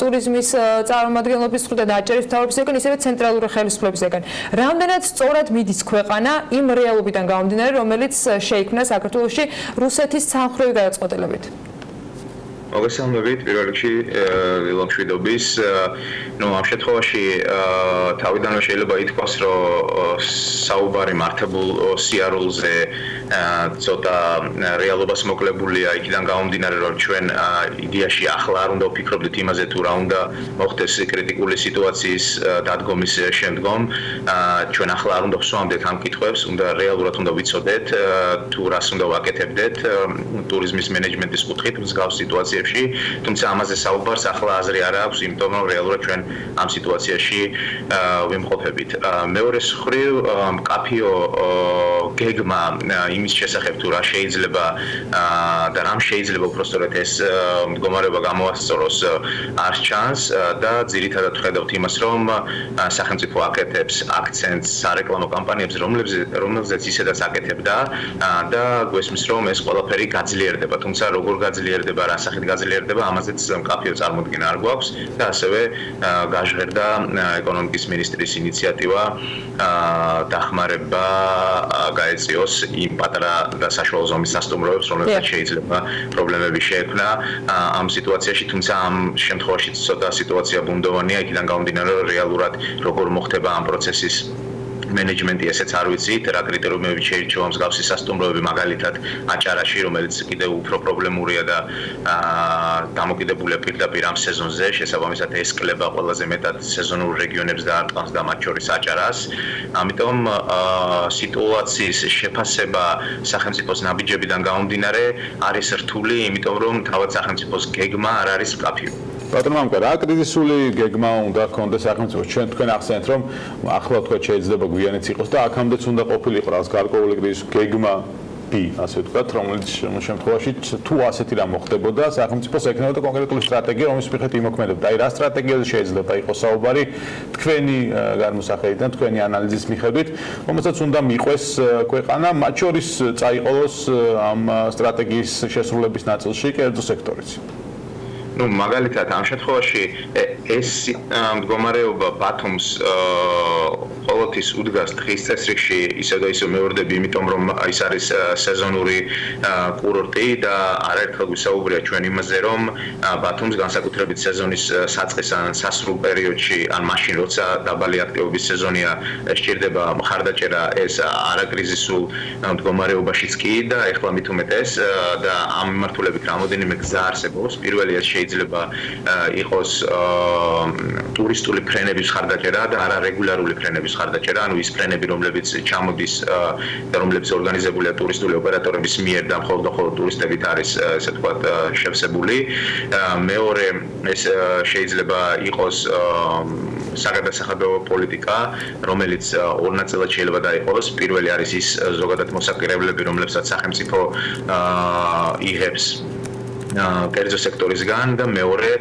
ტურიზმის წარმომადგენლობის მხრიდან და აჭარის მთავრობისგან, ისევე ცენტრალური ხელისუფლებისგან. რამდენად სწორად მიდის ქვეყანა იმ რეალობიდან გამომდინარე, რომელიც შეიქმნა საქართველოში რუსეთის ცალმხრივი გადაწყვეტილებით? მოგესალმებით პირველ რიგში ლილო მშვიდობის ამ შემთხვევაში თავიდანვე შეიძლება ითქვას რომ საუბარი მართებულ სიარულზე ცოტა რეალობას მოკლებულია იქიდან გამომდინარე რომ ჩვენ იდეაში ახლა არ უნდა ვფიქრობდეთ იმაზე თუ რა უნდა მოხდეს კრიტიკული სიტუაციის დადგომის შემდგომ ჩვენ ახლა არ უნდა ვსვამდეთ ამ კითხვებს უნდა რეალურად უნდა ვიცოდეთ თუ რას უნდა ვაკეთებდეთ ტურიზმის მენეჯმენტის კუთხით მსგავს სიტუაციებში თუმცა ამაზე საუბარს ახლა აზრი არ აქვს იმიტომ რომ რეალურად ჩვენ ამ სიტუაციაში ვიმყოფებით მეორე მხრივ მკაფიო გეგმა იმის შესახებ თუ რა შეიძლება და რამ შეიძლება უბრალოდ ეს მდგომარეობა გამოასწოროს არ ჩანს და ძირითადად ვხედავთ იმას რომ სახელმწიფო აკეთებს აქცენტს სარეკლამო კამპანიებზე რომელზეც ისედაც აკეთებდა და გვესმის რომ ეს ყველაფერი გაძლიერდება თუმცა როგორ გაძლიერდება რა სახით გაძლიერდება ამაზეც მკაფიო წარმოდგენა არ გვაქვს და ასევე გაჟღერდა ეკონომიკის მინისტრის ინიციატივა დახმარება გაეწიოს იმ პატარა და საშუალო ზომის სასტუმროებს რომლებსაც შეიძლება პრობლემები შეექმნა ამ სიტუაციაში თუმცა ამ შემთხვევაში ცოტა სიტუაცია ბუნდოვანია იქიდან გამომდინარე რომ რეალურად როგორ მოხდება ამ პროცესის მენეჯმენტი ესეც არ ვიცით რა კრიტერიუმები შეირჩევა მსგავსი სასტუმროები მაგალითად აჭარაში რომელიც კიდევ უფრო პრობლემურია და დამოკიდებულია პირდაპირ ამ სეზონზე შესაბამისად ეს კლება ყველაზე მეტად სეზონურ რეგიონებს დაარტყამს და მათ შორის აჭარას ამიტომ სიტუაციის შეფასება სახელმწიფოს ნაბიჯებიდან გამომდინარე არის რთული იმიტომ რომ თავად სახელმწიფოს გეგმა არ არის მკაფიო ბატონო მამკა რა კრიზისული გეგმა უნდა გქონდეს სახელმწიფოს ჩვენ თქვენ ახსენეთ რომ ახლა თქვა შეიძლება გვიანიც იყოს და აქამდეც უნდა ყოფილიყო რაღაც გარკვეული კრიზისული გეგმა ასე ვთქვათ რომელიც შემთხვევაში თუ ასეთი რამ მოხდებოდა სახელმწიფოს ექნებოდა კონკრეტული სტრატეგია რომლის მიხედვით იმოქმედებდა აი რა სტრატეგიაზე შეიძლება იყოს საუბარი თქვენი განმოსახედიდან თქვენი ანალიზის მიხედვით რომელსაც უნდა მიყვეს ქვეყანა მათ შორის წაიყოლოს ამ სტრატეგიის შესრულების ნაწილში კერძო სექტორიც ну მაგალითად ამ შემთხვევაში ეს მდგომარეობა ბათუმს ყოველთვის უდგას დღის წესრიგში ისევ და ისევ მეორდები იმიტომ რომ ის არის სეზონური კურორტი და არაერთხელ ვისაუბრია ჩვენ იმაზე რომ ბათუმს განსაკუთრებით სეზონის საწყის ან სასრულ პერიოდში ან მაშინ როცა დაბალი აქტივობის სეზონია სჭირდება მხარდაჭერა ეს არაკრიზისულ მდგომარეობაშიც კი და ეხლა მით უმეტეს და ამ მიმართულებით რამოდენიმე გზა არსებობს პირველი ეს შეიძლება იყოს ტურისტული ფრენების ხარდაჭერა და არარეგულარული ფრენების ხარდაჭერა, ანუ ის ფრენები, რომლებიც ჩამოდის და რომლებიც ორგანიზებულია ტურისტული ოპერატორების მიერ და მხოლოდ ტურისტებით არის, ესე ვთქვათ, შევსებული. მეორე ეს შეიძლება იყოს საგადასახადო პოლიტიკა, რომელიც ორ ნაწილად შეიძლება დაიყოს. პირველი არის ის ზოგადად მოსაკვირებლები, რომლებსაც სახელმწიფო იღებს კერძო სექტორისგან და მეორე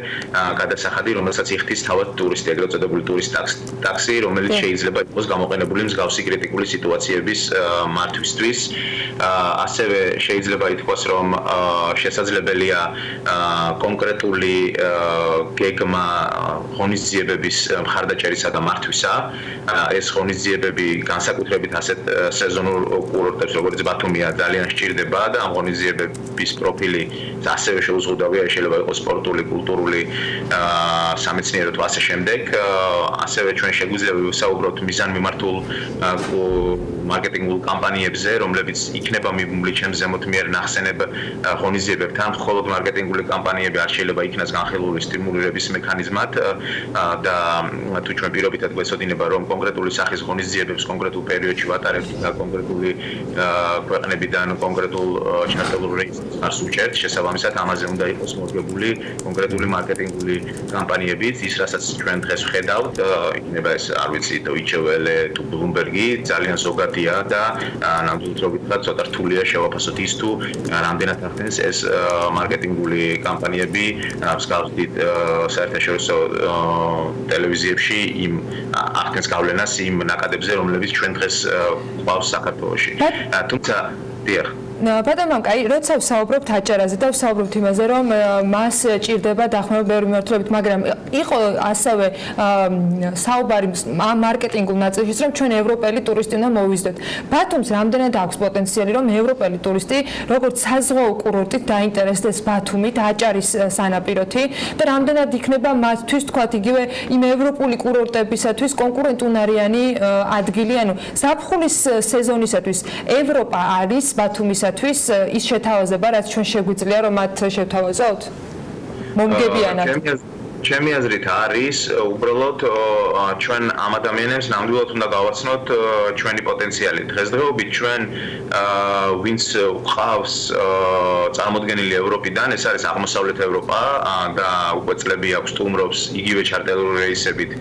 გადასახადი, რომელსაც იხდის თავად ტურისტი, ეგრეთ წოდებული ტურისტ ტაქსი, რომელიც შეიძლება იყოს გამოყენებული მსგავსი კრიტიკული სიტუაციების მართვისთვის. ასევე შეიძლება ითქვას, რომ შესაძლებელია კონკრეტული გეგმა ღონისძიებების მხარდაჭერისა და მართვისა. ეს ღონისძიებები განსაკუთრებით ასეთ სეზონურ კურორტებს, როგორც ბათუმია, ძალიან სჭირდება და ამ ღონისძიებების პროფილი ასევე შეუზღუდავია, შეიძლება იყოს სპორტული, კულტურული, სამეცნიერო თუ ასე შემდეგ. ასევე ჩვენ შეგვიძლია ვისაუბროთ მიზანმიმართულ მარკეტინგულ კამპანიებზე, რომლებიც იქნება მიმული ჩემს ზემოთ მიერ ნახსენებ ღონისძიებებთან. მხოლოდ მარკეტინგული კამპანიები არ შეიძლება იქნას განხილული სტიმულირების მექანიზმად და თუ ჩვენ პირობითად გვეცოდინება, რომ კონკრეტული სახის ღონისძიებებს კონკრეტულ პერიოდში ვატარებთ და კონკრეტული ქვეყნებიდან კონკრეტულ ჩართულ რეისს არ სუჭერთ, შესაბამისად ამაზე უნდა იყოს მოგებული კონკრეტული მარკეტინგული კამპანიებიც, ის რასაც ჩვენ დღეს ვხედავთ, იქნება ეს, არ ვიცი, Deutsche Welle თუ Bloomberg-ი, ძალიან ზოგადია და ნამდვილად ცოტა რთულია შევაფასოთ ის თუ რამდენად ახდენს ეს მარკეტინგული კამპანიები მსგავსი საერთაშორისო ტელევიზიებში იმ ახდენს გავლენას იმ ნაკადებზე, რომლებიც ჩვენ დღეს გვყავს საქართველოში. თუმცა დიახ ბატონო მამკა, აი როცა ვსაუბრობთ აჭარაზე და ვსაუბრობთ იმაზე, რომ მას ჭირდება დახმარება ბევრი მიმართულებით, მაგრამ იყო ასევე საუბარი მარკეტინგულ ნაწილშიც, რომ ჩვენ ევროპელი ტურისტი უნდა მოვიზდოთ. ბათუმს რამდენად აქვს პოტენციალი, რომ ევროპელი ტურისტი როგორც საზღვაო კურორტით დაინტერესდეს ბათუმით, აჭარის სანაპიროთი და რამდენად იქნება მათთვის თქვათ იგივე იმ ევროპული კურორტებისათვის კონკურენტუნარიანი ადგილი, ანუ ზაფხულის სეზონისათვის ევროპა არის ბათუმისათვის ის შეთავაზება, რაც ჩვენ შეგვიძლია რომ მათ შევთავაზოთ? მომგებიანად. ჩემი აზრით არის უბრალოდ ჩვენ ამ ადამიანებს ნამდვილად უნდა გავაცნოთ ჩვენი პოტენციალი. დღესდღეობით ჩვენ ვინც ვყავს წარმოდგენილი ევროპიდან, ეს არის აღმოსავლეთ ევროპა და უკვე წლები აქვს სტუმრობს იგივე ჩარტერული რეისებით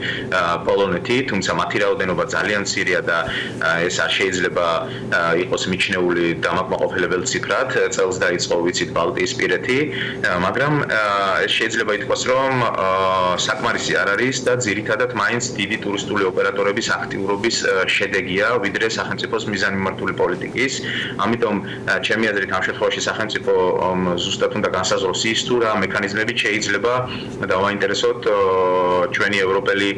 პოლონეთი, თუმცა მათი რაოდენობა ძალიან მცირეა და ეს არ შეიძლება იყოს მიჩნეული დამაკმაყოფილებელ ციფრად. წელს დაიწყო ვიცით ბალტიისპირეთი, მაგრამ ეს შეიძლება ითქვას რომ საკმარისი არ არის და ძირითადად მაინც დიდი ტურისტული ოპერატორების აქტიურობის შედეგია ვიდრე სახელმწიფოს მიზანმიმართული პოლიტიკის. ამიტომ ჩემი აზრით ამ შემთხვევაში სახელმწიფო ზუსტად უნდა განსაზღვროს ის თუ რა მექანიზმებით შეიძლება დავაინტერესოთ ჩვენი ევროპელი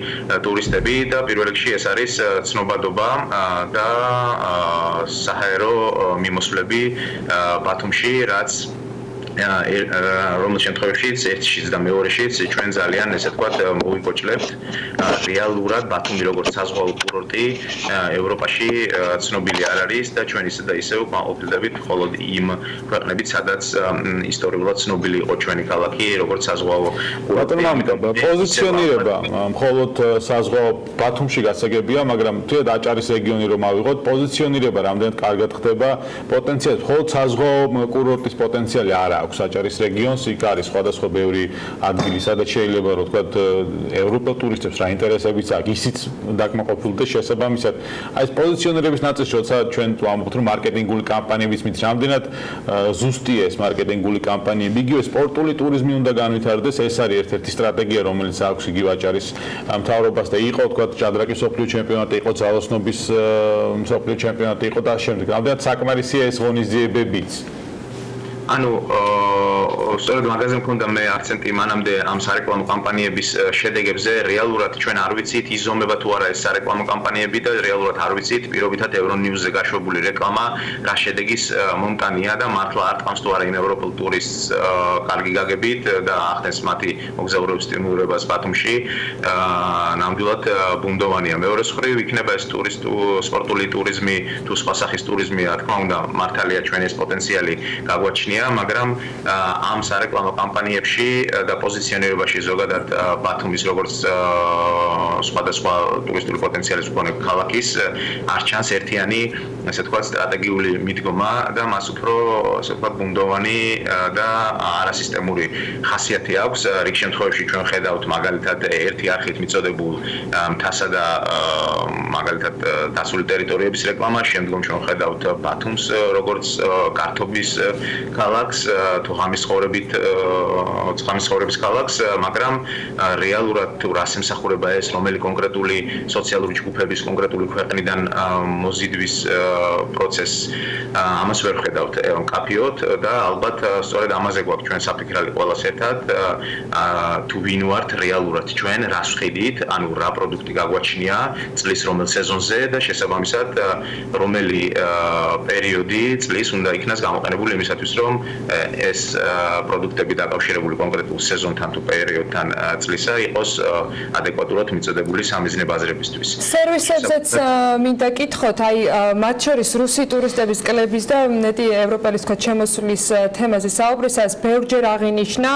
ტურისტები და პირველ რიგში ეს არის ცნობადობა და საჰაერო მიმოსვლები ბათუმში, რაც რომელ შემთხვევაშიც ერთშიც და მეორეშიც ჩვენ ძალიან ესე ვთქვათ მოვიკოჭლებთ რეალურად ბათუმი როგორც საზღვაო კურორტი ევროპაში ცნობილი არ არის და ჩვენ ისე და ისე ვკმაყოფილდებით მხოლოდ იმ ქვეყნებით სადაც ისტორიულად ცნობილი იყო ჩვენი ქალაქი როგორც საზღვაო კურორტი. პოზიციონირება მხოლოდ საზღვაო ბათუმში გასაგებია, მაგრამ თუნდაც აჭარის რეგიონი რომ ავიღოთ, პოზიციონირება რამდენად კარგად ხდება, პოტენციალი მხოლოდ საზღვაო კურორტის პოტენციალი არ აქვს აჭარის რეგიონს, იქ არის სხვადასხვა ბევრი ადგილი, სადაც შეიძლება რომ ვთქვათ ევროპელ ტურისტებს რა ინტერესებიც აქვს, ისიც დაკმაყოფილდეს შესაბამისად. აი ეს პოზიციონირების ნაწილში, როცა ჩვენ ვამბობთ რომ მარკეტინგული კამპანიების მით რამდენად ზუსტია ეს მარკეტინგული კამპანიები, იგივე სპორტული ტურიზმი უნდა განვითარდეს, ეს არის ერთ-ერთი სტრატეგია, რომელიც აქვს იგივე აჭარის მთავრობას და იყო ვთქვათ ჭადრაკის მსოფლიო ჩემპიონატი, იყო ძალოსნობის მსოფლიო ჩემპიონატი, იყო და შემდეგ. რამდენად საკმარისია ეს ღონისძიებებიც? ანუ სწორედ მაგაზე მქონდა მე აქცენტი მანამდე ამ სარეკლამო კამპანიების შედეგებზე. რეალურად ჩვენ არ ვიცით იზომება თუ არა ეს სარეკლამო კამპანიები და რეალურად არ ვიცით პირობითად Euronews-ზე გაშვებული რეკლამა რა შედეგის მომტანია და მართლა არ ტყავს თუ არა იმ ევროპელ ტურისტს კარგი გაგებით და ახდენს მათი მოგზაურობის სტიმულირებას ბათუმში. ნამდვილად ბუნდოვანია. მეორე მხრივ იქნება ეს სპორტული ტურიზმი თუ სხვა სახის ტურიზმი, რა თქმა უნდა, მართალია ჩვენ ეს პოტენციალი გაგვაჩნია, მაგრამ ამ სარეკლამო კამპანიებში და პოზიციონირებაში ზოგადად ბათუმის როგორც სხვადასხვა ტურისტული პოტენციალის მქონე ქალაქის არ ჩანს ერთიანი, ასე ვთქვათ, სტრატეგიული მიდგომა და მას უფრო, ასე ვთქვათ, ბუნდოვანი და არასისტემური ხასიათი აქვს. რიგ შემთხვევაში ჩვენ ხედავთ მაგალითად ერთი არხით მიწოდებულ მთასა და მაგალითად დასული ტერიტორიების რეკლამა, შემდგომ ჩვენ ხედავთ ბათუმს როგორც გართობის ქალაქს, თუ ღამის ცხოვრების ქალაქს, მაგრამ რეალურად თუ რას ემსახურება ეს, რომელი კონკრეტული სოციალური ჯგუფების კონკრეტული ქვეყნიდან მოზიდვის პროცესს, ამას ვერ ხედავთ მკაფიოდ და ალბათ სწორედ ამაზე გვაქვს ჩვენ საფიქრალი ყველას ერთად, თუ ვინ ვართ რეალურად ჩვენ, რას ვხედით, ანუ რა პროდუქტი გაგვაჩნია წლის რომელ სეზონზე და შესაბამისად რომელი პერიოდი წლის უნდა იქნას გამოყენებული იმისათვის, რომ ეს პროდუქტები დაკავშირებული კონკრეტულ სეზონთან თუ პერიოდთან წლისა იყოს ადეკვატურად მიწოდებული სამიზნე ბაზრებისთვის. სერვისებზეც მინდა კითხოთ, აი მათ შორის რუსი ტურისტების კლების და ნეტი ევროპელის თქო შემოსვლის თემაზე საუბრისას ბევრჯერ აღინიშნა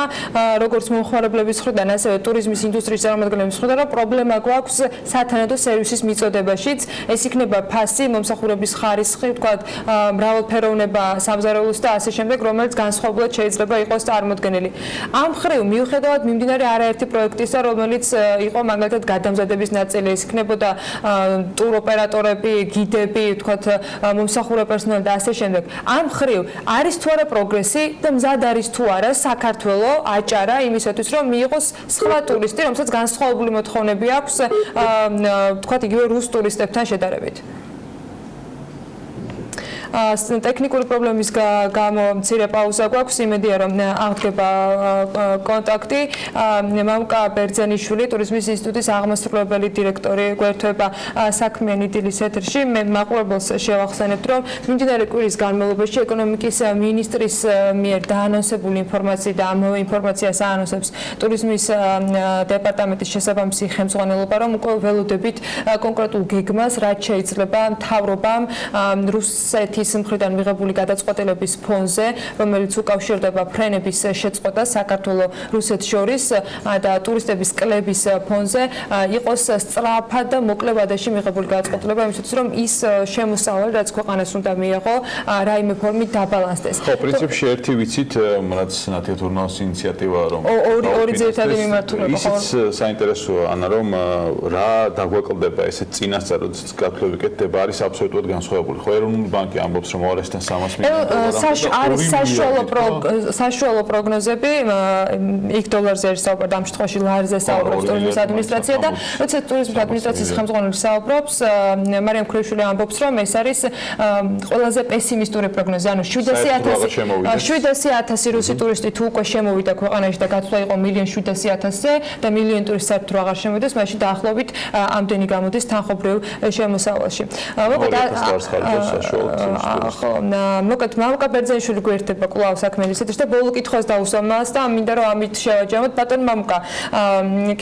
როგორც მომხმარებლების მხრიდან, ასევე ტურიზმის ინდუსტრიის წარმომადგენლების მხრიდან, რომ პრობლემა გვაქვს სათანადო სერვისის მიწოდებაშიც. ეს იქნება ფასი, მომსახურების ხარისხი, თქო მრავალფეროვნება სამზარეულოს და ასე შემდეგ, რომელიც განსხვავებულად შეიძლება იყოს წარმოდგენილი. ამ მხრივ მიუხედავად მიმდინარე არაერთი პროექტისა, რომელიც იყო მაგალითად გადამზადების ნაწილი, ეს იქნებოდა ტურ ოპერატორები, გიდები, თქვათ მომსახურე პერსონალი და ასე შემდეგ. ამ მხრივ არის თუ არა პროგრესი და მზად არის თუ არა საქართველო, აჭარა იმისათვის, რომ მიიღოს სხვა ტურისტი, რომელსაც განსხვავებული მოთხოვნები აქვს, თქვათ იგივე რუს ტურისტებთან შედარებით. ტექნიკური პრობლემის გამო მცირე პაუზა გვაქვს, იმედია რომ აღდგება კონტაქტი. მამუკა ბერძენიშვილი, ტურიზმის ინსტიტუტის აღმასრულებელი დირექტორი გვერდება საქმიანი დილის ეთერში. მე მაყურებელს შევახსენებთ, რომ მიმდინარე კვირის განმავლობაში ეკონომიკის მინისტრის მიერ დაანონსებული ინფორმაცია და ამ ინფორმაციას აანონსებს ტურიზმის დეპარტამენტის შესაბამისი ხელმძღვანელობა, რომ უკვე ველოდებით კონკრეტულ გეგმას, რაც შეიძლება მთავრობამ რუსეთის მხრიდან მიღებული გადაწყვეტილების ფონზე, რომელიც უკავშირდება ფრენების შეწყვეტას საქართველოს რუსეთს შორის და ტურისტების კლების ფონზე იყოს სწრაფად და მოკლე ვადაში მიღებული გადაწყვეტილება, იმისათვის რომ ის შემოსავალი, რაც ქვეყანას უნდა მიიღო, რაიმე ფორმით დაბალანსდეს. ხო, პრინციპში ერთი ვიცით, რაც ნათეთურნოს ინიციატივა რომ ორი ძირითადი მიმართულება ხო. ისიც საინტერესოა, ანა რომ რა დაგვეკლდება ესეთ წინასწარ, როდესაც გათვლები კეთდება, არის აბსოლუტურად განსხვავებული. ხო, ეროვნული ბანკი ამბობს, რომ 200-დან 300 მილიარდ არის საშუალო პროგნოზები, იქ დოლარზე არის საუბარი, ამ შემთხვევაში ლარზე საუბრობს ტურიზმის ადმინისტრაცია და როცა ტურიზმის ადმინისტრაციის ხელმძღვანელი საუბრობს, მარიამ ქრეშვილი ამბობს, რომ ეს არის ყველაზე პესიმისტური პროგნოზი, ანუ 700,000 რუსი ტურისტი თუ უკვე შემოვიდა ქვეყანაში და გათვლა იყო 1,700,000-ზე და მილიონი ტურისტი საერთოდ აღარ შემოვიდეს, მაშინ დაახლოებით ამდენი გამოდის თანხობრივ შემოსავალში. მოკლედ მამუკა ბერძენიშვილი გვერდება კვლავ საქმეების ეთერში და ბოლო კითხვას დაუსვა მას და მინდა რომ ამით შევაჯამოთ. ბატონ მამუკა,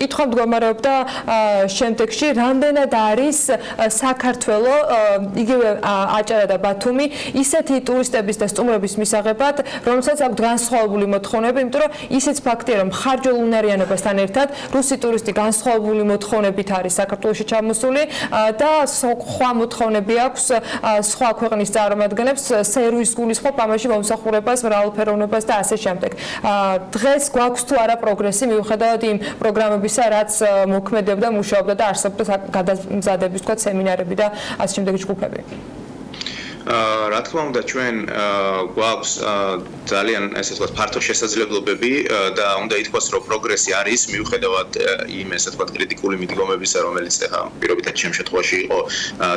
კითხვა მდგომარეობდა შემდეგში, რამდენად არის საქართველო, იგივე აჭარა და ბათუმი ისეთი ტურისტების და სტუმრების მისაღებად, რომელსაც აქვს განსხვავებული მოთხოვნები, იმიტომ რომ ისიც ფაქტია, რომ ხარჯულ უნარიანობასთან ერთად რუსი ტურისტი განსხვავებული მოთხოვნებით არის საქართველოში ჩამოსული და სხვა მოთხოვნები აქვს სხვა ქვეყნის წარმომადგენლებს, სერვის გულისხმობ ამაში მომსახურებას, მრავალფეროვნებას და ასე შემდეგ. დღეს გვაქვს თუ არა პროგრესი მიუხედავად იმ პროგრამებისა, რაც მოქმედებდა, მუშაობდა და არსებობდა გადამზადების თქვა სემინარები და ასე შემდეგი ჯგუფები. რა თქმა უნდა ჩვენ გვაქვს ძალიან ესე ვთქვათ ფართო შესაძლებლობები და უნდა ითქვას რომ პროგრესი არის მიუხედავად იმ ესე ვთქვათ კრიტიკული მიდგომებისა რომელიც ახლა პირობითად ჩემ შემთხვევაში იყო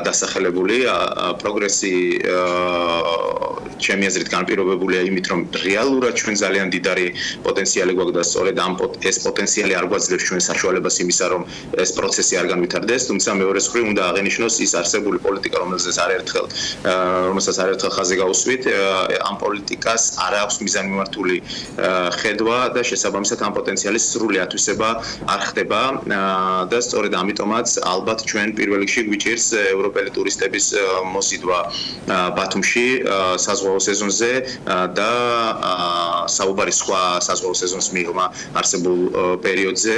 დასახელებული პროგრესი ჩემი აზრით განპირობებულია იმით რომ რეალურად ჩვენ ძალიან დიდარი პოტენციალი გვაქვს და სწორედ ამ ეს პოტენციალი არ გვაძლევს ჩვენ საშუალებას იმისა რომ ეს პროცესი არ განვითარდეს თუმცა მეორე მხრივ უნდა აღენიშნოს ის არსებული პოლიტიკა რომელზეც რომელსაც არაერთხელ ხაზი გაუსვით, ამ პოლიტიკას არ აქვს მიზანმიმართული ხედვა და შესაბამისად ამ პოტენციალის სრული ათვისება არ ხდება და სწორედ ამიტომაც ალბათ ჩვენ პირველ რიგში გვიჭირს ევროპელი ტურისტების მოსიდვა ბათუმში საზღვაო სეზონზე და საუბარი სხვა საზღვაო სეზონის მიღმა არსებულ პერიოდზე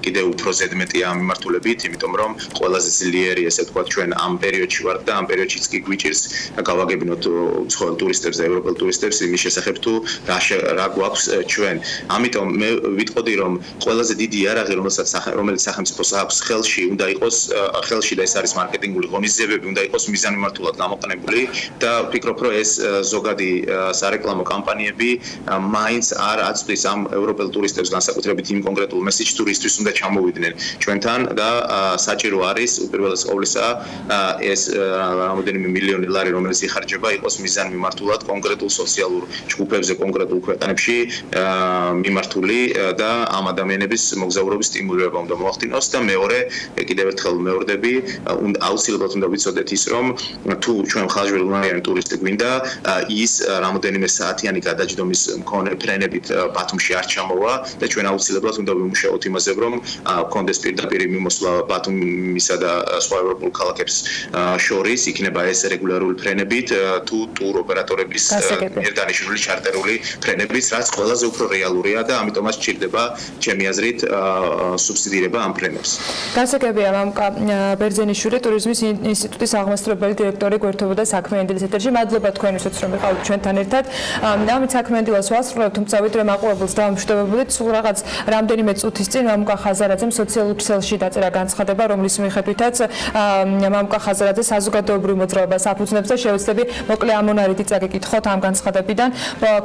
კიდევ უფრო ზედმეტია მიმართულებით, იმიტომ რომ ყველაზე ძლიერი ესე ვთქვათ ჩვენ ამ პერიოდში ვართ და ამ პერიოდშიც კი გვიჭირს გავაგებინოთ უცხოელ ტურისტებს და ევროპელ ტურისტებს იმის შესახებ თუ რა გვაქვს ჩვენ. ამიტომ მე ვიტყოდი რომ ყველაზე დიდი იარაღი რომელიც სახელმწიფოს აქვს ხელში უნდა იყოს ხელში და ეს არის მარკეტინგული ღონისძიებები უნდა იყოს მიზანმიმართულად გამოყენებული და ვფიქრობ რომ ეს ზოგადი სარეკლამო კამპანიები მაინც არ აწვდის ამ ევროპელ ტურისტებს განსაკუთრებით იმ კონკრეტულ მესიჯ ტურისტვის უნდა ჩამოვიდნენ ჩვენთან და საჭირო არის უპირველეს ყოვლისა ეს რამოდენიმე მილიონი ლარი რომელიც იხარჯება იყოს მიზანმიმართულად კონკრეტულ სოციალურ ჯგუფებზე კონკრეტულ ქვეყნებში მიმართული და ამ ადამიანების მოგზაურობის სტიმულირება უნდა მოახდინოს და მეორე კიდევ ერთხელ მეორდები აუცილებლად უნდა ვიცოდეთ ის რომ თუ ჩვენ ხალხური უნარიანი ტურისტი გვინდა ის რამოდენიმე საათიანი გადაჯდომის მქონე ფრენებით ბათუმში არ ჩამოვა და ჩვენ აუცილებლად უნდა ვიმუშაოთ იმაზე რომ კონდეს პირდაპირ მიმოსვლა ბათუმისა და სხვა ევროპულ ქალაქებს შორის იქნება ეს რეგულარული ფრენებით თუ ტურ ოპერატორების მიერ დანიშნული ჩარტერული ფრენებით, რაც ყველაზე უფრო რეალურია და ამიტომაც სჭირდება ჩემი აზრით სუბსიდირება ამ ფრენებს. გასაგებია მამუკა ბერძენიშვილი ტურიზმის ინსტიტუტის აღმასრულებელი დირექტორი გვერდებოდა საქმიანი დილის ეთერში. მადლობა თქვენისაც რომ ვიყავით ჩვენთან ერთად. ამით საქმიანდილას ვასრულებთ, თუმცა ვიდრე მაყურებელს დავამშვიდობებოდით, სულ რაღაც რამდენიმე წუთის წინ მამუკა ხაზარაძემ სოციალურ ქსელში დაწერა განცხადება, რომლის მიხედვითაც მამუკა ხაზარაძე საზოგადოებრივ მოძრაობას აფუძნებს და შევეცდები მოკლე ამონარიდი წაგიკითხოთ ამ განცხადებიდან.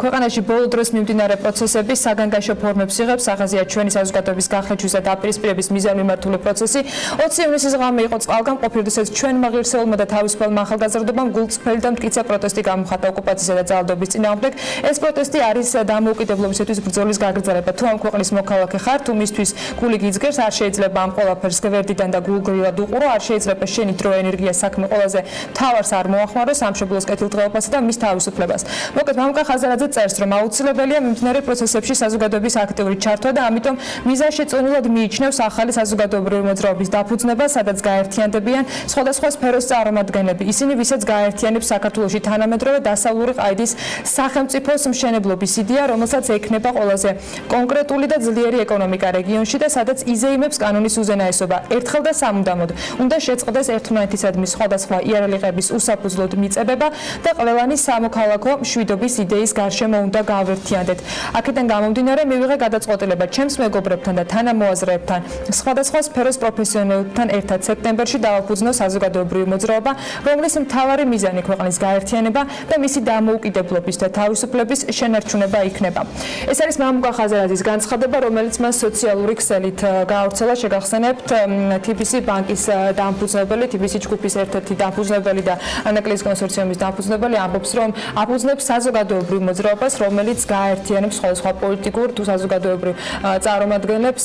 ქვეყანაში ბოლო დროს მიმდინარე პროცესები საგანგაშო ფორმებს იღებს, ახაზია ჩვენი საზოგადოების გახლეჩვის და დაპირისპირების მიზანმიმართული პროცესი. 20 ივნისის ღამე იყო წყალგამყოფი, როდესაც ჩვენმა ღირსეულმა და თავისუფალმა ახალგაზრდობამ გულწრფელი და მტკიცე პროტესტი გამოხატა ოკუპაციისა და ძალადობის წინააღმდეგ. ეს პროტესტი არის დამოუკიდებლობისათვის ბრძოლის გაგრძელება. თუ ამ ქვეყნის მოქალაქე ხარ, თუ მისთვის გული გიძგერს, არ შეიძლება ამ ყველაფერს გვერდიდან და გულგრილად უყურო, არ შეიძლება შენი დრო ენერგია საქმე ყველაზე მთავარს არ მოახმარო სამშობლოს კეთილდღეობასა და მის თავისუფლებას. მოკლედ მამუკა ხაზარაძე წერს, რომ აუცილებელია მიმდინარე პროცესებში საზოგადოების აქტიური ჩართვა და ამიტომ მიზანშეწონილად მიიჩნევს ახალი საზოგადოებრივი მოძრაობის დაფუძნება, სადაც გაერთიანდებიან სხვადასხვა სფეროს წარმომადგენლები. ისინი, ვისაც გაერთიანებს საქართველოში თანამედროვე დასავლური ყაიდის სახელმწიფოს მშენებლობის იდეა, რომელსაც ექნება ყველაზე კონკრეტული და ძლიერი ეკონომიკა რეგიონში და სადაც იზეიმებს კანონის უზენაესობა. ერთხელ და სამუდამოდ უნდა შეწყდეს ერთმანეთისადმი სხვადასხვა იარაღების უსაფუძვლოდ მიწებება და ყველანი სამოქალაქო მშვიდობის იდეის გარშემო უნდა გავერთიანდეთ. აქედან გამომდინარე მივიღე გადაწყვეტილება ჩემს მეგობრებთან და თანამოაზრეებთან, სხვადასხვა სფეროს პროფესიონალებთან ერთად სექტემბერში დავაფუძნო საზოგადოებრივი მოძრაობა, რომლის მთავარი მიზანი ქვეყნის გაერთიანება და მისი დამოუკიდებლობის და თავისუფლების შენარჩუნება იქნება. ეს არის მამუკა ხაზარაძის განცხადება, რომელიც მას სოციალური ქსელით გაავრცელა. შეგახსენებთ, TBC ბანკის დამფუძნებელი, TBC ჯგუფის ერთ-ერთი დამფუძნებელი და ანაკლიის კონსორციუმის დამფუძნებელი ამბობს, რომ აფუძნებს საზოგადოებრივ მოძრაობას, რომელიც გააერთიანებს სხვადასხვა პოლიტიკურ თუ საზოგადოებრივ წარმომადგენლებს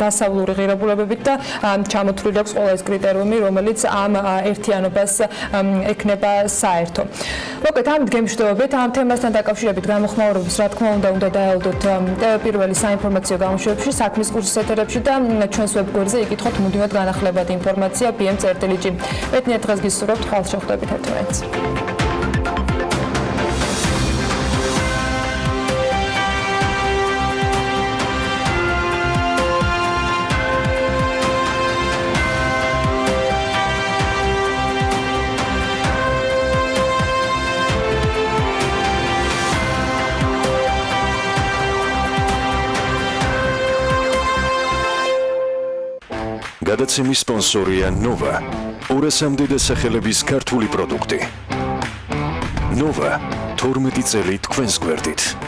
დასავლური ღირებულებებით და ჩამოთვლილი აქვს ყველა ეს კრიტერიუმი, რომელიც ამ ერთიანობას ექნება საერთო. მოკლედ, ამით გემშვიდობებით ამ თემასთან დაკავშირებით გამოხმაურებებს, რა თქმა უნდა დაელოდოთ პირველი საინფორმაციო გამოშვებებში, საქმის კურსის ეთერებში და ჩვენს ვებგვერდზე იკითხოთ მუდმივად განახლებადი ინფორმაცია PM.CERT-ი. მეტნიერ დღეს გისურვებთ, ხვალ შეხვდებით ერთმანეთს. გადაცემის სპონსორია Nova, 200-მდე დასახელების ქართული პროდუქტი. Nova, 12 წელი თქვენს გვერდით.